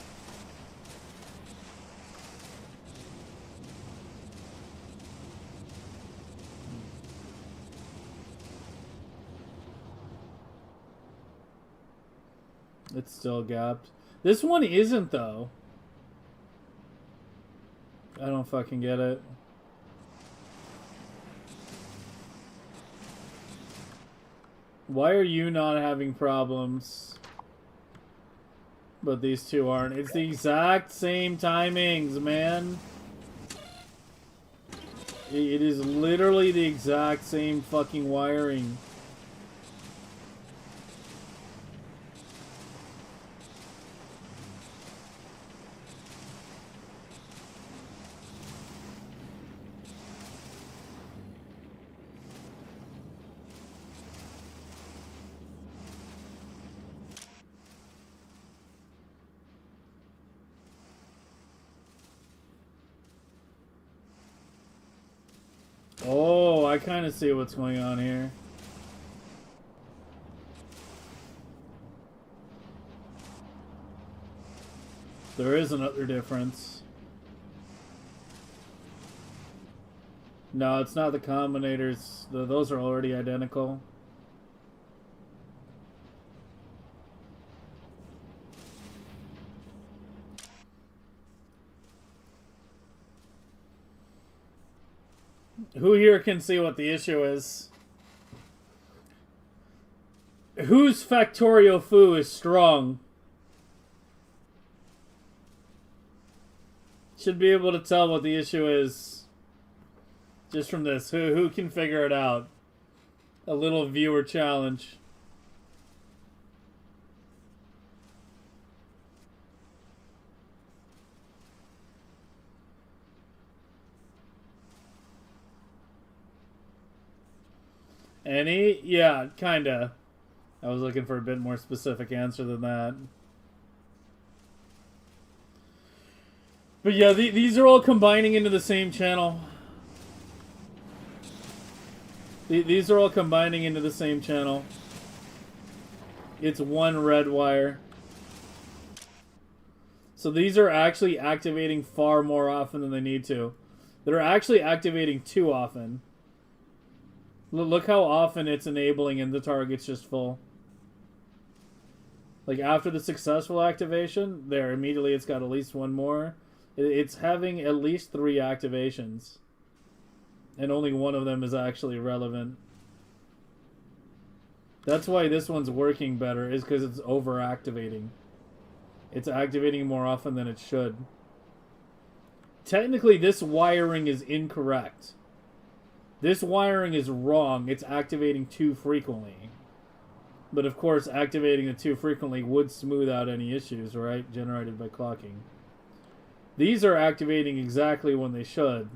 It's still gapped. This one isn't though. I don't fucking get it. Why are you not having problems? But these two aren't. It's the exact same timings, man. It is literally the exact same fucking wiring. Oh, I kind of see what's going on here. There is another difference. No, it's not the combinators. Those are already identical. Who here can see what the issue is? Whose Factorio foo is strong? Should be able to tell what the issue is just from this. Who can figure it out? A little viewer challenge. Any? Yeah, kinda. I was looking for a bit more specific answer than that. But yeah, these are all combining into the same channel. These are all combining into the same channel. It's one red wire. So these are actually activating far more often than they need to. They're actually activating too often. Look how often it's enabling and the target's just full. Like after the successful activation, there, immediately it's got at least one more. It's having at least 3 activations. And only one of them is actually relevant. That's why this one's working better, is because it's over-activating. It's activating more often than it should. Technically, this wiring is incorrect. This wiring is wrong. It's activating too frequently. But of course, activating it too frequently would smooth out any issues, right? Generated by clocking. These are activating exactly when they should.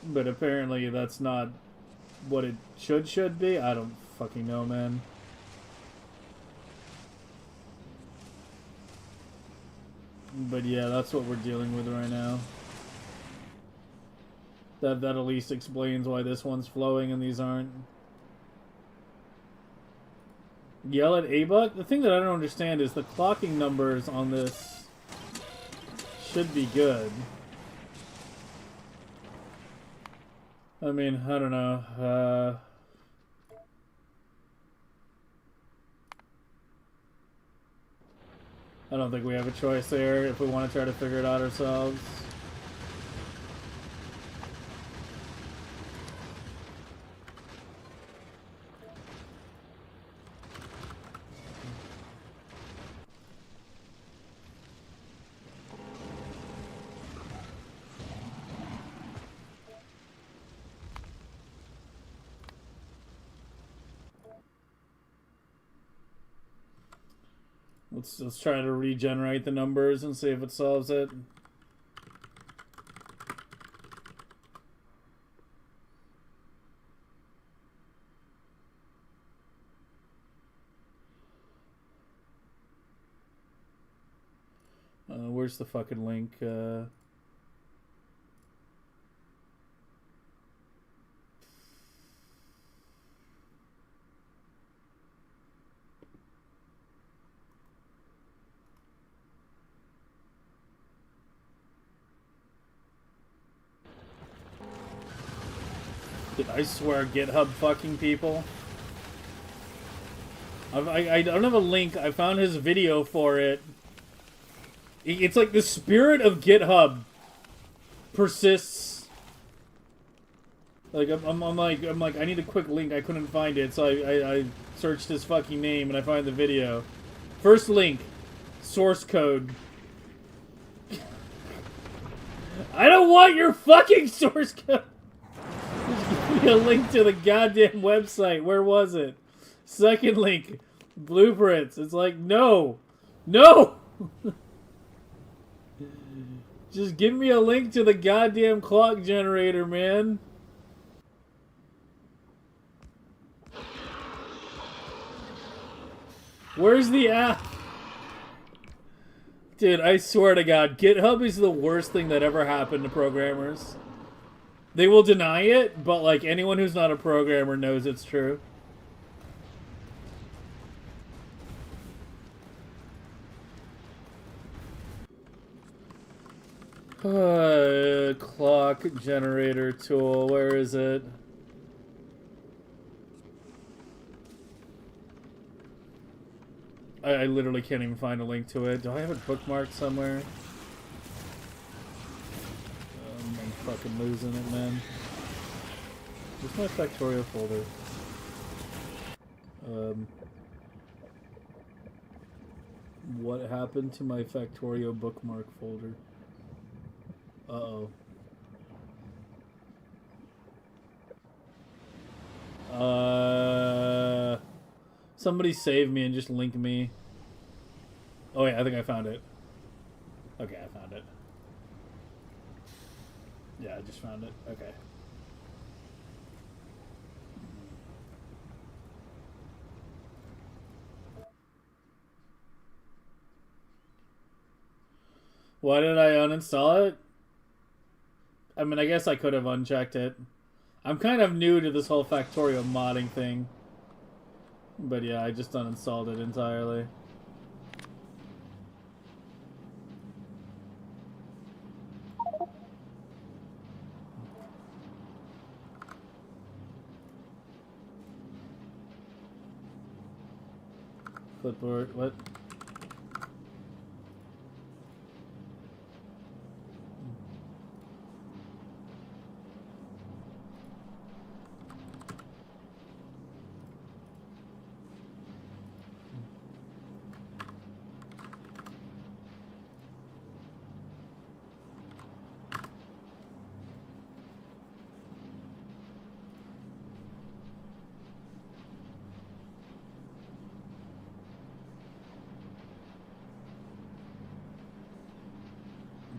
But apparently that's not what it should be. I don't fucking know, man. But yeah, that's what we're dealing with right now. That at least explains why this one's flowing and these aren't. Yell at A-Buck? The thing that I don't understand is the clocking numbers on this should be good. I mean, I don't know. I don't think we have a choice there if we want to try to figure it out ourselves. Let's try to regenerate the numbers and see if it solves it. Where's the fucking link? Dude, I swear, GitHub fucking people. I don't have a link. I found his video for it. It's like the spirit of GitHub persists. Like I'm like I need a quick link. I couldn't find it, so I searched his fucking name and I find the video. First link, source code. I don't want your fucking source code. Give me a link to the goddamn website. Where was it? Second link, blueprints. It's like, no. No! Just give me a link to the goddamn clock generator, man. Where's the app? Dude, I swear to God, GitHub is the worst thing that ever happened to programmers. They will deny it, but like anyone who's not a programmer knows it's true. Clock generator tool, where is it? I literally can't even find a link to it. Do I have it bookmarked somewhere? Oh my fucking losing it, man. Where's my Factorio folder? What happened to my Factorio bookmark folder? Uh-oh. Somebody save me and just link me. Oh yeah, I think I found it. Okay, I found it. Yeah, I just found it. Okay. Why did I uninstall it? I mean, I guess I could have unchecked it. I'm kind of new to this whole Factorio modding thing. But yeah, I just uninstalled it entirely. Clipboard, what?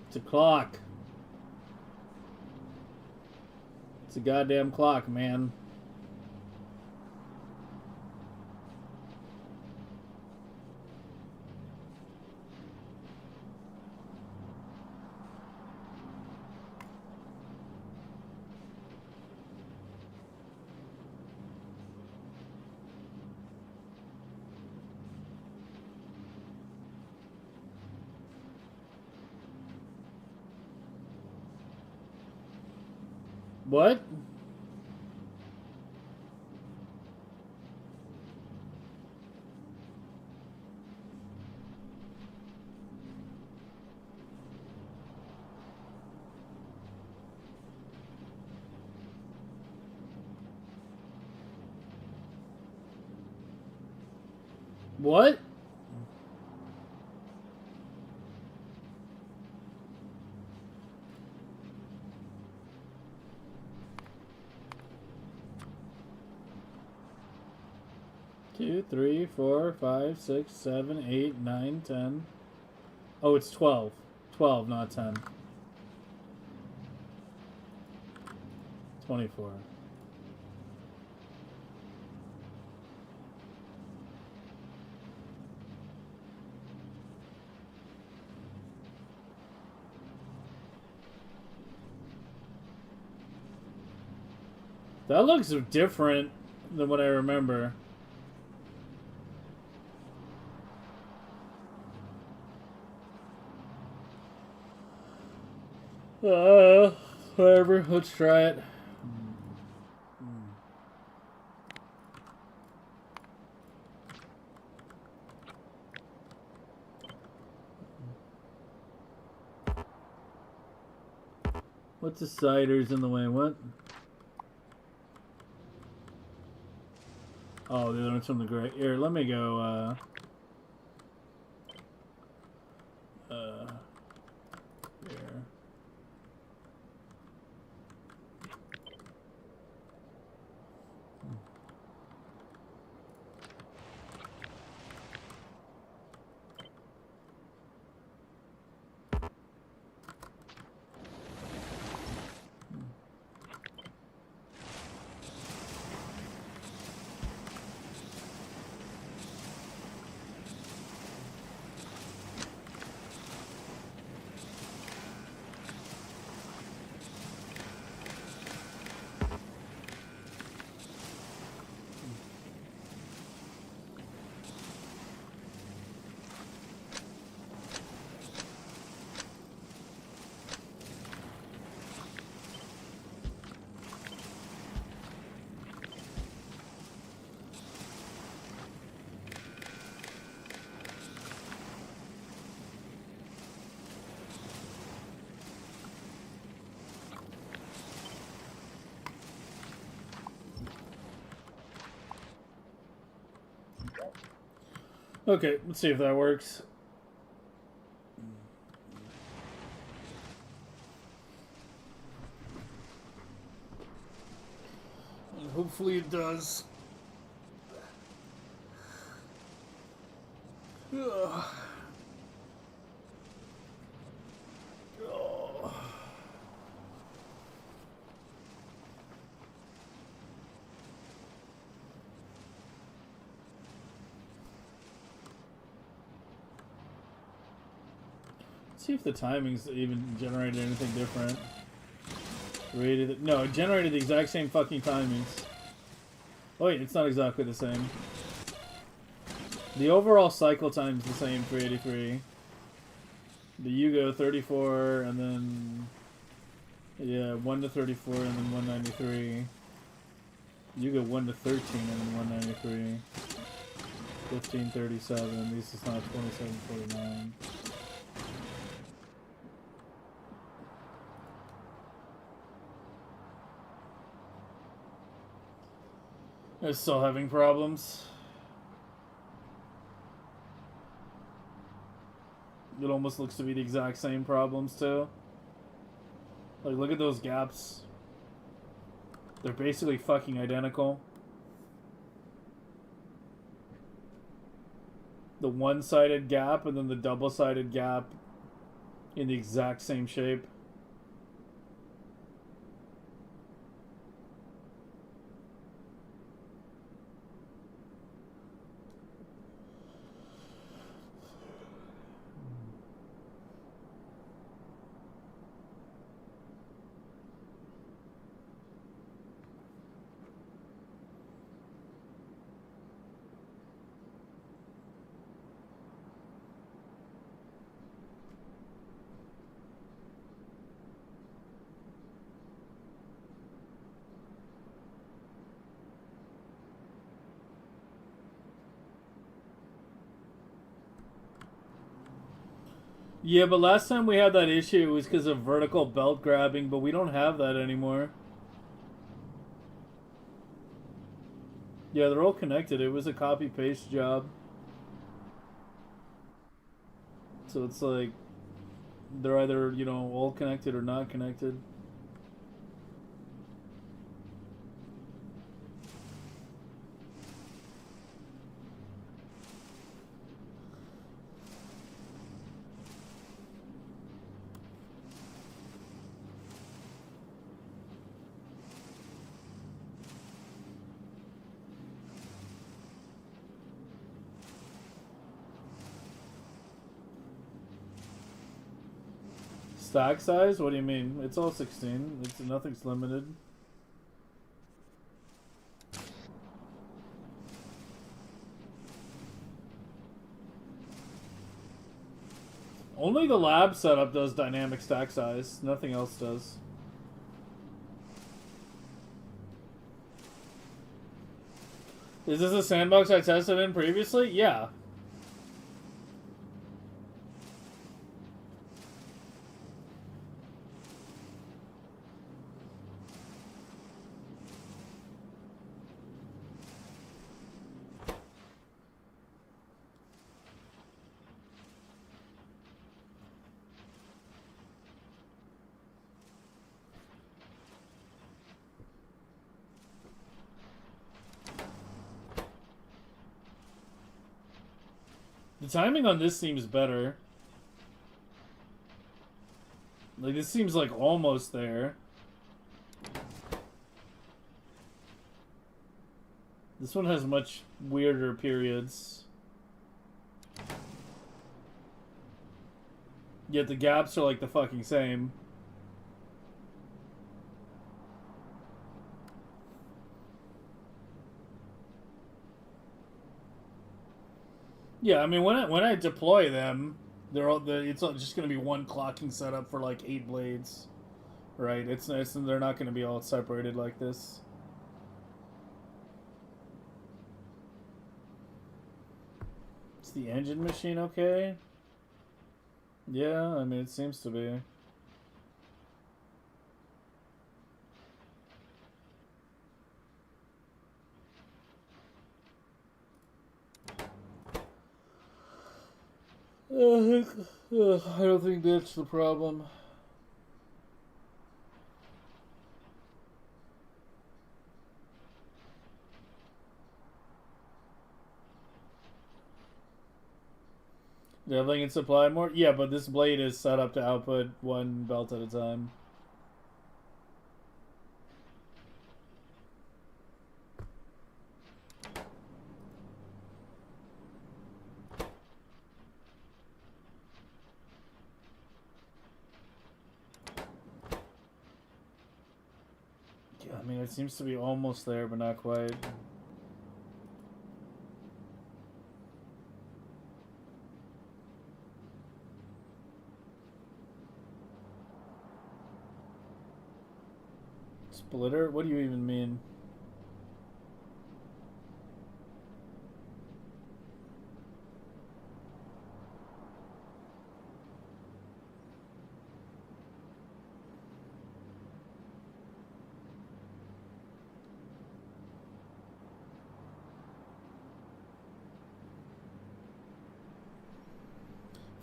It's a clock. It's a goddamn clock, man. What? What? Two, 3, 4, 5, 6, 7, 8, 9, 10. Oh, it's 12. 12, not 10. 24. That looks different than what I remember. Whatever, let's try it. What's the ciders in the way? What? Oh, the other one's from the gray. Here, let me go, here. Okay, let's see if that works. Hopefully it does. Ugh. Oh. See if the timings even generated anything different. No, it generated the exact same fucking timings. Oh wait, it's not exactly the same. The overall cycle time is the same for 83. The Yugo 34, and then yeah, 1 to 34, and then 193. Yugo 1 to 13, and then 193. 1537. This is not 2749. They're still having problems. It almost looks to be the exact same problems too. Like, look at those gaps. They're basically fucking identical. The one-sided gap and then the double-sided gap in the exact same shape. Yeah, but last time we had that issue, it was because of vertical belt grabbing, but we don't have that anymore. Yeah, they're all connected. It was a copy-paste job. So it's like, they're either, you know, all connected or not connected. Stack size? What do you mean? It's all 16. Nothing's limited. Only the lab setup does dynamic stack size. Nothing else does. Is this a sandbox I tested in previously? Yeah. The timing on this seems better. Like, this seems like almost there. This one has much weirder periods. Yet the gaps are like the fucking same. Yeah, I mean, when I deploy them, it's just going to be one clocking setup for like 8 blades, right? They're not going to be all separated like this. Is the engine machine okay? Yeah, I mean, it seems to be. I don't think that's the problem. Definitely can supply more? Yeah, but this blade is set up to output one belt at a time. Yeah, I mean, it seems to be almost there, but not quite. Splitter? What do you even mean?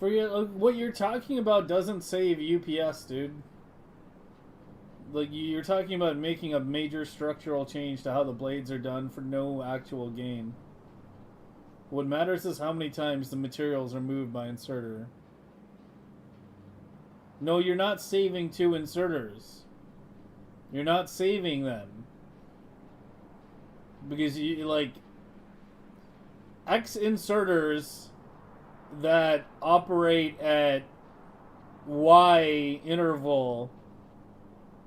What you're talking about doesn't save UPS, dude. Like, you're talking about making a major structural change to how the blades are done for no actual gain. What matters is how many times the materials are moved by inserter. No, you're not saving two inserters. You're not saving them. Because you, like, X inserters that operate at Y interval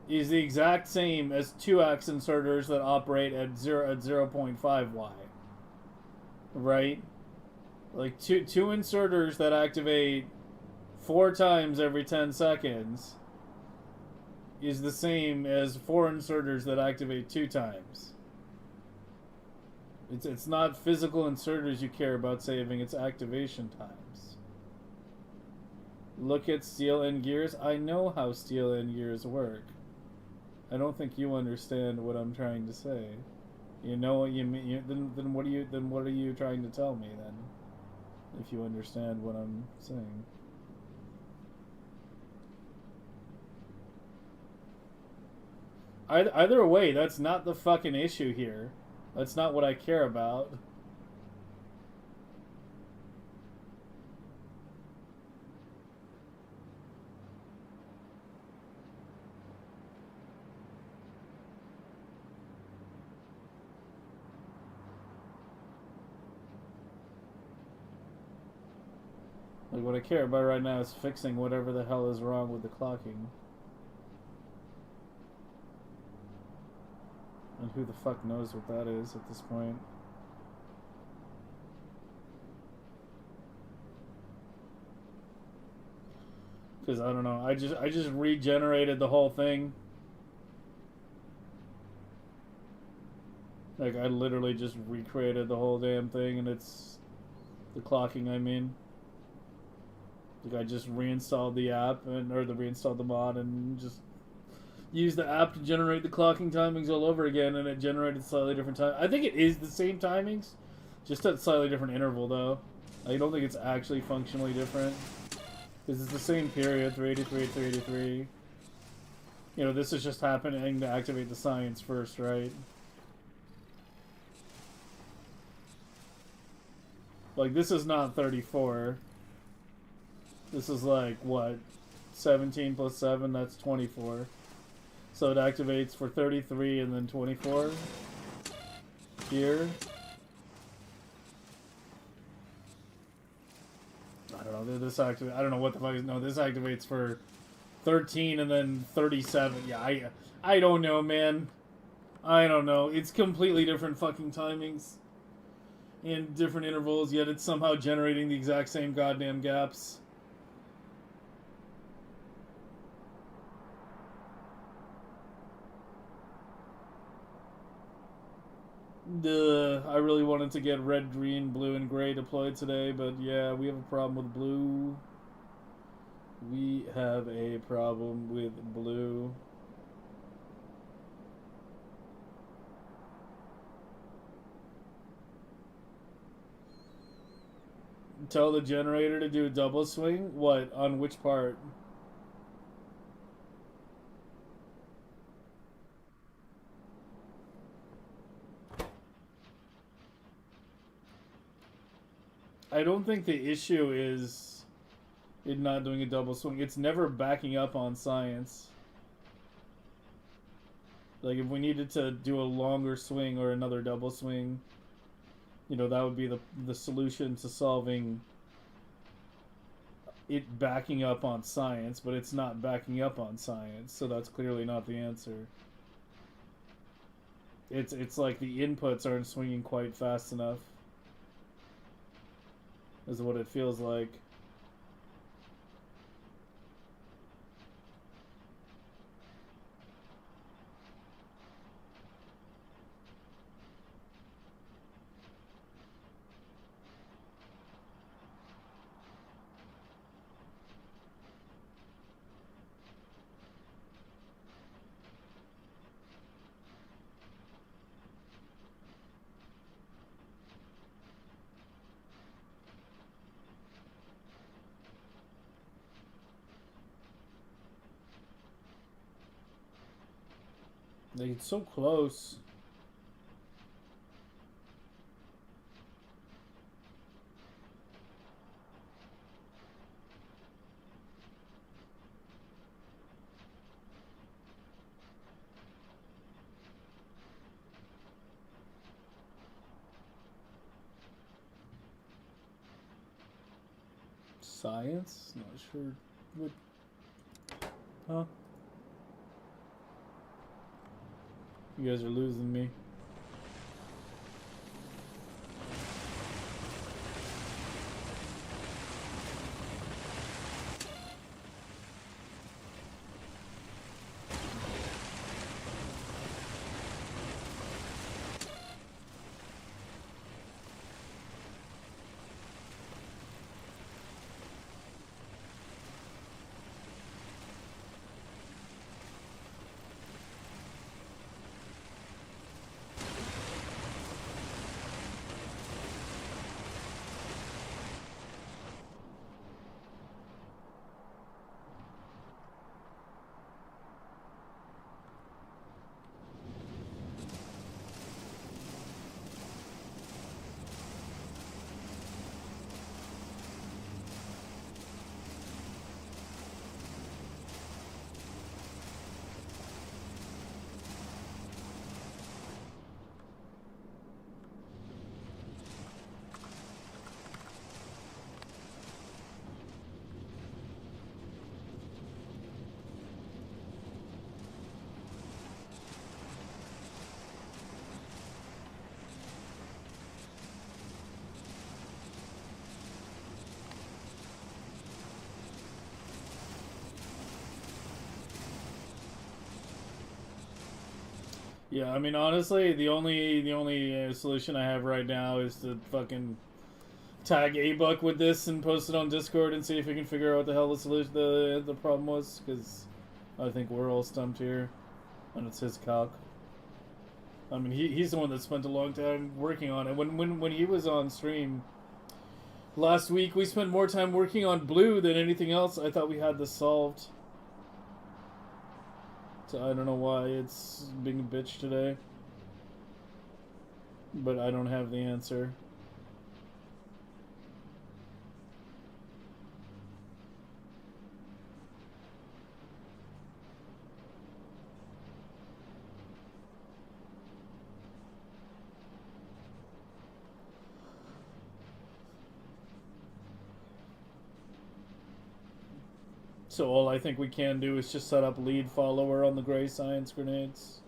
is the exact same as 2X inserters that operate at 0.5 Y. Right? Like two inserters that activate 4 times every 10 seconds is the same as 4 inserters that activate 2 times. It's not physical inserters you care about saving, it's activation times. Look at steel end gears. I know how steel end gears work. I don't think you understand what I'm trying to say. You know what you mean? Then what are you trying to tell me then? If you understand what I'm saying. Either way, that's not the fucking issue here. That's not what I care about. Like, what I care about right now is fixing whatever the hell is wrong with the clocking. And who the fuck knows what that is at this point. Because I don't know, I just regenerated the whole thing. Like, I literally just recreated the whole damn thing, and it's the clocking, I mean. Like, I just reinstalled the app, reinstalled the mod, and just used the app to generate the clocking timings all over again, and it generated slightly different time. I think it is the same timings, just at slightly different interval, though. I don't think it's actually functionally different. Because it's the same period, 383, 383. You know, this is just happening to activate the science first, right? Like, this is not 34. This is like, what? 17 plus 7, that's 24. So it activates for 33 and then 24. Here. I don't know, I don't know what the fuck is... No, this activates for 13 and then 37. Yeah, I don't know, man. I don't know. It's completely different fucking timings. In different intervals, yet it's somehow generating the exact same goddamn gaps. I really wanted to get red, green, blue, and gray deployed today, but yeah, we have a problem with blue. We have a problem with blue. Tell the generator to do a double swing? What? On which part? I don't think the issue is it not doing a double swing. It's never backing up on science. Like, if we needed to do a longer swing or another double swing, you know, that would be the solution to solving it backing up on science, but it's not backing up on science, so that's clearly not the answer. It's like the inputs aren't swinging quite fast enough, is what it feels like. Like, it's so close. Science? Not sure what. Huh? You guys are losing me. Yeah, I mean, honestly, the only solution I have right now is to fucking tag A-Buck with this and post it on Discord and see if we can figure out what the hell the solution the problem was, because I think we're all stumped here, and it's his calc. I mean, he's the one that spent a long time working on it. When he was on stream last week, we spent more time working on blue than anything else. I thought we had this solved. So I don't know why it's being a bitch today. But I don't have the answer. So all I think we can do is just set up lead follower on the gray science grenades.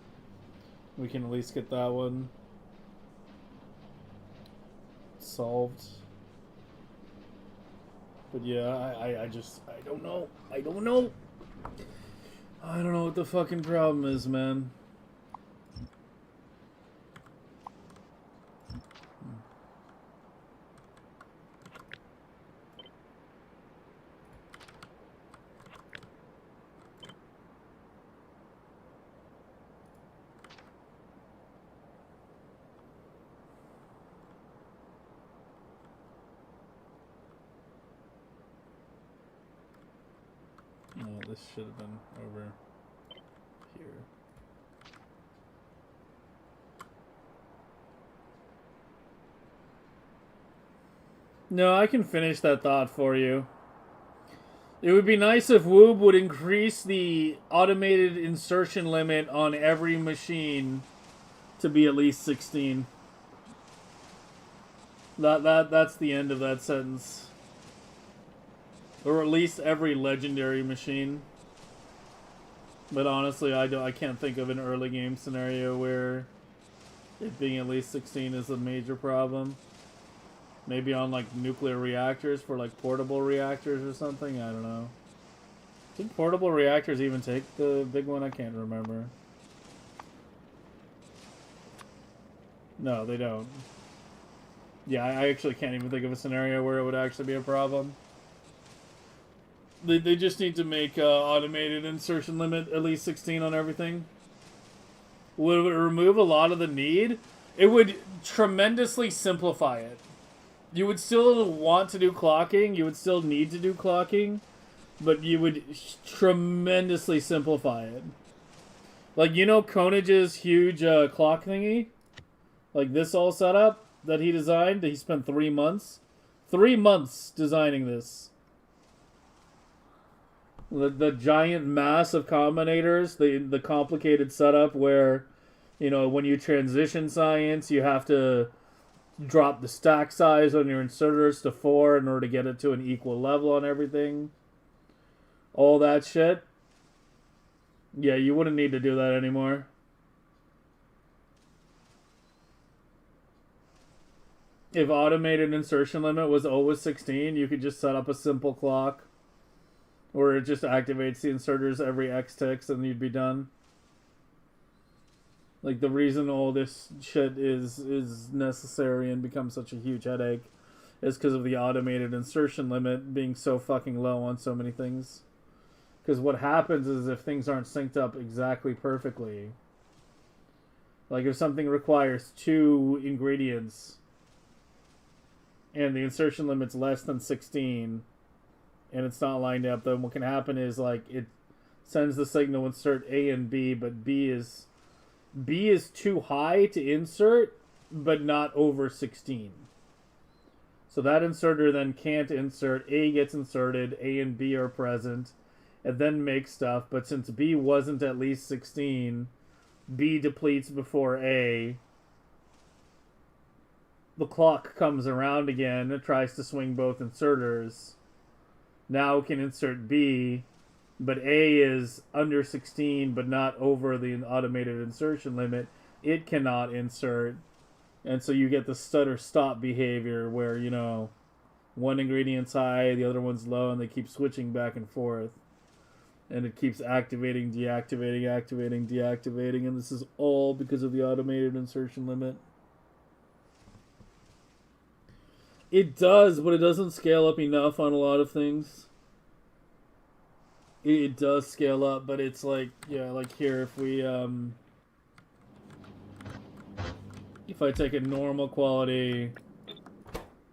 We can at least get that one solved. But yeah, I don't know. I don't know. I don't know what the fucking problem is, man. this should have been over here. No, I can finish that thought for you. It would be nice if Woob would increase the automated insertion limit on every machine to be at least 16. That's the end of that sentence. Or at least every legendary machine. But honestly, I can't think of an early game scenario where it being at least 16 is a major problem. Maybe on like nuclear reactors for like portable reactors or something. I don't know. Did portable reactors even take the big one? I can't remember. No, they don't. Yeah, I actually can't even think of a scenario where it would actually be a problem. They just need to make automated insertion limit at least 16 on everything. Would it remove a lot of the need? It would tremendously simplify it. You would still want to do clocking. You would still need to do clocking. But you would tremendously simplify it. Like, you know Koenig's huge clock thingy? Like this all set up that he designed? He spent 3 months? 3 months designing this. The giant mass of combinators, the complicated setup where, you know, when you transition science, you have to drop the stack size on your inserters to 4 in order to get it to an equal level on everything. All that shit. Yeah, you wouldn't need to do that anymore. If automated insertion limit was always 16, you could just set up a simple clock where it just activates the inserters every X ticks and you'd be done. Like, the reason all this shit is necessary and becomes such a huge headache is because of the automated insertion limit being so fucking low on so many things. Because what happens is if things aren't synced up exactly perfectly, like if something requires 2 ingredients and the insertion limit's less than 16 and it's not lined up, then what can happen is like it sends the signal insert A and B, but B is too high to insert, but not over 16. So that inserter then can't insert. A gets inserted, A and B are present, and then makes stuff, but since B wasn't at least 16, B depletes before A. The clock comes around again, it tries to swing both inserters. Now it can insert B, but A is under 16, but not over the automated insertion limit. It cannot insert. And so you get the stutter-stop behavior where, you know, one ingredient's high, the other one's low, and they keep switching back and forth. And it keeps activating, deactivating, activating, deactivating, and this is all because of the automated insertion limit. It does, but it doesn't scale up enough on a lot of things. It does scale up, but it's like, yeah, like here, if we, if I take a normal quality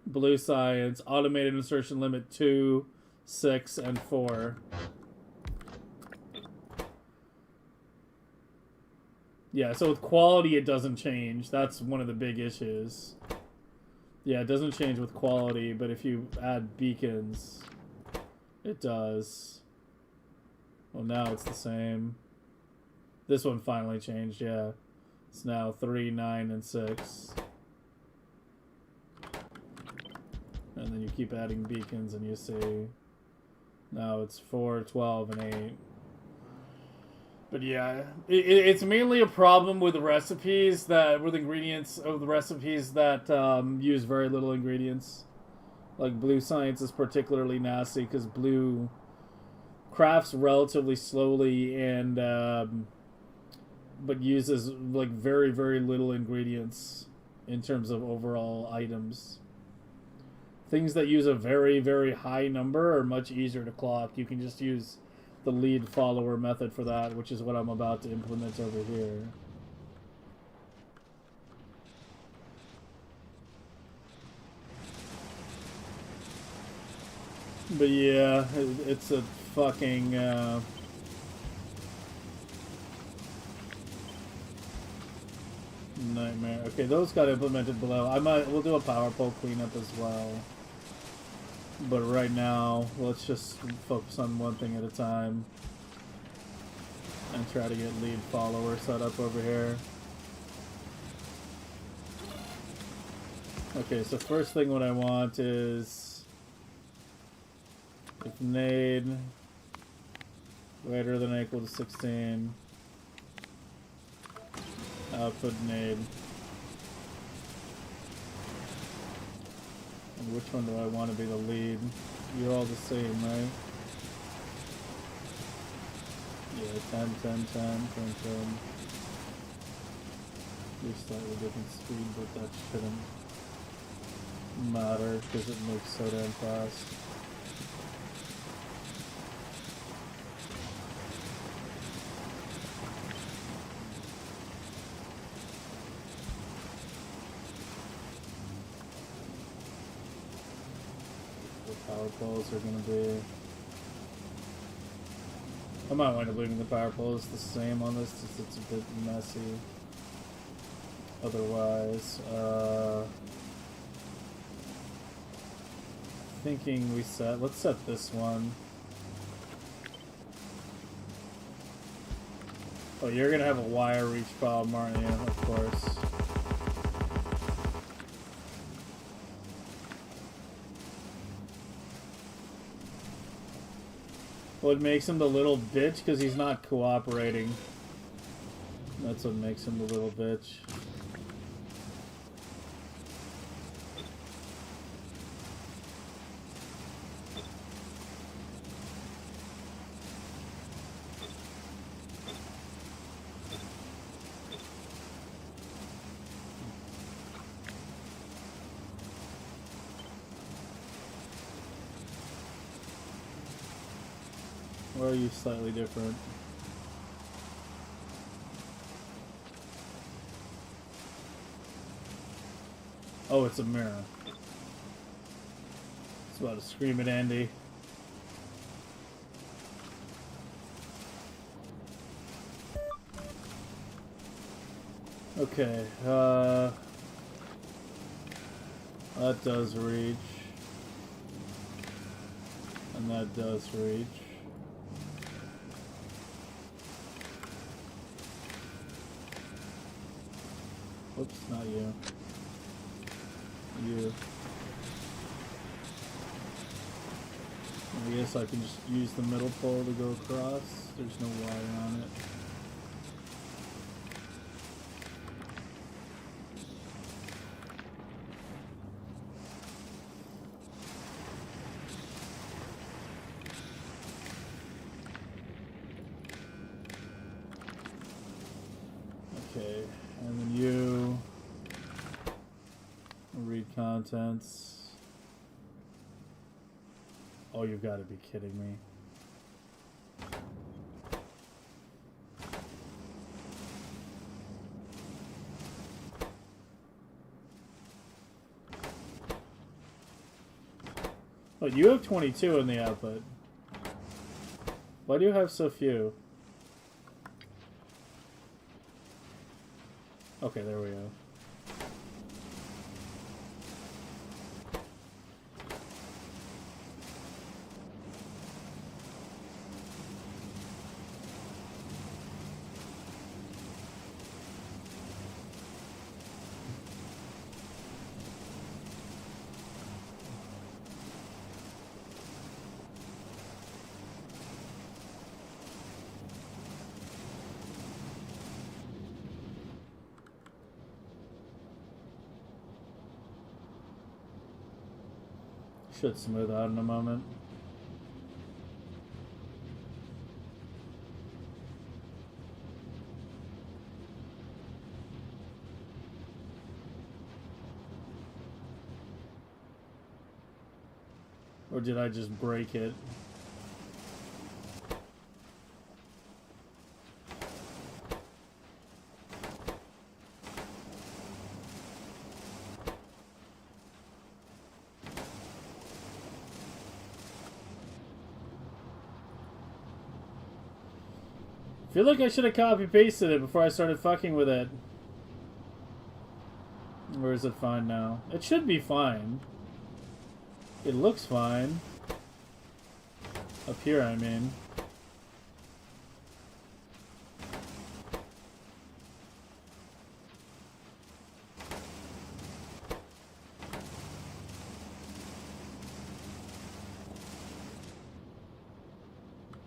blue science, automated insertion limit 2, 6, and 4. Yeah, so with quality it doesn't change. That's one of the big issues. Yeah, it doesn't change with quality, but if you add beacons, it does. Well, now it's the same. This one finally changed, yeah. It's now 3, 9, and 6. And then you keep adding beacons and you see now it's 4, 12, and 8. But yeah, it's mainly a problem with the recipes that, with ingredients of the recipes that use very little ingredients. Like Blue Science is particularly nasty because Blue crafts relatively slowly and but uses like very, very little ingredients in terms of overall items. Things that use a very, very high number are much easier to clock. You can just use the lead follower method for that, which is what I'm about to implement over here. But yeah, it's a fucking Nightmare. Okay, those got implemented below. We'll do a power pole cleanup as well. But right now, let's just focus on one thing at a time. And try to get lead follower set up over here. Okay, so first thing what I want is if nade greater than or equal to 16, output nade. And which one do I want to be the lead? You're all the same, right? Yeah, 10, 10, 10, 10, 10. You're slightly different speed, but that shouldn't matter because it moves so damn fast. The power poles are going to be... I might wind up leaving the power poles the same on this since it's a bit messy. Otherwise, thinking let's set this one. Oh, you're gonna have a wire reach problem, aren't you? Of course. What makes him the little bitch? Because he's not cooperating. That's what makes him the little bitch. Or are you slightly different? Oh, it's a mirror. It's about to scream at Andy. Okay, that does reach. And that does reach. Oops, not you. You. I guess I can just use the middle pole to go across. There's no wire on it. Okay, and then you read contents. Oh, you've got to be kidding me. Oh, you have 22 in the output. Why do you have so few? Okay, there we go. Should smooth out in a moment. Or did I just break it? I feel like I should have copy pasted it before I started fucking with it. Or is it fine now? It should be fine. It looks fine. Up here, I mean.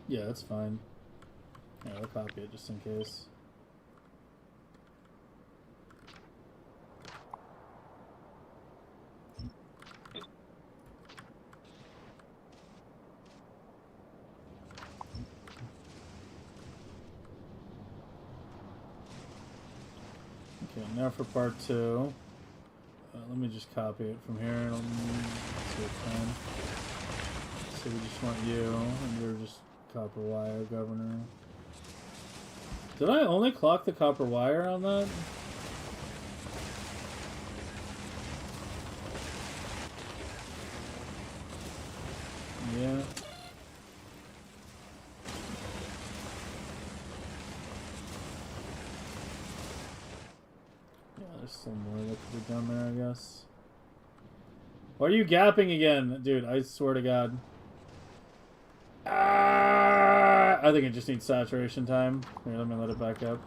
Yeah, that's fine. Yeah, I'll copy it just in case. Okay, now for part 2. Let me just copy it from here. Let's see if I can. So we just want you, and you're just copper wire governor. Did I only clock the copper wire on that? Yeah. There's still more that could be done there, I guess. Why are you gapping again? Dude, I swear to God. Ah! I think it just needs saturation time. Here, let me let it back up.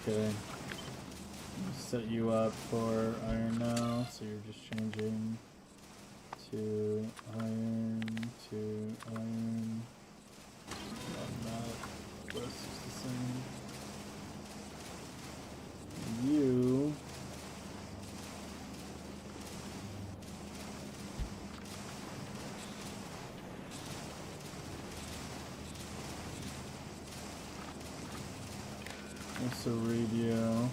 Okay. Set you up for iron now, so you're just changing to iron to iron. Not the rest is the same. You also radio.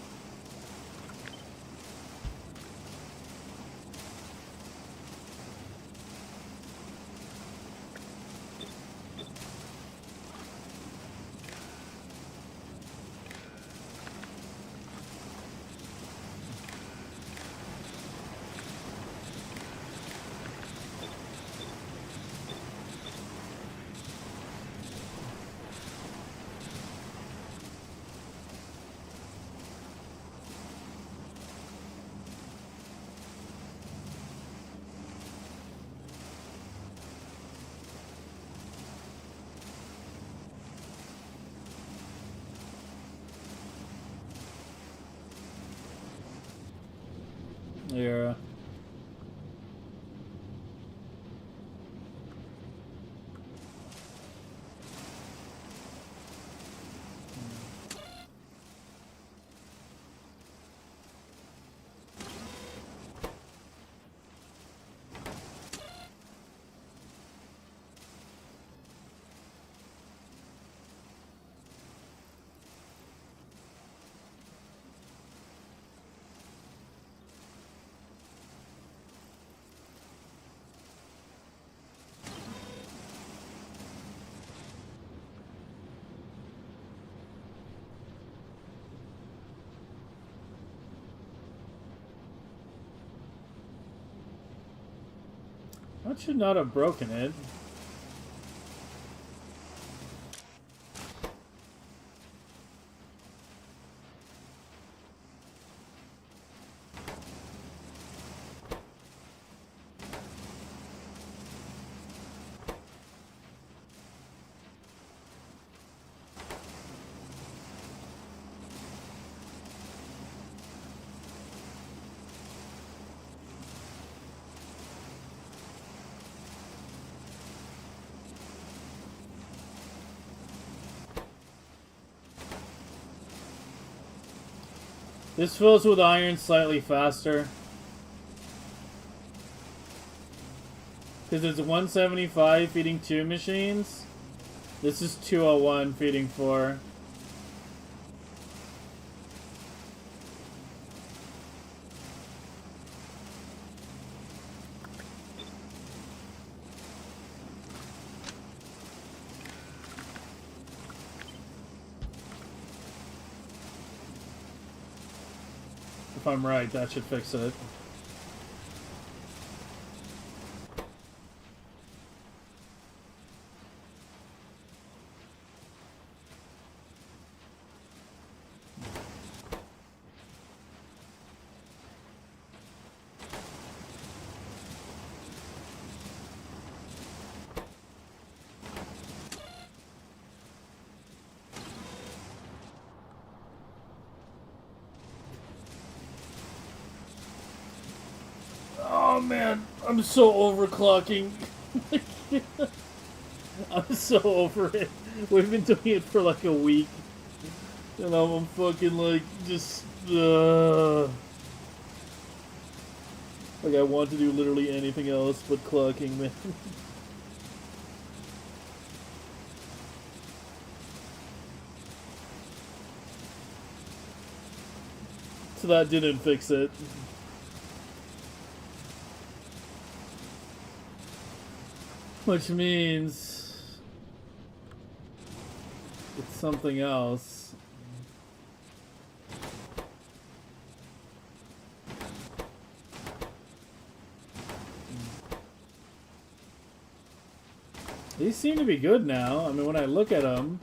Yeah. That should not have broken it. This fills with iron slightly faster. Because it's 175 feeding 2 machines. This is 201 feeding 4. If I'm right, that should fix it. Oh man, I'm so overclocking. I'm so over it. We've been doing it for like a week. And I'm fucking like, just, like I want to do literally anything else but clocking, man. So that didn't fix it. Which means it's something else. These seem to be good now. I mean, when I look at them,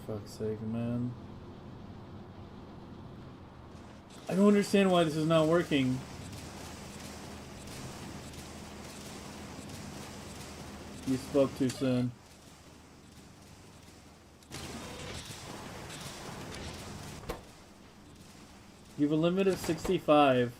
for fuck's sake, man. I don't understand why this is not working. You spoke too soon. You have a limit of 65.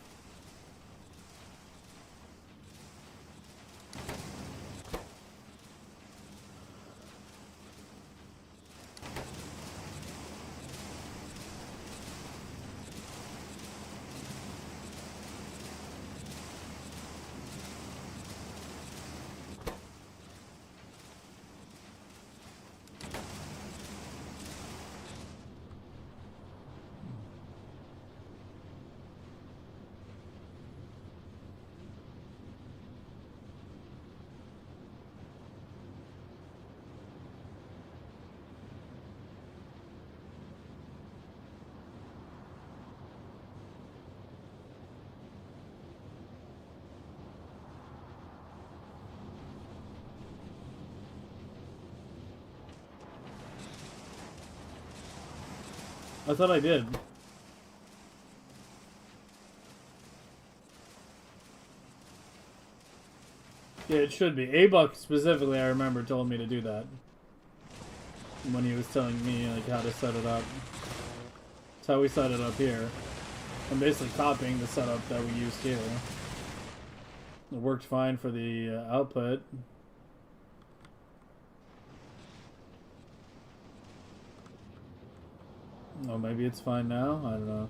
I thought I did. Yeah, it should be. A-Buck specifically, I remember, told me to do that. When he was telling me like how to set it up. That's how we set it up here. I'm basically copying the setup that we used here. It worked fine for the output. Oh, maybe it's fine now? I don't know.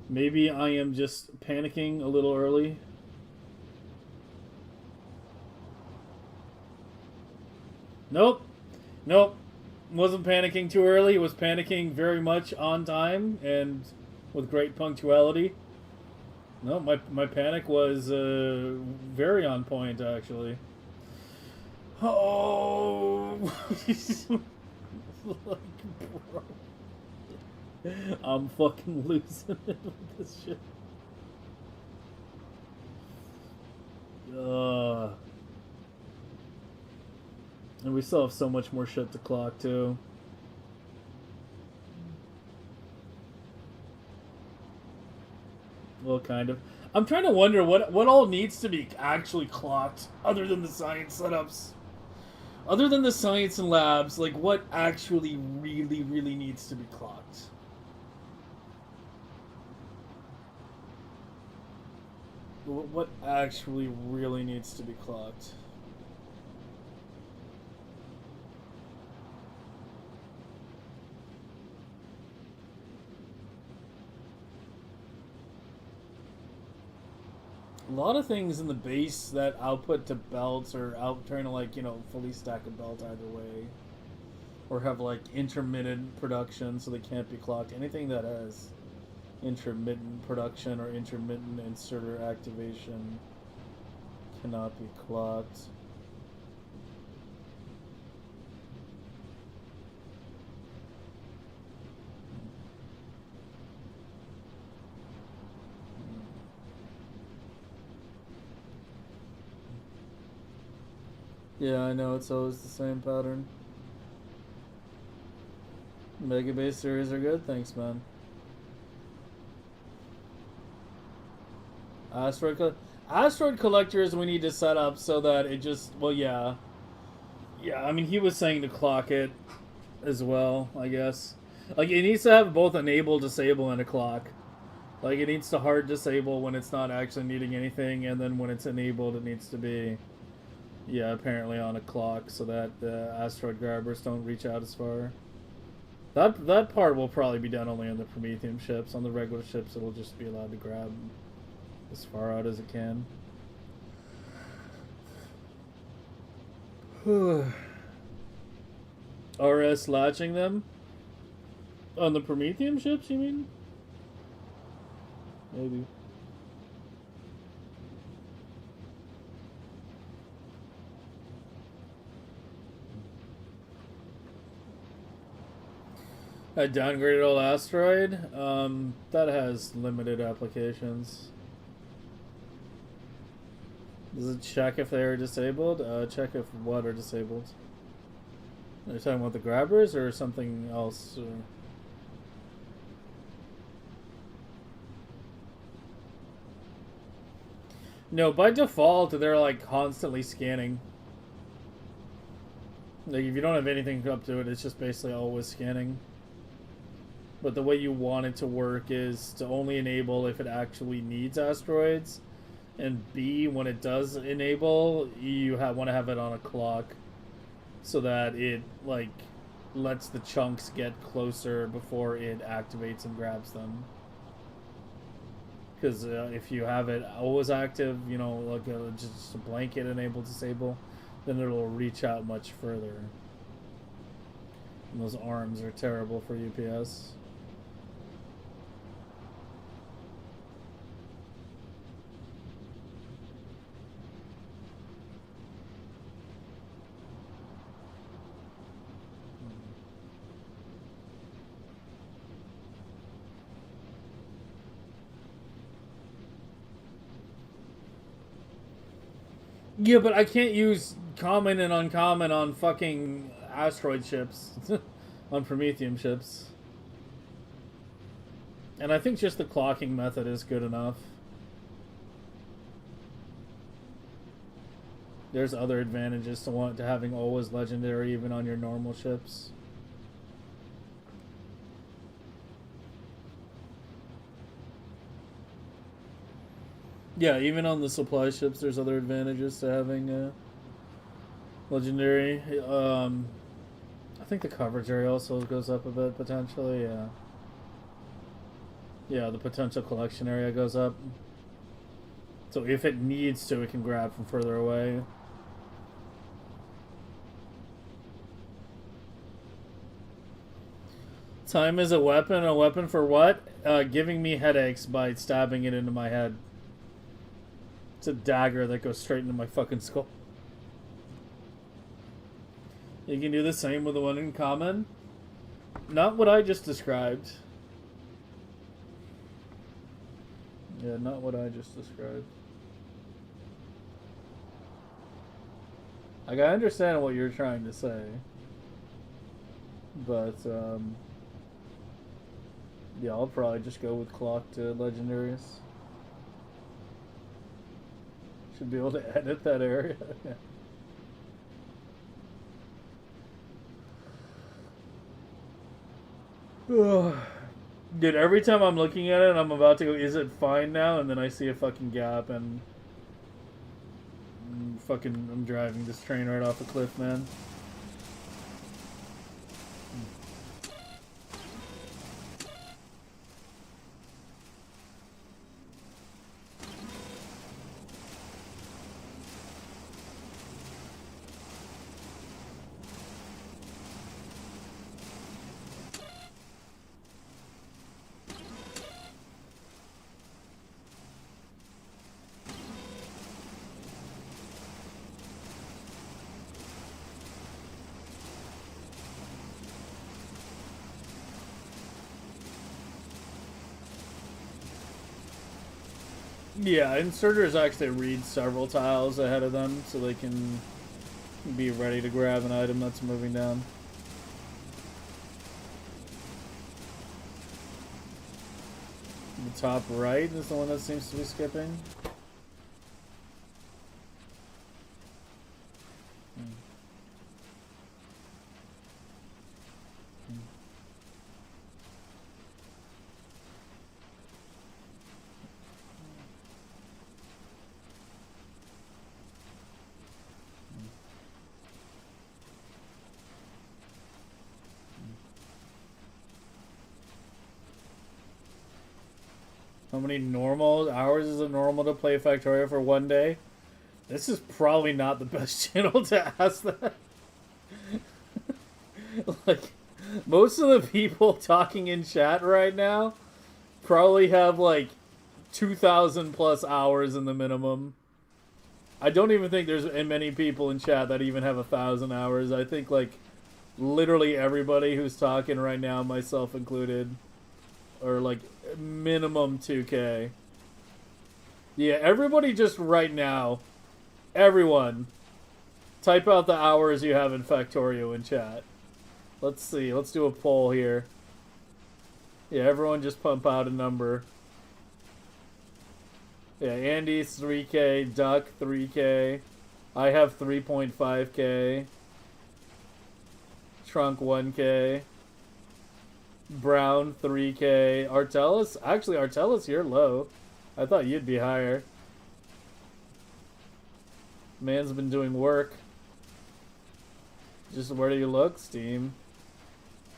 Maybe I am just panicking a little early. Nope. Nope. Wasn't panicking too early. Was panicking very much on time and with great punctuality. No, my panic was very on point, actually. Oh, like, bro. I'm fucking losing it with this shit. And we still have so much more shit to clock, too. Well, kind of. I'm trying to wonder what all needs to be actually clocked, other than the science setups. Other than the science and labs, like, what actually really needs to be clocked? what actually really needs to be clocked? A lot of things in the base that output to belts or trying to, like, you know, fully stack a belt either way, or have like intermittent production so they can't be clocked. Anything that has intermittent production or intermittent inserter activation cannot be clocked. Yeah, I know, it's always the same pattern. Megabase series are good, thanks, man. Asteroid collectors we need to set up so that it just, well, yeah. Yeah, I mean, he was saying to clock it as well, I guess. Like, it needs to have both enable, disable, and a clock. Like, it needs to hard disable when it's not actually needing anything, and then when it's enabled, it needs to be, yeah, apparently on a clock so that the asteroid grabbers don't reach out as far. That part will probably be done only on the Prometheum ships. On the regular ships, it'll just be allowed to grab as far out as it can. RS latching them? On the Prometheum ships, you mean? Maybe. A downgraded old asteroid? That has limited applications. Does it check if they are disabled? Check if what are disabled? Are you talking about the grabbers or something else? No, by default, they're like constantly scanning. Like, if you don't have anything up to it, it's just basically always scanning. But the way you want it to work is to only enable if it actually needs asteroids. And B, when it does enable, you want to have it on a clock so that it, like, lets the chunks get closer before it activates and grabs them. Because if you have it always active, you know, like just a blanket enable disable, then it'll reach out much further. And those arms are terrible for UPS. Yeah, but I can't use common and uncommon on fucking asteroid ships. On Prometheum ships. And I think just the clocking method is good enough. There's other advantages to having always legendary even on your normal ships. Yeah, even on the supply ships, there's other advantages to having legendary. I think the coverage area also goes up a bit potentially. Yeah. Yeah, the potential collection area goes up. So if it needs to, it can grab from further away. Time is a weapon. A weapon for what? Giving me headaches by stabbing it into my head. It's a dagger that goes straight into my fucking skull. You can do the same with the one in common. Not what I just described. Yeah, not what I just described. Like, I understand what you're trying to say. But, yeah, I'll probably just go with clocked legendaries. Should be able to edit that area. Dude, every time I'm looking at it, I'm about to go, is it fine now? And then I see a fucking gap and I'm driving this train right off a cliff, man. Yeah, inserters actually read several tiles ahead of them so they can be ready to grab an item that's moving down. The top right is the one that seems to be skipping. How many normal hours is it normal to play Factorio for one day? This is probably not the best channel to ask that. Like, most of the people talking in chat right now probably have like 2,000 plus hours in the minimum. I don't even think there's many people in chat that even have 1,000 hours. I think like literally everybody who's talking right now, myself included, are like minimum 2K. Yeah, everybody just right now, everyone, type out the hours you have in Factorio in chat. Let's see, let's do a poll here. Yeah, everyone just pump out a number. Yeah, Andy's 3K, Duck 3K, I have 3.5K, Trunk 1K, Brown 3K, Artellus, actually Artellus, you're low. I thought you'd be higher. Man's been doing work. Just where do you look, Steam?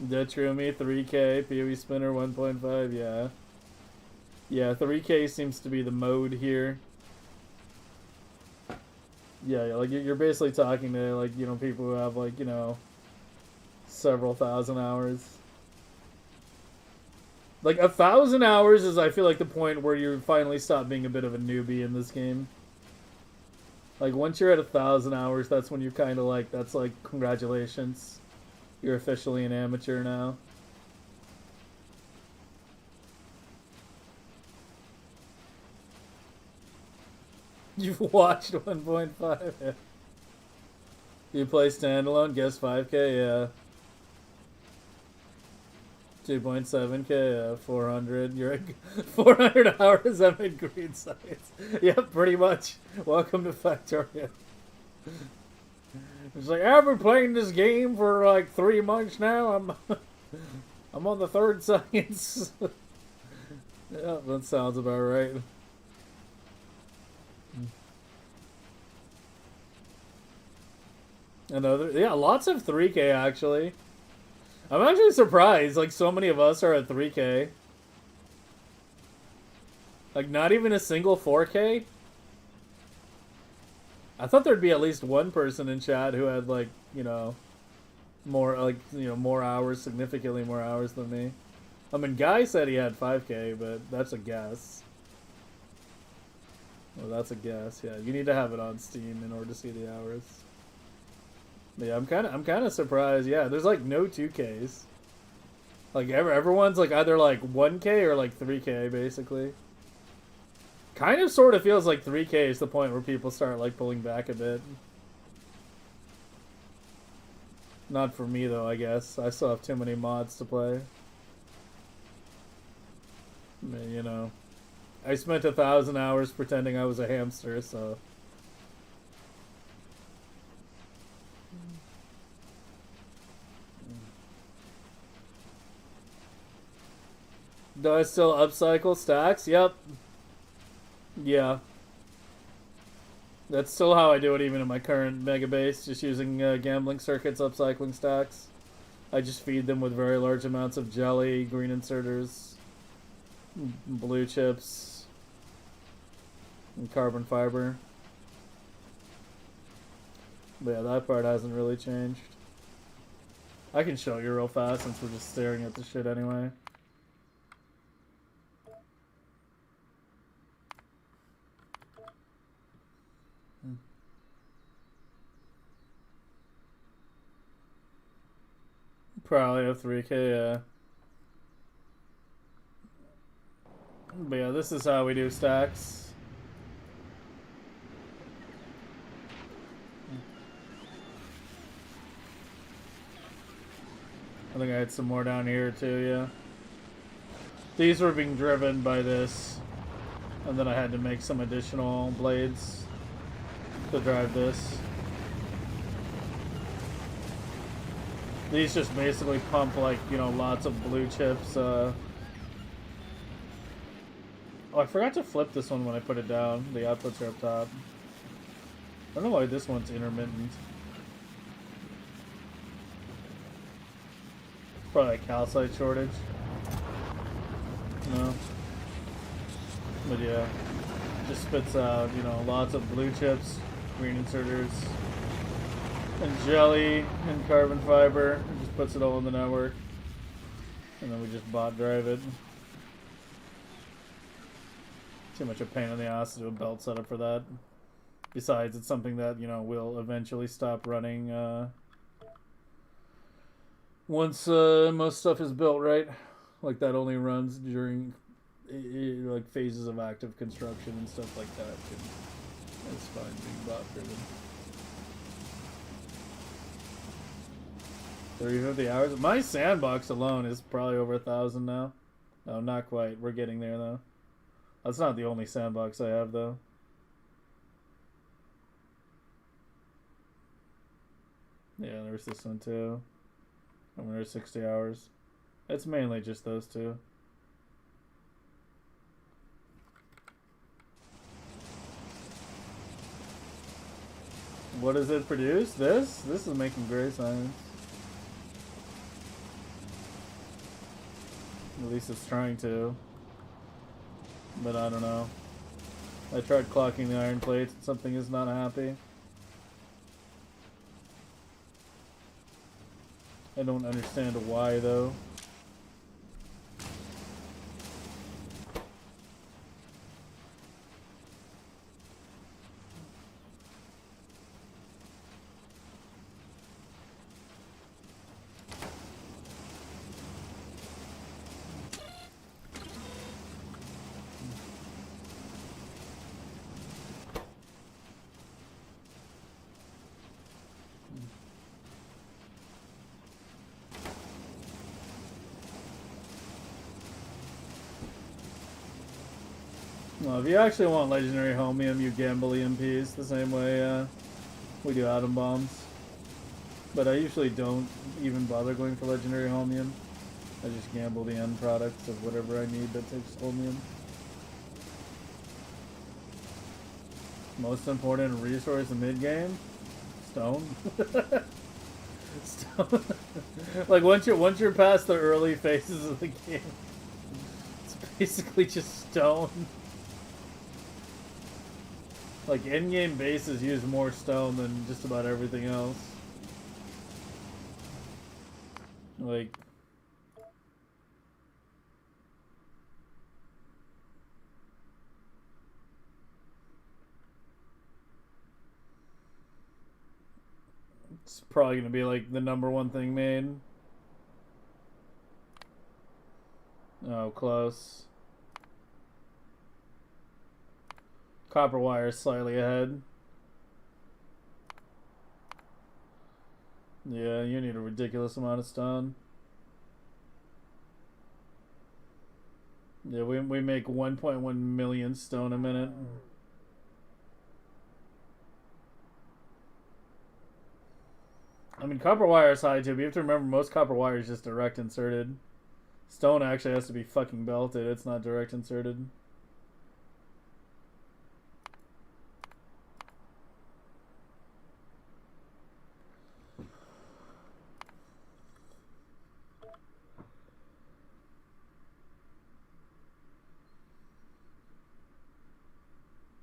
Detrumi 3K, PoE Spinner 1.5, yeah. Yeah, 3K seems to be the mode here. Yeah, like you're basically talking to like, you know, people who have like, you know, several thousand hours. Like 1,000 hours is, I feel like, the point where you finally stop being a bit of a newbie in this game. Like once you're at 1,000 hours, that's when you're kind of like, that's like, congratulations, you're officially an amateur now. You've watched 1.5. Yeah. You play standalone, guess 5K, yeah. 2.7K, 400. You're at 400 hours. I'm in green science. Yep, pretty much. Welcome to Factorio. It's like, I've been playing this game for like 3 months now. I'm on the third science. Yeah, that sounds about right. Another, yeah, lots of 3K actually. I'm actually surprised, like, so many of us are at 3K. Like, not even a single 4K? I thought there'd be at least one person in chat who had, like, you know, more, like, you know, more hours, significantly more hours than me. I mean, Guy said he had 5K, but that's a guess. Well, that's a guess, yeah. You need to have it on Steam in order to see the hours. Yeah, I'm kind of surprised. Yeah, there's like no 2Ks. Like everyone's like either like 1K or like 3K basically. Kind of sort of feels like 3K is the point where people start like pulling back a bit. Not for me though, I guess. I still have too many mods to play. I mean, you know, I spent 1,000 hours pretending I was a hamster, so. Do I still upcycle stacks? Yep. Yeah. That's still how I do it even in my current Megabase, just using gambling circuits, upcycling stacks. I just feed them with very large amounts of jelly, green inserters, blue chips, and carbon fiber. But yeah, that part hasn't really changed. I can show you real fast since we're just staring at the shit anyway. Probably have 3K, yeah. But yeah, this is how we do stacks. I think I had some more down here too, yeah. These were being driven by this. And then I had to make some additional blades to drive this. These just basically pump, like, you know, lots of blue chips. Oh, I forgot to flip this one when I put it down. The outputs are up top. I don't know why this one's intermittent. Probably a calcite shortage. No. But yeah. Just spits out, you know, lots of blue chips, green inserters, and jelly and carbon fiber. It just puts it all in the network. And then we just bot drive it. Too much a pain in the ass to do a belt setup for that. Besides, it's something that, you know, will eventually stop running once most stuff is built, right? Like, that only runs during like phases of active construction and stuff like that. It's fine being bot driven. 350 hours. My sandbox alone is probably over 1,000 now. No, not quite. We're getting there though. That's not the only sandbox I have though. Yeah, there's this one too. I mean, there's 60 hours. It's mainly just those two. What does it produce? This? This is making gray science. At least it's trying to. But I don't know. I tried clocking the iron plates and something is not happy. I don't understand why though. Well, if you actually want legendary homium, you gamble EMPs the same way we do atom bombs. But I usually don't even bother going for legendary homium. I just gamble the end products of whatever I need that takes homium. Most important resource in mid-game? Stone. Stone. Like once you're past the early phases of the game, it's basically just stone. Like, in-game bases use more stone than just about everything else. Like... It's probably gonna be, like, the #1 thing made. Oh, close. Copper wire is slightly ahead. Yeah, you need a ridiculous amount of stone. Yeah, we make 1.1 million stone a minute. I mean, copper wire is high too, but you have to remember most copper wire is just direct inserted. Stone actually has to be fucking belted. It's not direct inserted.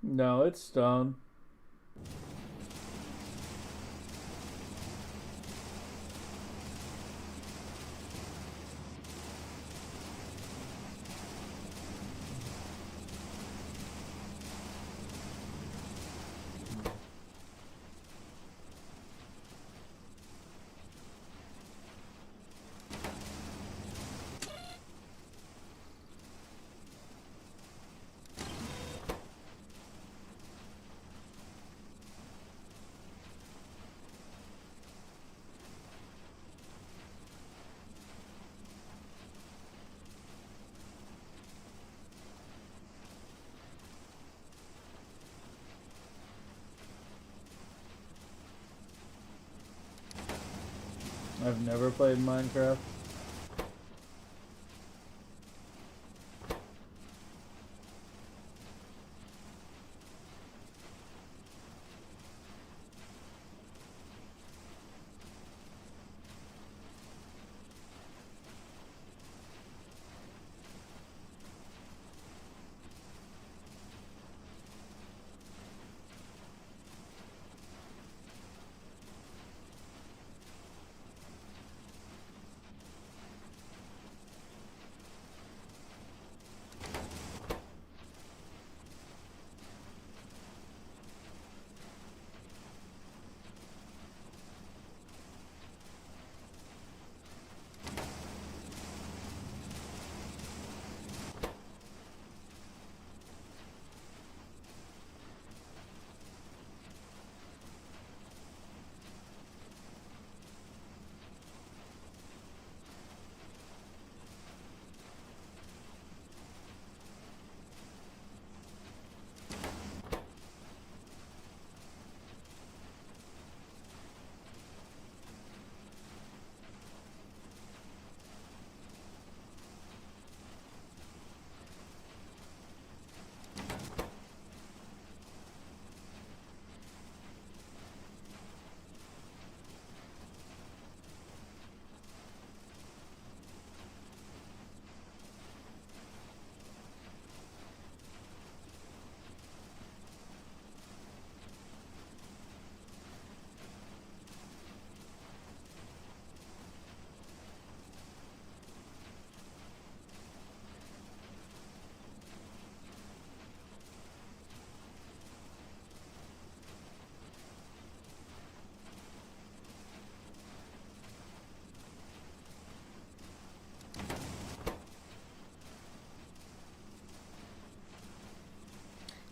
No, it's stone. I've never played Minecraft.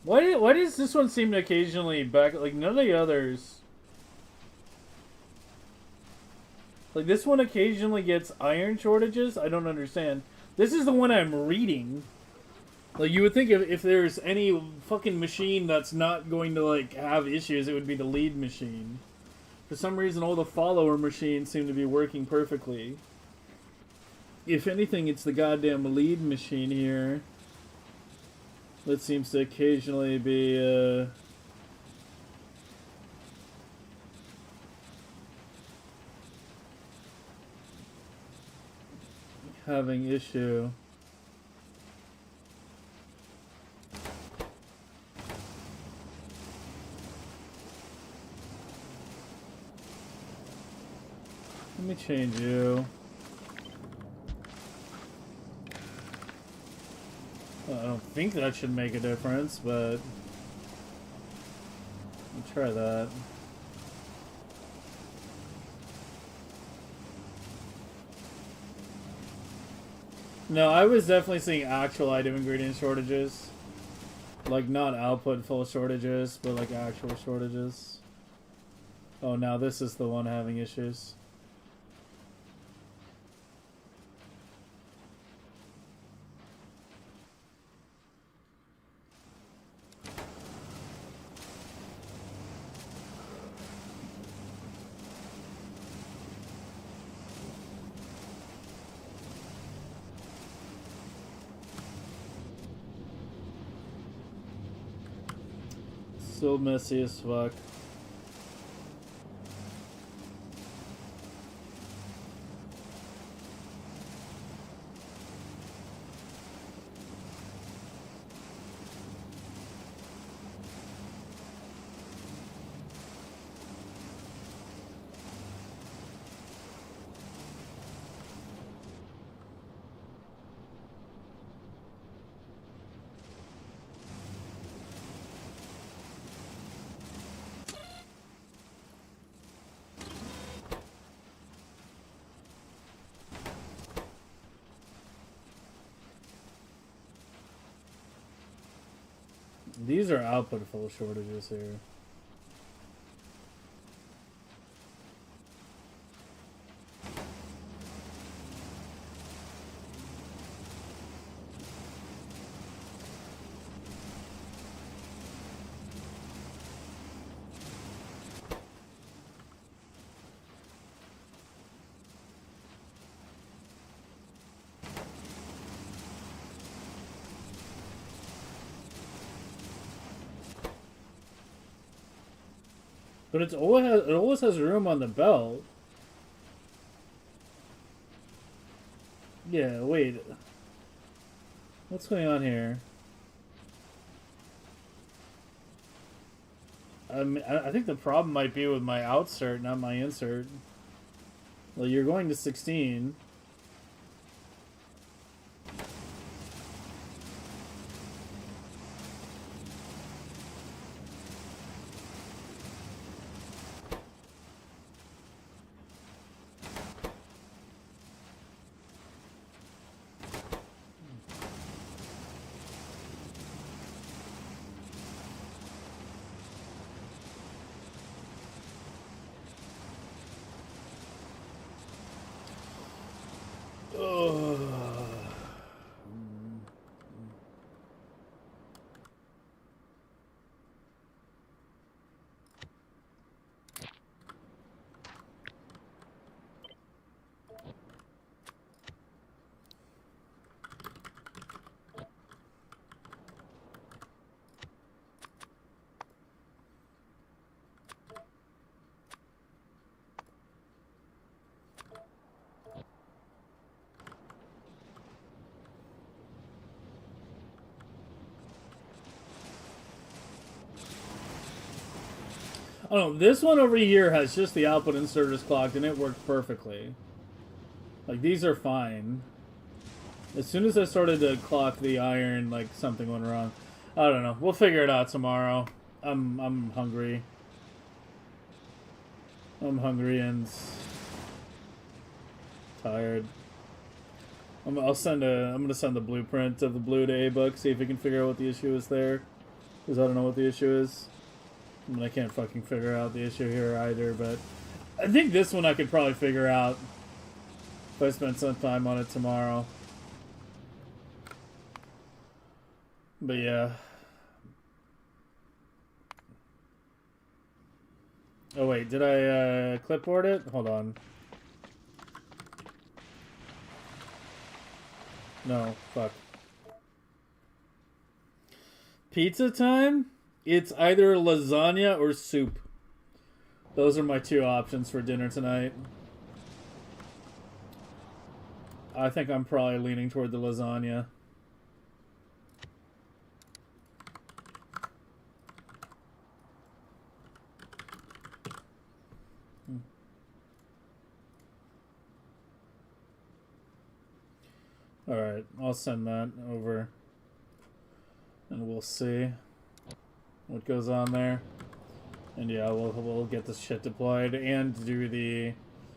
Why does this one seem to occasionally back like none of the others? Like this one occasionally gets iron shortages. I don't understand. This is the one I'm reading. Like you would think if there's any fucking machine that's not going to like have issues, it would be the lead machine. For some reason, all the follower machines seem to be working perfectly. If anything, it's the goddamn lead machine here that seems to occasionally be having issue. Let me change you. Well, I don't think that should make a difference, but let me try that. No, I was definitely seeing actual item ingredient shortages. Like, not output full shortages, but like actual shortages. Oh, now this is the one having issues. Still messy as fuck. These are output full shortages here. But it always has room on the belt. Yeah, wait. What's going on here? I think the problem might be with my outsert, not my insert. Well, you're going to 16. Oh, this one over here has just the output inserters clocked, and it worked perfectly. Like, these are fine. As soon as I started to clock the iron, like, something went wrong. I don't know. We'll figure it out tomorrow. I'm hungry. I'm hungry and tired. I'm gonna send the blueprint of the blue to A-Book, see if he can figure out what the issue is there. Because I don't know what the issue is. I mean, I can't fucking figure out the issue here either, but I think this one I could probably figure out if I spend some time on it tomorrow. But yeah. Oh wait, did I clipboard it? Hold on. No, fuck. Pizza time? It's either lasagna or soup. Those are my two options for dinner tonight. I think I'm probably leaning toward the lasagna. Alright, I'll send that over. And we'll see what goes on there. And yeah, we'll get this shit deployed and do the...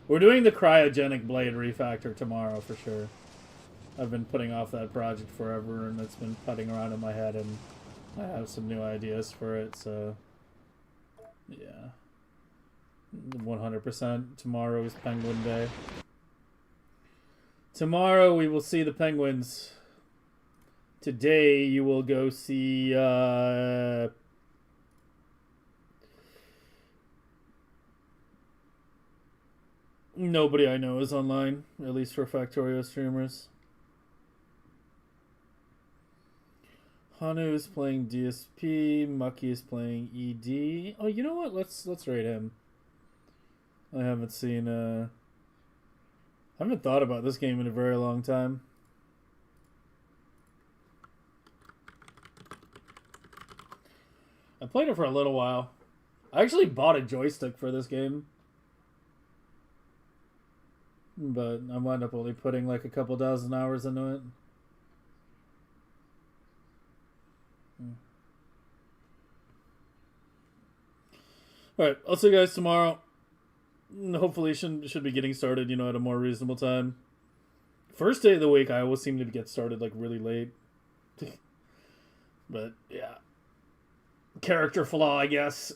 We're doing the cryogenic blade refactor tomorrow for sure. I've been putting off that project forever and it's been putting around in my head and I have some new ideas for it, so... Yeah. 100% tomorrow is Penguin Day. Tomorrow we will see the penguins. Today you will go see nobody I know is online, at least for Factorio streamers. Hanu is playing DSP. Mucky is playing ED. Oh, you know what? Let's rate him. I haven't seen. I haven't thought about this game in a very long time. I played it for a little while. I actually bought a joystick for this game, but I wound up only putting like a couple dozen hours into it. Alright, I'll see you guys tomorrow. Hopefully should be getting started, at a more reasonable time. First day of the week, I always seem to get started like really late. But yeah. Character flaw, I guess.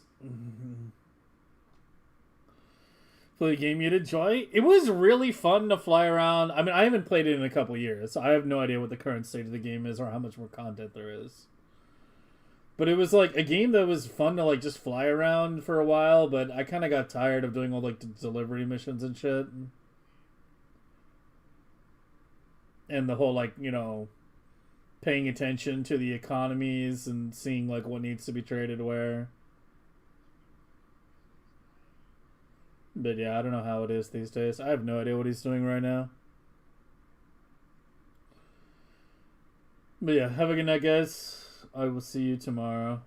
Play a game you'd enjoy. It was really fun to fly around. I mean, I haven't played it in a couple years, so I have no idea what the current state of the game is or how much more content there is. But it was like a game that was fun to like just fly around for a while, but I kind of got tired of doing all like the delivery missions and shit. And the whole like, paying attention to the economies and seeing like what needs to be traded where. But yeah, I don't know how it is these days. I have no idea what he's doing right now. But yeah, have a good night, guys. I will see you tomorrow.